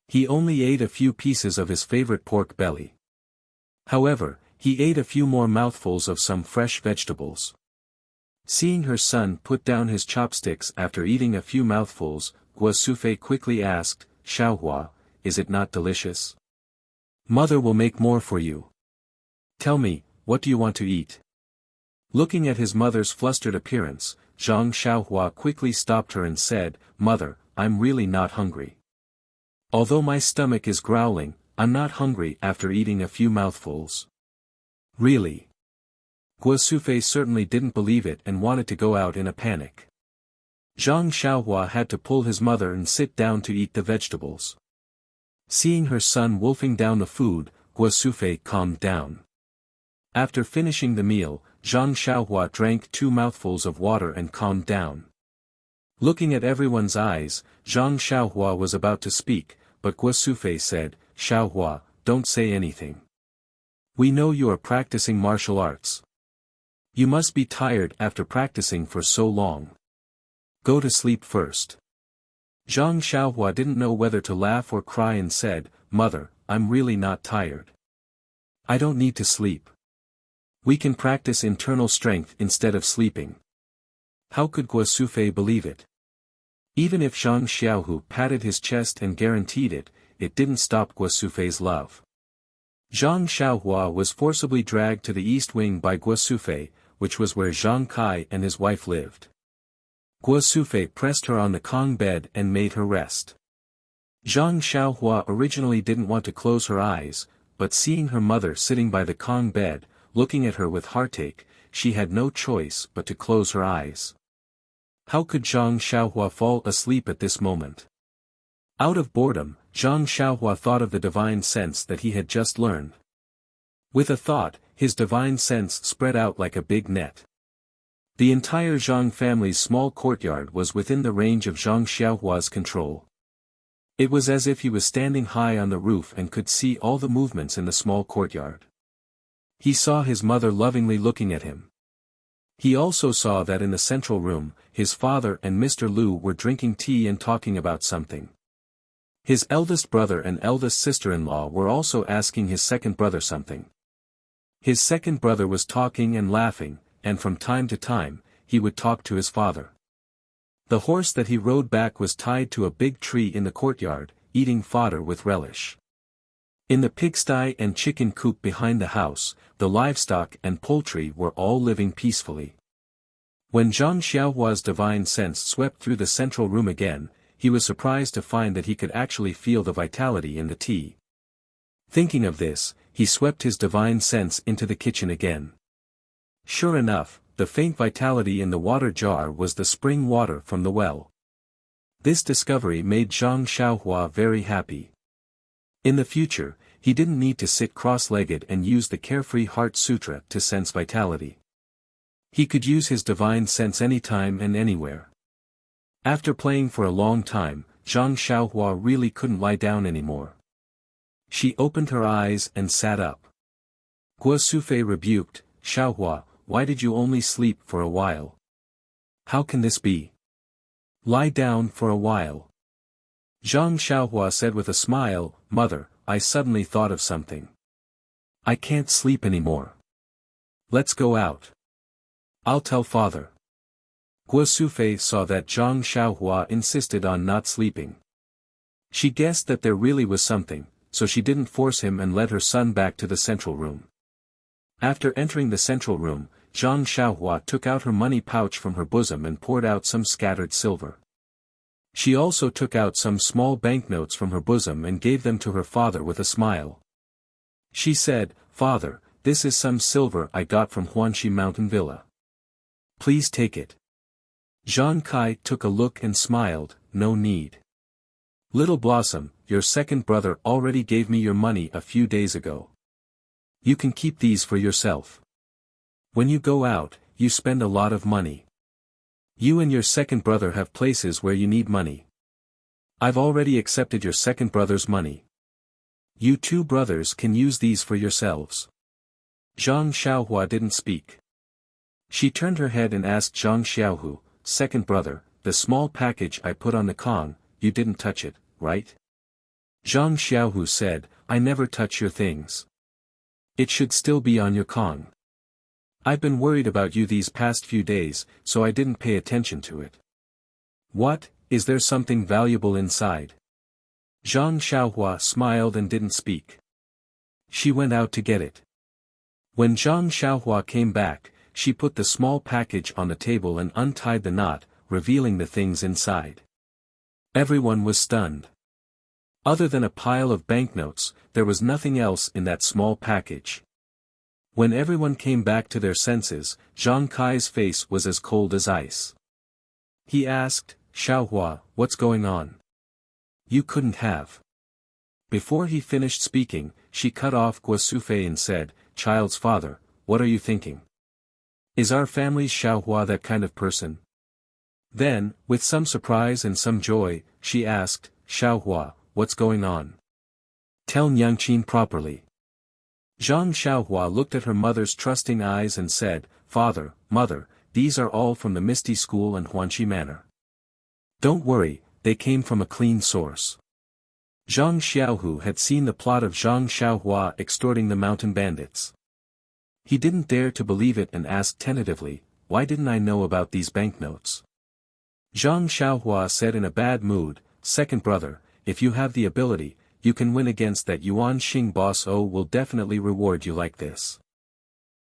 He only ate a few pieces of his favorite pork belly. However, he ate a few more mouthfuls of some fresh vegetables. Seeing her son put down his chopsticks after eating a few mouthfuls, Guo Sufei quickly asked, Xiaohua, is it not delicious? Mother will make more for you. Tell me, what do you want to eat? Looking at his mother's flustered appearance, Zhang Xiaohua quickly stopped her and said, Mother, I'm really not hungry. Although my stomach is growling, I'm not hungry after eating a few mouthfuls. Really? Guo Sufei certainly didn't believe it and wanted to go out in a panic. Zhang Xiaohua had to pull his mother and sit down to eat the vegetables. Seeing her son wolfing down the food, Guo Sufei calmed down. After finishing the meal, Zhang Xiaohua drank 2 mouthfuls of water and calmed down. Looking at everyone's eyes, Zhang Xiaohua was about to speak, but Guo Sufei said, Xiaohua, don't say anything. We know you are practicing martial arts. You must be tired after practicing for so long. Go to sleep first. Zhang Xiaohua didn't know whether to laugh or cry and said, Mother, I'm really not tired. I don't need to sleep. We can practice internal strength instead of sleeping. How could Guo Sufei believe it? Even if Zhang Xiaohu patted his chest and guaranteed it, it didn't stop Guo Sufei's love. Zhang Xiaohua was forcibly dragged to the east wing by Guo Sufei, which was where Zhang Kai and his wife lived. Guo Sufei pressed her on the Kong bed and made her rest. Zhang Xiaohua originally didn't want to close her eyes, but seeing her mother sitting by the Kong bed, looking at her with heartache, she had no choice but to close her eyes. How could Zhang Xiaohua fall asleep at this moment? Out of boredom, Zhang Xiaohua thought of the divine sense that he had just learned. With a thought, his divine sense spread out like a big net. The entire Zhang family's small courtyard was within the range of Zhang Xiaohua's control. It was as if he was standing high on the roof and could see all the movements in the small courtyard. He saw his mother lovingly looking at him. He also saw that in the central room, his father and Mr. Lu were drinking tea and talking about something. His eldest brother and eldest sister-in-law were also asking his second brother something. His second brother was talking and laughing, and from time to time, he would talk to his father. The horse that he rode back was tied to a big tree in the courtyard, eating fodder with relish. In the pigsty and chicken coop behind the house, the livestock and poultry were all living peacefully. When Zhang Xiaohua's divine sense swept through the central room again, he was surprised to find that he could actually feel the vitality in the tea. Thinking of this, he swept his divine sense into the kitchen again. Sure enough, the faint vitality in the water jar was the spring water from the well. This discovery made Zhang Xiaohua very happy. In the future, he didn't need to sit cross-legged and use the Carefree Heart Sutra to sense vitality. He could use his divine sense anytime and anywhere. After playing for a long time, Zhang Xiaohua really couldn't lie down anymore. She opened her eyes and sat up. Guo Sufei rebuked, "Xiaohua, why did you only sleep for a while? How can this be? Lie down for a while." Zhang Xiaohua said with a smile, "Mother, I suddenly thought of something. I can't sleep anymore. Let's go out. I'll tell father." Guo Sufei saw that Zhang Xiaohua insisted on not sleeping. She guessed that there really was something, so she didn't force him and led her son back to the central room. After entering the central room, Zhang Xiaohua took out her money pouch from her bosom and poured out some scattered silver. She also took out some small banknotes from her bosom and gave them to her father with a smile. She said, "Father, this is some silver I got from Huanxi Mountain Villa. Please take it." Zhang Kai took a look and smiled, "No need. Little Blossom, your second brother already gave me your money a few days ago. You can keep these for yourself. When you go out, you spend a lot of money. You and your second brother have places where you need money. I've already accepted your second brother's money. You two brothers can use these for yourselves." Zhang Xiaohua didn't speak. She turned her head and asked Zhang Xiaohu, "Second brother, the small package I put on the Kong, you didn't touch it, right?" Zhang Xiaohu said, "I never touch your things. It should still be on your Kong. I've been worried about you these past few days, so I didn't pay attention to it." "What, is there something valuable inside?" Zhang Xiaohua smiled and didn't speak. She went out to get it. When Zhang Xiaohua came back, she put the small package on the table and untied the knot, revealing the things inside. Everyone was stunned. Other than a pile of banknotes, there was nothing else in that small package. When everyone came back to their senses, Zhang Kai's face was as cold as ice. He asked, "Xiaohua, what's going on? You couldn't have." Before he finished speaking, she cut off Guo Sufei and said, "Child's father, what are you thinking? Is our family's Xiaohua that kind of person?" Then, with some surprise and some joy, she asked, "Xiaohua, what's going on? Tell Nyangqin properly." Zhang Xiaohua looked at her mother's trusting eyes and said, "Father, Mother, these are all from the Misty School and Huanxi Manor. Don't worry, they came from a clean source." Zhang Xiaohu had seen the plot of Zhang Xiaohua extorting the mountain bandits. He didn't dare to believe it and asked tentatively, "Why didn't I know about these banknotes?" Zhang Xiaohua said in a bad mood, "Second brother, if you have the ability, you can win against that Yuan Xing boss. Will definitely reward you like this."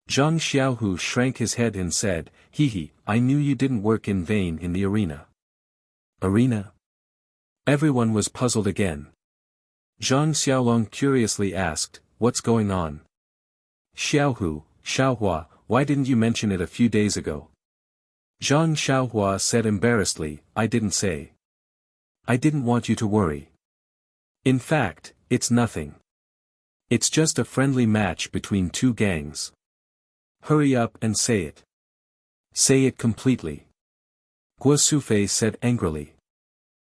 Zhang Xiaohu shrank his head and said, "Hee, I knew you didn't work in vain in the arena." "Arena?" Everyone was puzzled again. Zhang Xiaolong curiously asked, "What's going on?" Xiaohua, why didn't you mention it a few days ago?" Zhang Xiaohua said embarrassedly, "I didn't say. I didn't want you to worry. In fact, it's nothing. It's just a friendly match between two gangs. Hurry up and say it. Say it completely." Guo Sufei said angrily.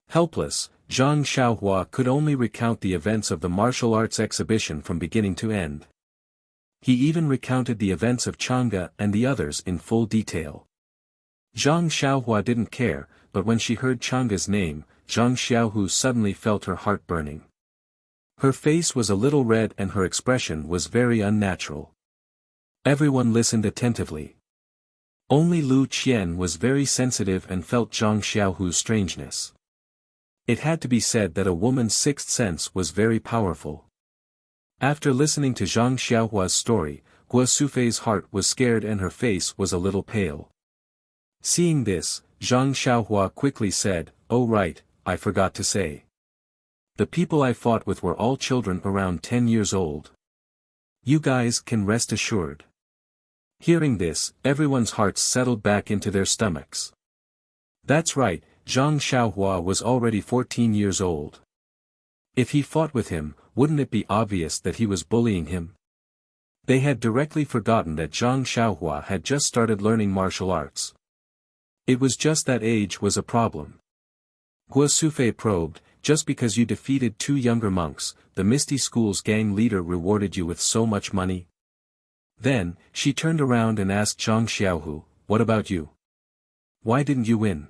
Helpless, Zhang Xiaohua could only recount the events of the martial arts exhibition from beginning to end. He even recounted the events of Chang'e and the others in full detail. Zhang Xiaohua didn't care, but when she heard Chang'e's name, Zhang Xiaohu suddenly felt her heart burning. Her face was a little red and her expression was very unnatural. Everyone listened attentively. Only Lu Qian was very sensitive and felt Zhang Xiaohu's strangeness. It had to be said that a woman's sixth sense was very powerful. After listening to Zhang Xiaohua's story, Guo Sufei's heart was scared and her face was a little pale. Seeing this, Zhang Xiaohua quickly said, "Oh right, I forgot to say. The people I fought with were all children around 10 years old. You guys can rest assured. Hearing this, everyone's hearts settled back into their stomachs. That's right, Zhang Xiaohua was already 14 years old. If he fought with him, wouldn't it be obvious that he was bullying him? They had directly forgotten that Zhang Xiaohua had just started learning martial arts. It was just that age was a problem. Guo Sufei probed, just because you defeated 2 younger monks, the Misty School's gang leader rewarded you with so much money? Then, she turned around and asked Zhang Xiaohu, what about you? Why didn't you win?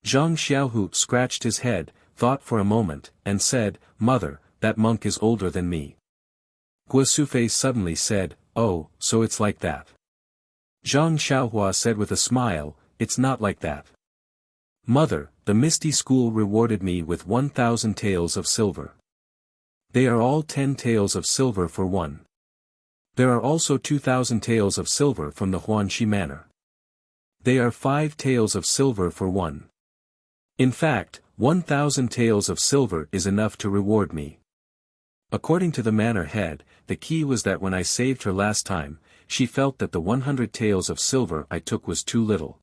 Zhang Xiaohu scratched his head, thought for a moment, and said, Mother, that monk is older than me. Guo Sufei suddenly said, oh, so it's like that. Zhang Xiaohua said with a smile, it's not like that. Mother, the Misty School rewarded me with 1,000 taels of silver. They are all 10 taels of silver for one. There are also 2,000 taels of silver from the Huanxi Manor. They are 5 taels of silver for one. In fact, 1,000 taels of silver is enough to reward me. According to the manor head, the key was that when I saved her last time, she felt that the 100 taels of silver I took was too little.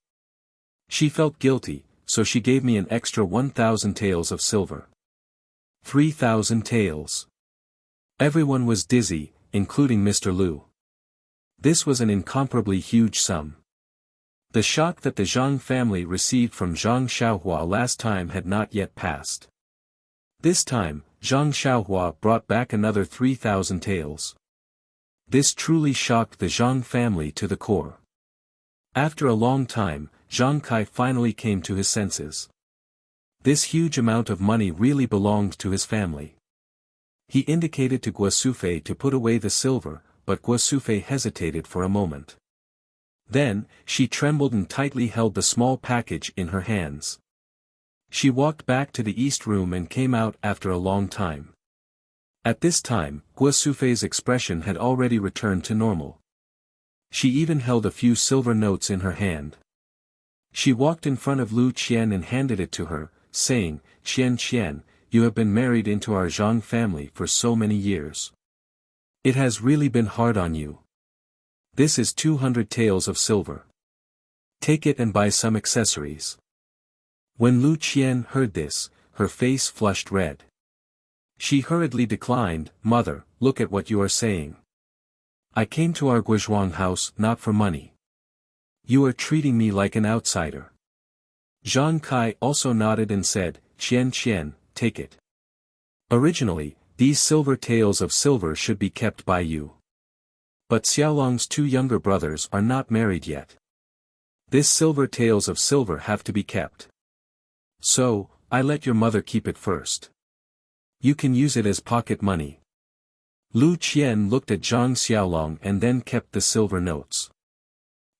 She felt guilty, so she gave me an extra 1,000 taels of silver. 3,000 taels. Everyone was dizzy, including Mr. Liu. This was an incomparably huge sum. The shock that the Zhang family received from Zhang Xiaohua last time had not yet passed. This time, Zhang Xiaohua brought back another 3,000 taels. This truly shocked the Zhang family to the core. After a long time, Zhang Kai finally came to his senses. This huge amount of money really belonged to his family. He indicated to Guo Sufei to put away the silver, but Guo Sufei hesitated for a moment. Then, she trembled and tightly held the small package in her hands. She walked back to the east room and came out after a long time. At this time, Guo Sufei's expression had already returned to normal. She even held a few silver notes in her hand. She walked in front of Lu Qian and handed it to her, saying, Qian, you have been married into our Zhang family for so many years. It has really been hard on you. This is 200 taels of silver. Take it and buy some accessories. When Lu Qian heard this, her face flushed red. She hurriedly declined, Mother, look at what you are saying. I came to our Guizhuang house not for money. You are treating me like an outsider. Zhang Kai also nodded and said, Qian, take it. Originally, these silver taels of silver should be kept by you. But Xiaolong's 2 younger brothers are not married yet. This silver taels of silver have to be kept. So, I let your mother keep it first. You can use it as pocket money. Lu Qian looked at Zhang Xiaolong and then kept the silver notes.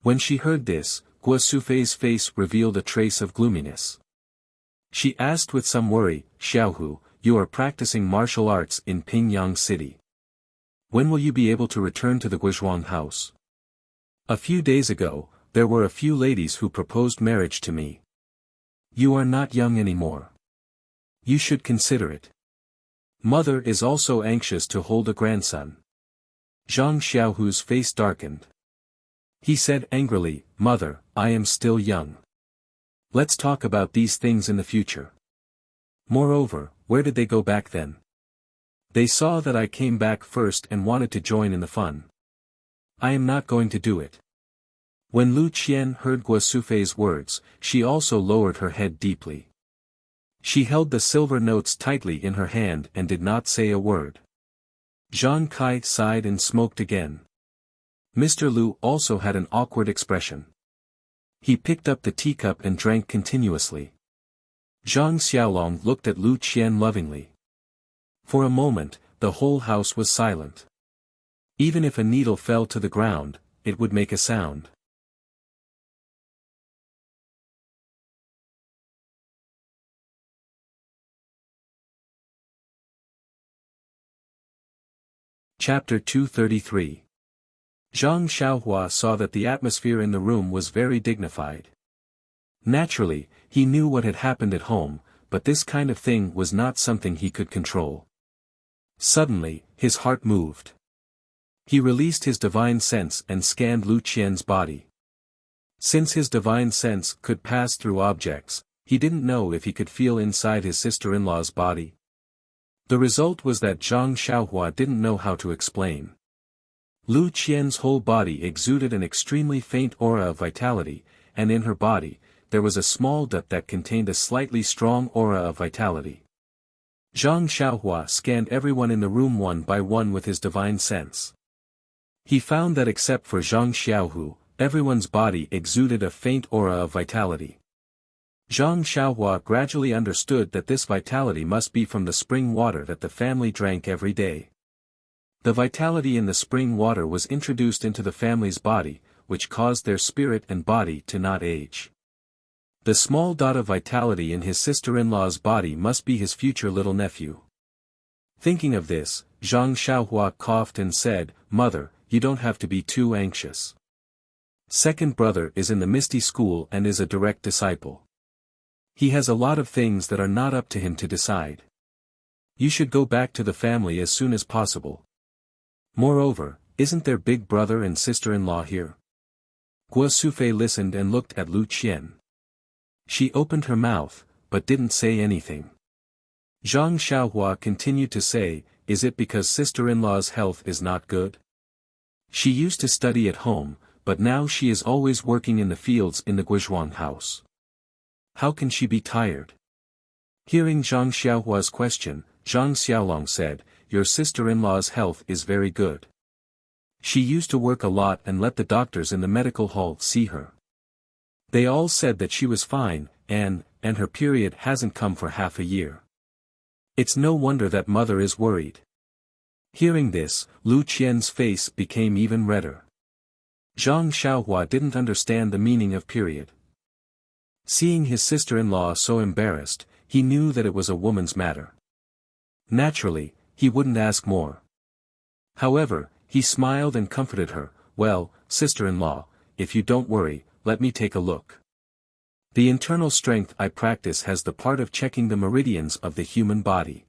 When she heard this, Guo Sufei's face revealed a trace of gloominess. She asked with some worry, Xiaohu, you are practicing martial arts in Pingyang City. When will you be able to return to the Guizhuang house? A few days ago, there were a few ladies who proposed marriage to me. You are not young anymore. You should consider it. Mother is also anxious to hold a grandson. Zhang Xiaohu's face darkened. He said angrily, Mother, I am still young. Let's talk about these things in the future. Moreover, where did they go back then? They saw that I came back first and wanted to join in the fun. I am not going to do it. When Lu Qian heard Guo Sufei's words, she also lowered her head deeply. She held the silver notes tightly in her hand and did not say a word. Zhang Kai sighed and smoked again. Mr. Liu also had an awkward expression. He picked up the teacup and drank continuously. Zhang Xiaolong looked at Lu Qian lovingly. For a moment, the whole house was silent. Even if a needle fell to the ground, it would make a sound. Chapter 233. Zhang Xiaohua saw that the atmosphere in the room was very dignified. Naturally, he knew what had happened at home, but this kind of thing was not something he could control. Suddenly, his heart moved. He released his divine sense and scanned Lu Qian's body. Since his divine sense could pass through objects, he didn't know if he could feel inside his sister-in-law's body. The result was that Zhang Xiaohua didn't know how to explain. Lu Qian's whole body exuded an extremely faint aura of vitality, and in her body, there was a small dot that contained a slightly strong aura of vitality. Zhang Xiaohua scanned everyone in the room one by one with his divine sense. He found that except for Zhang Xiaohu, everyone's body exuded a faint aura of vitality. Zhang Xiaohua gradually understood that this vitality must be from the spring water that the family drank every day. The vitality in the spring water was introduced into the family's body, which caused their spirit and body to not age. The small dot of vitality in his sister-in-law's body must be his future little nephew. Thinking of this, Zhang Xiaohua coughed and said, "Mother, you don't have to be too anxious. Second brother is in the Misty School and is a direct disciple. He has a lot of things that are not up to him to decide. You should go back to the family as soon as possible. Moreover, isn't there big brother and sister-in-law here?" Guo Sufei listened and looked at Lu Qian. She opened her mouth, but didn't say anything. Zhang Xiaohua continued to say, "Is it because sister-in-law's health is not good? She used to study at home, but now she is always working in the fields in the Guizhuang house. How can she be tired?" Hearing Zhang Xiaohua's question, Zhang Xiaolong said, "Your sister-in-law's health is very good. She used to work a lot and let the doctors in the medical hall see her. They all said that she was fine, and her period hasn't come for half a year. It's no wonder that mother is worried." Hearing this, Lu Qian's face became even redder. Zhang Xiaohua didn't understand the meaning of period. Seeing his sister-in-law so embarrassed, he knew that it was a woman's matter. Naturally, he wouldn't ask more. However, he smiled and comforted her, "Well, sister-in-law, if you don't worry, let me take a look. The internal strength I practice has the part of checking the meridians of the human body.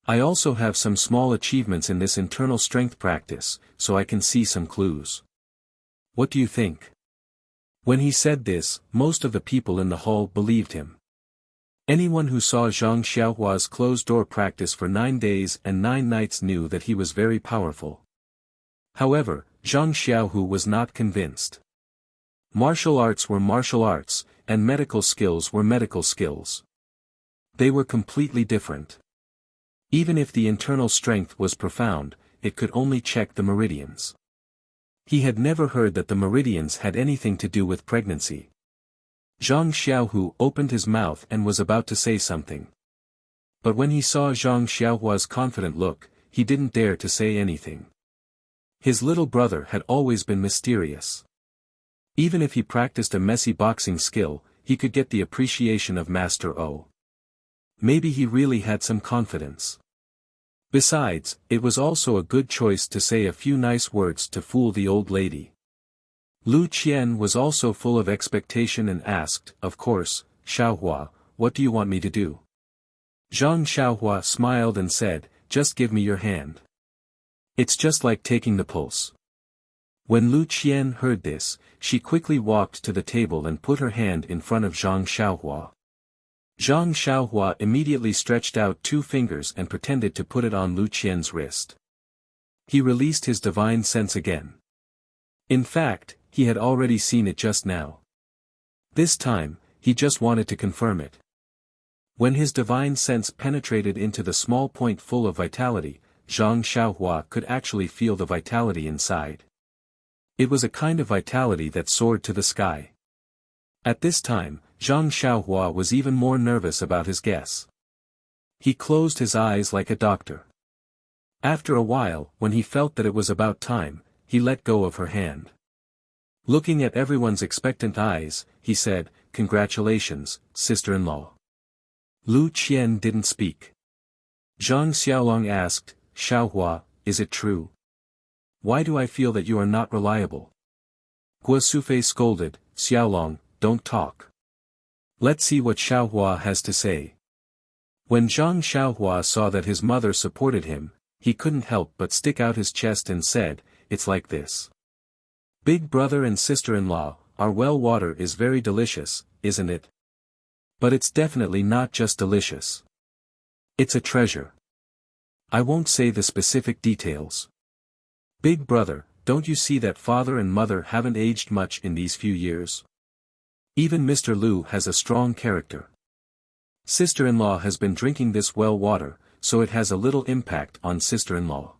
I also have some small achievements in this internal strength practice, so I can see some clues. What do you think?" When he said this, most of the people in the hall believed him. Anyone who saw Zhang Xiaohua's closed-door practice for 9 days and 9 nights knew that he was very powerful. However, Zhang Xiaohu was not convinced. Martial arts were martial arts, and medical skills were medical skills. They were completely different. Even if the internal strength was profound, it could only check the meridians. He had never heard that the meridians had anything to do with pregnancy. Zhang Xiaohu opened his mouth and was about to say something. But when he saw Zhang Xiaohua's confident look, he didn't dare to say anything. His little brother had always been mysterious. Even if he practiced a messy boxing skill, he could get the appreciation of Master O. Maybe he really had some confidence. Besides, it was also a good choice to say a few nice words to fool the old lady. Lu Qian was also full of expectation and asked, "Of course, Xiaohua, what do you want me to do?" Zhang Xiaohua smiled and said, "Just give me your hand. It's just like taking the pulse." When Lu Qian heard this, she quickly walked to the table and put her hand in front of Zhang Xiaohua. Zhang Xiaohua immediately stretched out 2 fingers and pretended to put it on Lu Qian's wrist. He released his divine sense again. In fact, he had already seen it just now. This time, he just wanted to confirm it. When his divine sense penetrated into the small point full of vitality, Zhang Xiaohua could actually feel the vitality inside. It was a kind of vitality that soared to the sky. At this time, Zhang Xiaohua was even more nervous about his guess. He closed his eyes like a doctor. After a while, when he felt that it was about time, he let go of her hand. Looking at everyone's expectant eyes, he said, "Congratulations, sister-in-law." Lu Qian didn't speak. Zhang Xiaolong asked, "Xiaohua, is it true? Why do I feel that you are not reliable?" Guo Sufei scolded, "Xiaolong, don't talk. Let's see what Xiaohua has to say." When Zhang Xiaohua saw that his mother supported him, he couldn't help but stick out his chest and said, "It's like this. Big brother and sister-in-law, our well water is very delicious, isn't it? But it's definitely not just delicious. It's a treasure. I won't say the specific details. Big brother, don't you see that father and mother haven't aged much in these few years? Even Mr. Liu has a strong character. Sister-in-law has been drinking this well water, so it has a little impact on sister-in-law.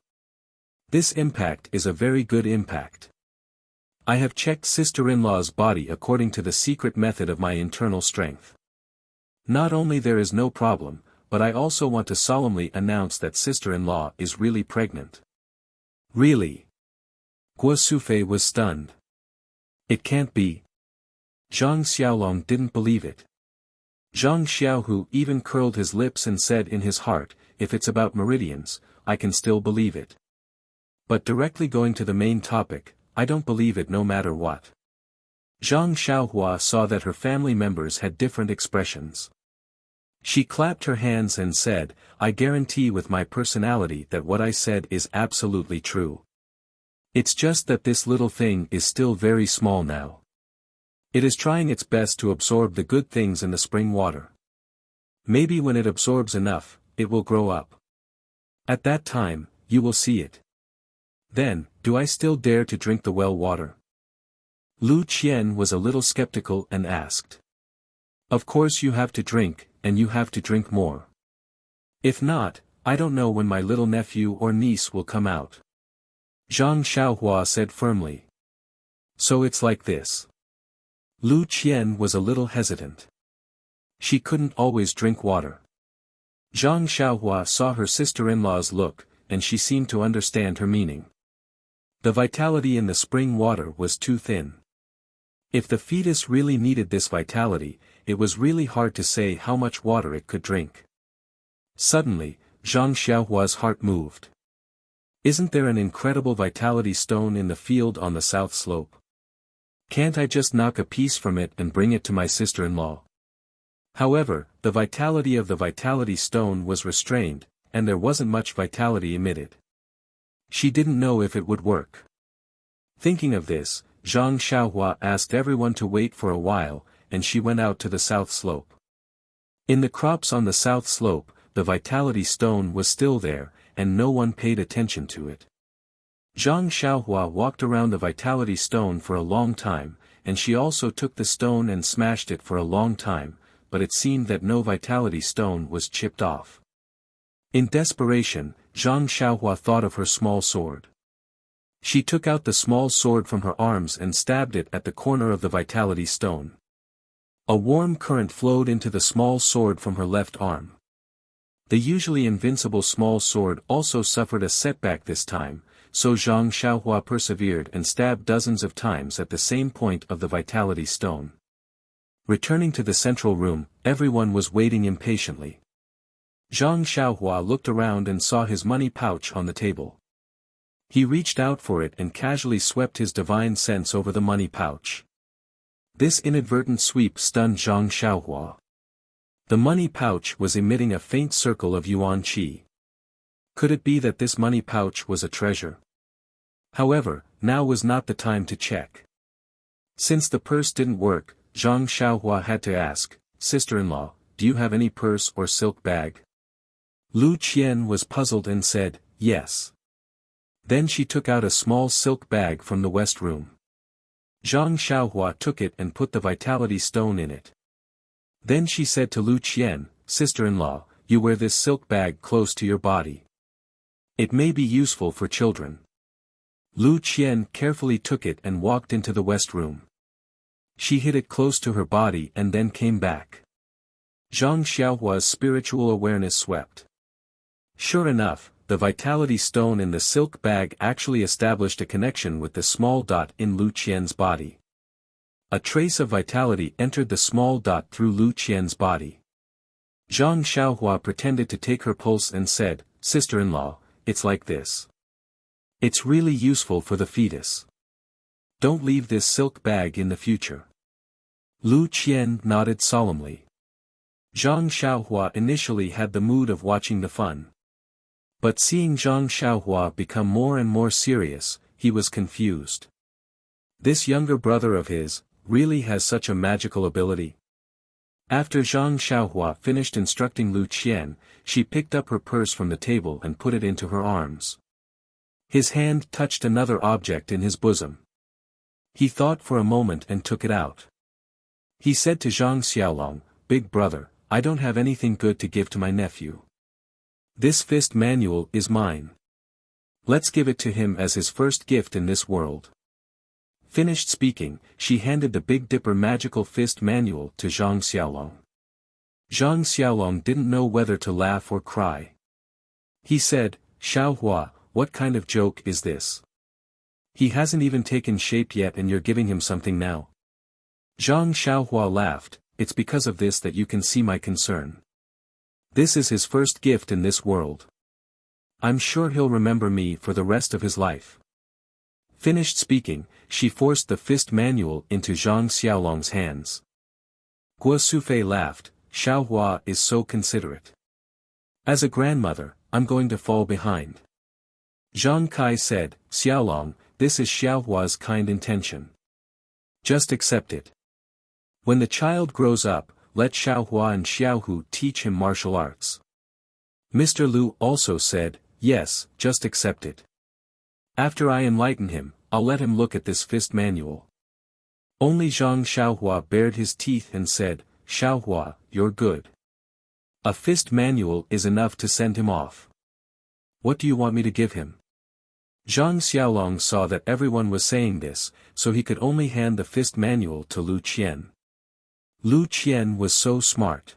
This impact is a very good impact. I have checked sister-in-law's body according to the secret method of my internal strength. Not only there is no problem, but I also want to solemnly announce that sister-in-law is really pregnant." "Really?" Guo Sufei was stunned. "It can't be." Zhang Xiaolong didn't believe it. Zhang Xiaohu even curled his lips and said in his heart, "If it's about meridians, I can still believe it. But directly going to the main topic, I don't believe it no matter what." Zhang Xiaohua saw that her family members had different expressions. She clapped her hands and said, "I guarantee with my personality that what I said is absolutely true. It's just that this little thing is still very small now. It is trying its best to absorb the good things in the spring water. Maybe when it absorbs enough, it will grow up. At that time, you will see it. Then, do I still dare to drink the well water?" Lu Qian was a little skeptical and asked. "Of course you have to drink, and you have to drink more. If not, I don't know when my little nephew or niece will come out." Zhang Xiaohua said firmly. "So it's like this." Lu Qian was a little hesitant. She couldn't always drink water. Zhang Xiaohua saw her sister-in-law's look, and she seemed to understand her meaning. The vitality in the spring water was too thin. If the fetus really needed this vitality, it was really hard to say how much water it could drink. Suddenly, Zhang Xiaohua's heart moved. "Isn't there an incredible vitality stone in the field on the south slope? Can't I just knock a piece from it and bring it to my sister-in-law?" However, the vitality of the vitality stone was restrained, and there wasn't much vitality emitted. She didn't know if it would work. Thinking of this, Zhang Xiaohua asked everyone to wait for a while, and she went out to the south slope. In the crops on the south slope, the vitality stone was still there, and no one paid attention to it. Zhang Xiaohua walked around the vitality stone for a long time, and she also took the stone and smashed it for a long time, but it seemed that no vitality stone was chipped off. In desperation, Zhang Xiaohua thought of her small sword. She took out the small sword from her arms and stabbed it at the corner of the vitality stone. A warm current flowed into the small sword from her left arm. The usually invincible small sword also suffered a setback this time, so Zhang Xiaohua persevered and stabbed dozens of times at the same point of the vitality stone. Returning to the central room, everyone was waiting impatiently. Zhang Xiaohua looked around and saw his money pouch on the table. He reached out for it and casually swept his divine sense over the money pouch. This inadvertent sweep stunned Zhang Xiaohua. The money pouch was emitting a faint circle of yuan qi. Could it be that this money pouch was a treasure? However, now was not the time to check. Since the purse didn't work, Zhang Xiaohua had to ask, "Sister-in-law, do you have any purse or silk bag?" Lu Qian was puzzled and said, "Yes." Then she took out a small silk bag from the west room. Zhang Xiaohua took it and put the vitality stone in it. Then she said to Lu Qian, "Sister-in-law, you wear this silk bag close to your body. It may be useful for children." Lu Qian carefully took it and walked into the west room. She hid it close to her body and then came back. Zhang Xiaohua's spiritual awareness swept. Sure enough, the vitality stone in the silk bag actually established a connection with the small dot in Lu Qian's body. A trace of vitality entered the small dot through Lu Qian's body. Zhang Xiaohua pretended to take her pulse and said, "Sister-in-law, it's like this. It's really useful for the fetus. Don't leave this silk bag in the future." Lu Qian nodded solemnly. Zhang Xiaohua initially had the mood of watching the fun. But seeing Zhang Xiaohua become more and more serious, he was confused. This younger brother of his, really has such a magical ability? After Zhang Xiaohua finished instructing Lu Qian, she picked up her purse from the table and put it into her arms. His hand touched another object in his bosom. He thought for a moment and took it out. He said to Zhang Xiaolong, "Big brother, I don't have anything good to give to my nephew. This fist manual is mine. Let's give it to him as his first gift in this world." Finished speaking, she handed the Big Dipper magical fist manual to Zhang Xiaolong. Zhang Xiaolong didn't know whether to laugh or cry. He said, "Xiaohua, what kind of joke is this? He hasn't even taken shape yet and you're giving him something now." Zhang Xiaohua laughed, "It's because of this that you can see my concern. This is his first gift in this world. I'm sure he'll remember me for the rest of his life." Finished speaking, she forced the fist manual into Zhang Xiaolong's hands. Guo Sufei laughed, "Xiaohua is so considerate. As a grandmother, I'm going to fall behind." Zhang Kai said, "Xiaolong, this is Xiaohua's kind intention. Just accept it. When the child grows up, let Xiaohua and Xiaohu teach him martial arts." Mr. Lu also said, "Yes, just accept it. After I enlighten him, I'll let him look at this fist manual." Only Zhang Xiaohua bared his teeth and said, "Xiaohua, you're good. A fist manual is enough to send him off. What do you want me to give him?" Zhang Xiaolong saw that everyone was saying this, so he could only hand the fist manual to Lu Qian. Lu Qian was so smart.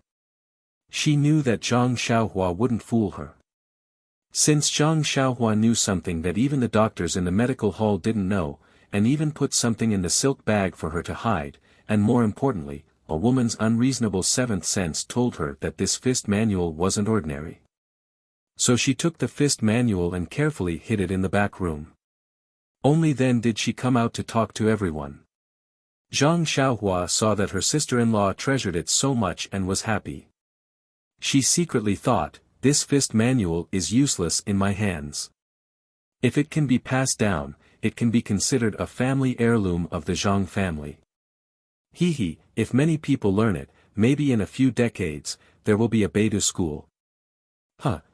She knew that Zhang Xiaohua wouldn't fool her. Since Zhang Xiaohua knew something that even the doctors in the medical hall didn't know, and even put something in the silk bag for her to hide, and more importantly, a woman's unreasonable seventh sense told her that this fist manual wasn't ordinary. So she took the fist manual and carefully hid it in the back room. Only then did she come out to talk to everyone. Zhang Xiaohua saw that her sister-in-law treasured it so much and was happy. She secretly thought, "This fist manual is useless in my hands. If it can be passed down, it can be considered a family heirloom of the Zhang family. If many people learn it, maybe in a few decades, there will be a Beidou school.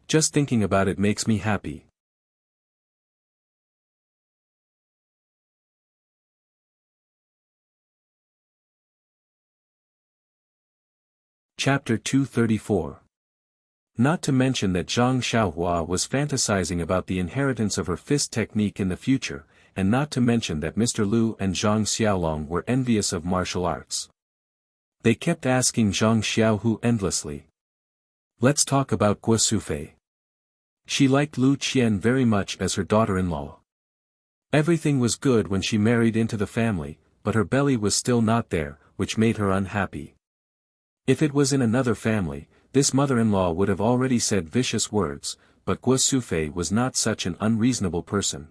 Just thinking about it makes me happy." Chapter 234. Not to mention that Zhang Xiaohua was fantasizing about the inheritance of her fist technique in the future, and not to mention that Mr. Lu and Zhang Xiaolong were envious of martial arts. They kept asking Zhang Xiaohu endlessly. Let's talk about Guo Sufei. She liked Lu Qian very much as her daughter-in-law. Everything was good when she married into the family, but her belly was still not there, which made her unhappy. If it was in another family, this mother-in-law would have already said vicious words, but Guo Sufei was not such an unreasonable person.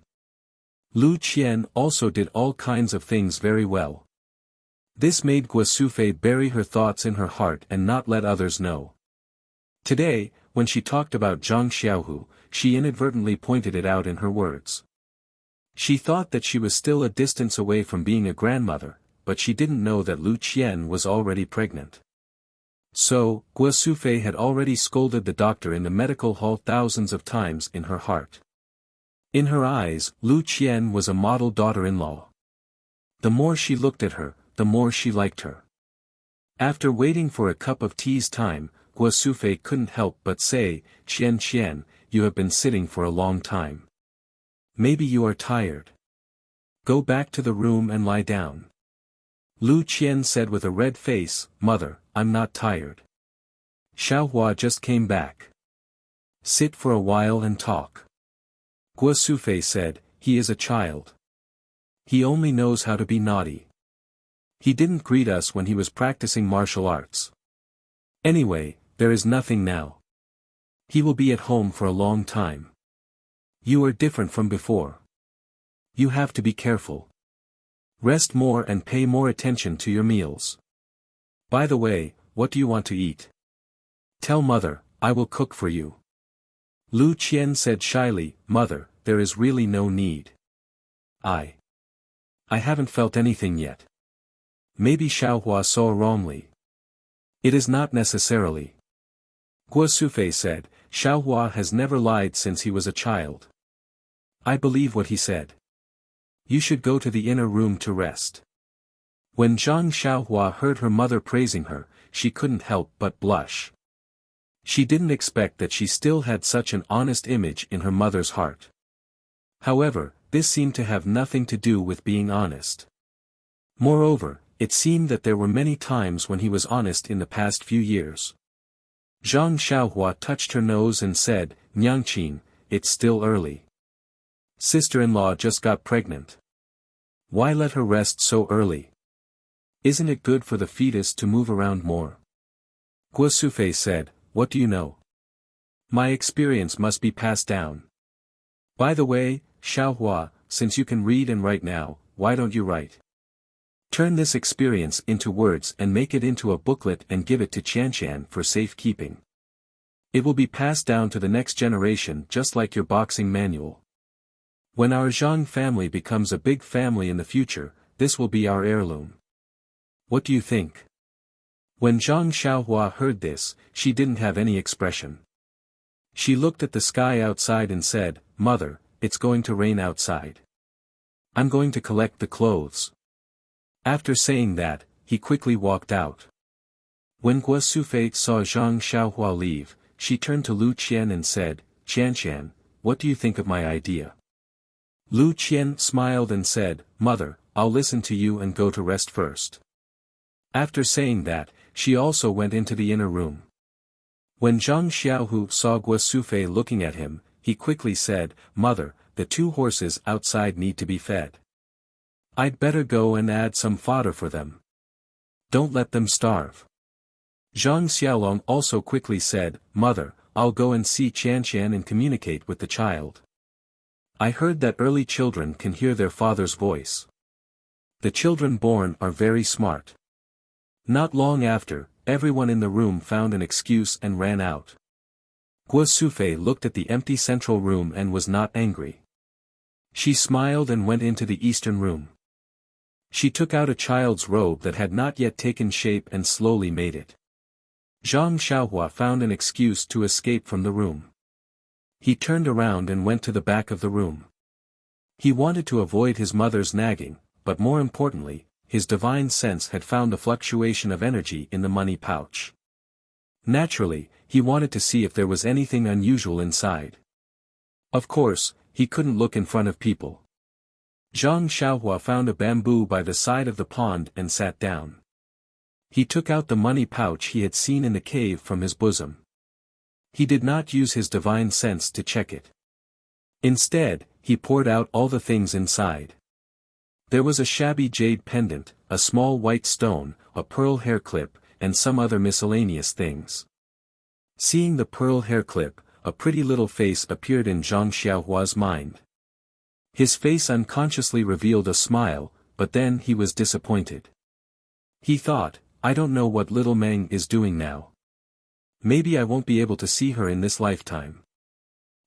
Lu Qian also did all kinds of things very well. This made Guo Sufei bury her thoughts in her heart and not let others know. Today, when she talked about Zhang Xiaohu, she inadvertently pointed it out in her words. She thought that she was still a distance away from being a grandmother, but she didn't know that Lu Qian was already pregnant. So, Guo Sufei had already scolded the doctor in the medical hall thousands of times in her heart. In her eyes, Lu Qian was a model daughter-in-law. The more she looked at her, the more she liked her. After waiting for a cup of tea's time, Guo Sufei couldn't help but say, "Qian, you have been sitting for a long time. Maybe you are tired. Go back to the room and lie down." Lu Qian said with a red face, "Mother, I'm not tired. Xiaohua just came back. Sit for a while and talk." Guo Sufei said, "He is a child. He only knows how to be naughty. He didn't greet us when he was practicing martial arts. Anyway, there is nothing now. He will be at home for a long time. You are different from before. You have to be careful. Rest more and pay more attention to your meals. By the way, what do you want to eat?" Tell mother, I will cook for you. Lu Qian said shyly, Mother, there is really no need. I haven't felt anything yet. Maybe Xiaohua saw wrongly. It is not necessarily. Guo Sufei said, Xiaohua has never lied since he was a child. I believe what he said. You should go to the inner room to rest. When Zhang Xiaohua heard her mother praising her, she couldn't help but blush. She didn't expect that she still had such an honest image in her mother's heart. However, this seemed to have nothing to do with being honest. Moreover, it seemed that there were many times when he was honest in the past few years. Zhang Xiaohua touched her nose and said, Nyangqin, it's still early. Sister-in-law just got pregnant. Why let her rest so early? Isn't it good for the fetus to move around more? Guo Sufei said, What do you know? My experience must be passed down. By the way, Xiaohua, since you can read and write now, why don't you write? Turn this experience into words and make it into a booklet and give it to Qianshan for safekeeping. It will be passed down to the next generation just like your boxing manual. When our Zhang family becomes a big family in the future, this will be our heirloom. What do you think? When Zhang Xiaohua heard this, she didn't have any expression. She looked at the sky outside and said, Mother, it's going to rain outside. I'm going to collect the clothes. After saying that, he quickly walked out. When Guo Sufei saw Zhang Xiaohua leave, she turned to Lu Qian and said, Qianshan, what do you think of my idea? Lu Qian smiled and said, Mother, I'll listen to you and go to rest first. After saying that, she also went into the inner room. When Zhang Xiaohu saw Guo Sufei looking at him, he quickly said, Mother, the 2 horses outside need to be fed. I'd better go and add some fodder for them. Don't let them starve. Zhang Xiaolong also quickly said, Mother, I'll go and see Qianshan and communicate with the child. I heard that early children can hear their father's voice. The children born are very smart. Not long after, everyone in the room found an excuse and ran out. Guo Sufei looked at the empty central room and was not angry. She smiled and went into the eastern room. She took out a child's robe that had not yet taken shape and slowly made it. Zhang Xiaohua found an excuse to escape from the room. He turned around and went to the back of the room. He wanted to avoid his mother's nagging, but more importantly, his divine sense had found a fluctuation of energy in the money pouch. Naturally, he wanted to see if there was anything unusual inside. Of course, he couldn't look in front of people. Zhang Xiaohua found a bamboo by the side of the pond and sat down. He took out the money pouch he had seen in the cave from his bosom. He did not use his divine sense to check it. Instead, he poured out all the things inside. There was a shabby jade pendant, a small white stone, a pearl hair clip, and some other miscellaneous things. Seeing the pearl hair clip, a pretty little face appeared in Zhang Xiaohua's mind. His face unconsciously revealed a smile, but then he was disappointed. He thought, I don't know what little Meng is doing now. Maybe I won't be able to see her in this lifetime.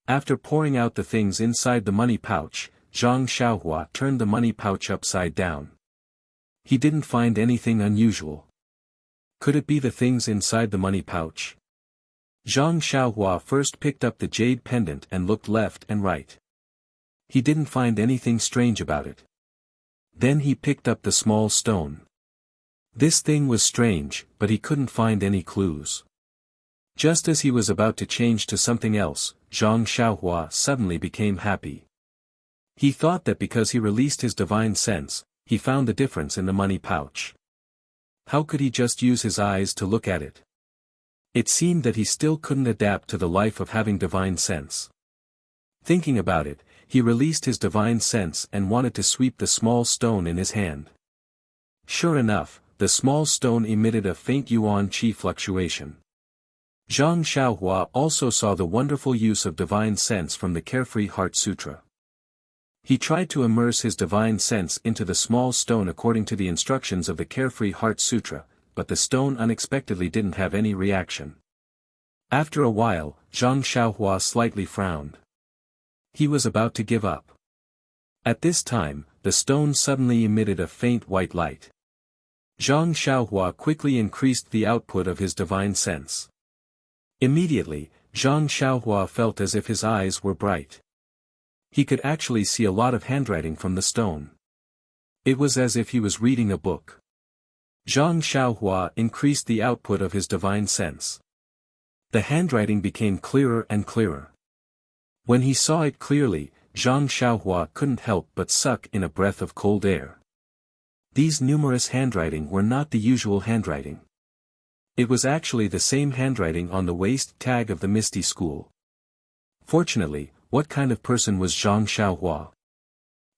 After pouring out the things inside the money pouch, Zhang Xiaohua turned the money pouch upside down. He didn't find anything unusual. Could it be the things inside the money pouch? Zhang Xiaohua first picked up the jade pendant and looked left and right. He didn't find anything strange about it. Then he picked up the small stone. This thing was strange, but he couldn't find any clues. Just as he was about to change to something else, Zhang Xiaohua suddenly became happy. He thought that because he released his divine sense, he found the difference in the money pouch. How could he just use his eyes to look at it? It seemed that he still couldn't adapt to the life of having divine sense. Thinking about it, he released his divine sense and wanted to sweep the small stone in his hand. Sure enough, the small stone emitted a faint yuan qi fluctuation. Zhang Xiaohua also saw the wonderful use of divine sense from the Carefree Heart Sutra. He tried to immerse his divine sense into the small stone according to the instructions of the Carefree Heart Sutra, but the stone unexpectedly didn't have any reaction. After a while, Zhang Xiaohua slightly frowned. He was about to give up. At this time, the stone suddenly emitted a faint white light. Zhang Xiaohua quickly increased the output of his divine sense. Immediately, Zhang Xiaohua felt as if his eyes were bright. He could actually see a lot of handwriting from the stone. It was as if he was reading a book. Zhang Xiaohua increased the output of his divine sense. The handwriting became clearer and clearer. When he saw it clearly, Zhang Xiaohua couldn't help but suck in a breath of cold air. These numerous handwriting were not the usual handwriting. It was actually the same handwriting on the waist tag of the Misty School. Fortunately, what kind of person was Zhang Xiaohua?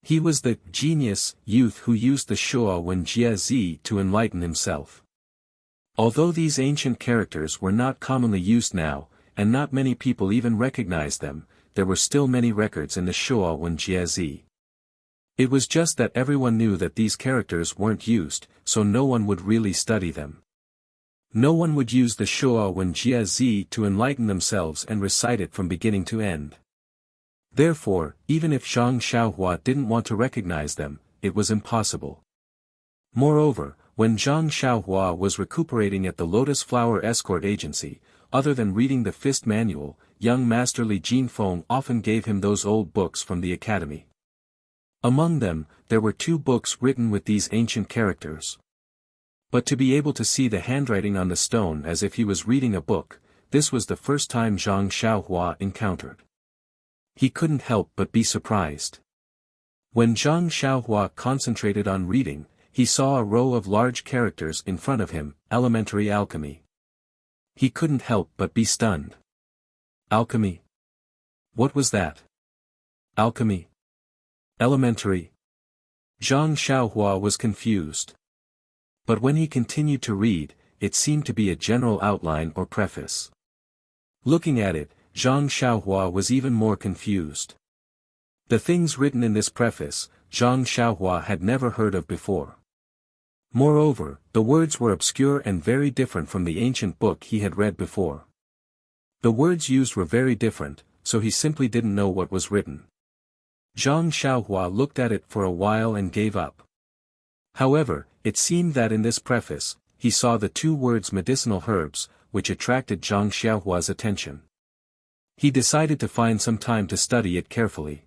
He was the genius youth who used the Shuo Wen Jia Zi to enlighten himself. Although these ancient characters were not commonly used now, and not many people even recognized them, there were still many records in the Shuo Wen Jia Zi. It was just that everyone knew that these characters weren't used, so no one would really study them. No one would use the Shuo Wen Jia Zi to enlighten themselves and recite it from beginning to end. Therefore, even if Zhang Xiaohua didn't want to recognize them, it was impossible. Moreover, when Zhang Xiaohua was recuperating at the Lotus Flower Escort Agency, other than reading the Fist Manual, young Master Li Jinfeng often gave him those old books from the academy. Among them, there were 2 books written with these ancient characters. But to be able to see the handwriting on the stone as if he was reading a book, this was the first time Zhang Xiaohua encountered. He couldn't help but be surprised. When Zhang Xiaohua concentrated on reading, he saw a row of large characters in front of him, elementary alchemy. He couldn't help but be stunned. Alchemy? What was that? Alchemy? Elementary? Zhang Xiaohua was confused. But when he continued to read, it seemed to be a general outline or preface. Looking at it, Zhang Xiaohua was even more confused. The things written in this preface, Zhang Xiaohua had never heard of before. Moreover, the words were obscure and very different from the ancient book he had read before. The words used were very different, so he simply didn't know what was written. Zhang Xiaohua looked at it for a while and gave up. However, it seemed that in this preface, he saw the 2 words medicinal herbs, which attracted Zhang Xiaohua's attention. He decided to find some time to study it carefully.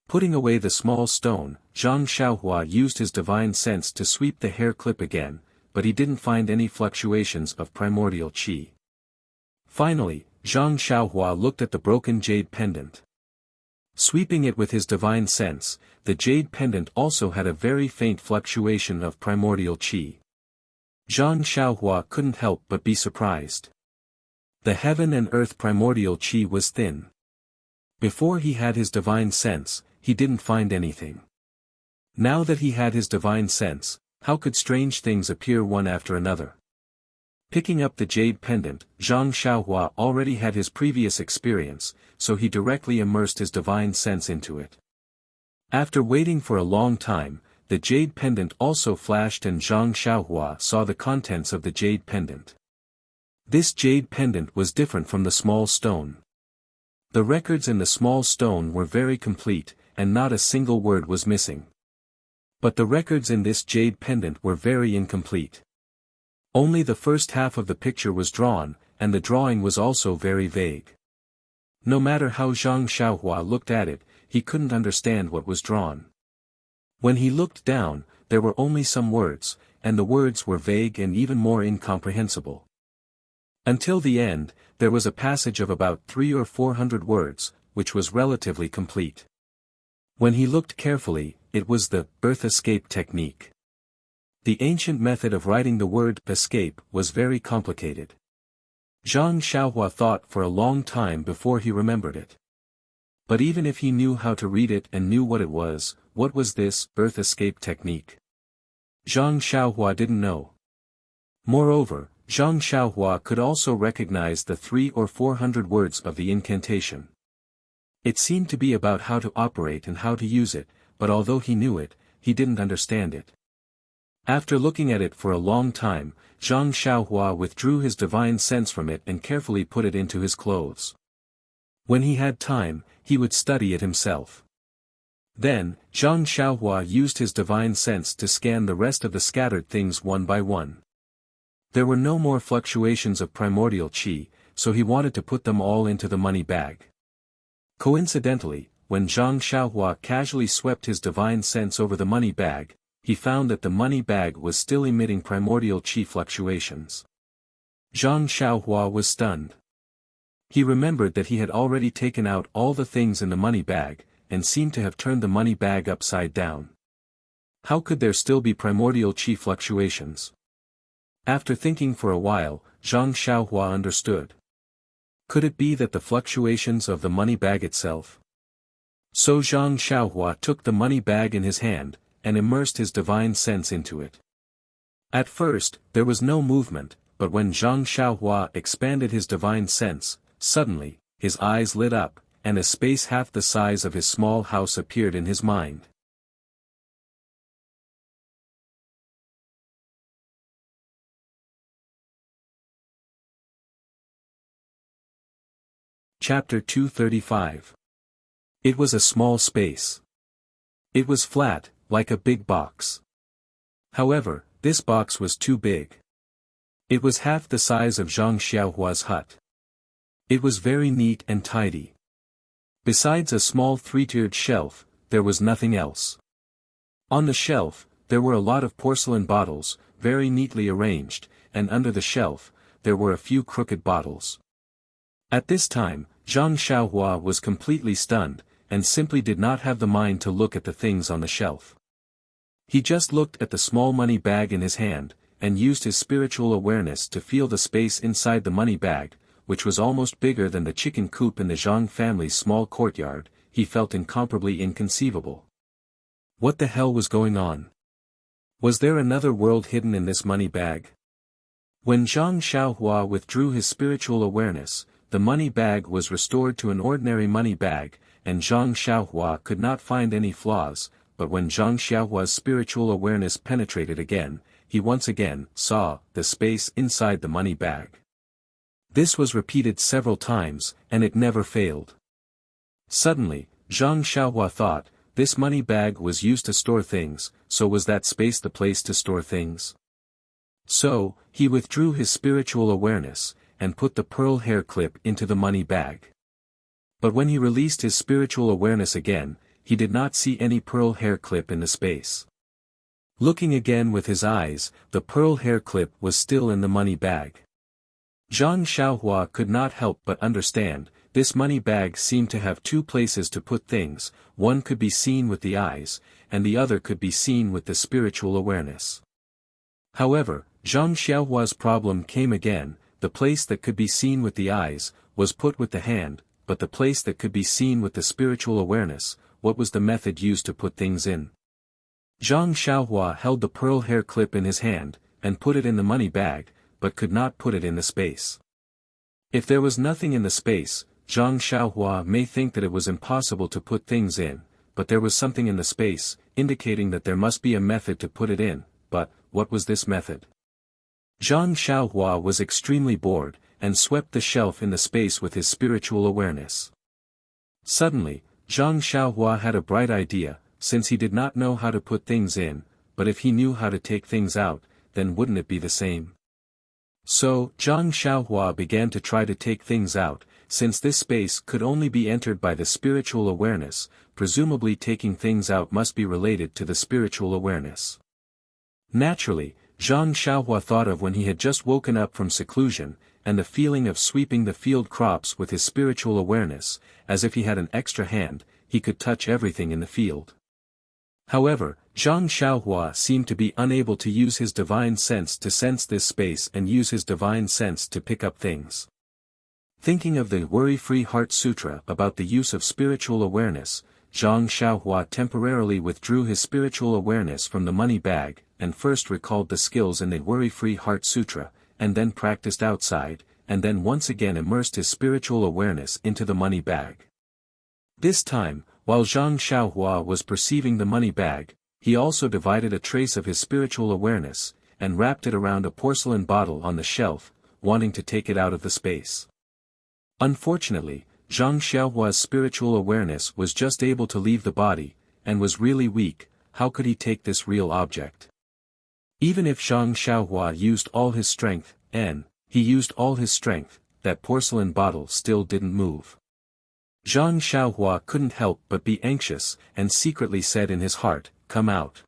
Putting away the small stone, Zhang Xiaohua used his divine sense to sweep the hair clip again, but he didn't find any fluctuations of primordial qi. Finally, Zhang Xiaohua looked at the broken jade pendant. Sweeping it with his divine sense, the jade pendant also had a very faint fluctuation of primordial qi. Zhang Xiaohua couldn't help but be surprised. The heaven and earth primordial qi was thin. Before he had his divine sense, he didn't find anything. Now that he had his divine sense, how could strange things appear one after another? Picking up the jade pendant, Zhang Xiaohua already had his previous experience, so he directly immersed his divine sense into it. After waiting for a long time, the jade pendant also flashed and Zhang Xiaohua saw the contents of the jade pendant. This jade pendant was different from the small stone. The records in the small stone were very complete, and not a single word was missing. But the records in this jade pendant were very incomplete. Only the first half of the picture was drawn, and the drawing was also very vague. No matter how Zhang Xiaohua looked at it, he couldn't understand what was drawn. When he looked down, there were only some words, and the words were vague and even more incomprehensible. Until the end, there was a passage of about 300 or 400 words, which was relatively complete. When he looked carefully, it was the birth escape technique. The ancient method of writing the word escape was very complicated. Zhang Xiaohua thought for a long time before he remembered it. But even if he knew how to read it and knew what it was, what was this birth escape technique? Zhang Xiaohua didn't know. Moreover, Zhang Xiaohua could also recognize the 300 or 400 words of the incantation. It seemed to be about how to operate and how to use it, but although he knew it, he didn't understand it. After looking at it for a long time, Zhang Xiaohua withdrew his divine sense from it and carefully put it into his clothes. When he had time, he would study it himself. Then, Zhang Xiaohua used his divine sense to scan the rest of the scattered things one by one. There were no more fluctuations of primordial qi, so he wanted to put them all into the money bag. Coincidentally, when Zhang Xiaohua casually swept his divine sense over the money bag, he found that the money bag was still emitting primordial qi fluctuations. Zhang Xiaohua was stunned. He remembered that he had already taken out all the things in the money bag, and seemed to have turned the money bag upside down. How could there still be primordial qi fluctuations? After thinking for a while, Zhang Xiaohua understood. Could it be that the fluctuations of the money bag itself? So Zhang Xiaohua took the money bag in his hand, and immersed his divine sense into it. At first, there was no movement, but when Zhang Xiaohua expanded his divine sense, suddenly, his eyes lit up, and a space half the size of his small house appeared in his mind. Chapter 235. It was a small space. It was flat, like a big box. However, this box was too big. It was half the size of Zhang Xiaohua's hut. It was very neat and tidy. Besides a small three-tiered shelf, there was nothing else. On the shelf, there were a lot of porcelain bottles, very neatly arranged, and under the shelf, there were a few crooked bottles. At this time, Zhang Xiaohua was completely stunned, and simply did not have the mind to look at the things on the shelf. He just looked at the small money bag in his hand, and used his spiritual awareness to feel the space inside the money bag, which was almost bigger than the chicken coop in the Zhang family's small courtyard. He felt incomparably inconceivable. What the hell was going on? Was there another world hidden in this money bag? When Zhang Xiaohua withdrew his spiritual awareness, the money bag was restored to an ordinary money bag, and Zhang Xiaohua could not find any flaws, but when Zhang Xiaohua's spiritual awareness penetrated again, he once again saw the space inside the money bag. This was repeated several times, and it never failed. Suddenly, Zhang Xiaohua thought, this money bag was used to store things, so was that space the place to store things? So, he withdrew his spiritual awareness, and put the pearl hair clip into the money bag. But when he released his spiritual awareness again, he did not see any pearl hair clip in the space. Looking again with his eyes, the pearl hair clip was still in the money bag. Zhang Xiaohua could not help but understand, this money bag seemed to have two places to put things, one could be seen with the eyes, and the other could be seen with the spiritual awareness. However, Zhang Xiaohua's problem came again. The place that could be seen with the eyes, was put with the hand, but the place that could be seen with the spiritual awareness, what was the method used to put things in? Zhang Xiaohua held the pearl hair clip in his hand, and put it in the money bag, but could not put it in the space. If there was nothing in the space, Zhang Xiaohua may think that it was impossible to put things in, but there was something in the space, indicating that there must be a method to put it in, but, what was this method? Zhang Xiaohua was extremely bored, and swept the shelf in the space with his spiritual awareness. Suddenly, Zhang Xiaohua had a bright idea, since he did not know how to put things in, but if he knew how to take things out, then wouldn't it be the same? So, Zhang Xiaohua began to try to take things out, since this space could only be entered by the spiritual awareness, presumably taking things out must be related to the spiritual awareness. Naturally, Zhang Xiaohua thought of when he had just woken up from seclusion, and the feeling of sweeping the field crops with his spiritual awareness, as if he had an extra hand, he could touch everything in the field. However, Zhang Xiaohua seemed to be unable to use his divine sense to sense this space and use his divine sense to pick up things. Thinking of the Worry-Free Heart Sutra about the use of spiritual awareness, Zhang Xiaohua temporarily withdrew his spiritual awareness from the money bag, and first recalled the skills in the Worry-Free Heart Sutra, and then practiced outside, and then once again immersed his spiritual awareness into the money bag. This time, while Zhang Xiaohua was perceiving the money bag, he also divided a trace of his spiritual awareness, and wrapped it around a porcelain bottle on the shelf, wanting to take it out of the space. Unfortunately, Zhang Xiaohua's spiritual awareness was just able to leave the body, and was really weak. How could he take this real object? Even if Zhang Xiaohua used all his strength, that porcelain bottle still didn't move. Zhang Xiaohua couldn't help but be anxious, and secretly said in his heart, "Come out."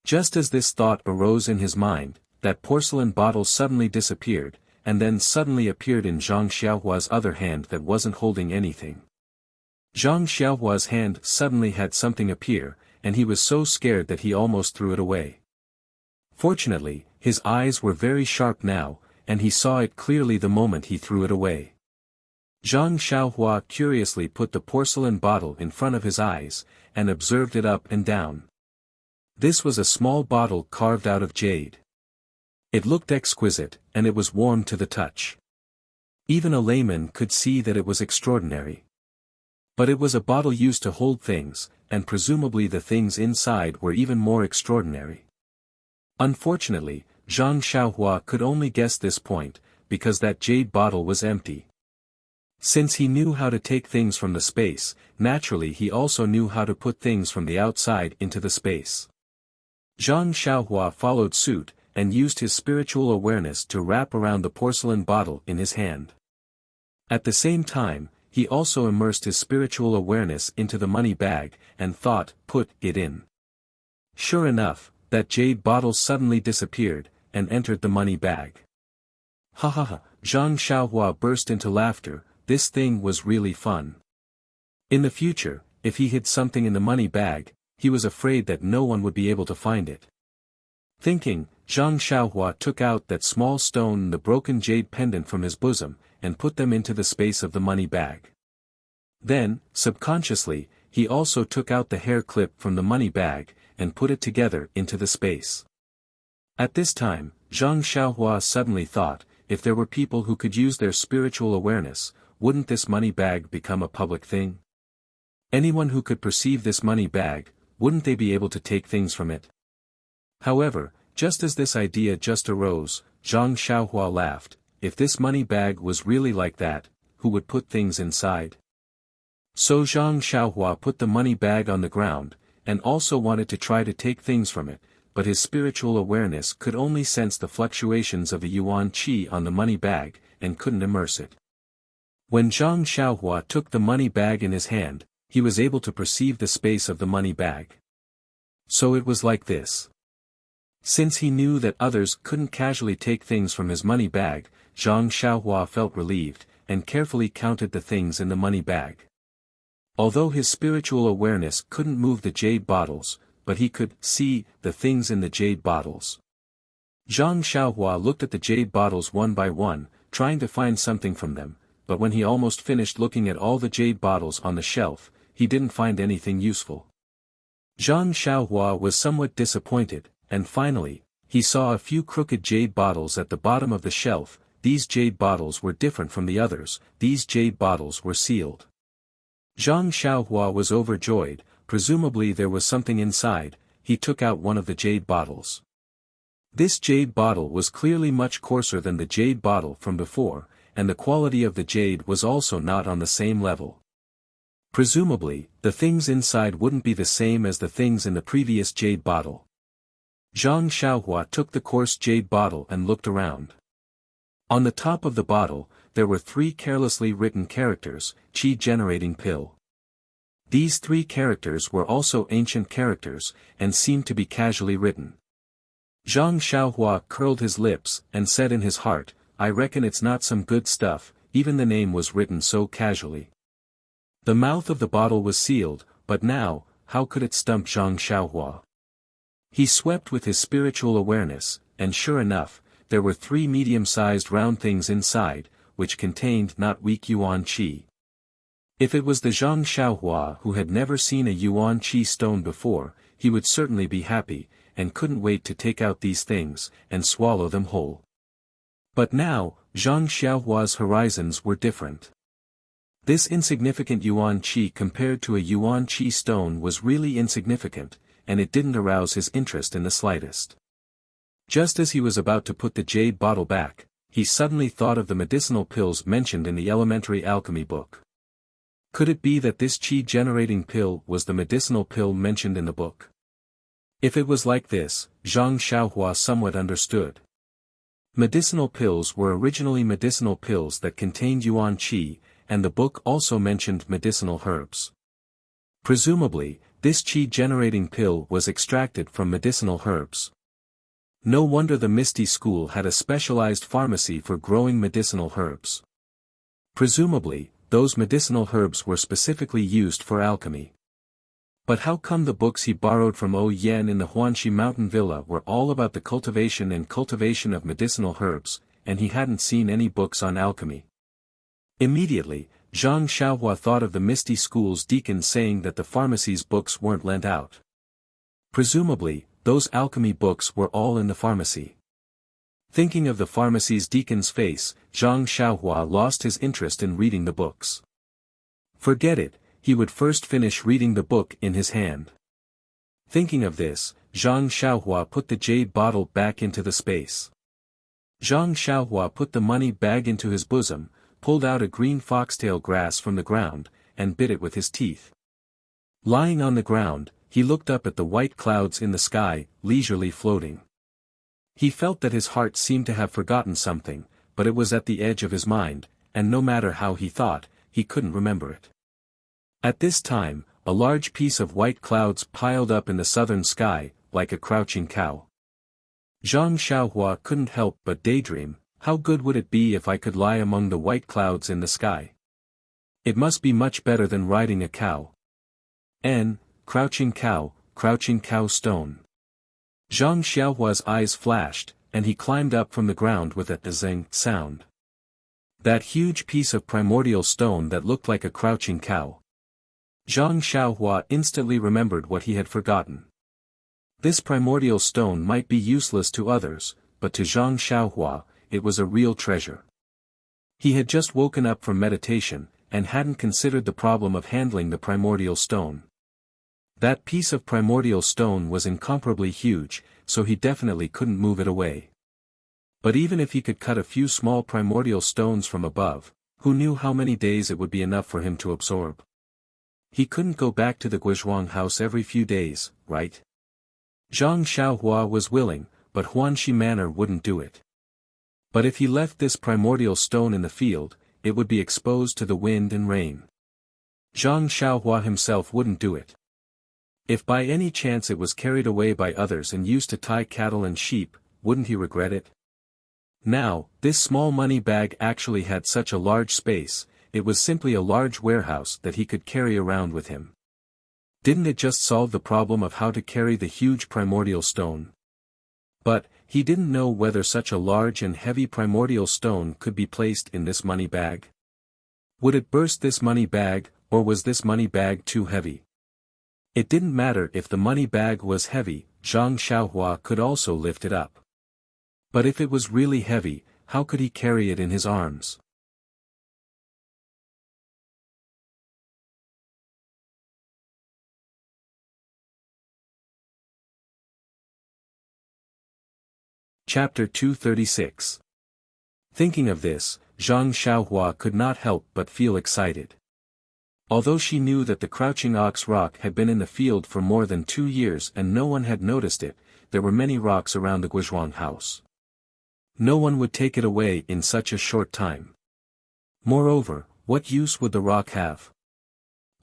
Just as this thought arose in his mind, that porcelain bottle suddenly disappeared, and then suddenly appeared in Zhang Xiaohua's other hand that wasn't holding anything. Zhang Xiaohua's hand suddenly had something appear, and he was so scared that he almost threw it away. Fortunately, his eyes were very sharp now, and he saw it clearly the moment he threw it away. Zhang Xiaohua curiously put the porcelain bottle in front of his eyes, and observed it up and down. This was a small bottle carved out of jade. It looked exquisite, and it was warm to the touch. Even a layman could see that it was extraordinary. But it was a bottle used to hold things, and presumably the things inside were even more extraordinary. Unfortunately, Zhang Xiaohua could only guess this point, because that jade bottle was empty. Since he knew how to take things from the space, naturally he also knew how to put things from the outside into the space. Zhang Xiaohua followed suit, and used his spiritual awareness to wrap around the porcelain bottle in his hand. At the same time, he also immersed his spiritual awareness into the money bag, and thought, "Put it in." Sure enough, that jade bottle suddenly disappeared, and entered the money bag. Ha ha ha, Zhang Xiaohua burst into laughter. This thing was really fun. In the future, if he hid something in the money bag, he was afraid that no one would be able to find it. Thinking, Zhang Xiaohua took out that small stone and the broken jade pendant from his bosom, and put them into the space of the money bag. Then, subconsciously, he also took out the hair clip from the money bag, and put it together into the space. At this time, Zhang Xiaohua suddenly thought, if there were people who could use their spiritual awareness, wouldn't this money bag become a public thing? Anyone who could perceive this money bag, wouldn't they be able to take things from it? However, just as this idea just arose, Zhang Xiaohua laughed. If this money bag was really like that, who would put things inside? So Zhang Xiaohua put the money bag on the ground, and also wanted to try to take things from it, but his spiritual awareness could only sense the fluctuations of the yuan qi on the money bag, and couldn't immerse it. When Zhang Xiaohua took the money bag in his hand, he was able to perceive the space of the money bag. So it was like this. Since he knew that others couldn't casually take things from his money bag, Zhang Xiaohua felt relieved, and carefully counted the things in the money bag. Although his spiritual awareness couldn't move the jade bottles, but he could see the things in the jade bottles. Zhang Xiaohua looked at the jade bottles one by one, trying to find something from them, but when he almost finished looking at all the jade bottles on the shelf, he didn't find anything useful. Zhang Xiaohua was somewhat disappointed, and finally, he saw a few crooked jade bottles at the bottom of the shelf. These jade bottles were different from the others. These jade bottles were sealed. Zhang Xiaohua was overjoyed. Presumably there was something inside. He took out one of the jade bottles. This jade bottle was clearly much coarser than the jade bottle from before, and the quality of the jade was also not on the same level. Presumably, the things inside wouldn't be the same as the things in the previous jade bottle. Zhang Xiaohua took the coarse jade bottle and looked around. On the top of the bottle, there were 3 carelessly written characters, "Qi generating pill." These 3 characters were also ancient characters, and seemed to be casually written. Zhang Xiaohua curled his lips, and said in his heart, "I reckon it's not some good stuff." Even the name was written so casually. The mouth of the bottle was sealed, but now, how could it stump Zhang Xiaohua? He swept with his spiritual awareness, and sure enough, there were 3 medium-sized round things inside, which contained not weak yuan qi. If it was the Zhang Xiaohua who had never seen a yuan qi stone before, he would certainly be happy, and couldn't wait to take out these things, and swallow them whole. But now, Zhang Xiaohua's horizons were different. This insignificant yuan qi compared to a yuan qi stone was really insignificant, and it didn't arouse his interest in the slightest. Just as he was about to put the jade bottle back, he suddenly thought of the medicinal pills mentioned in the elementary alchemy book. Could it be that this qi-generating pill was the medicinal pill mentioned in the book? If it was like this, Zhang Xiaohua somewhat understood. Medicinal pills were originally medicinal pills that contained yuan qi, and the book also mentioned medicinal herbs. Presumably, this qi-generating pill was extracted from medicinal herbs. No wonder the Misty School had a specialized pharmacy for growing medicinal herbs. Presumably, those medicinal herbs were specifically used for alchemy. But how come the books he borrowed from O Yan in the Huanxi mountain villa were all about the cultivation and cultivation of medicinal herbs, and he hadn't seen any books on alchemy? Immediately, Zhang Xiaohua thought of the Misty School's deacon saying that the pharmacy's books weren't lent out. Presumably, those alchemy books were all in the pharmacy. Thinking of the pharmacy's deacon's face, Zhang Xiaohua lost his interest in reading the books. Forget it, he would first finish reading the book in his hand. Thinking of this, Zhang Xiaohua put the jade bottle back into the space. Zhang Xiaohua put the money bag into his bosom, pulled out a green foxtail grass from the ground, and bit it with his teeth. Lying on the ground, he looked up at the white clouds in the sky, leisurely floating. He felt that his heart seemed to have forgotten something, but it was at the edge of his mind, and no matter how he thought, he couldn't remember it. At this time, a large piece of white clouds piled up in the southern sky, like a crouching cow. Zhang Xiaohua couldn't help but daydream, how good would it be if I could lie among the white clouds in the sky? It must be much better than riding a cow. Crouching cow stone. Zhang Xiaohua's eyes flashed, and he climbed up from the ground with a zing sound. That huge piece of primordial stone that looked like a crouching cow. Zhang Xiaohua instantly remembered what he had forgotten. This primordial stone might be useless to others, but to Zhang Xiaohua, it was a real treasure. He had just woken up from meditation, and hadn't considered the problem of handling the primordial stone. That piece of primordial stone was incomparably huge, so he definitely couldn't move it away. But even if he could cut a few small primordial stones from above, who knew how many days it would be enough for him to absorb? He couldn't go back to the Guizhuang house every few days, right? Zhang Xiaohua was willing, but Huanxi Manor wouldn't do it. But if he left this primordial stone in the field, it would be exposed to the wind and rain. Zhang Xiaohua himself wouldn't do it. If by any chance it was carried away by others and used to tie cattle and sheep, wouldn't he regret it? Now, this small money bag actually had such a large space, it was simply a large warehouse that he could carry around with him. Didn't it just solve the problem of how to carry the huge primordial stone? But, he didn't know whether such a large and heavy primordial stone could be placed in this money bag. Would it burst this money bag, or was this money bag too heavy? It didn't matter if the money bag was heavy, Zhang Xiaohua could also lift it up. But if it was really heavy, how could he carry it in his arms? Chapter 236. Thinking of this, Zhang Xiaohua could not help but feel excited. Although she knew that the crouching ox rock had been in the field for more than 2 years and no one had noticed it, there were many rocks around the Guizhuang house. No one would take it away in such a short time. Moreover, what use would the rock have?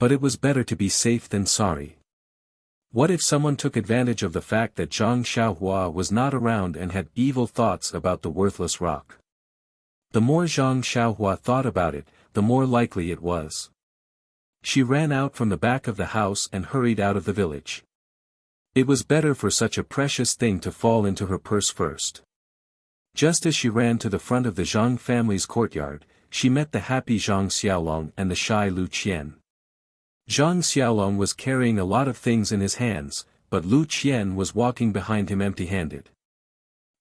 But it was better to be safe than sorry. What if someone took advantage of the fact that Zhang Xiaohua was not around and had evil thoughts about the worthless rock? The more Zhang Xiaohua thought about it, the more likely it was. She ran out from the back of the house and hurried out of the village. It was better for such a precious thing to fall into her purse first. Just as she ran to the front of the Zhang family's courtyard, she met the happy Zhang Xiaolong and the shy Lu Qian. Zhang Xiaolong was carrying a lot of things in his hands, but Lu Qian was walking behind him empty-handed.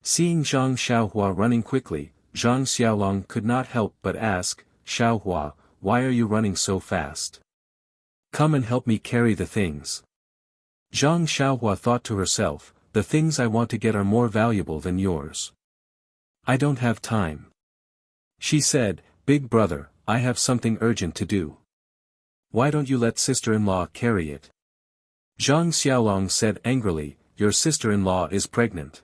Seeing Zhang Xiaohua running quickly, Zhang Xiaolong could not help but ask, "Xiaohua, why are you running so fast? Come and help me carry the things." Zhang Xiaohua thought to herself, the things I want to get are more valuable than yours. I don't have time. She said, Big brother, I have something urgent to do. Why don't you let sister-in-law carry it? Zhang Xiaolong said angrily, your sister-in-law is pregnant.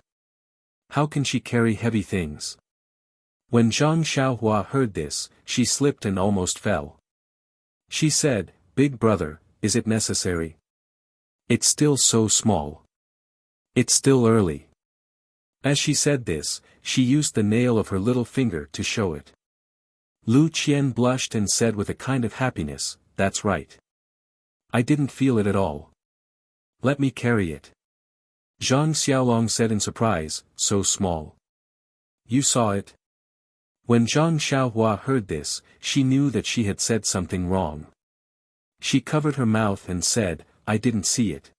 How can she carry heavy things? When Zhang Xiaohua heard this, she slipped and almost fell. She said, Big brother, is it necessary? It's still so small. It's still early. As she said this, she used the nail of her little finger to show it. Lu Qian blushed and said with a kind of happiness, that's right. I didn't feel it at all. Let me carry it. Zhang Xiaolong said in surprise, so small. You saw it? When Zhang Xiaohua heard this, she knew that she had said something wrong. She covered her mouth and said, I didn't see it.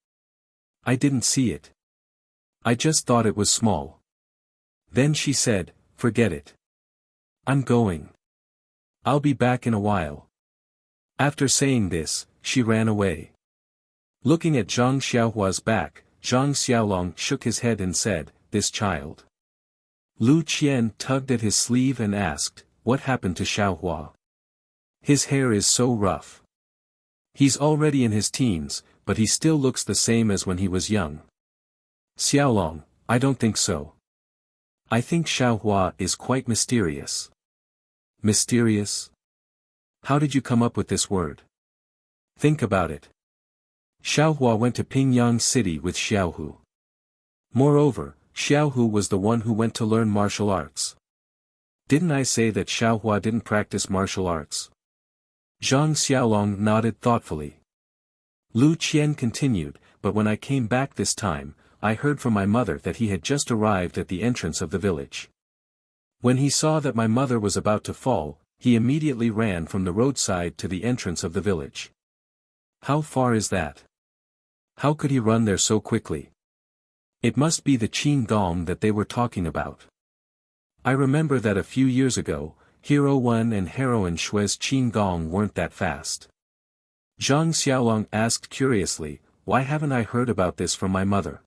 I didn't see it. I just thought it was small. Then she said, forget it. I'm going. I'll be back in a while. After saying this, she ran away. Looking at Zhang Xiaohua's back, Zhang Xiaolong shook his head and said, this child. Lu Qian tugged at his sleeve and asked, what happened to Xiaohua? His hair is so rough. He's already in his teens, but he still looks the same as when he was young. Xiaolong, I don't think so. I think Xiaohua is quite mysterious. Mysterious? How did you come up with this word? Think about it. Xiaohua went to Pingyang City with Xiaohu. Moreover, Xiaohu was the one who went to learn martial arts. Didn't I say that Xiaohua didn't practice martial arts? Zhang Xiaolong nodded thoughtfully. Lu Qian continued, but when I came back this time, I heard from my mother that he had just arrived at the entrance of the village. When he saw that my mother was about to fall, he immediately ran from the roadside to the entrance of the village. How far is that? How could he run there so quickly? It must be the Qin Gong that they were talking about. I remember that a few years ago, Hero Wen and Heroine Shui's Qin Gong weren't that fast. Zhang Xiaolong asked curiously, why haven't I heard about this from my mother?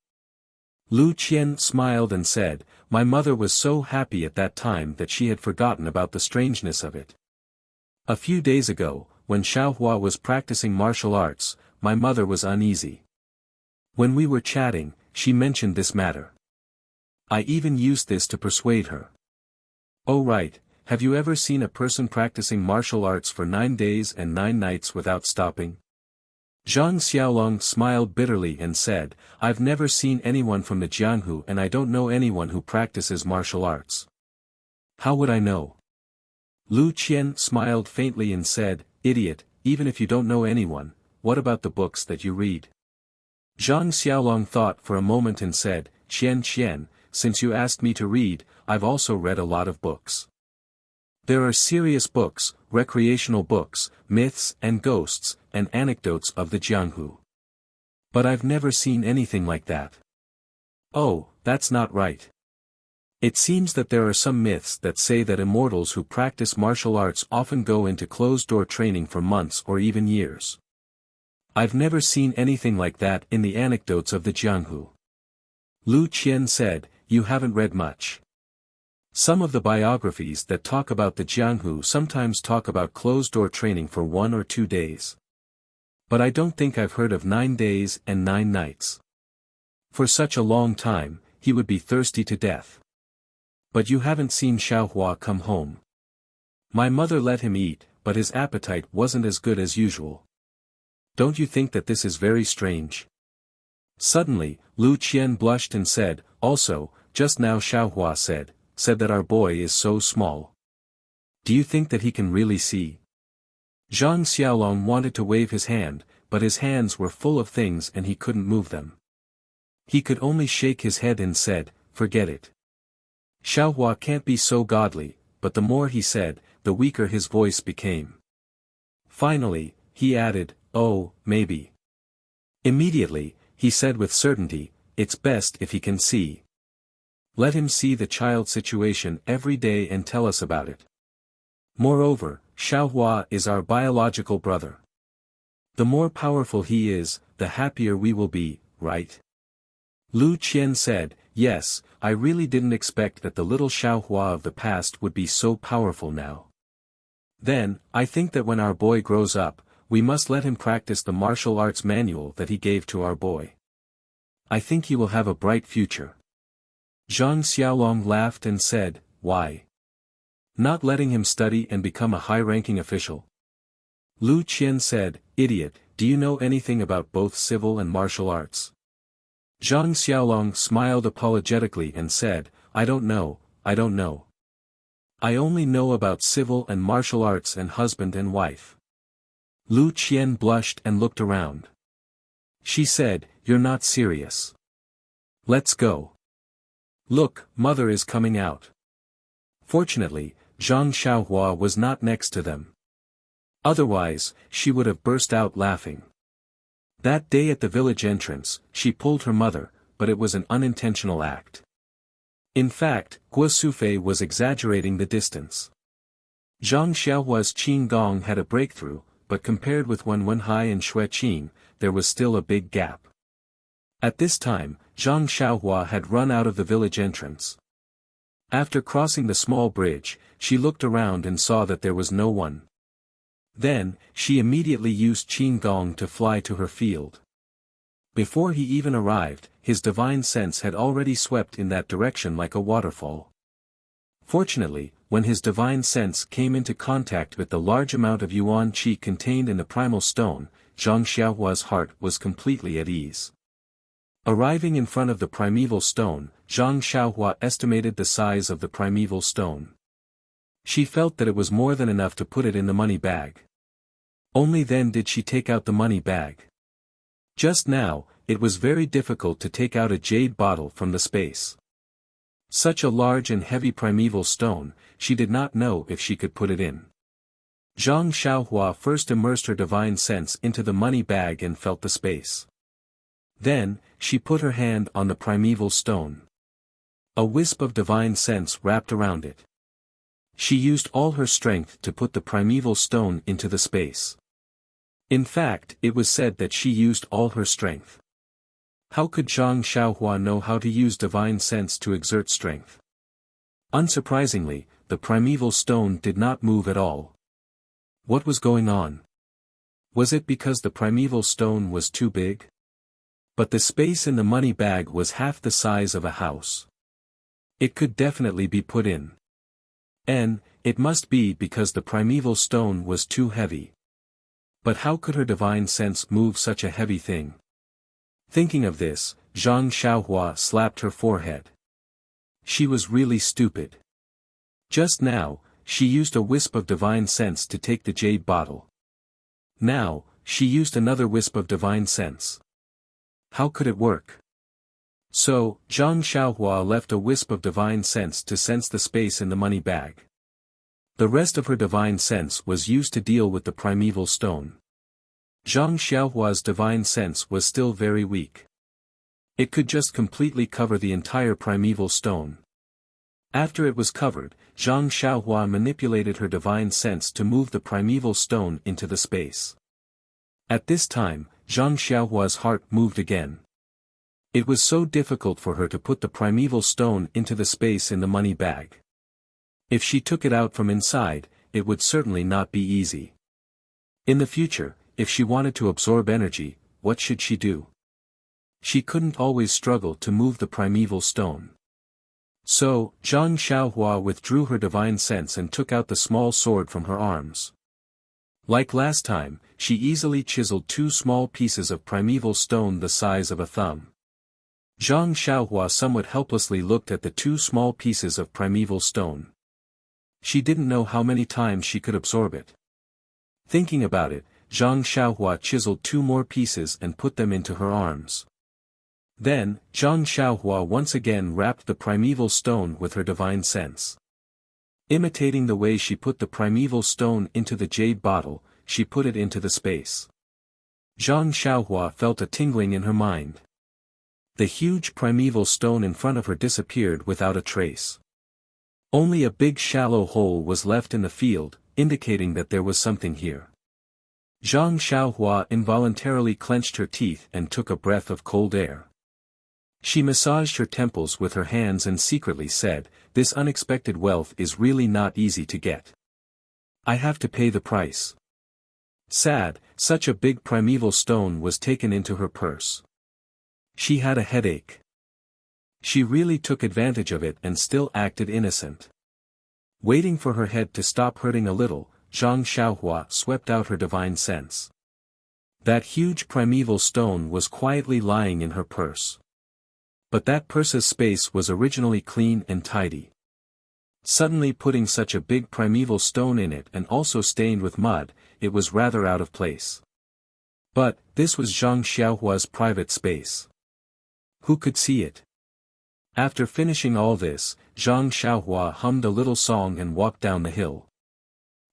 Lu Qian smiled and said, my mother was so happy at that time that she had forgotten about the strangeness of it. A few days ago, when Xiaohua was practicing martial arts, my mother was uneasy. When we were chatting, she mentioned this matter. I even used this to persuade her. Oh right, have you ever seen a person practicing martial arts for 9 days and 9 nights without stopping? Zhang Xiaolong smiled bitterly and said, I've never seen anyone from the Jianghu and I don't know anyone who practices martial arts. How would I know? Lu Qian smiled faintly and said, idiot, even if you don't know anyone, what about the books that you read? Zhang Xiaolong thought for a moment and said, Qian, since you asked me to read, I've also read a lot of books. There are serious books, recreational books, myths and ghosts, and anecdotes of the Jianghu. But I've never seen anything like that. Oh, that's not right. It seems that there are some myths that say that immortals who practice martial arts often go into closed-door training for months or even years. I've never seen anything like that in the anecdotes of the Jianghu. Lu Qian said, you haven't read much. Some of the biographies that talk about the Jianghu sometimes talk about closed-door training for 1 or 2 days. But I don't think I've heard of 9 days and 9 nights. For such a long time, he would be thirsty to death. But you haven't seen Xiaohua come home. My mother let him eat, but his appetite wasn't as good as usual. Don't you think that this is very strange? Suddenly, Lu Qian blushed and said, also, just now Xiaohua said that our boy is so small. Do you think that he can really see? Zhang Xiaolong wanted to wave his hand, but his hands were full of things and he couldn't move them. He could only shake his head and said, forget it. Xiaohua can't be so godly, but the more he said, the weaker his voice became. Finally, he added, oh, maybe. Immediately, he said with certainty, it's best if he can see. Let him see the child's situation every day and tell us about it. Moreover, Xiaohua is our biological brother. The more powerful he is, the happier we will be, right? Lu Qian said, yes, I really didn't expect that the little Xiaohua of the past would be so powerful now. Then, I think that when our boy grows up, we must let him practice the martial arts manual that he gave to our boy. I think he will have a bright future. Zhang Xiaolong laughed and said, why? Not letting him study and become a high-ranking official? Lu Qian said, idiot, do you know anything about both civil and martial arts? Zhang Xiaolong smiled apologetically and said, I don't know. I only know about civil and martial arts and husband and wife. Lu Qian blushed and looked around. She said, you're not serious. Let's go. Look, mother is coming out. Fortunately, Zhang Xiaohua was not next to them. Otherwise, she would have burst out laughing. That day at the village entrance, she pulled her mother, but it was an unintentional act. In fact, Guo Sufei was exaggerating the distance. Zhang Xiaohua's Qin Gong had a breakthrough, but compared with Wen Wenhai and Xue Qin, there was still a big gap. At this time, Zhang Xiaohua had run out of the village entrance. After crossing the small bridge, she looked around and saw that there was no one. Then, she immediately used Qin Gong to fly to her field. Before he even arrived, his divine sense had already swept in that direction like a waterfall. Fortunately, when his divine sense came into contact with the large amount of yuan qi contained in the primal stone, Zhang Xiaohua's heart was completely at ease. Arriving in front of the primeval stone, Zhang Xiaohua estimated the size of the primeval stone. She felt that it was more than enough to put it in the money bag. Only then did she take out the money bag. Just now, it was very difficult to take out a jade bottle from the space. Such a large and heavy primeval stone, she did not know if she could put it in. Zhang Xiaohua first immersed her divine sense into the money bag and felt the space. Then, she put her hand on the primeval stone. A wisp of divine sense wrapped around it. She used all her strength to put the primeval stone into the space. In fact, it was said that she used all her strength. How could Zhang Xiaohua know how to use divine sense to exert strength? Unsurprisingly, the primeval stone did not move at all. What was going on? Was it because the primeval stone was too big? But the space in the money bag was half the size of a house. It could definitely be put in. And, it must be because the primeval stone was too heavy. But how could her divine sense move such a heavy thing? Thinking of this, Zhang Xiaohua slapped her forehead. She was really stupid. Just now, she used a wisp of divine sense to take the jade bottle. Now, she used another wisp of divine sense. How could it work? So, Zhang Xiaohua left a wisp of divine sense to sense the space in the money bag. The rest of her divine sense was used to deal with the primeval stone. Zhang Xiaohua's divine sense was still very weak. It could just completely cover the entire primeval stone. After it was covered, Zhang Xiaohua manipulated her divine sense to move the primeval stone into the space. At this time, Zhang Xiaohua's heart moved again. It was so difficult for her to put the primeval stone into the space in the money bag. If she took it out from inside, it would certainly not be easy. In the future, if she wanted to absorb energy, what should she do? She couldn't always struggle to move the primeval stone. So, Zhang Xiaohua withdrew her divine sense and took out the small sword from her arms. Like last time, she easily chiseled two small pieces of primeval stone the size of a thumb. Zhang Xiaohua somewhat helplessly looked at the two small pieces of primeval stone. She didn't know how many times she could absorb it. Thinking about it, Zhang Xiaohua chiseled two more pieces and put them into her arms. Then, Zhang Xiaohua once again wrapped the primeval stone with her divine sense. Imitating the way she put the primeval stone into the jade bottle, she put it into the space. Zhang Xiaohua felt a tingling in her mind. The huge primeval stone in front of her disappeared without a trace. Only a big shallow hole was left in the field, indicating that there was something here. Zhang Xiaohua involuntarily clenched her teeth and took a breath of cold air. She massaged her temples with her hands and secretly said, "This unexpected wealth is really not easy to get. I have to pay the price." Sad, such a big primeval stone was taken into her purse. She had a headache. She really took advantage of it and still acted innocent. Waiting for her head to stop hurting a little, Zhang Xiaohua swept out her divine sense. That huge primeval stone was quietly lying in her purse. But that purse's space was originally clean and tidy. Suddenly putting such a big primeval stone in it and also stained with mud, it was rather out of place. But, this was Zhang Xiaohua's private space. Who could see it? After finishing all this, Zhang Xiaohua hummed a little song and walked down the hill.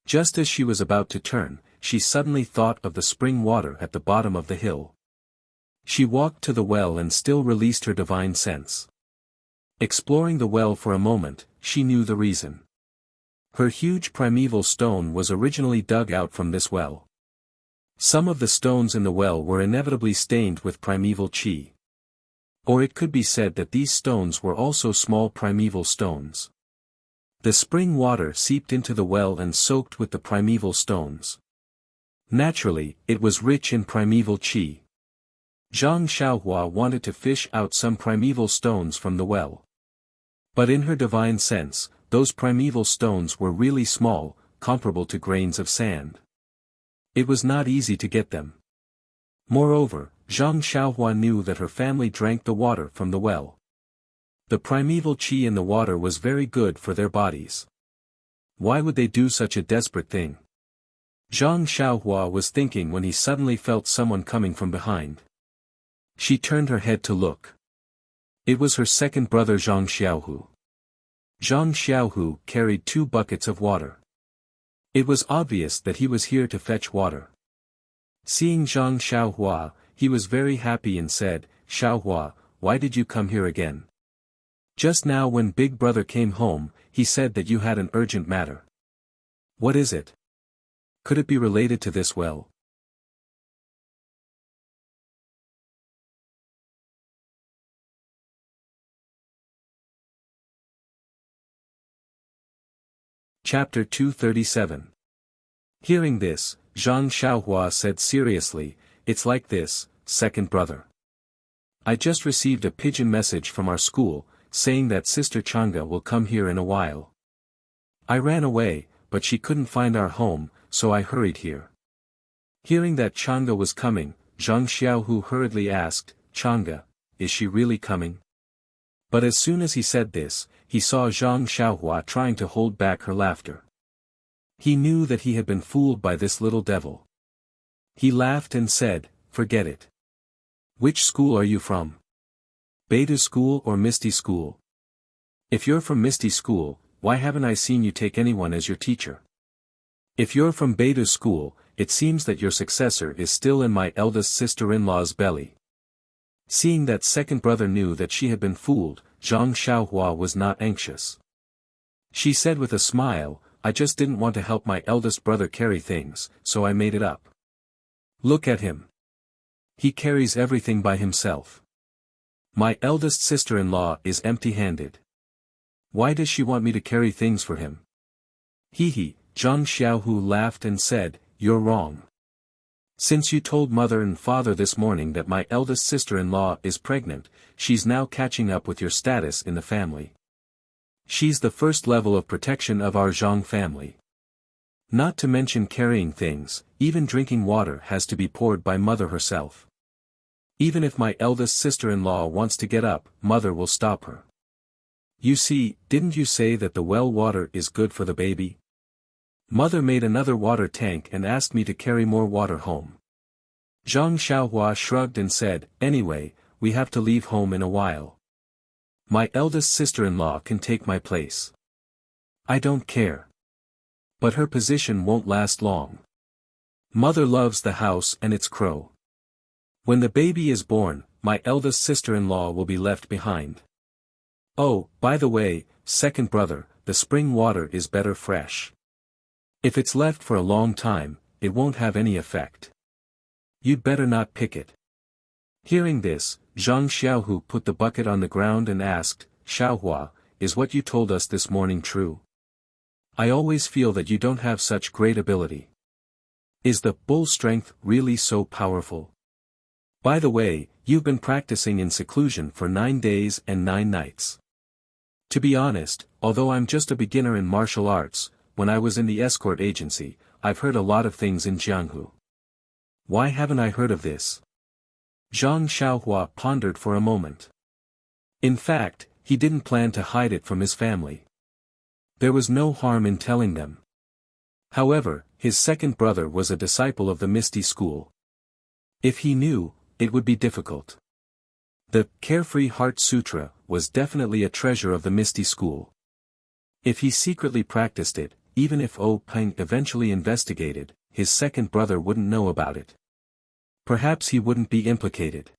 Just as she was about to turn, she suddenly thought of the spring water at the bottom of the hill. She walked to the well and still released her divine sense. Exploring the well for a moment, she knew the reason. Her huge primeval stone was originally dug out from this well. Some of the stones in the well were inevitably stained with primeval qi. Or it could be said that these stones were also small primeval stones. The spring water seeped into the well and soaked with the primeval stones. Naturally, it was rich in primeval qi. Zhang Xiaohua wanted to fish out some primeval stones from the well. But in her divine sense, those primeval stones were really small, comparable to grains of sand. It was not easy to get them. Moreover, Zhang Xiaohua knew that her family drank the water from the well. The primeval qi in the water was very good for their bodies. Why would they do such a desperate thing? Zhang Xiaohua was thinking when he suddenly felt someone coming from behind. She turned her head to look. It was her second brother Zhang Xiaohu. Zhang Xiaohu carried 2 buckets of water. It was obvious that he was here to fetch water. Seeing Zhang Xiaohua, he was very happy and said, "Xiaohua, why did you come here again? Just now when Big Brother came home, he said that you had an urgent matter. What is it? Could it be related to this well?" Chapter 237. Hearing this, Zhang Xiaohua said seriously, "It's like this, second brother. I just received a pigeon message from our school, saying that Sister Chang'e will come here in a while. I ran away, but she couldn't find our home, so I hurried here." Hearing that Chang'e was coming, Zhang Xiaohu hurriedly asked, "Chang'e, is she really coming?" But as soon as he said this, he saw Zhang Xiaohua trying to hold back her laughter. He knew that he had been fooled by this little devil. He laughed and said, "Forget it. Which school are you from? Beta School or Misty School? If you're from Misty School, why haven't I seen you take anyone as your teacher? If you're from Beta School, it seems that your successor is still in my eldest sister-in-law's belly." Seeing that second brother knew that she had been fooled, Zhang Xiaohua was not anxious. She said with a smile, "I just didn't want to help my eldest brother carry things, so I made it up. Look at him. He carries everything by himself. My eldest sister-in-law is empty-handed. Why does she want me to carry things for him?" He, Zhang Xiaohu laughed and said, "You're wrong. Since you told mother and father this morning that my eldest sister-in-law is pregnant, she's now catching up with your status in the family. She's the first level of protection of our Zhang family. Not to mention carrying things, even drinking water has to be poured by mother herself. Even if my eldest sister-in-law wants to get up, mother will stop her. You see, didn't you say that the well water is good for the baby? Mother made another water tank and asked me to carry more water home." Zhang Xiaohua shrugged and said, "Anyway, we have to leave home in a while. My eldest sister-in-law can take my place. I don't care. But her position won't last long. Mother loves the house and its crow. When the baby is born, my eldest sister-in-law will be left behind. Oh, by the way, second brother, the spring water is better fresh. If it's left for a long time, it won't have any effect. You'd better not pick it. Hearing this, Zhang Xiaohu put the bucket on the ground and asked, Xiaohua, is what you told us this morning true? I always feel that you don't have such great ability. Is the bull strength really so powerful? By the way, you've been practicing in seclusion for 9 days and 9 nights. To be honest, although I'm just a beginner in martial arts, when I was in the escort agency, I've heard a lot of things in Jianghu. Why haven't I heard of this? Zhang Xiaohua pondered for a moment. In fact, he didn't plan to hide it from his family. There was no harm in telling them. However, his second brother was a disciple of the Misty School. If he knew, it would be difficult. The Carefree Heart Sutra was definitely a treasure of the Misty School. If he secretly practiced it, even if Peng eventually investigated, his second brother wouldn't know about it. Perhaps he wouldn't be implicated.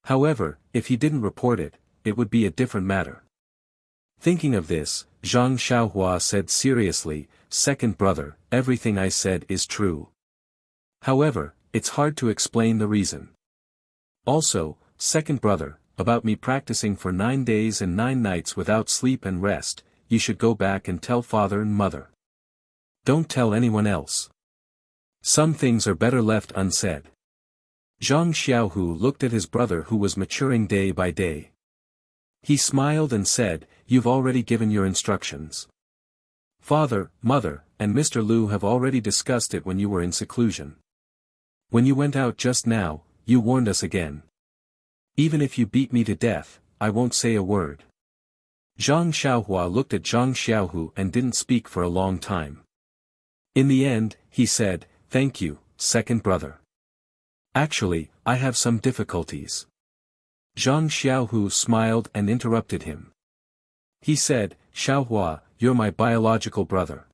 However, if he didn't report it, it would be a different matter. Thinking of this, Zhang Xiaohua said seriously, second brother, everything I said is true. However, it's hard to explain the reason. Also, second brother, about me practicing for 9 days and 9 nights without sleep and rest, you should go back and tell father and mother. Don't tell anyone else. Some things are better left unsaid. Zhang Xiaohu looked at his brother who was maturing day by day. He smiled and said, you've already given your instructions. Father, mother, and Mr. Liu have already discussed it when you were in seclusion. When you went out just now, you warned us again. Even if you beat me to death, I won't say a word. Zhang Xiaohua looked at Zhang Xiaohu and didn't speak for a long time. In the end, he said, thank you, second brother. Actually, I have some difficulties. Zhang Xiaohu smiled and interrupted him. He said, Xiaohua, you're my biological brother.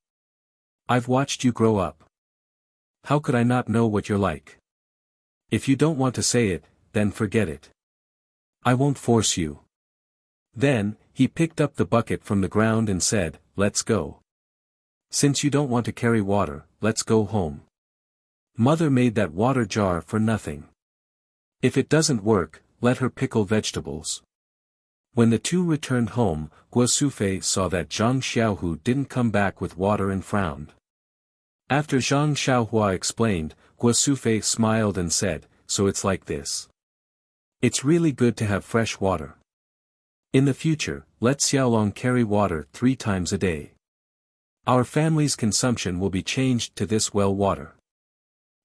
I've watched you grow up. How could I not know what you're like? If you don't want to say it, then forget it. I won't force you. Then, he picked up the bucket from the ground and said, let's go. Since you don't want to carry water, let's go home. Mother made that water jar for nothing. If it doesn't work, let her pickle vegetables. When the two returned home, Guo Sufei saw that Zhang Xiaohu didn't come back with water and frowned. After Zhang Xiaohua explained, Guo Sufei smiled and said, so it's like this. It's really good to have fresh water. In the future, let Xiaolong carry water 3 times a day. Our family's consumption will be changed to this well water.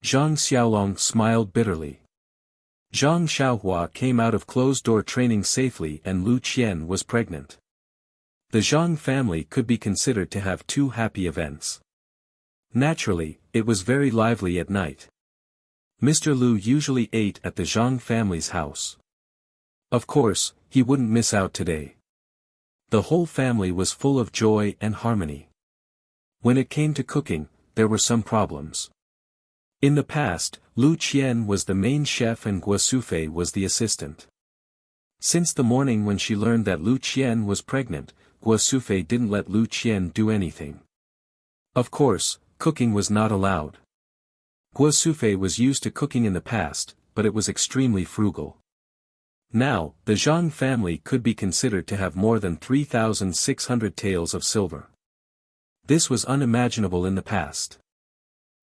Zhang Xiaolong smiled bitterly. Zhang Xiaohua came out of closed-door training safely and Lu Qian was pregnant. The Zhang family could be considered to have 2 happy events. Naturally, it was very lively at night. Mr. Liu usually ate at the Zhang family's house. Of course, he wouldn't miss out today. The whole family was full of joy and harmony. When it came to cooking, there were some problems. In the past, Lu Qian was the main chef and Guo Sufei was the assistant. Since the morning when she learned that Lu Qian was pregnant, Guo Sufei didn't let Lu Qian do anything. Of course, cooking was not allowed. Guo Sufei was used to cooking in the past, but it was extremely frugal. Now, the Zhang family could be considered to have more than 3,600 taels of silver. This was unimaginable in the past.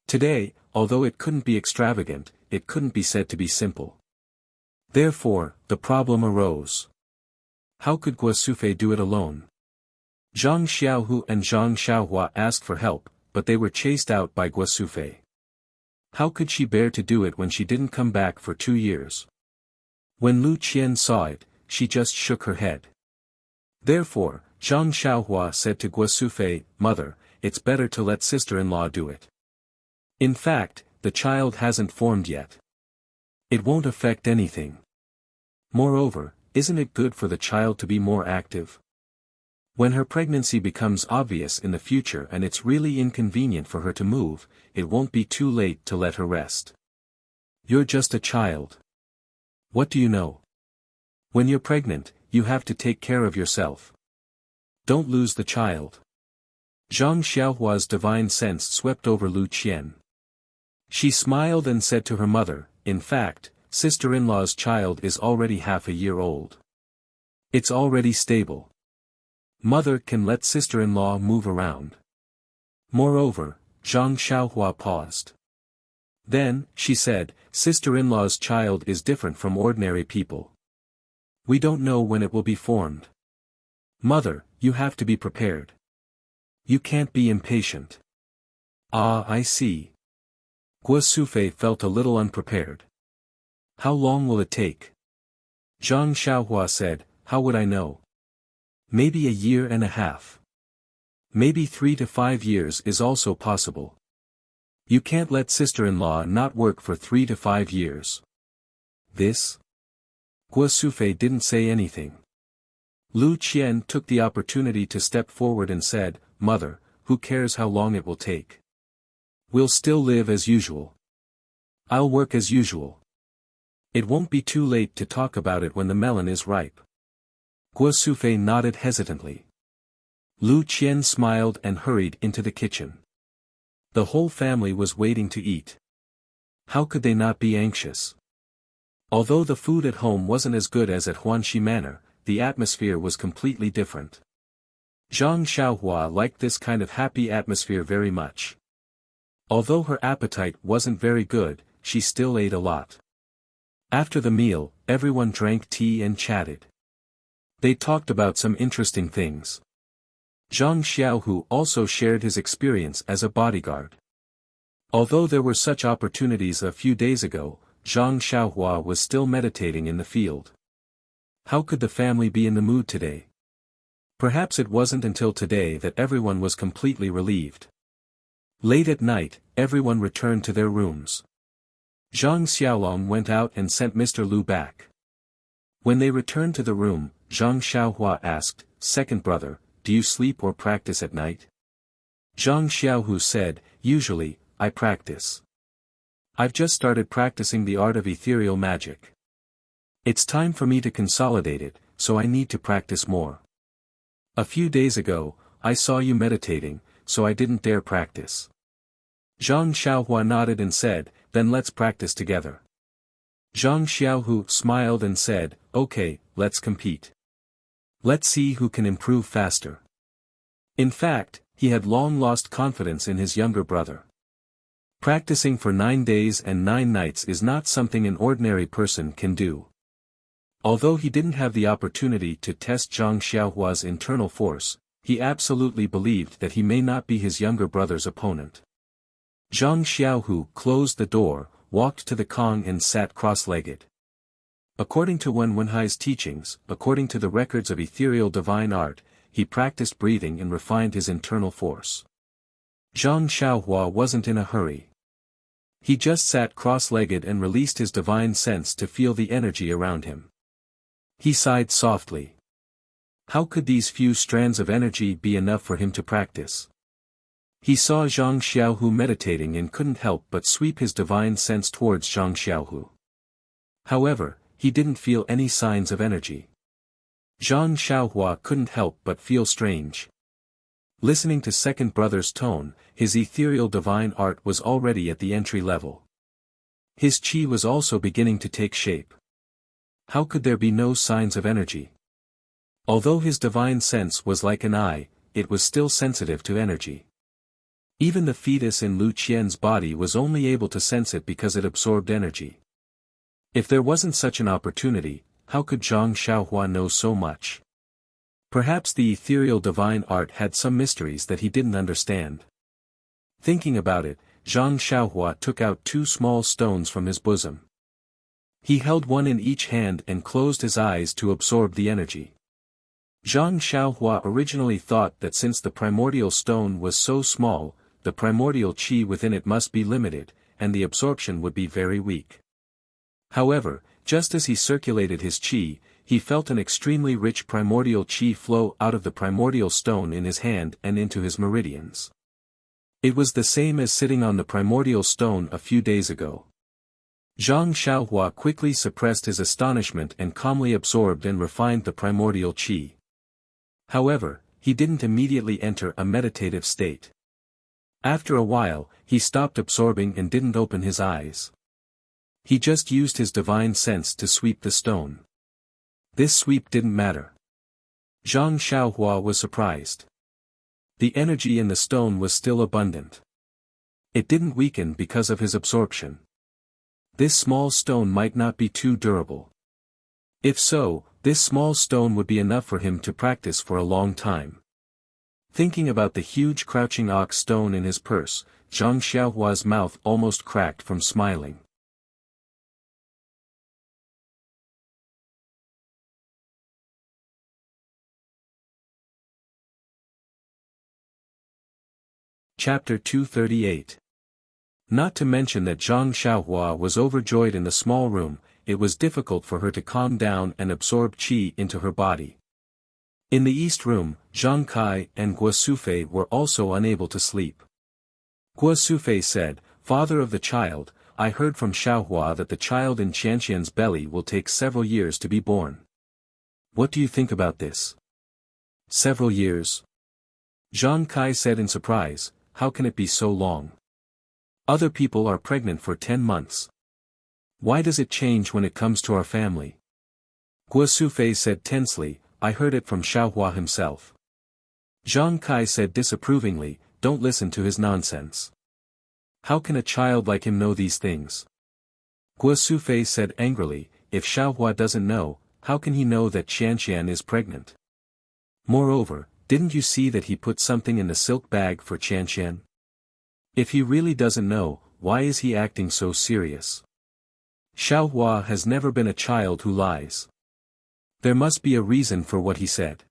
Today, although it couldn't be extravagant, it couldn't be said to be simple. Therefore, the problem arose. How could Guo Sufei do it alone? Zhang Xiaohu and Zhang Xiaohua asked for help, but they were chased out by Guo Sufei. How could she bear to do it when she didn't come back for 2 years? When Lu Qian saw it, she just shook her head. Therefore, Zhang Xiaohua said to Guo Sufei, Mother, it's better to let sister-in-law do it. In fact, the child hasn't formed yet. It won't affect anything. Moreover, isn't it good for the child to be more active? When her pregnancy becomes obvious in the future and it's really inconvenient for her to move, it won't be too late to let her rest. You're just a child. What do you know? When you're pregnant, you have to take care of yourself. Don't lose the child. Zhang Xiaohua's divine sense swept over Lu Qian. She smiled and said to her mother, in fact, sister-in-law's child is already half a year old. It's already stable. Mother can let sister-in-law move around. Moreover, Zhang Xiaohua paused. Then, she said, sister-in-law's child is different from ordinary people. We don't know when it will be formed. Mother, you have to be prepared. You can't be impatient. Ah, I see. Guo Sufei felt a little unprepared. How long will it take? Zhang Xiaohua said, how would I know? Maybe a year and a half. Maybe 3 to 5 years is also possible. You can't let sister-in-law not work for 3 to 5 years. This? Guo Sufei didn't say anything. Lu Qian took the opportunity to step forward and said, Mother, who cares how long it will take? We'll still live as usual. I'll work as usual. It won't be too late to talk about it when the melon is ripe. Guo Sufei nodded hesitantly. Lu Qian smiled and hurried into the kitchen. The whole family was waiting to eat. How could they not be anxious? Although the food at home wasn't as good as at Huanxi Manor, the atmosphere was completely different. Zhang Xiaohua liked this kind of happy atmosphere very much. Although her appetite wasn't very good, she still ate a lot. After the meal, everyone drank tea and chatted. They talked about some interesting things. Zhang Xiaohu also shared his experience as a bodyguard. Although there were such opportunities a few days ago, Zhang Xiaohua was still meditating in the field. How could the family be in the mood today? Perhaps it wasn't until today that everyone was completely relieved. Late at night, everyone returned to their rooms. Zhang Xiaolong went out and sent Mr. Lu back. When they returned to the room, Zhang Xiaohua asked, Second brother, do you sleep or practice at night? Zhang Xiaohu said, Usually, I practice. I've just started practicing the art of ethereal magic. It's time for me to consolidate it, so I need to practice more. A few days ago, I saw you meditating, so I didn't dare practice. Zhang Xiaohua nodded and said, Then let's practice together. Zhang Xiaohu smiled and said, Okay, let's compete. Let's see who can improve faster. In fact, he had long lost confidence in his younger brother. Practicing for 9 days and 9 nights is not something an ordinary person can do. Although he didn't have the opportunity to test Zhang Xiaohua's internal force, he absolutely believed that he may not be his younger brother's opponent. Zhang Xiaohu closed the door, walked to the Kong and sat cross-legged. According to Wen Wenhai's teachings, according to the records of ethereal divine art, he practiced breathing and refined his internal force. Zhang Xiaohua wasn't in a hurry. He just sat cross-legged and released his divine sense to feel the energy around him. He sighed softly. How could these few strands of energy be enough for him to practice? He saw Zhang Xiaohu meditating and couldn't help but sweep his divine sense towards Zhang Xiaohu. However, he didn't feel any signs of energy. Zhang Xiaohua couldn't help but feel strange. Listening to second brother's tone, his ethereal divine art was already at the entry level. His qi was also beginning to take shape. How could there be no signs of energy? Although his divine sense was like an eye, it was still sensitive to energy. Even the fetus in Lu Qian's body was only able to sense it because it absorbed energy. If there wasn't such an opportunity, how could Zhang Xiaohua know so much? Perhaps the ethereal divine art had some mysteries that he didn't understand. Thinking about it, Zhang Xiaohua took out 2 small stones from his bosom. He held one in each hand and closed his eyes to absorb the energy. Zhang Xiaohua originally thought that since the primordial stone was so small, the primordial qi within it must be limited, and the absorption would be very weak. However, just as he circulated his qi, he felt an extremely rich primordial qi flow out of the primordial stone in his hand and into his meridians. It was the same as sitting on the primordial stone a few days ago. Zhang Xiaohua quickly suppressed his astonishment and calmly absorbed and refined the primordial qi. However, he didn't immediately enter a meditative state. After a while, he stopped absorbing and didn't open his eyes. He just used his divine sense to sweep the stone. This sweep didn't matter. Zhang Xiaohua was surprised. The energy in the stone was still abundant. It didn't weaken because of his absorption. This small stone might not be too durable. If so, this small stone would be enough for him to practice for a long time. Thinking about the huge crouching ox stone in his purse, Zhang Xiaohua's mouth almost cracked from smiling. Chapter 238. Not to mention that Zhang Xiaohua was overjoyed in the small room, it was difficult for her to calm down and absorb qi into her body. In the east room, Zhang Kai and Guo Sufei were also unable to sleep. Guo Sufei said, "Father of the child, I heard from Xiaohua that the child in Qianqian's belly will take several years to be born. What do you think about this?" "Several years?" Zhang Kai said in surprise, "How can it be so long? Other people are pregnant for 10 months. Why does it change when it comes to our family?" Guo Sufei said tensely, "I heard it from Xiaohua himself." Zhang Kai said disapprovingly, "Don't listen to his nonsense. How can a child like him know these things?" Guo Sufei said angrily, "If Xiaohua doesn't know, how can he know that Qianqian is pregnant? Moreover, didn't you see that he put something in the silk bag for Qianqian? If he really doesn't know, why is he acting so serious? Xiaohua has never been a child who lies. There must be a reason for what he said."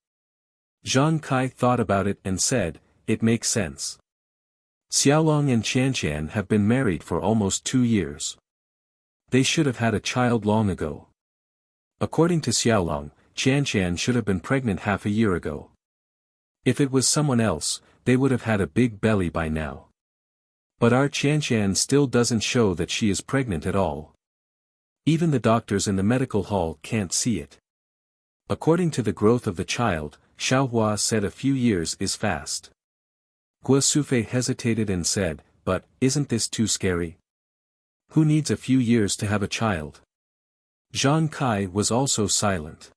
Zhang Kai thought about it and said, "It makes sense. Xiaolong and Qianqian have been married for almost 2 years. They should have had a child long ago. According to Xiaolong, Qianqian should have been pregnant half a year ago. If it was someone else, they would have had a big belly by now. But our Qianqian still doesn't show that she is pregnant at all. Even the doctors in the medical hall can't see it. According to the growth of the child, Xiaohua said a few years is fast." Guo Sufei hesitated and said, "But, isn't this too scary? Who needs a few years to have a child?" Zhang Kai was also silent.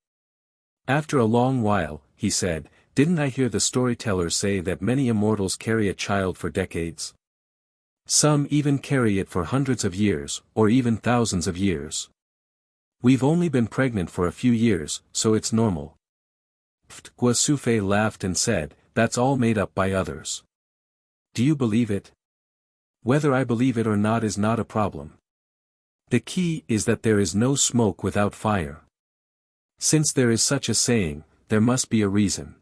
After a long while, he said, "Didn't I hear the storytellers say that many immortals carry a child for decades? Some even carry it for hundreds of years, or even thousands of years. We've only been pregnant for a few years, so it's normal." Guo Sufei laughed and said, "That's all made up by others. Do you believe it? Whether I believe it or not is not a problem. The key is that there is no smoke without fire. Since there is such a saying, there must be a reason.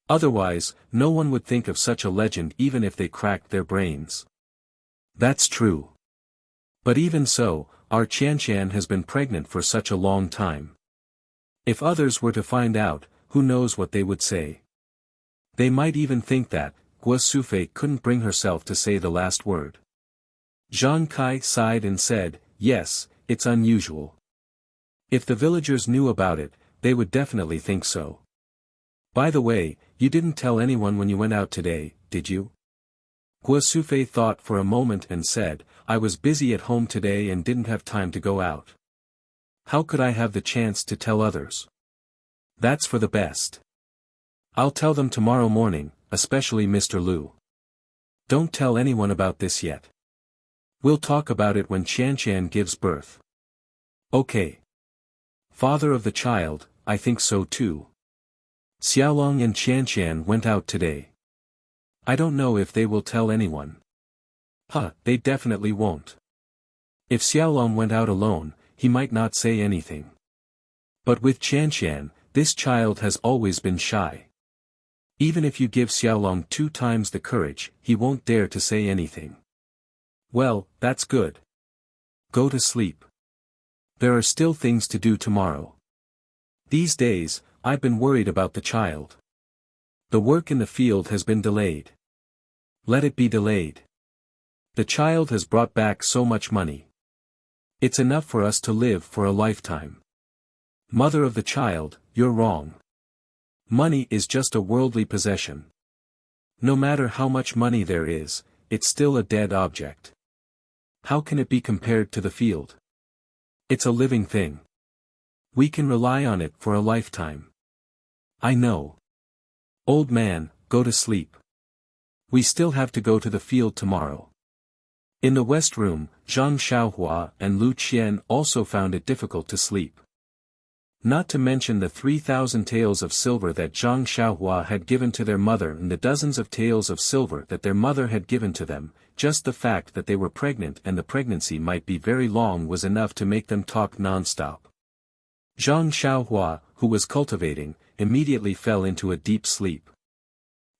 Otherwise, no one would think of such a legend even if they cracked their brains." "That's true. But even so, our Qianqian has been pregnant for such a long time. If others were to find out, who knows what they would say? They might even think that." Guo Sufei couldn't bring herself to say the last word. Zhang Kai sighed and said, "Yes, it's unusual. If the villagers knew about it, they would definitely think so. By the way, you didn't tell anyone when you went out today, did you?" Guo Sufei thought for a moment and said, "I was busy at home today and didn't have time to go out. How could I have the chance to tell others? That's for the best. I'll tell them tomorrow morning, especially Mr. Lu. Don't tell anyone about this yet. We'll talk about it when Qianqian gives birth." "Okay. Father of the child, I think so too. Xiaolong and Qianqian went out today. I don't know if they will tell anyone." They definitely won't. If Xiaolong went out alone, he might not say anything. But with Qianqian, this child has always been shy. Even if you give Xiaolong 2 times the courage, he won't dare to say anything." "Well, that's good. Go to sleep. There are still things to do tomorrow. These days, I've been worried about the child. The work in the field has been delayed. Let it be delayed. The child has brought back so much money. It's enough for us to live for a lifetime. Mother of the child, you're wrong. Money is just a worldly possession. No matter how much money there is, it's still a dead object. How can it be compared to the field? It's a living thing. We can rely on it for a lifetime. I know. Old man, go to sleep. We still have to go to the field tomorrow. In the west room, Zhang Xiaohua and Lu Qian also found it difficult to sleep. Not to mention the 3,000 taels of silver that Zhang Xiaohua had given to their mother and the dozens of taels of silver that their mother had given to them, just the fact that they were pregnant and the pregnancy might be very long was enough to make them talk non-stop. Zhang Xiaohua, who was cultivating, immediately fell into a deep sleep.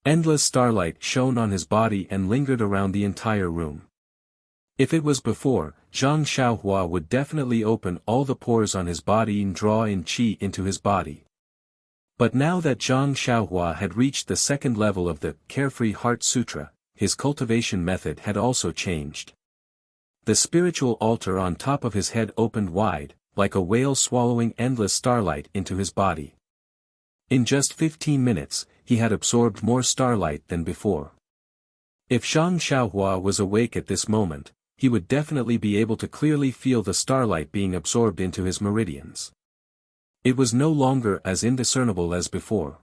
Endless starlight shone on his body and lingered around the entire room. If it was before, Zhang Xiaohua would definitely open all the pores on his body and draw in qi into his body. But now that Zhang Xiaohua had reached the second level of the Carefree Heart Sutra, his cultivation method had also changed. The spiritual altar on top of his head opened wide, like a whale swallowing endless starlight into his body. In just 15 minutes, he had absorbed more starlight than before. If Zhang Xiaohua was awake at this moment, he would definitely be able to clearly feel the starlight being absorbed into his meridians. It was no longer as indiscernible as before.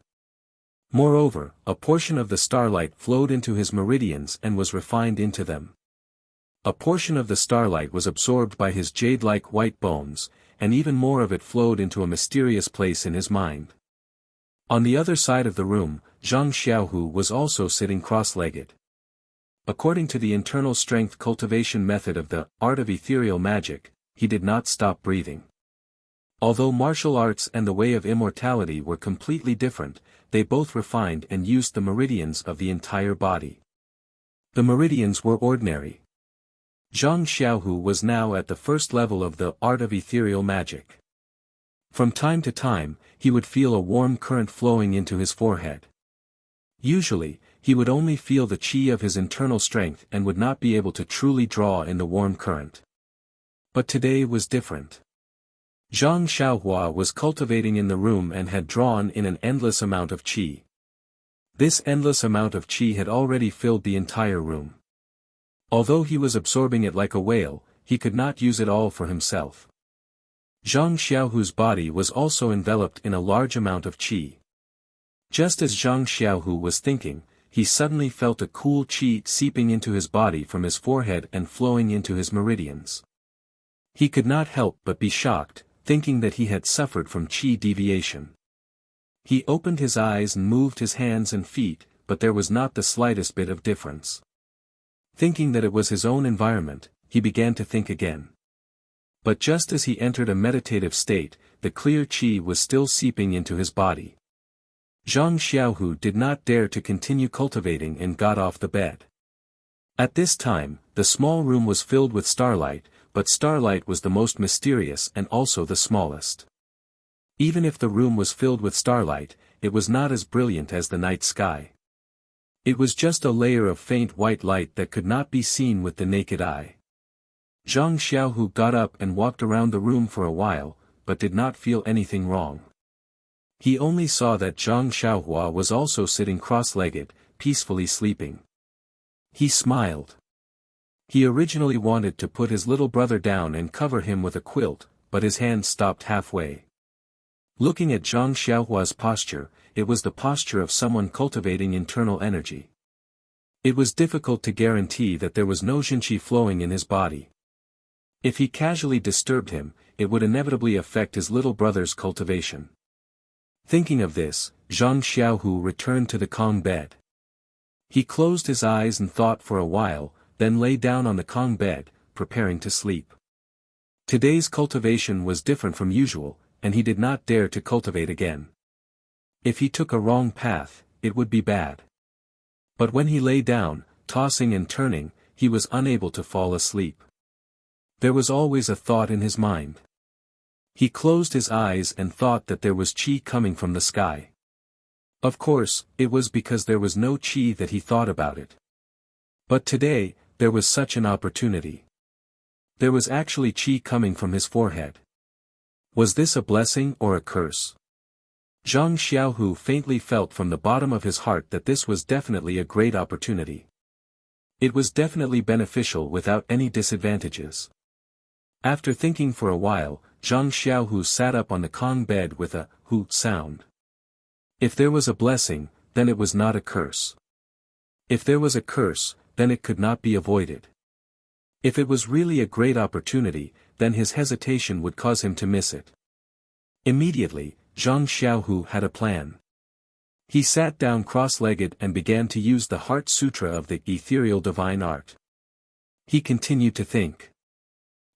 Moreover, a portion of the starlight flowed into his meridians and was refined into them. A portion of the starlight was absorbed by his jade-like white bones, and even more of it flowed into a mysterious place in his mind. On the other side of the room, Zhang Xiaohu was also sitting cross-legged. According to the internal strength cultivation method of the art of ethereal magic, he did not stop breathing. Although martial arts and the way of immortality were completely different, they both refined and used the meridians of the entire body. The meridians were ordinary. Zhang Xiaohu was now at the first level of the art of ethereal magic. From time to time, he would feel a warm current flowing into his forehead. Usually, he would only feel the qi of his internal strength and would not be able to truly draw in the warm current. But today was different. Zhang Xiaohua was cultivating in the room and had drawn in an endless amount of qi. This endless amount of qi had already filled the entire room. Although he was absorbing it like a whale, he could not use it all for himself. Zhang Xiaohu's body was also enveloped in a large amount of qi. Just as Zhang Xiaohu was thinking, he suddenly felt a cool qi seeping into his body from his forehead and flowing into his meridians. He could not help but be shocked, thinking that he had suffered from qi deviation. He opened his eyes and moved his hands and feet, but there was not the slightest bit of difference. Thinking that it was his own environment, he began to think again. But just as he entered a meditative state, the clear qi was still seeping into his body. Zhang Xiaohu did not dare to continue cultivating and got off the bed. At this time, the small room was filled with starlight, but starlight was the most mysterious and also the smallest. Even if the room was filled with starlight, it was not as brilliant as the night sky. It was just a layer of faint white light that could not be seen with the naked eye. Zhang Xiaohu got up and walked around the room for a while, but did not feel anything wrong. He only saw that Zhang Xiaohua was also sitting cross-legged, peacefully sleeping. He smiled. He originally wanted to put his little brother down and cover him with a quilt, but his hand stopped halfway. Looking at Zhang Xiaohua's posture, it was the posture of someone cultivating internal energy. It was difficult to guarantee that there was no jinqi flowing in his body. If he casually disturbed him, it would inevitably affect his little brother's cultivation. Thinking of this, Zhang Xiaohu returned to the Kong bed. He closed his eyes and thought for a while, then lay down on the Kong bed, preparing to sleep. Today's cultivation was different from usual, and he did not dare to cultivate again. If he took a wrong path, it would be bad. But when he lay down, tossing and turning, he was unable to fall asleep. There was always a thought in his mind. He closed his eyes and thought that there was qi coming from the sky. Of course, it was because there was no qi that he thought about it. But today, there was such an opportunity. There was actually qi coming from his forehead. Was this a blessing or a curse? Zhang Xiaohu faintly felt from the bottom of his heart that this was definitely a great opportunity. It was definitely beneficial without any disadvantages. After thinking for a while, Zhang Xiaohu sat up on the Kong bed with a hu sound. If there was a blessing, then it was not a curse. If there was a curse, then it could not be avoided. If it was really a great opportunity, then his hesitation would cause him to miss it. Immediately, Zhang Xiaohu had a plan. He sat down cross-legged and began to use the Heart Sutra of the ethereal divine art. He continued to think.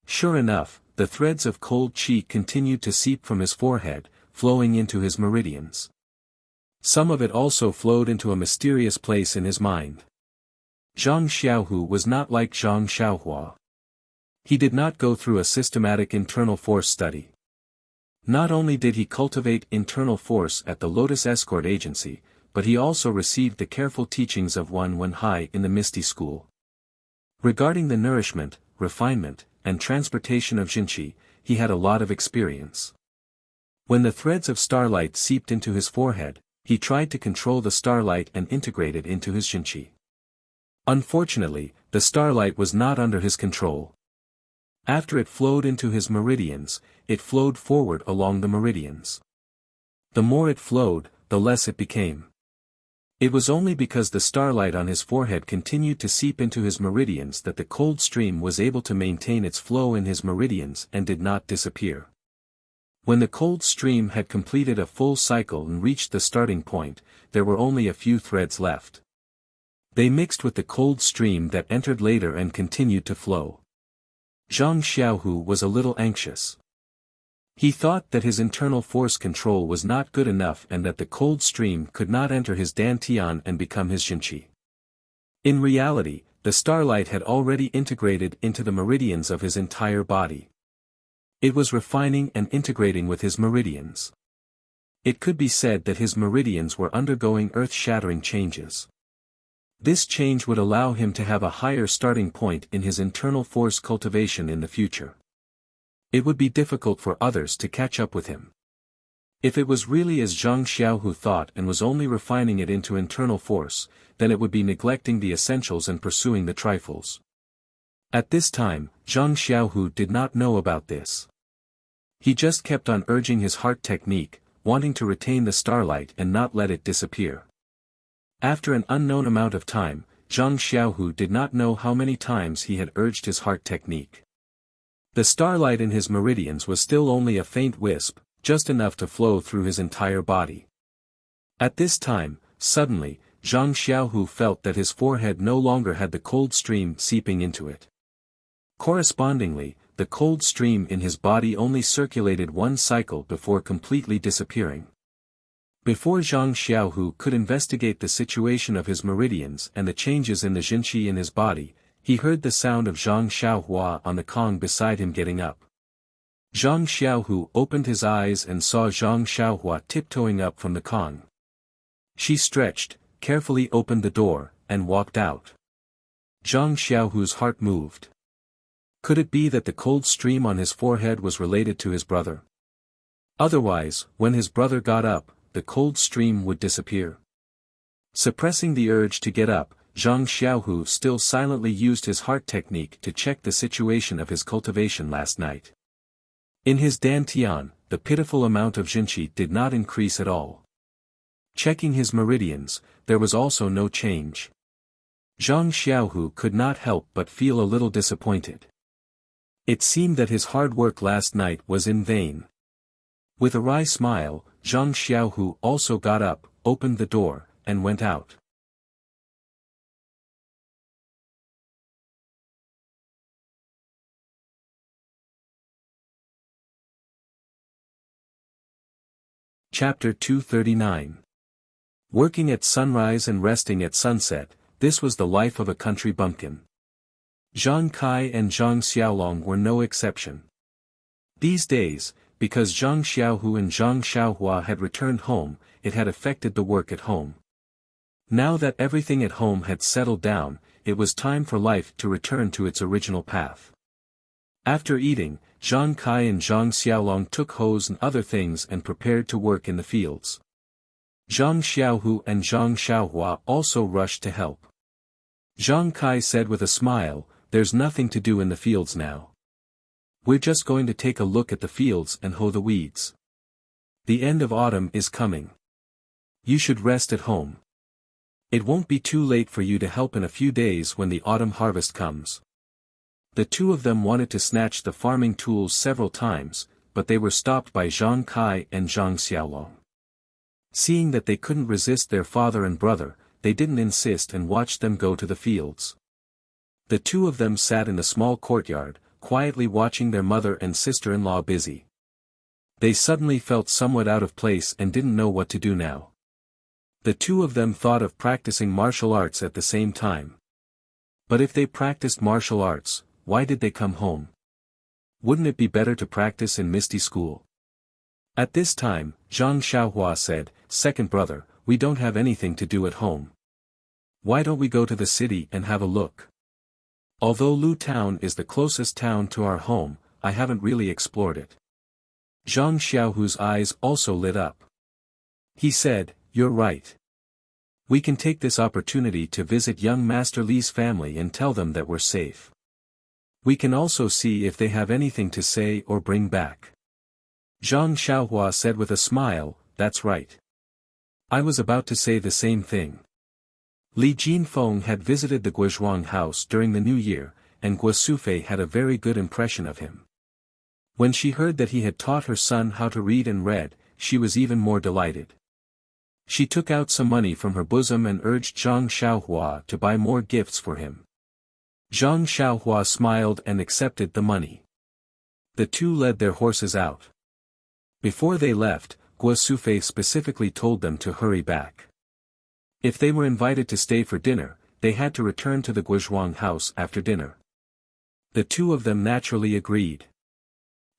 Sure enough, the threads of cold qi continued to seep from his forehead, flowing into his meridians. Some of it also flowed into a mysterious place in his mind. Zhang Xiaohu was not like Zhang Xiaohua. He did not go through a systematic internal force study. Not only did he cultivate internal force at the Lotus Escort Agency, but he also received the careful teachings of Wenhai in the Misty School. Regarding the nourishment, refinement, and transportation of Jinqi, he had a lot of experience. When the threads of starlight seeped into his forehead, he tried to control the starlight and integrate it into his Jinqi. Unfortunately, the starlight was not under his control. After it flowed into his meridians, it flowed forward along the meridians. The more it flowed, the less it became. It was only because the starlight on his forehead continued to seep into his meridians that the cold stream was able to maintain its flow in his meridians and did not disappear. When the cold stream had completed a full cycle and reached the starting point, there were only a few threads left. They mixed with the cold stream that entered later and continued to flow. Zhang Xiaohu was a little anxious. He thought that his internal force control was not good enough and that the cold stream could not enter his dantian and become his Jinqi. In reality, the starlight had already integrated into the meridians of his entire body. It was refining and integrating with his meridians. It could be said that his meridians were undergoing earth-shattering changes. This change would allow him to have a higher starting point in his internal force cultivation in the future. It would be difficult for others to catch up with him. If it was really as Zhang Xiaohu thought and was only refining it into internal force, then it would be neglecting the essentials and pursuing the trifles. At this time, Zhang Xiaohu did not know about this. He just kept on urging his heart technique, wanting to retain the starlight and not let it disappear. After an unknown amount of time, Zhang Xiaohu did not know how many times he had urged his heart technique. The starlight in his meridians was still only a faint wisp, just enough to flow through his entire body. At this time, suddenly, Zhang Xiaohu felt that his forehead no longer had the cold stream seeping into it. Correspondingly, the cold stream in his body only circulated one cycle before completely disappearing. Before Zhang Xiaohu could investigate the situation of his meridians and the changes in the Jinqi in his body, he heard the sound of Zhang Xiaohua on the Kong beside him getting up. Zhang Xiaohu opened his eyes and saw Zhang Xiaohua tiptoeing up from the Kong. She stretched, carefully opened the door, and walked out. Zhang Xiaohu's heart moved. Could it be that the cold stream on his forehead was related to his brother? Otherwise, when his brother got up, the cold stream would disappear. Suppressing the urge to get up, Zhang Xiaohu still silently used his heart technique to check the situation of his cultivation last night. In his dantian, the pitiful amount of Jinqi did not increase at all. Checking his meridians, there was also no change. Zhang Xiaohu could not help but feel a little disappointed. It seemed that his hard work last night was in vain. With a wry smile, Zhang Xiaohu also got up, opened the door, and went out. Chapter 239. Working at sunrise and resting at sunset, this was the life of a country bumpkin. Zhang Kai and Zhang Xiaolong were no exception. These days, because Zhang Xiaohu and Zhang Xiaohua had returned home, it had affected the work at home. Now that everything at home had settled down, it was time for life to return to its original path. After eating, Zhang Kai and Zhang Xiaolong took hoes and other things and prepared to work in the fields. Zhang Xiaohu and Zhang Xiaohua also rushed to help. Zhang Kai said with a smile, "There's nothing to do in the fields now. We're just going to take a look at the fields and hoe the weeds. The end of autumn is coming. You should rest at home. It won't be too late for you to help in a few days when the autumn harvest comes." The two of them wanted to snatch the farming tools several times, but they were stopped by Zhang Kai and Zhang Xiaolong. Seeing that they couldn't resist their father and brother, they didn't insist and watched them go to the fields. The two of them sat in the small courtyard, quietly watching their mother and sister-in-law busy. They suddenly felt somewhat out of place and didn't know what to do now. The two of them thought of practicing martial arts at the same time. But if they practiced martial arts, why did they come home? Wouldn't it be better to practice in Misty School? At this time, Zhang Xiaohua said, "Second brother, we don't have anything to do at home. Why don't we go to the city and have a look? Although Lu Town is the closest town to our home, I haven't really explored it." Zhang Xiaohu's eyes also lit up. He said, "You're right. We can take this opportunity to visit young Master Li's family and tell them that we're safe. We can also see if they have anything to say or bring back." Zhang Xiaohua said with a smile, "That's right. I was about to say the same thing." Li Jinfeng had visited the Guozhuang house during the New Year, and Guo Sufei had a very good impression of him. When she heard that he had taught her son how to read and read, she was even more delighted. She took out some money from her bosom and urged Zhang Xiaohua to buy more gifts for him. Zhang Xiaohua smiled and accepted the money. The two led their horses out. Before they left, Guo Sufei specifically told them to hurry back. If they were invited to stay for dinner, they had to return to the Guozhuang house after dinner. The two of them naturally agreed.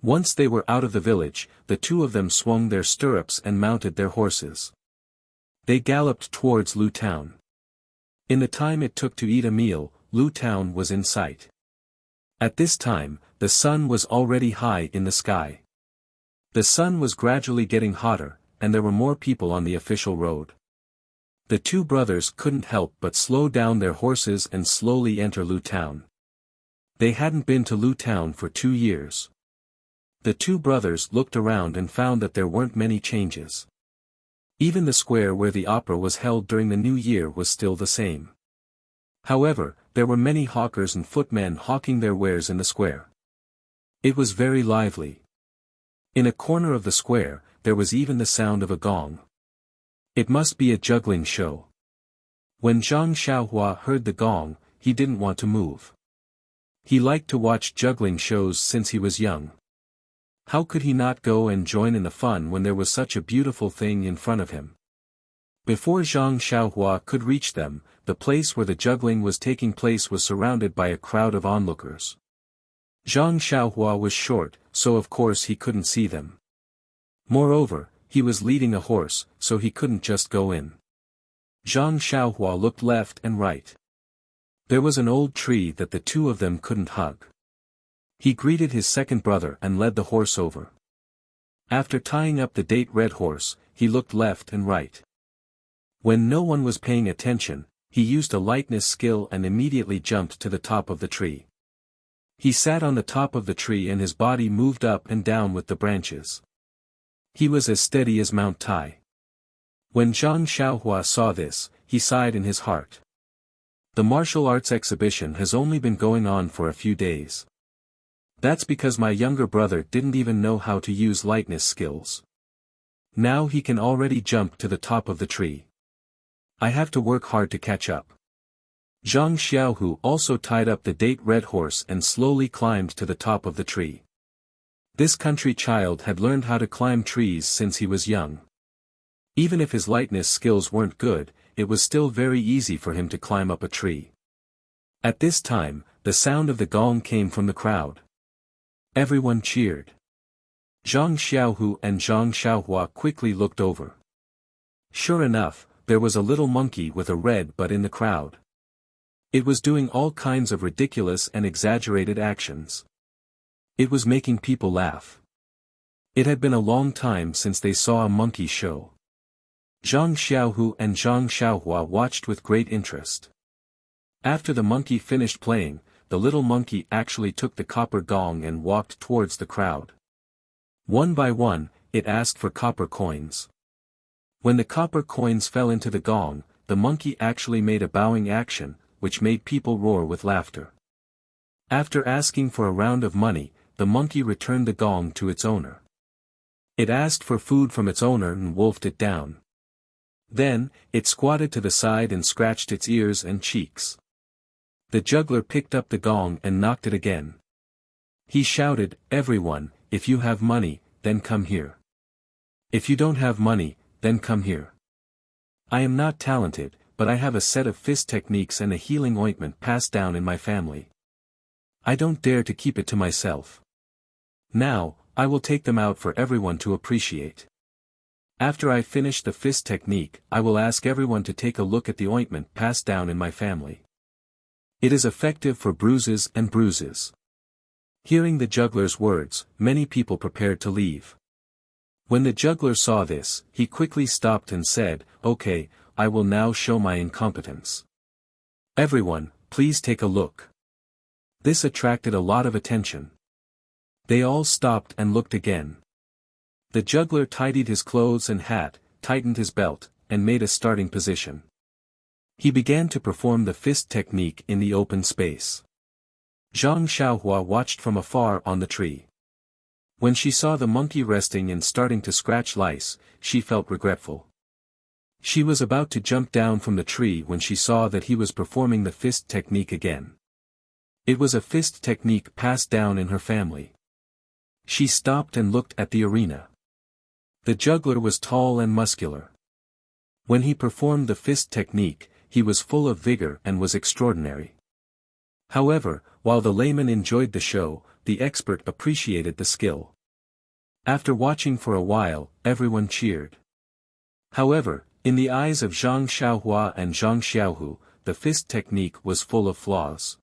Once they were out of the village, the two of them swung their stirrups and mounted their horses. They galloped towards Lu Town. In the time it took to eat a meal, Lu Town was in sight. At this time, the sun was already high in the sky. The sun was gradually getting hotter, and there were more people on the official road. The two brothers couldn't help but slow down their horses and slowly enter Lu Town. They hadn't been to Lu Town for 2 years. The two brothers looked around and found that there weren't many changes. Even the square where the opera was held during the New Year was still the same. However, there were many hawkers and footmen hawking their wares in the square. It was very lively. In a corner of the square, there was even the sound of a gong. It must be a juggling show. When Zhang Xiaohua heard the gong, he didn't want to move. He liked to watch juggling shows since he was young. How could he not go and join in the fun when there was such a beautiful thing in front of him? Before Zhang Xiaohua could reach them, the place where the juggling was taking place was surrounded by a crowd of onlookers. Zhang Xiaohua was short, so of course he couldn't see them. Moreover, he was leading a horse, so he couldn't just go in. Zhang Xiaohua looked left and right. There was an old tree that the two of them couldn't hug. He greeted his second brother and led the horse over. After tying up the date red horse, he looked left and right. When no one was paying attention, he used a lightness skill and immediately jumped to the top of the tree. He sat on the top of the tree and his body moved up and down with the branches. He was as steady as Mount Tai. When Zhang Xiaohua saw this, he sighed in his heart. The martial arts exhibition has only been going on for a few days. That's because my younger brother didn't even know how to use lightness skills. Now he can already jump to the top of the tree. I have to work hard to catch up. Zhang Xiaohu also tied up the date red horse and slowly climbed to the top of the tree. This country child had learned how to climb trees since he was young. Even if his lightness skills weren't good, it was still very easy for him to climb up a tree. At this time, the sound of the gong came from the crowd. Everyone cheered. Zhang Xiaohu and Zhang Xiaohua quickly looked over. Sure enough, there was a little monkey with a red butt in the crowd. It was doing all kinds of ridiculous and exaggerated actions. It was making people laugh. It had been a long time since they saw a monkey show. Zhang Xiaohu and Zhang Xiaohua watched with great interest. After the monkey finished playing, the little monkey actually took the copper gong and walked towards the crowd. One by one, it asked for copper coins. When the copper coins fell into the gong, the monkey actually made a bowing action, which made people roar with laughter. After asking for a round of money, the monkey returned the gong to its owner. It asked for food from its owner and wolfed it down. Then, it squatted to the side and scratched its ears and cheeks. The juggler picked up the gong and knocked it again. He shouted, "Everyone, if you have money, then come here. If you don't have money, then come here. I am not talented, but I have a set of fist techniques and a healing ointment passed down in my family. I don't dare to keep it to myself. Now, I will take them out for everyone to appreciate. After I finish the fist technique, I will ask everyone to take a look at the ointment passed down in my family. It is effective for bruises and bruises." Hearing the juggler's words, many people prepared to leave. When the juggler saw this, he quickly stopped and said, "Okay, I will now show my incompetence. Everyone, please take a look." This attracted a lot of attention. They all stopped and looked again. The juggler tidied his clothes and hat, tightened his belt, and made a starting position. He began to perform the fist technique in the open space. Zhang Xiaohua watched from afar on the tree. When she saw the monkey resting and starting to scratch lice, she felt regretful. She was about to jump down from the tree when she saw that he was performing the fist technique again. It was a fist technique passed down in her family. She stopped and looked at the arena. The juggler was tall and muscular. When he performed the fist technique, he was full of vigor and was extraordinary. However, while the layman enjoyed the show, the expert appreciated the skill. After watching for a while, everyone cheered. However, in the eyes of Zhang Xiaohua and Zhang Xiaohu, the fist technique was full of flaws.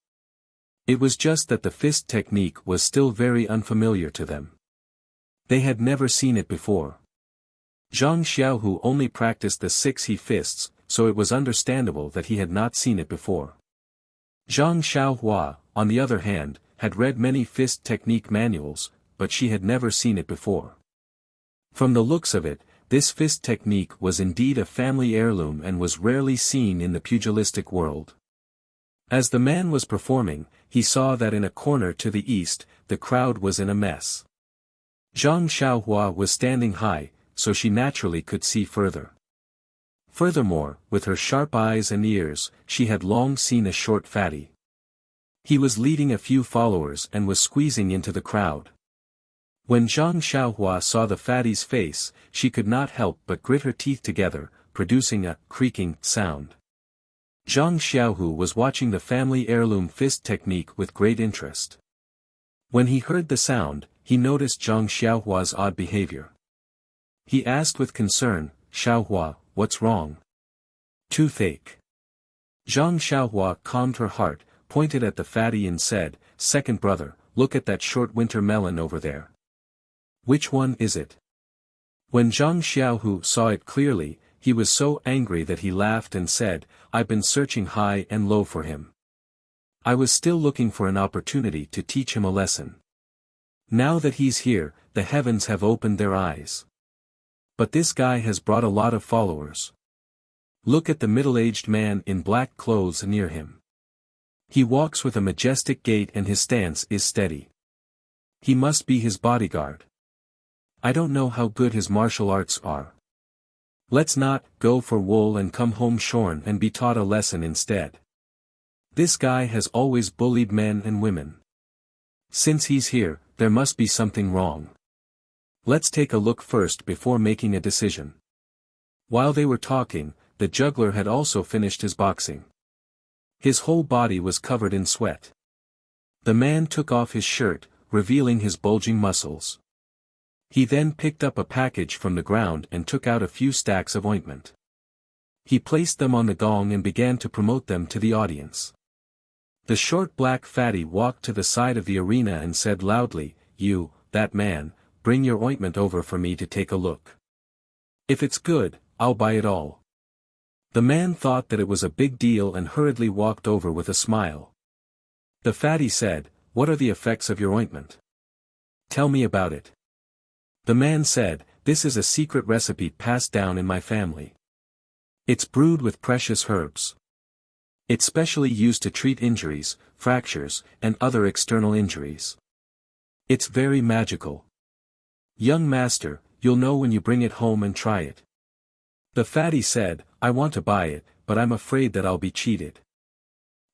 It was just that the fist technique was still very unfamiliar to them. They had never seen it before. Zhang Xiaohu only practiced the 6 he fists, so it was understandable that he had not seen it before. Zhang Xiaohua, on the other hand, had read many fist technique manuals, but she had never seen it before. From the looks of it, this fist technique was indeed a family heirloom and was rarely seen in the pugilistic world. As the man was performing, he saw that in a corner to the east, the crowd was in a mess. Zhang Xiaohua was standing high, so she naturally could see further. Furthermore, with her sharp eyes and ears, she had long seen a short fatty. He was leading a few followers and was squeezing into the crowd. When Zhang Xiaohua saw the fatty's face, she could not help but grit her teeth together, producing a creaking sound. Zhang Xiaohu was watching the family heirloom fist technique with great interest. When he heard the sound, he noticed Zhang Xiaohua's odd behavior. He asked with concern, "Xiaohua, what's wrong? Toothache." Zhang Xiaohua calmed her heart, pointed at the fatty and said, "Second brother, look at that short winter melon over there. Which one is it?" When Zhang Xiaohu saw it clearly, he was so angry that he laughed and said, "I've been searching high and low for him. I was still looking for an opportunity to teach him a lesson. Now that he's here, the heavens have opened their eyes. But this guy has brought a lot of followers. Look at the middle-aged man in black clothes near him. He walks with a majestic gait and his stance is steady. He must be his bodyguard. I don't know how good his martial arts are. Let's not go for wool and come home shorn and be taught a lesson instead. This guy has always bullied men and women. Since he's here, there must be something wrong. Let's take a look first before making a decision." While they were talking, the juggler had also finished his boxing. His whole body was covered in sweat. The man took off his shirt, revealing his bulging muscles. He then picked up a package from the ground and took out a few stacks of ointment. He placed them on the gong and began to promote them to the audience. The short black fatty walked to the side of the arena and said loudly, that man, bring your ointment over for me to take a look. If it's good, I'll buy it all. The man thought that it was a big deal and hurriedly walked over with a smile. The fatty said, "What are the effects of your ointment? Tell me about it." The man said, "This is a secret recipe passed down in my family. It's brewed with precious herbs. It's specially used to treat injuries, fractures, and other external injuries. It's very magical. Young master, you'll know when you bring it home and try it." The fatty said, "I want to buy it, but I'm afraid that I'll be cheated.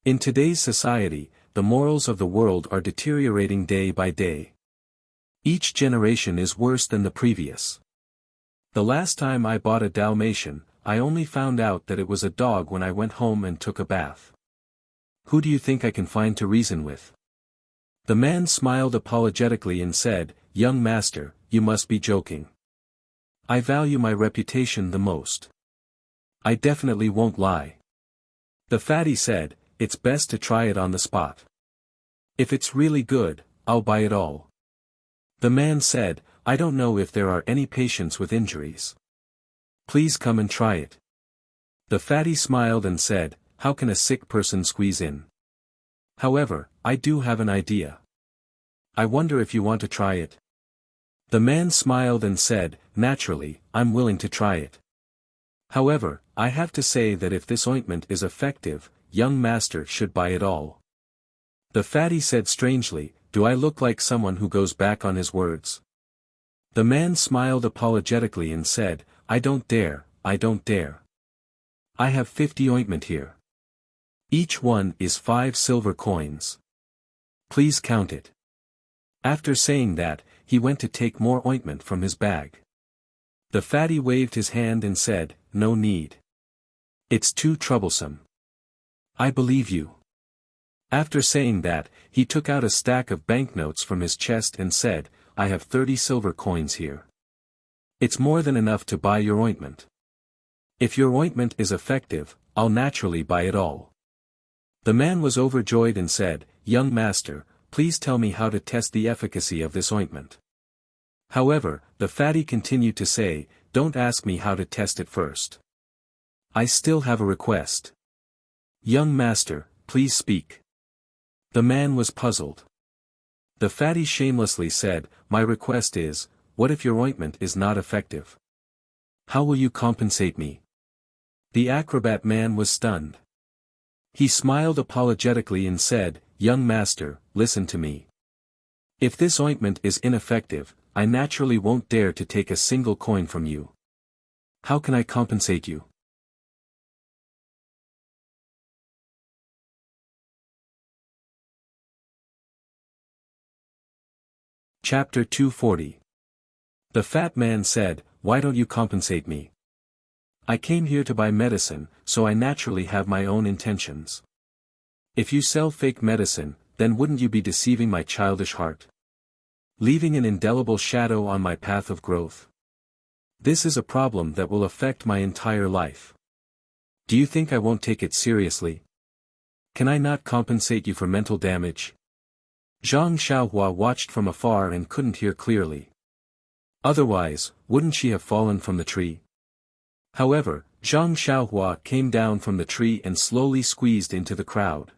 In today's society, the morals of the world are deteriorating day by day. Each generation is worse than the previous. The last time I bought a Dalmatian, I only found out that it was a dog when I went home and took a bath. Who do you think I can find to reason with?" The man smiled apologetically and said, "Young master, you must be joking. I value my reputation the most. I definitely won't lie." The fatty said, "It's best to try it on the spot. If it's really good, I'll buy it all." The man said, "I don't know if there are any patients with injuries. Please come and try it." The fatty smiled and said, "How can a sick person squeeze in? However, I do have an idea. I wonder if you want to try it." The man smiled and said, "Naturally, I'm willing to try it. However, I have to say that if this ointment is effective, young master should buy it all." The fatty said strangely, "Do I look like someone who goes back on his words?" The man smiled apologetically and said, I don't dare. I have 50 ointment here. Each one is 5 silver coins. Please count it." After saying that, he went to take more ointment from his bag. The fatty waved his hand and said, "No need. It's too troublesome. I believe you." After saying that, he took out a stack of banknotes from his chest and said, "I have 30 silver coins here. It's more than enough to buy your ointment. If your ointment is effective, I'll naturally buy it all." The man was overjoyed and said, "Young master, please tell me how to test the efficacy of this ointment." However, the fatty continued to say, "Don't ask me how to test it first. I still have a request. Young master, please speak." The man was puzzled. The fatty shamelessly said, "My request is, what if your ointment is not effective? How will you compensate me?" The acrobat man was stunned. He smiled apologetically and said, "Young master, listen to me. If this ointment is ineffective, I naturally won't dare to take a single coin from you. How can I compensate you?" Chapter 240. The fat man said, "Why don't you compensate me? I came here to buy medicine, so I naturally have my own intentions. If you sell fake medicine, then wouldn't you be deceiving my childish heart? Leaving an indelible shadow on my path of growth? This is a problem that will affect my entire life. Do you think I won't take it seriously? Can I not compensate you for mental damage?" Zhang Xiaohua watched from afar and couldn't hear clearly. Otherwise, wouldn't she have fallen from the tree? However, Zhang Xiaohua came down from the tree and slowly squeezed into the crowd.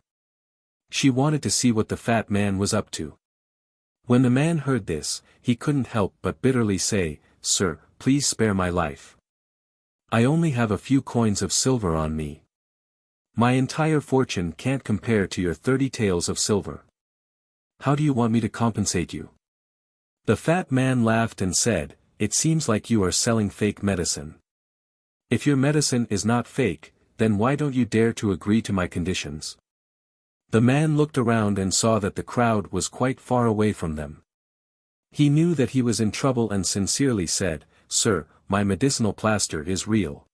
She wanted to see what the fat man was up to. When the man heard this, he couldn't help but bitterly say, "Sir, please spare my life. I only have a few coins of silver on me. My entire fortune can't compare to your 30 taels of silver. How do you want me to compensate you?" The fat man laughed and said, "It seems like you are selling fake medicine. If your medicine is not fake, then why don't you dare to agree to my conditions?" The man looked around and saw that the crowd was quite far away from them. He knew that he was in trouble and sincerely said, "Sir, my medicinal plaster is real.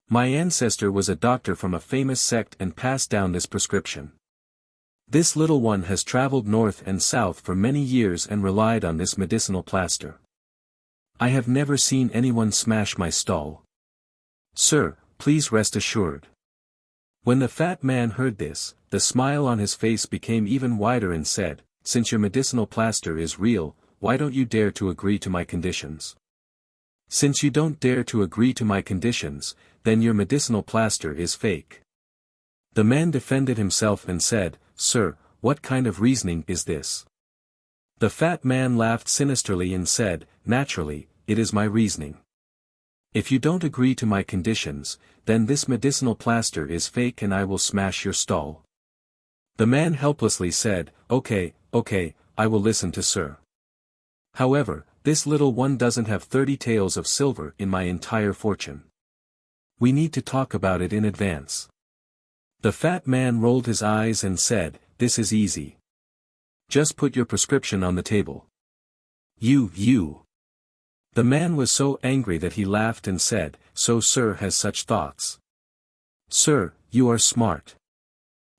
My ancestor was a doctor from a famous sect and passed down this prescription. This little one has traveled north and south for many years and relied on this medicinal plaster. I have never seen anyone smash my stall. Sir, please rest assured." When the fat man heard this, the smile on his face became even wider and said, since your medicinal plaster is real, why don't you dare to agree to my conditions? Since you don't dare to agree to my conditions, then your medicinal plaster is fake. The man defended himself and said, Sir, what kind of reasoning is this? The fat man laughed sinisterly and said, Naturally, it is my reasoning. If you don't agree to my conditions, then this medicinal plaster is fake and I will smash your stall. The man helplessly said, Okay, I will listen to sir. However, this little one doesn't have 30 taels of silver in my entire fortune. We need to talk about it in advance. The fat man rolled his eyes and said, This is easy. Just put your prescription on the table. You. The man was so angry that he laughed and said, So sir has such thoughts. Sir, you are smart.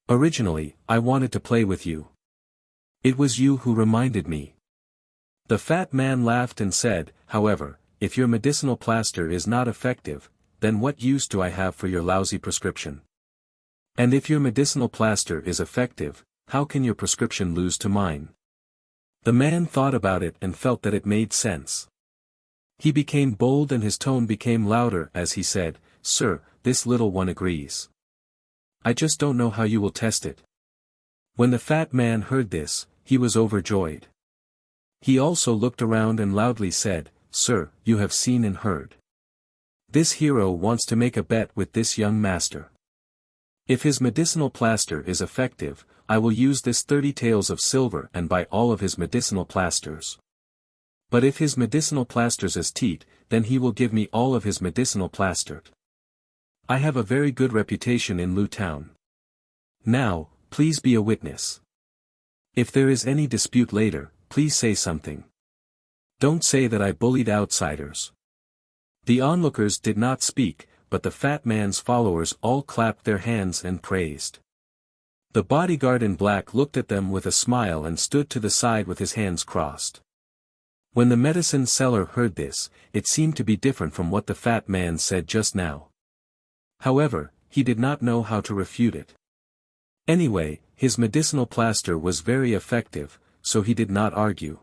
Originally, I wanted to play with you. It was you who reminded me. The fat man laughed and said, However, if your medicinal plaster is not effective, then what use do I have for your lousy prescription? And if your medicinal plaster is effective, how can your prescription lose to mine? The man thought about it and felt that it made sense. He became bold and his tone became louder as he said, Sir, this little one agrees. I just don't know how you will test it. When the fat man heard this, he was overjoyed. He also looked around and loudly said, Sir, you have seen and heard. This hero wants to make a bet with this young master. If his medicinal plaster is effective, I will use this 30 taels of silver and buy all of his medicinal plasters. But if his medicinal plasters is teat, then he will give me all of his medicinal plaster. I have a very good reputation in Lu town. Now, please be a witness. If there is any dispute later, please say something. Don't say that I bullied outsiders. The onlookers did not speak, but the fat man's followers all clapped their hands and praised. The bodyguard in black looked at them with a smile and stood to the side with his hands crossed. When the medicine seller heard this, it seemed to be different from what the fat man said just now. However, he did not know how to refute it. Anyway, his medicinal plaster was very effective, so he did not argue.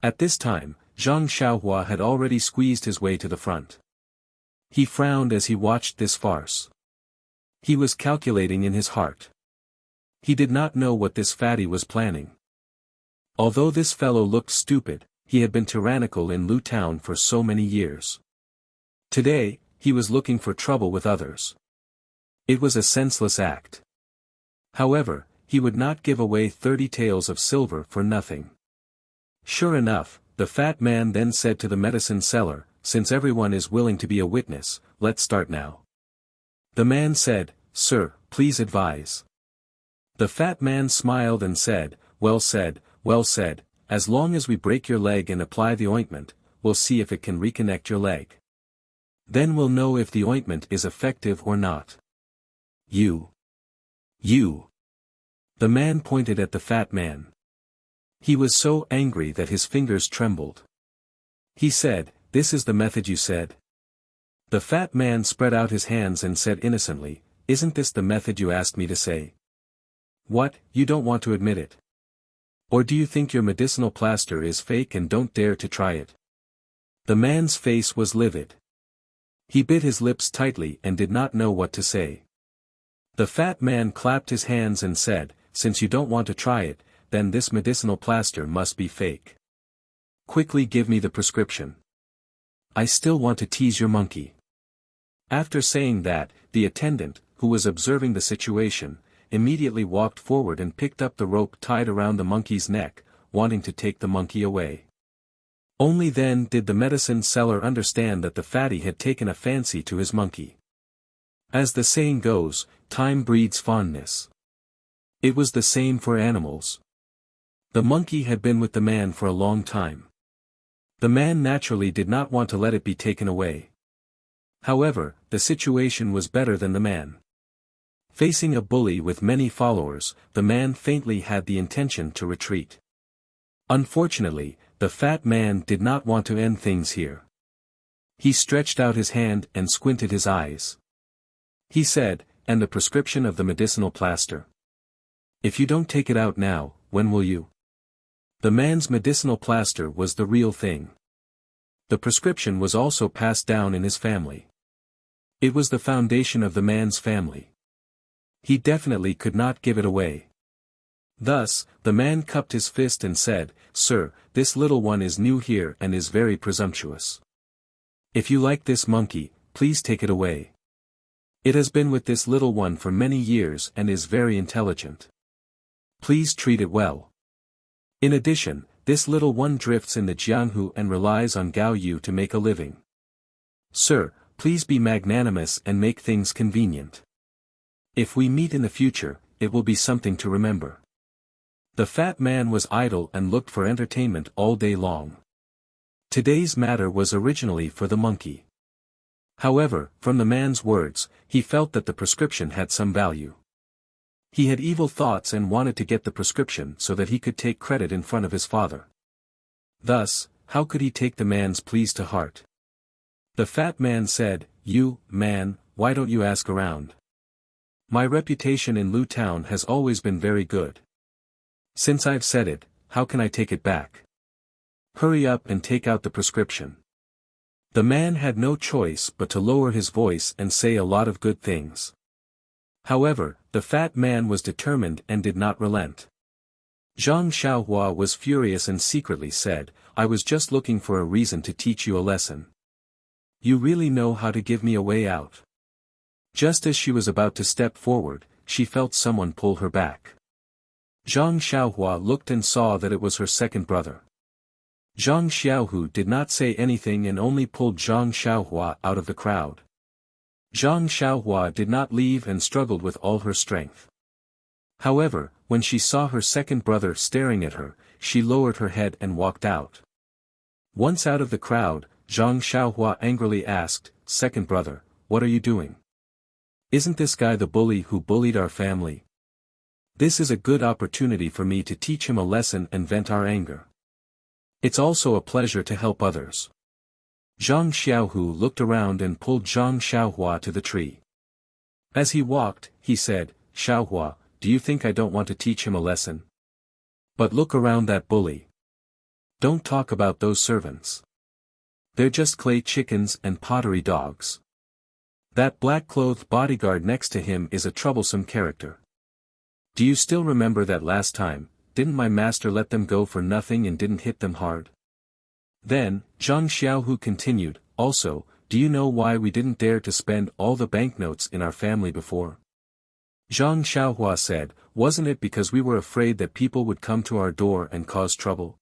At this time, Zhang Xiaohua had already squeezed his way to the front. He frowned as he watched this farce. He was calculating in his heart. He did not know what this fatty was planning. Although this fellow looked stupid, he had been tyrannical in Lu town for so many years. Today, he was looking for trouble with others. It was a senseless act. However, he would not give away 30 taels of silver for nothing. Sure enough, the fat man then said to the medicine seller, Since everyone is willing to be a witness, let's start now. The man said, Sir, please advise. The fat man smiled and said, Well said, as long as we break your leg and apply the ointment, we'll see if it can reconnect your leg. Then we'll know if the ointment is effective or not. You. The man pointed at the fat man. He was so angry that his fingers trembled. He said, This is the method you said? The fat man spread out his hands and said innocently, Isn't this the method you asked me to say? What, you don't want to admit it? Or do you think your medicinal plaster is fake and don't dare to try it? The man's face was livid. He bit his lips tightly and did not know what to say. The fat man clapped his hands and said, Since you don't want to try it, then this medicinal plaster must be fake. Quickly give me the prescription. I still want to tease your monkey. After saying that, the attendant, who was observing the situation, immediately walked forward and picked up the rope tied around the monkey's neck, wanting to take the monkey away. Only then did the medicine seller understand that the fatty had taken a fancy to his monkey. As the saying goes, time breeds fondness. It was the same for animals. The monkey had been with the man for a long time. The man naturally did not want to let it be taken away. However, the situation was better than the man. Facing a bully with many followers, the man faintly had the intention to retreat. Unfortunately, the fat man did not want to end things here. He stretched out his hand and squinted his eyes. He said, And the prescription of the medicinal plaster? If you don't take it out now, when will you? The man's medicinal plaster was the real thing. The prescription was also passed down in his family. It was the foundation of the man's family. He definitely could not give it away. Thus, the man cupped his fist and said, "Sir, this little one is new here and is very presumptuous. If you like this monkey, please take it away. It has been with this little one for many years and is very intelligent. Please treat it well. In addition, this little one drifts in the Jianghu and relies on Gao Yu to make a living. Sir, please be magnanimous and make things convenient. If we meet in the future, it will be something to remember." The fat man was idle and looked for entertainment all day long. Today's matter was originally for the monkey. However, from the man's words, he felt that the prescription had some value. He had evil thoughts and wanted to get the prescription so that he could take credit in front of his father. Thus, how could he take the man's pleas to heart? The fat man said, "You, man, why don't you ask around? My reputation in Lu Town has always been very good. Since I've said it, how can I take it back? Hurry up and take out the prescription." The man had no choice but to lower his voice and say a lot of good things. However, the fat man was determined and did not relent. Zhang Xiaohua was furious and secretly said, "I was just looking for a reason to teach you a lesson. You really know how to give me a way out." Just as she was about to step forward, she felt someone pull her back. Zhang Xiaohua looked and saw that it was her second brother. Zhang Xiaohu did not say anything and only pulled Zhang Xiaohua out of the crowd. Zhang Xiaohua did not leave and struggled with all her strength. However, when she saw her second brother staring at her, she lowered her head and walked out. Once out of the crowd, Zhang Xiaohua angrily asked, "Second brother, what are you doing? Isn't this guy the bully who bullied our family? This is a good opportunity for me to teach him a lesson and vent our anger. It's also a pleasure to help others." Zhang Xiaohu looked around and pulled Zhang Xiaohua to the tree. As he walked, he said, "Xiaohua, do you think I don't want to teach him a lesson? But look around that bully. Don't talk about those servants. They're just clay chickens and pottery dogs. That black-clothed bodyguard next to him is a troublesome character. Do you still remember that last time? Didn't my master let them go for nothing and didn't hit them hard?" Then, Zhang Xiaohu continued, "Also, do you know why we didn't dare to spend all the banknotes in our family before?" Zhang Xiaohua said, "Wasn't it because we were afraid that people would come to our door and cause trouble?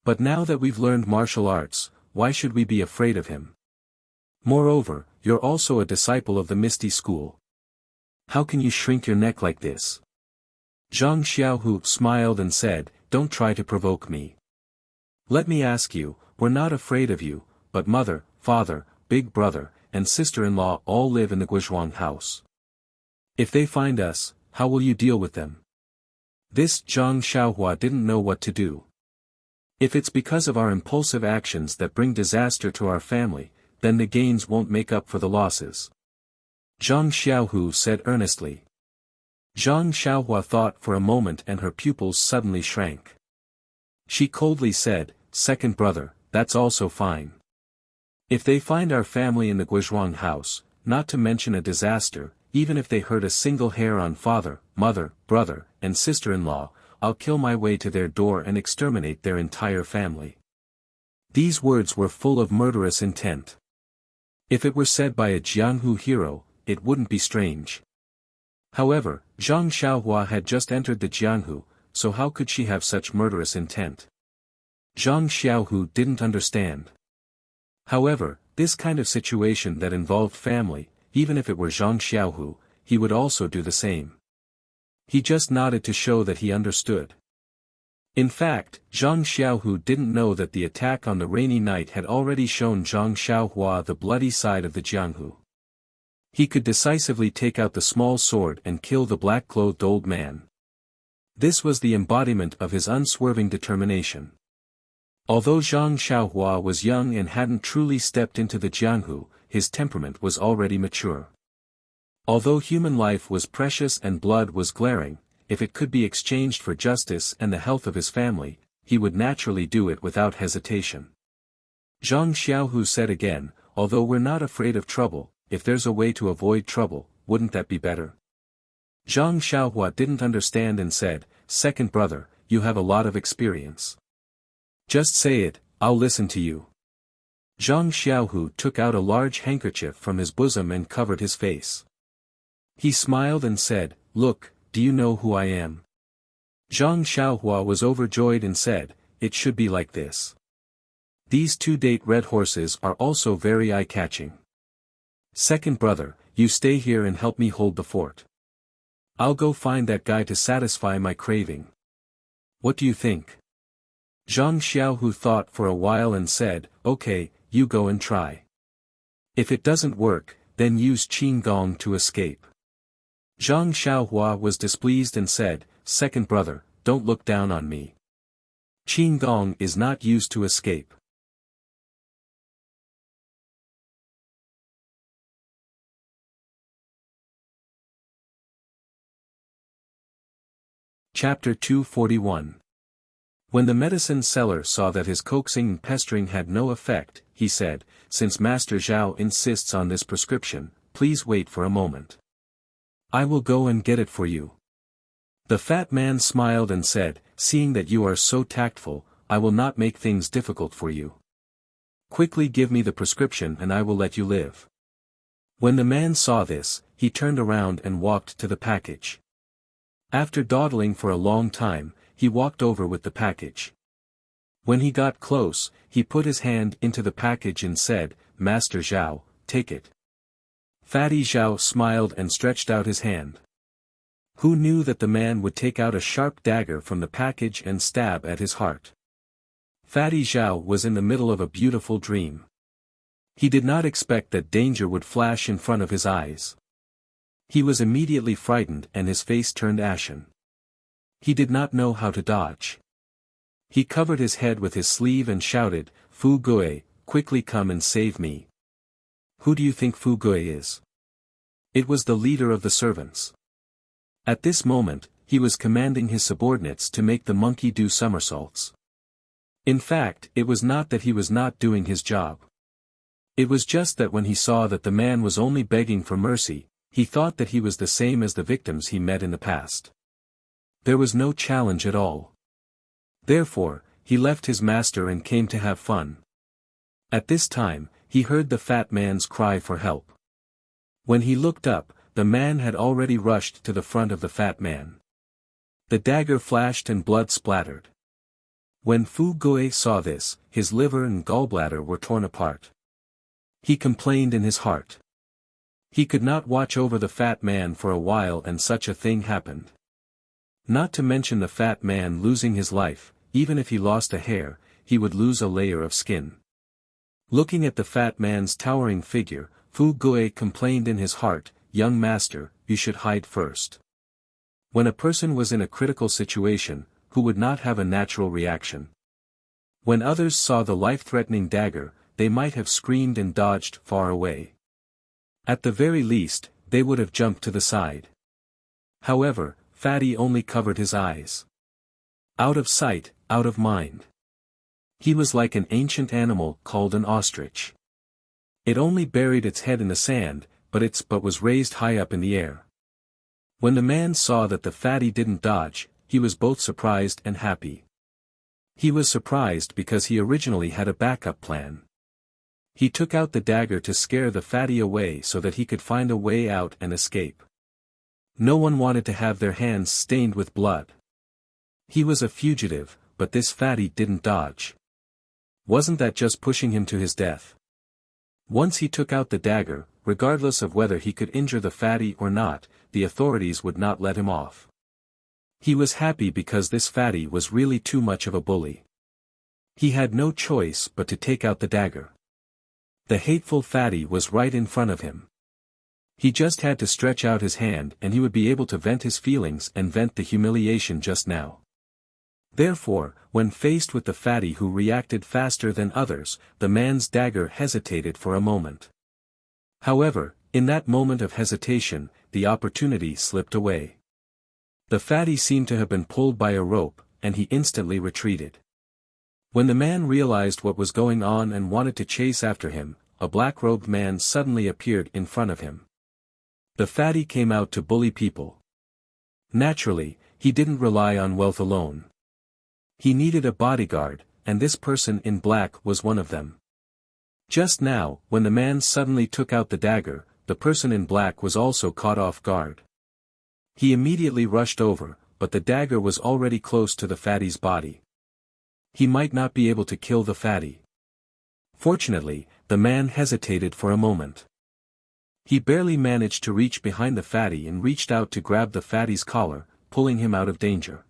But now that we've learned martial arts, why should we be afraid of him? Moreover, you're also a disciple of the Misty School. How can you shrink your neck like this?" Zhang Xiaohu smiled and said, "Don't try to provoke me. Let me ask you, we're not afraid of you, but mother, father, big brother, and sister-in-law all live in the Guizhuang house. If they find us, how will you deal with them?" This Zhang Xiaohua didn't know what to do. If it's because of our impulsive actions that bring disaster to our family, then the gains won't make up for the losses. Zhang Xiaohu said earnestly. Zhang Xiaohua thought for a moment and her pupils suddenly shrank. She coldly said, "Second brother, that's also fine. If they find our family in the Guizhuang house, not to mention a disaster, even if they hurt a single hair on father, mother, brother, and sister-in-law, I'll kill my way to their door and exterminate their entire family." These words were full of murderous intent. If it were said by a Jianghu hero, it wouldn't be strange. However, Zhang Xiaohua had just entered the Jianghu, so how could she have such murderous intent? Zhang Xiaohu didn't understand. However, this kind of situation that involved family, even if it were Zhang Xiaohu, he would also do the same. He just nodded to show that he understood. In fact, Zhang Xiaohu didn't know that the attack on the rainy night had already shown Zhang Xiaohua the bloody side of the Jianghu. He could decisively take out the small sword and kill the black-clothed old man. This was the embodiment of his unswerving determination. Although Zhang Xiaohua was young and hadn't truly stepped into the Jianghu, his temperament was already mature. Although human life was precious and blood was glaring, if it could be exchanged for justice and the health of his family, he would naturally do it without hesitation. Zhang Xiaohu said again, although we're not afraid of trouble, if there's a way to avoid trouble, wouldn't that be better? Zhang Xiaohua didn't understand and said, second brother, you have a lot of experience. Just say it, I'll listen to you. Zhang Xiaohu took out a large handkerchief from his bosom and covered his face. He smiled and said, look, do you know who I am? Zhang Xiaohua was overjoyed and said, it should be like this. These two date red horses are also very eye-catching. Second brother, you stay here and help me hold the fort. I'll go find that guy to satisfy my craving. What do you think? Zhang Xiaohu thought for a while and said, okay, you go and try. If it doesn't work, then use Qin Gong to escape. Zhang Xiaohua was displeased and said, second brother, don't look down on me. Qin Gong is not used to escape. Chapter 241. When the medicine seller saw that his coaxing and pestering had no effect, he said, since Master Zhao insists on this prescription, please wait for a moment. I will go and get it for you. The fat man smiled and said, seeing that you are so tactful, I will not make things difficult for you. Quickly give me the prescription and I will let you live. When the man saw this, he turned around and walked to the package. After dawdling for a long time, he walked over with the package. When he got close, he put his hand into the package and said, Master Zhao, take it. Fatty Zhao smiled and stretched out his hand. Who knew that the man would take out a sharp dagger from the package and stab at his heart? Fatty Zhao was in the middle of a beautiful dream. He did not expect that danger would flash in front of his eyes. He was immediately frightened and his face turned ashen. He did not know how to dodge. He covered his head with his sleeve and shouted, Fu Gui, quickly come and save me. Who do you think Fu Gui is? It was the leader of the servants. At this moment, he was commanding his subordinates to make the monkey do somersaults. In fact, it was not that he was not doing his job. It was just that when he saw that the man was only begging for mercy, he thought that he was the same as the victims he met in the past. There was no challenge at all. Therefore, he left his master and came to have fun. At this time, he heard the fat man's cry for help. When he looked up, the man had already rushed to the front of the fat man. The dagger flashed and blood splattered. When Fu Gui saw this, his liver and gallbladder were torn apart. He complained in his heart. He could not watch over the fat man for a while and such a thing happened. Not to mention the fat man losing his life, even if he lost a hair, he would lose a layer of skin. Looking at the fat man's towering figure, Fu Gui complained in his heart, young master, you should hide first. When a person was in a critical situation, who would not have a natural reaction? When others saw the life-threatening dagger, they might have screamed and dodged far away. At the very least, they would have jumped to the side. However, Fatty only covered his eyes. Out of sight, out of mind. He was like an ancient animal called an ostrich. It only buried its head in the sand, but was raised high up in the air. When the man saw that the fatty didn't dodge, he was both surprised and happy. He was surprised because he originally had a backup plan. He took out the dagger to scare the fatty away so that he could find a way out and escape. No one wanted to have their hands stained with blood. He was a fugitive, but this fatty didn't dodge. Wasn't that just pushing him to his death? Once he took out the dagger, regardless of whether he could injure the fatty or not, the authorities would not let him off. He was happy because this fatty was really too much of a bully. He had no choice but to take out the dagger. The hateful fatty was right in front of him. He just had to stretch out his hand and he would be able to vent his feelings and vent the humiliation just now. Therefore, when faced with the fatty who reacted faster than others, the man's dagger hesitated for a moment. However, in that moment of hesitation, the opportunity slipped away. The fatty seemed to have been pulled by a rope, and he instantly retreated. When the man realized what was going on and wanted to chase after him, a black-robed man suddenly appeared in front of him. The fatty came out to bully people. Naturally, he didn't rely on wealth alone. He needed a bodyguard, and this person in black was one of them. Just now, when the man suddenly took out the dagger, the person in black was also caught off guard. He immediately rushed over, but the dagger was already close to the fatty's body. He might not be able to kill the fatty. Fortunately, the man hesitated for a moment. He barely managed to reach behind the fatty and reached out to grab the fatty's collar, pulling him out of danger.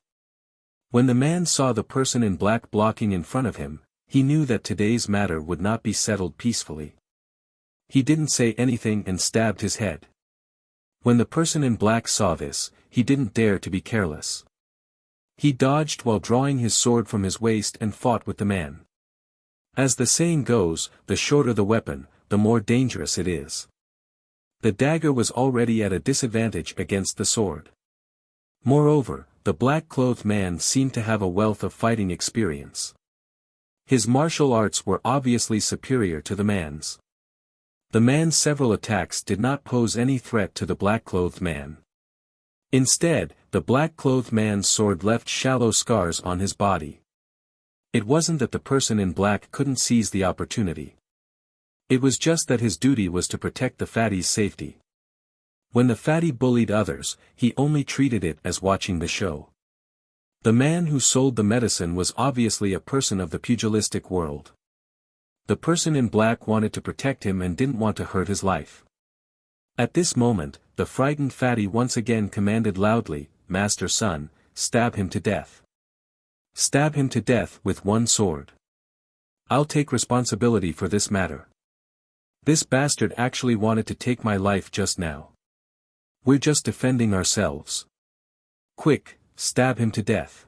When the man saw the person in black blocking in front of him, he knew that today's matter would not be settled peacefully. He didn't say anything and stabbed his head. When the person in black saw this, he didn't dare to be careless. He dodged while drawing his sword from his waist and fought with the man. As the saying goes, the shorter the weapon, the more dangerous it is. The dagger was already at a disadvantage against the sword. Moreover, the black-clothed man seemed to have a wealth of fighting experience. His martial arts were obviously superior to the man's. The man's several attacks did not pose any threat to the black-clothed man. Instead, the black-clothed man's sword left shallow scars on his body. It wasn't that the person in black couldn't seize the opportunity. It was just that his duty was to protect the fatty's safety. When the fatty bullied others, he only treated it as watching the show. The man who sold the medicine was obviously a person of the pugilistic world. The person in black wanted to protect him and didn't want to hurt his life. At this moment, the frightened fatty once again commanded loudly, "Master Sun, stab him to death. Stab him to death with one sword. I'll take responsibility for this matter. This bastard actually wanted to take my life just now. We're just defending ourselves. Quick, stab him to death."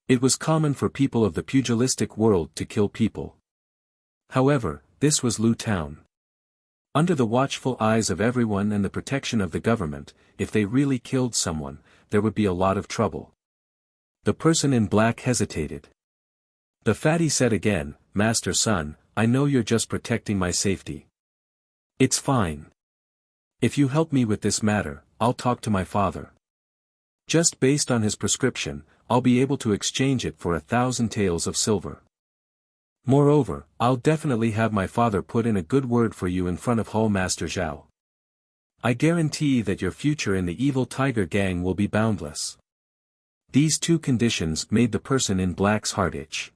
It was common for people of the pugilistic world to kill people. However, this was Lu Town. Under the watchful eyes of everyone and the protection of the government, if they really killed someone, there would be a lot of trouble. The person in black hesitated. The fatty said again, "Master Sun, I know you're just protecting my safety. It's fine. If you help me with this matter, I'll talk to my father. Just based on his prescription, I'll be able to exchange it for 1,000 taels of silver. Moreover, I'll definitely have my father put in a good word for you in front of Hall Master Zhao. I guarantee that your future in the evil tiger gang will be boundless." These two conditions made the person in black's heart itch.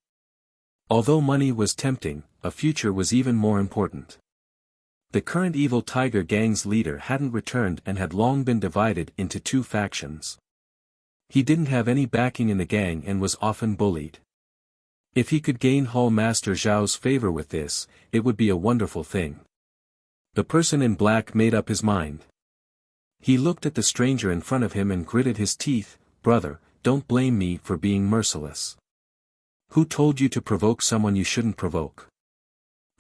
Although money was tempting, a future was even more important. The current evil tiger gang's leader hadn't returned and had long been divided into two factions. He didn't have any backing in the gang and was often bullied. If he could gain Hall Master Zhao's favor with this, it would be a wonderful thing. The person in black made up his mind. He looked at the stranger in front of him and gritted his teeth, "Brother, don't blame me for being merciless. Who told you to provoke someone you shouldn't provoke?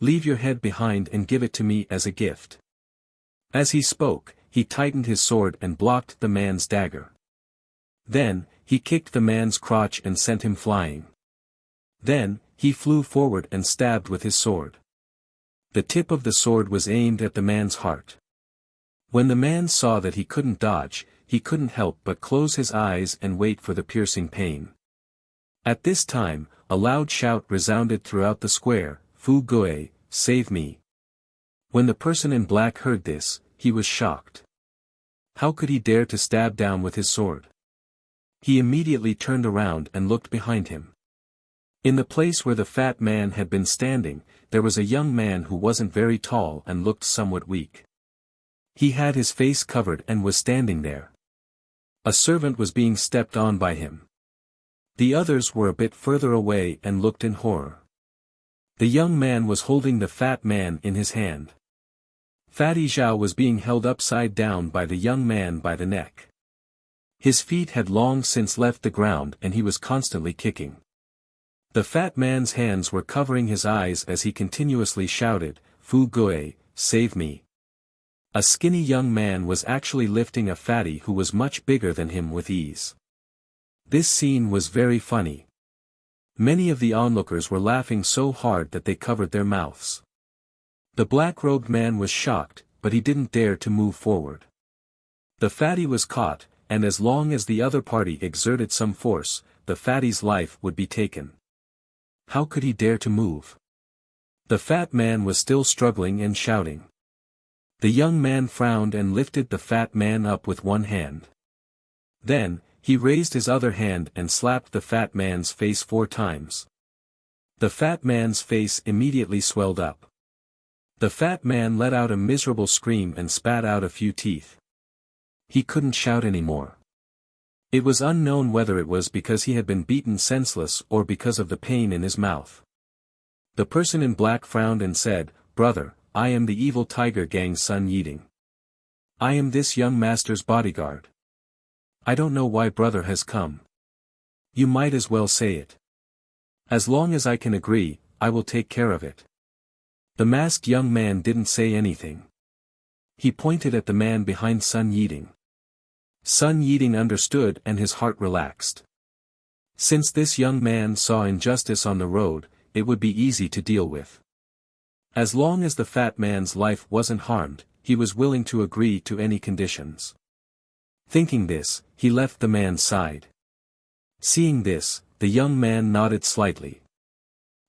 Leave your head behind and give it to me as a gift." As he spoke, he tightened his sword and blocked the man's dagger. Then, he kicked the man's crotch and sent him flying. Then, he flew forward and stabbed with his sword. The tip of the sword was aimed at the man's heart. When the man saw that he couldn't dodge, he couldn't help but close his eyes and wait for the piercing pain. At this time, a loud shout resounded throughout the square, "Fu Gui, save me." When the person in black heard this, he was shocked. How could he dare to stab down with his sword? He immediately turned around and looked behind him. In the place where the fat man had been standing, there was a young man who wasn't very tall and looked somewhat weak. He had his face covered and was standing there. A servant was being stepped on by him. The others were a bit further away and looked in horror. The young man was holding the fat man in his hand. Fatty Zhao was being held upside down by the young man by the neck. His feet had long since left the ground and he was constantly kicking. The fat man's hands were covering his eyes as he continuously shouted, "Fu Gui, save me." A skinny young man was actually lifting a fatty who was much bigger than him with ease. This scene was very funny. Many of the onlookers were laughing so hard that they covered their mouths. The black-robed man was shocked, but he didn't dare to move forward. The fatty was caught, and as long as the other party exerted some force, the fatty's life would be taken. How could he dare to move? The fat man was still struggling and shouting. The young man frowned and lifted the fat man up with one hand. Then, he raised his other hand and slapped the fat man's face 4 times. The fat man's face immediately swelled up. The fat man let out a miserable scream and spat out a few teeth. He couldn't shout anymore. It was unknown whether it was because he had been beaten senseless or because of the pain in his mouth. The person in black frowned and said, "Brother, I am the evil tiger gang's Sun Yiding. I am this young master's bodyguard. I don't know why brother has come. You might as well say it. As long as I can agree, I will take care of it." The masked young man didn't say anything. He pointed at the man behind Sun Yiding. Sun Yiding understood and his heart relaxed. Since this young man saw injustice on the road, it would be easy to deal with. As long as the fat man's life wasn't harmed, he was willing to agree to any conditions. Thinking this, he left the man's side. Seeing this, the young man nodded slightly.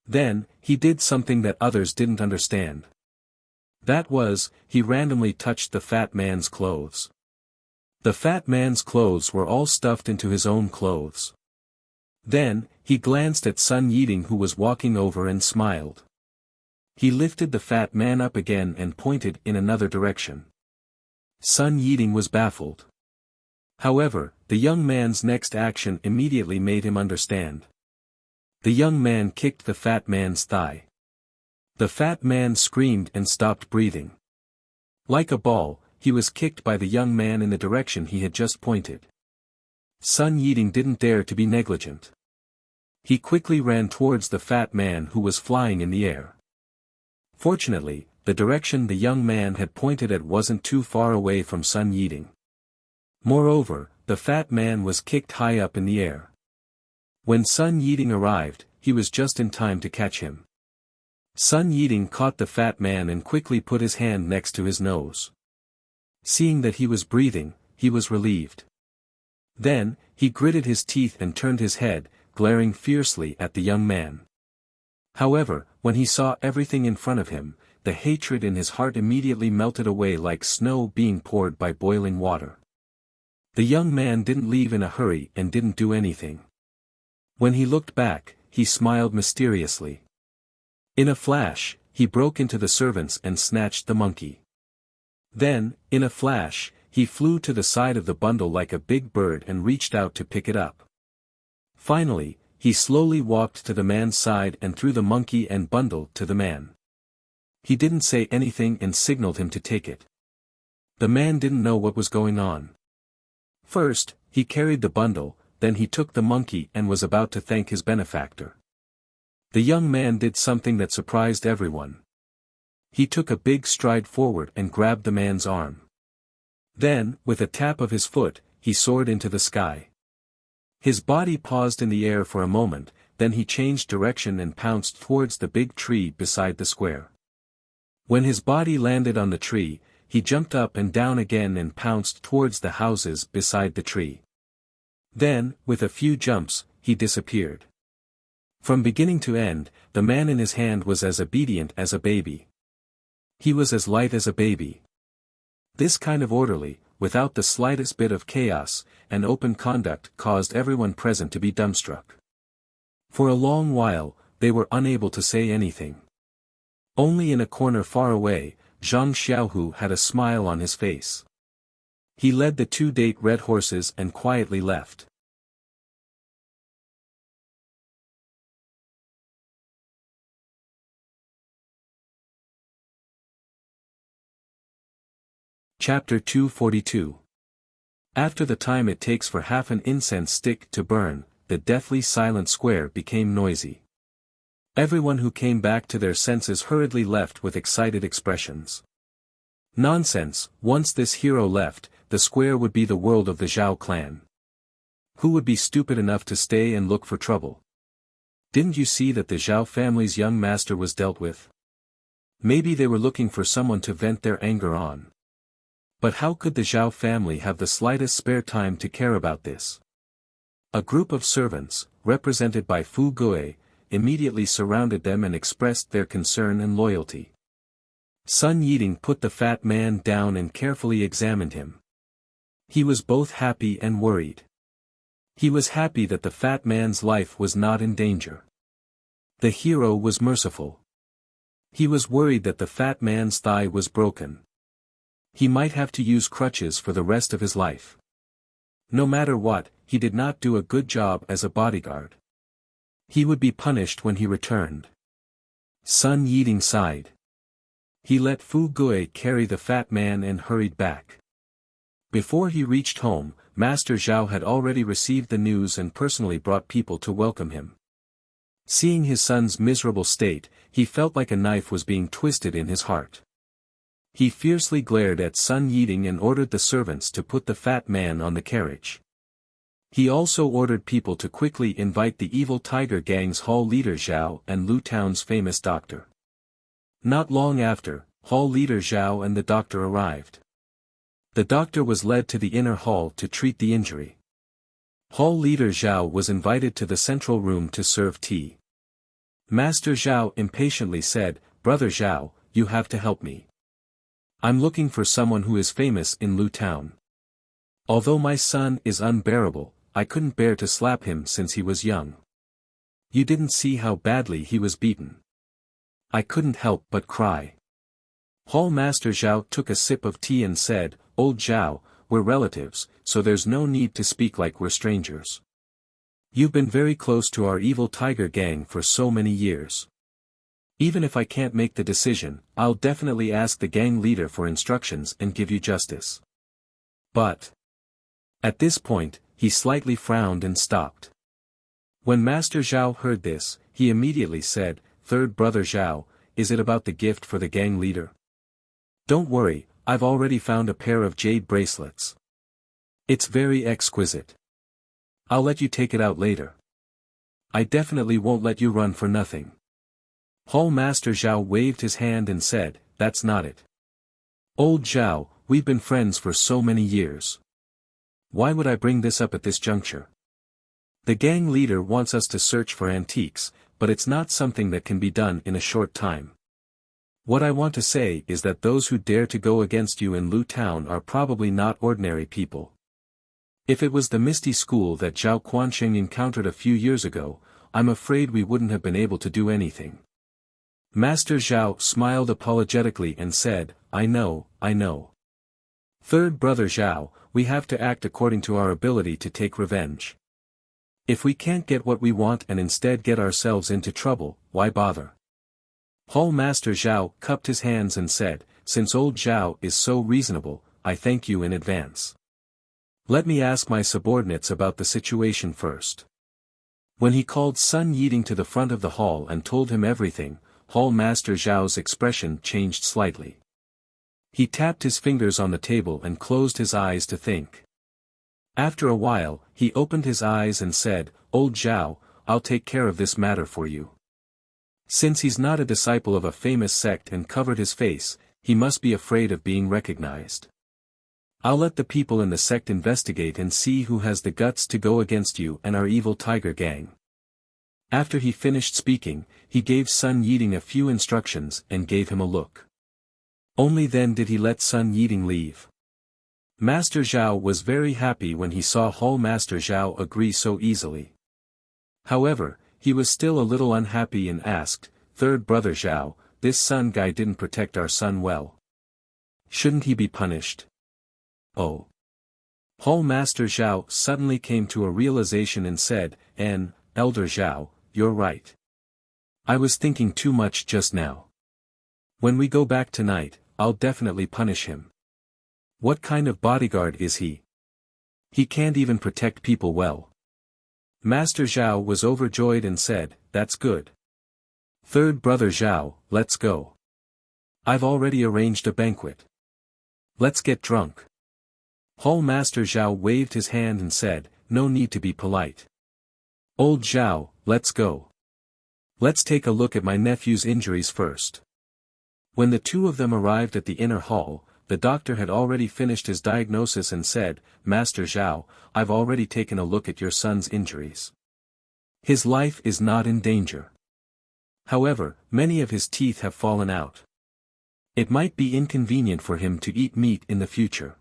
Then, he did something that others didn't understand. That was, he randomly touched the fat man's clothes. The fat man's clothes were all stuffed into his own clothes. Then, he glanced at Sun Yiding who was walking over and smiled. He lifted the fat man up again and pointed in another direction. Sun Yiding was baffled. However, the young man's next action immediately made him understand. The young man kicked the fat man's thigh. The fat man screamed and stopped breathing. Like a ball, he was kicked by the young man in the direction he had just pointed. Sun Yiding didn't dare to be negligent. He quickly ran towards the fat man who was flying in the air. Fortunately, the direction the young man had pointed at wasn't too far away from Sun Yiding. Moreover, the fat man was kicked high up in the air. When Sun Yiding arrived, he was just in time to catch him. Sun Yiding caught the fat man and quickly put his hand next to his nose. Seeing that he was breathing, he was relieved. Then, he gritted his teeth and turned his head, glaring fiercely at the young man. However, when he saw everything in front of him, the hatred in his heart immediately melted away like snow being poured by boiling water. The young man didn't leave in a hurry and didn't do anything. When he looked back, he smiled mysteriously. In a flash, he broke into the servants and snatched the monkey. Then, in a flash, he flew to the side of the bundle like a big bird and reached out to pick it up. Finally, he slowly walked to the man's side and threw the monkey and bundle to the man. He didn't say anything and signaled him to take it. The man didn't know what was going on. First, he carried the bundle, then he took the monkey and was about to thank his benefactor. The young man did something that surprised everyone. He took a big stride forward and grabbed the man's arm. Then, with a tap of his foot, he soared into the sky. His body paused in the air for a moment, then he changed direction and pounced towards the big tree beside the square. When his body landed on the tree, he jumped up and down again and pounced towards the houses beside the tree. Then, with a few jumps, he disappeared. From beginning to end, the man in his hand was as obedient as a baby. He was as light as a baby. This kind of orderly, without the slightest bit of chaos, and open conduct caused everyone present to be dumbstruck. For a long while, they were unable to say anything. Only in a corner far away, Zhang Xiaohu had a smile on his face. He led the 2 date red horses and quietly left. Chapter 242. After the time it takes for half an incense stick to burn, the deathly silent square became noisy. Everyone who came back to their senses hurriedly left with excited expressions. Nonsense, once this hero left, the square would be the world of the Zhao clan. Who would be stupid enough to stay and look for trouble? Didn't you see that the Zhao family's young master was dealt with? Maybe they were looking for someone to vent their anger on. But how could the Zhao family have the slightest spare time to care about this? A group of servants, represented by Fu Gui, immediately surrounded them and expressed their concern and loyalty. Sun Yiding put the fat man down and carefully examined him. He was both happy and worried. He was happy that the fat man's life was not in danger. The hero was merciful. He was worried that the fat man's thigh was broken. He might have to use crutches for the rest of his life. No matter what, he did not do a good job as a bodyguard. He would be punished when he returned. Sun Yiding sighed. He let Fu Gui carry the fat man and hurried back. Before he reached home, Master Zhao had already received the news and personally brought people to welcome him. Seeing his son's miserable state, he felt like a knife was being twisted in his heart. He fiercely glared at Sun Yiding and ordered the servants to put the fat man on the carriage. He also ordered people to quickly invite the evil tiger gang's hall leader Zhao and Lu Town's famous doctor. Not long after, hall leader Zhao and the doctor arrived. The doctor was led to the inner hall to treat the injury. Hall leader Zhao was invited to the central room to serve tea. Master Zhao impatiently said, "Brother Zhao, you have to help me. I'm looking for someone who is famous in Lu Town. Although my son is unbearable, I couldn't bear to slap him since he was young. You didn't see how badly he was beaten. I couldn't help but cry." Hall Master Zhao took a sip of tea and said, "Old Zhao, we're relatives, so there's no need to speak like we're strangers. You've been very close to our evil tiger gang for so many years. Even if I can't make the decision, I'll definitely ask the gang leader for instructions and give you justice." But at this point, he slightly frowned and stopped. When Master Zhao heard this, he immediately said, "Third brother Zhao, is it about the gift for the gang leader? Don't worry, I've already found a pair of jade bracelets. It's very exquisite. I'll let you take it out later. I definitely won't let you run for nothing." Hall Master Zhao waved his hand and said, "That's not it. Old Zhao, we've been friends for so many years. Why would I bring this up at this juncture? The gang leader wants us to search for antiques, but it's not something that can be done in a short time. What I want to say is that those who dare to go against you in Lu Town are probably not ordinary people. If it was the Misty School that Zhao Quansheng encountered a few years ago, I'm afraid we wouldn't have been able to do anything." Master Zhao smiled apologetically and said, I know. Third brother Zhao, we have to act according to our ability to take revenge. If we can't get what we want and instead get ourselves into trouble, why bother?" Hall Master Zhao cupped his hands and said, "Since old Zhao is so reasonable, I thank you in advance. Let me ask my subordinates about the situation first." When he called Sun Yiding to the front of the hall and told him everything, Hall Master Zhao's expression changed slightly. He tapped his fingers on the table and closed his eyes to think. After a while, he opened his eyes and said, "Old Zhao, I'll take care of this matter for you." Since he's not a disciple of a famous sect and covered his face, he must be afraid of being recognized. I'll let the people in the sect investigate and see who has the guts to go against you and our evil tiger gang. After he finished speaking, he gave Sun Yiding a few instructions and gave him a look. Only then did he let Sun Yiding leave. Master Zhao was very happy when he saw Hall Master Zhao agree so easily. However, he was still a little unhappy and asked, "Third brother Zhao, this Sun guy didn't protect our son well. Shouldn't he be punished?" "Oh." Hall Master Zhao suddenly came to a realization and said, Elder Zhao, you're right. I was thinking too much just now. When we go back tonight, I'll definitely punish him. What kind of bodyguard is he? He can't even protect people well." Master Zhao was overjoyed and said, "That's good. Third brother Zhao, let's go. I've already arranged a banquet. Let's get drunk." Hall Master Zhao waved his hand and said, "No need to be polite. Old Zhao, let's go. Let's take a look at my nephew's injuries first. When the two of them arrived at the inner hall, the doctor had already finished his diagnosis and said, Master Zhao, I've already taken a look at your son's injuries. His life is not in danger. However, many of his teeth have fallen out. It might be inconvenient for him to eat meat in the future.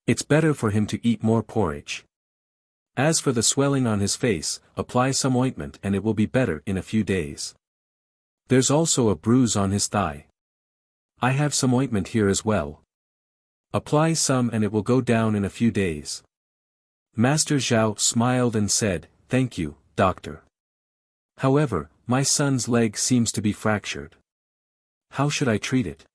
It's better for him to eat more porridge. As for the swelling on his face, apply some ointment and it will be better in a few days. There's also a bruise on his thigh. I have some ointment here as well. Apply some and it will go down in a few days. Master Zhao smiled and said, Thank you, doctor. However, my son's leg seems to be fractured. How should I treat it?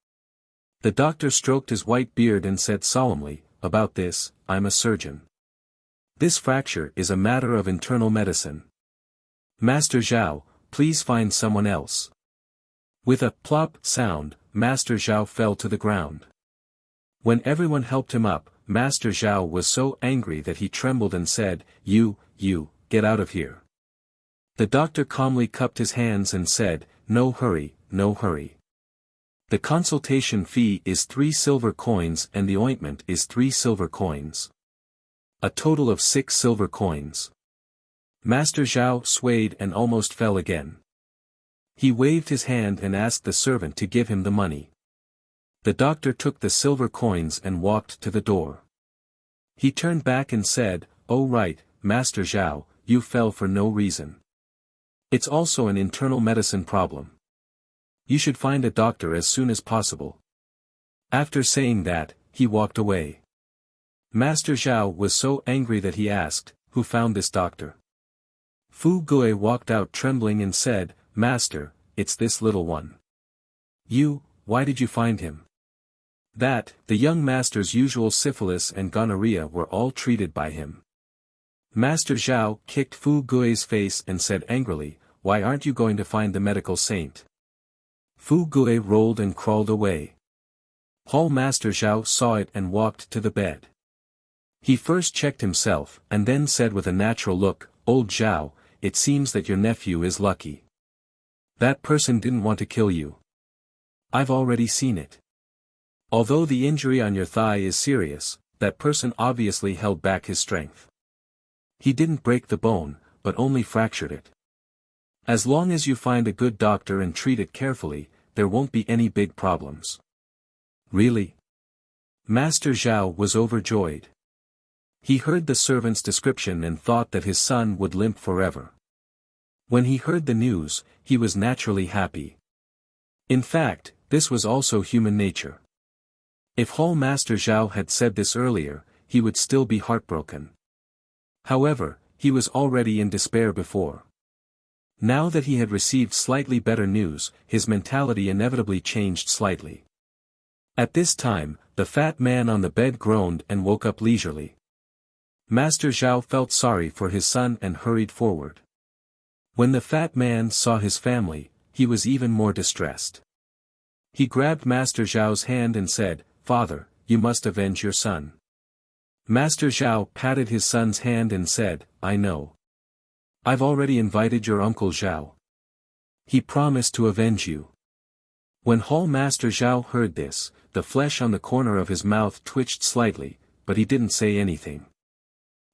The doctor stroked his white beard and said solemnly, About this, I'm a surgeon. This fracture is a matter of internal medicine. Master Zhao, please find someone else. With a plop sound, Master Zhao fell to the ground. When everyone helped him up, Master Zhao was so angry that he trembled and said, You, get out of here. The doctor calmly cupped his hands and said, No hurry, no hurry. The consultation fee is 3 silver coins and the ointment is 3 silver coins. A total of 6 silver coins. Master Zhao swayed and almost fell again. He waved his hand and asked the servant to give him the money. The doctor took the silver coins and walked to the door. He turned back and said, Oh right, Master Zhao, you fell for no reason. It's also an internal medicine problem. You should find a doctor as soon as possible. After saying that, he walked away. Master Zhao was so angry that he asked, Who found this doctor? Fu Gui walked out trembling and said, Master, it's this little one. Why did you find him? The young master's usual syphilis and gonorrhea were all treated by him. Master Zhao kicked Fu Gui's face and said angrily, Why aren't you going to find the medical saint? Fu Gui rolled and crawled away. Hall Master Zhao saw it and walked to the bed. He first checked himself and then said with a natural look, Old Zhao, it seems that your nephew is lucky. That person didn't want to kill you. I've already seen it. Although the injury on your thigh is serious, that person obviously held back his strength. He didn't break the bone, but only fractured it. As long as you find a good doctor and treat it carefully, there won't be any big problems. Really? Master Zhao was overjoyed. He heard the servant's description and thought that his son would limp forever. When he heard the news, he was naturally happy. In fact, this was also human nature. If Hall Master Zhao had said this earlier, he would still be heartbroken. However, he was already in despair before. Now that he had received slightly better news, his mentality inevitably changed slightly. At this time, the fat man on the bed groaned and woke up leisurely. Master Zhao felt sorry for his son and hurried forward. When the fat man saw his family, he was even more distressed. He grabbed Master Zhao's hand and said, Father, you must avenge your son. Master Zhao patted his son's hand and said, I know. I've already invited your uncle Zhao. He promised to avenge you. When Hall Master Zhao heard this, the flesh on the corner of his mouth twitched slightly, but he didn't say anything.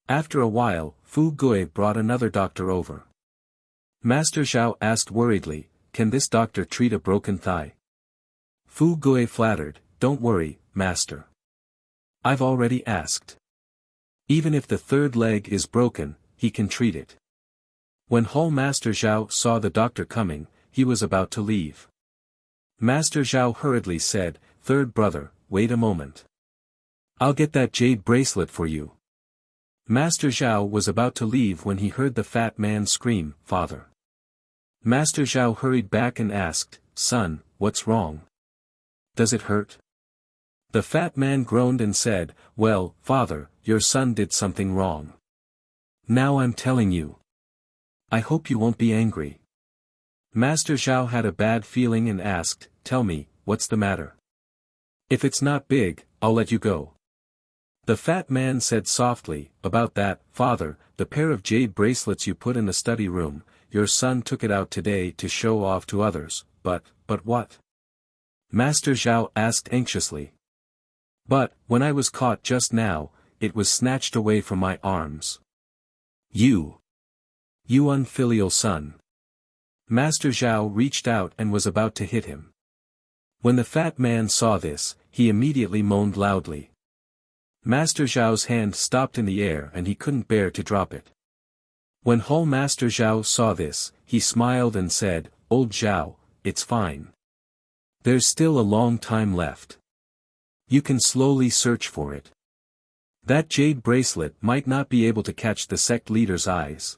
After a while, Fu Gui brought another doctor over. Master Zhao asked worriedly, Can this doctor treat a broken thigh? Fu Gui flattered, Don't worry, master. I've already asked. Even if the third leg is broken, he can treat it. When Hall Master Zhao saw the doctor coming, he was about to leave. Master Zhao hurriedly said, Third brother, wait a moment. I'll get that jade bracelet for you. Master Zhao was about to leave when he heard the fat man scream, Father. Master Zhao hurried back and asked, Son, what's wrong? Does it hurt? The fat man groaned and said, Well, Father, your son did something wrong. Now I'm telling you. I hope you won't be angry. Master Zhao had a bad feeling and asked, Tell me, what's the matter? If it's not big, I'll let you go. The fat man said softly, About that, Father, the pair of jade bracelets you put in the study room, your son took it out today to show off to others, but what? Master Zhao asked anxiously. But, when I was caught just now, it was snatched away from my arms. You unfilial son. Master Zhao reached out and was about to hit him. When the fat man saw this, he immediately moaned loudly. Master Zhao's hand stopped in the air and he couldn't bear to drop it. When whole Master Zhao saw this, he smiled and said, "Old Zhao, it's fine. There's still a long time left. You can slowly search for it. That jade bracelet might not be able to catch the sect leader's eyes."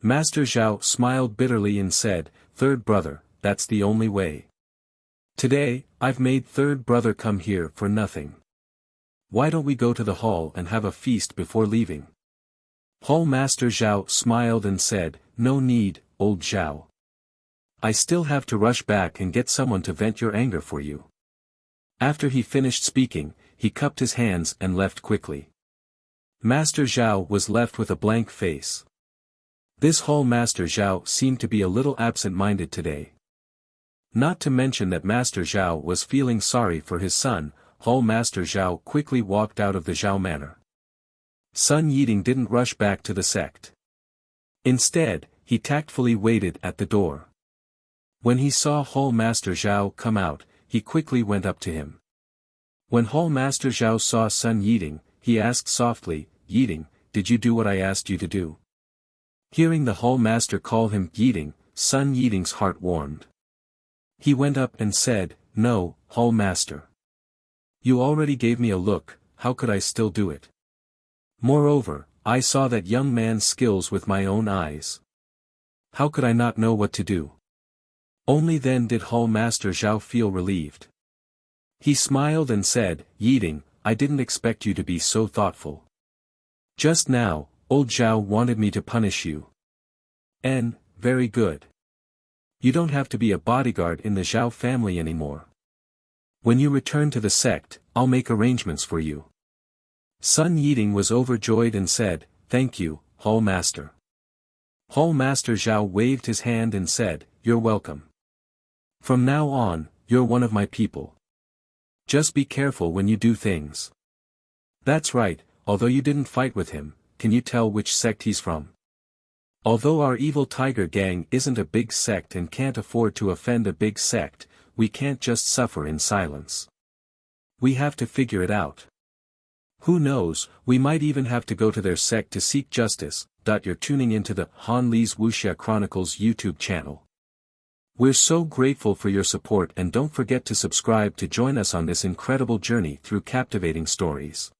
Master Zhao smiled bitterly and said, "Third brother, that's the only way. Today, I've made third brother come here for nothing. Why don't we go to the hall and have a feast before leaving?" Hall Master Zhao smiled and said, "No need, old Zhao. I still have to rush back and get someone to vent your anger for you." After he finished speaking, he cupped his hands and left quickly. Master Zhao was left with a blank face. This Hall Master Zhao seemed to be a little absent-minded today. Not to mention that Master Zhao was feeling sorry for his son, Hall Master Zhao quickly walked out of the Zhao manor. Sun Yiding didn't rush back to the sect. Instead, he tactfully waited at the door. When he saw Hall Master Zhao come out, he quickly went up to him. When Hall Master Zhao saw Sun Yiding, he asked softly, "Yiding, did you do what I asked you to do?" Hearing the Hall Master call him Yiding, Sun Yiding's heart warmed. He went up and said, "No, Hall Master. You already gave me a look, how could I still do it? Moreover, I saw that young man's skills with my own eyes. How could I not know what to do?" Only then did Hall Master Zhao feel relieved. He smiled and said, "Yiding, I didn't expect you to be so thoughtful. Just now, old Zhao wanted me to punish you. Very good. You don't have to be a bodyguard in the Zhao family anymore. When you return to the sect, I'll make arrangements for you." Sun Yiding was overjoyed and said, "Thank you, Hall Master." Hall Master Zhao waved his hand and said, "You're welcome. From now on, you're one of my people. Just be careful when you do things." "That's right, although you didn't fight with him, can you tell which sect he's from?" "Although our evil tiger gang isn't a big sect and can't afford to offend a big sect, we can't just suffer in silence. We have to figure it out. Who knows, we might even have to go to their sect to seek justice." You're tuning into the Han Li's Wuxia Chronicles YouTube channel. We're so grateful for your support and don't forget to subscribe to join us on this incredible journey through captivating stories.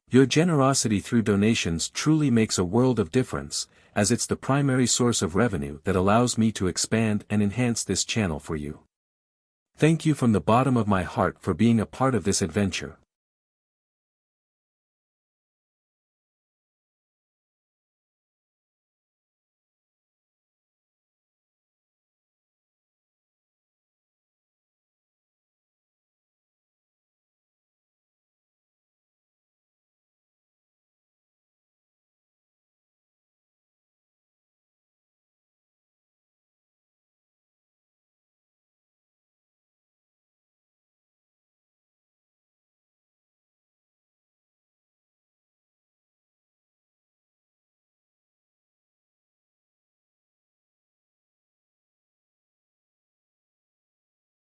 Your generosity through donations truly makes a world of difference, as it's the primary source of revenue that allows me to expand and enhance this channel for you. Thank you from the bottom of my heart for being a part of this adventure.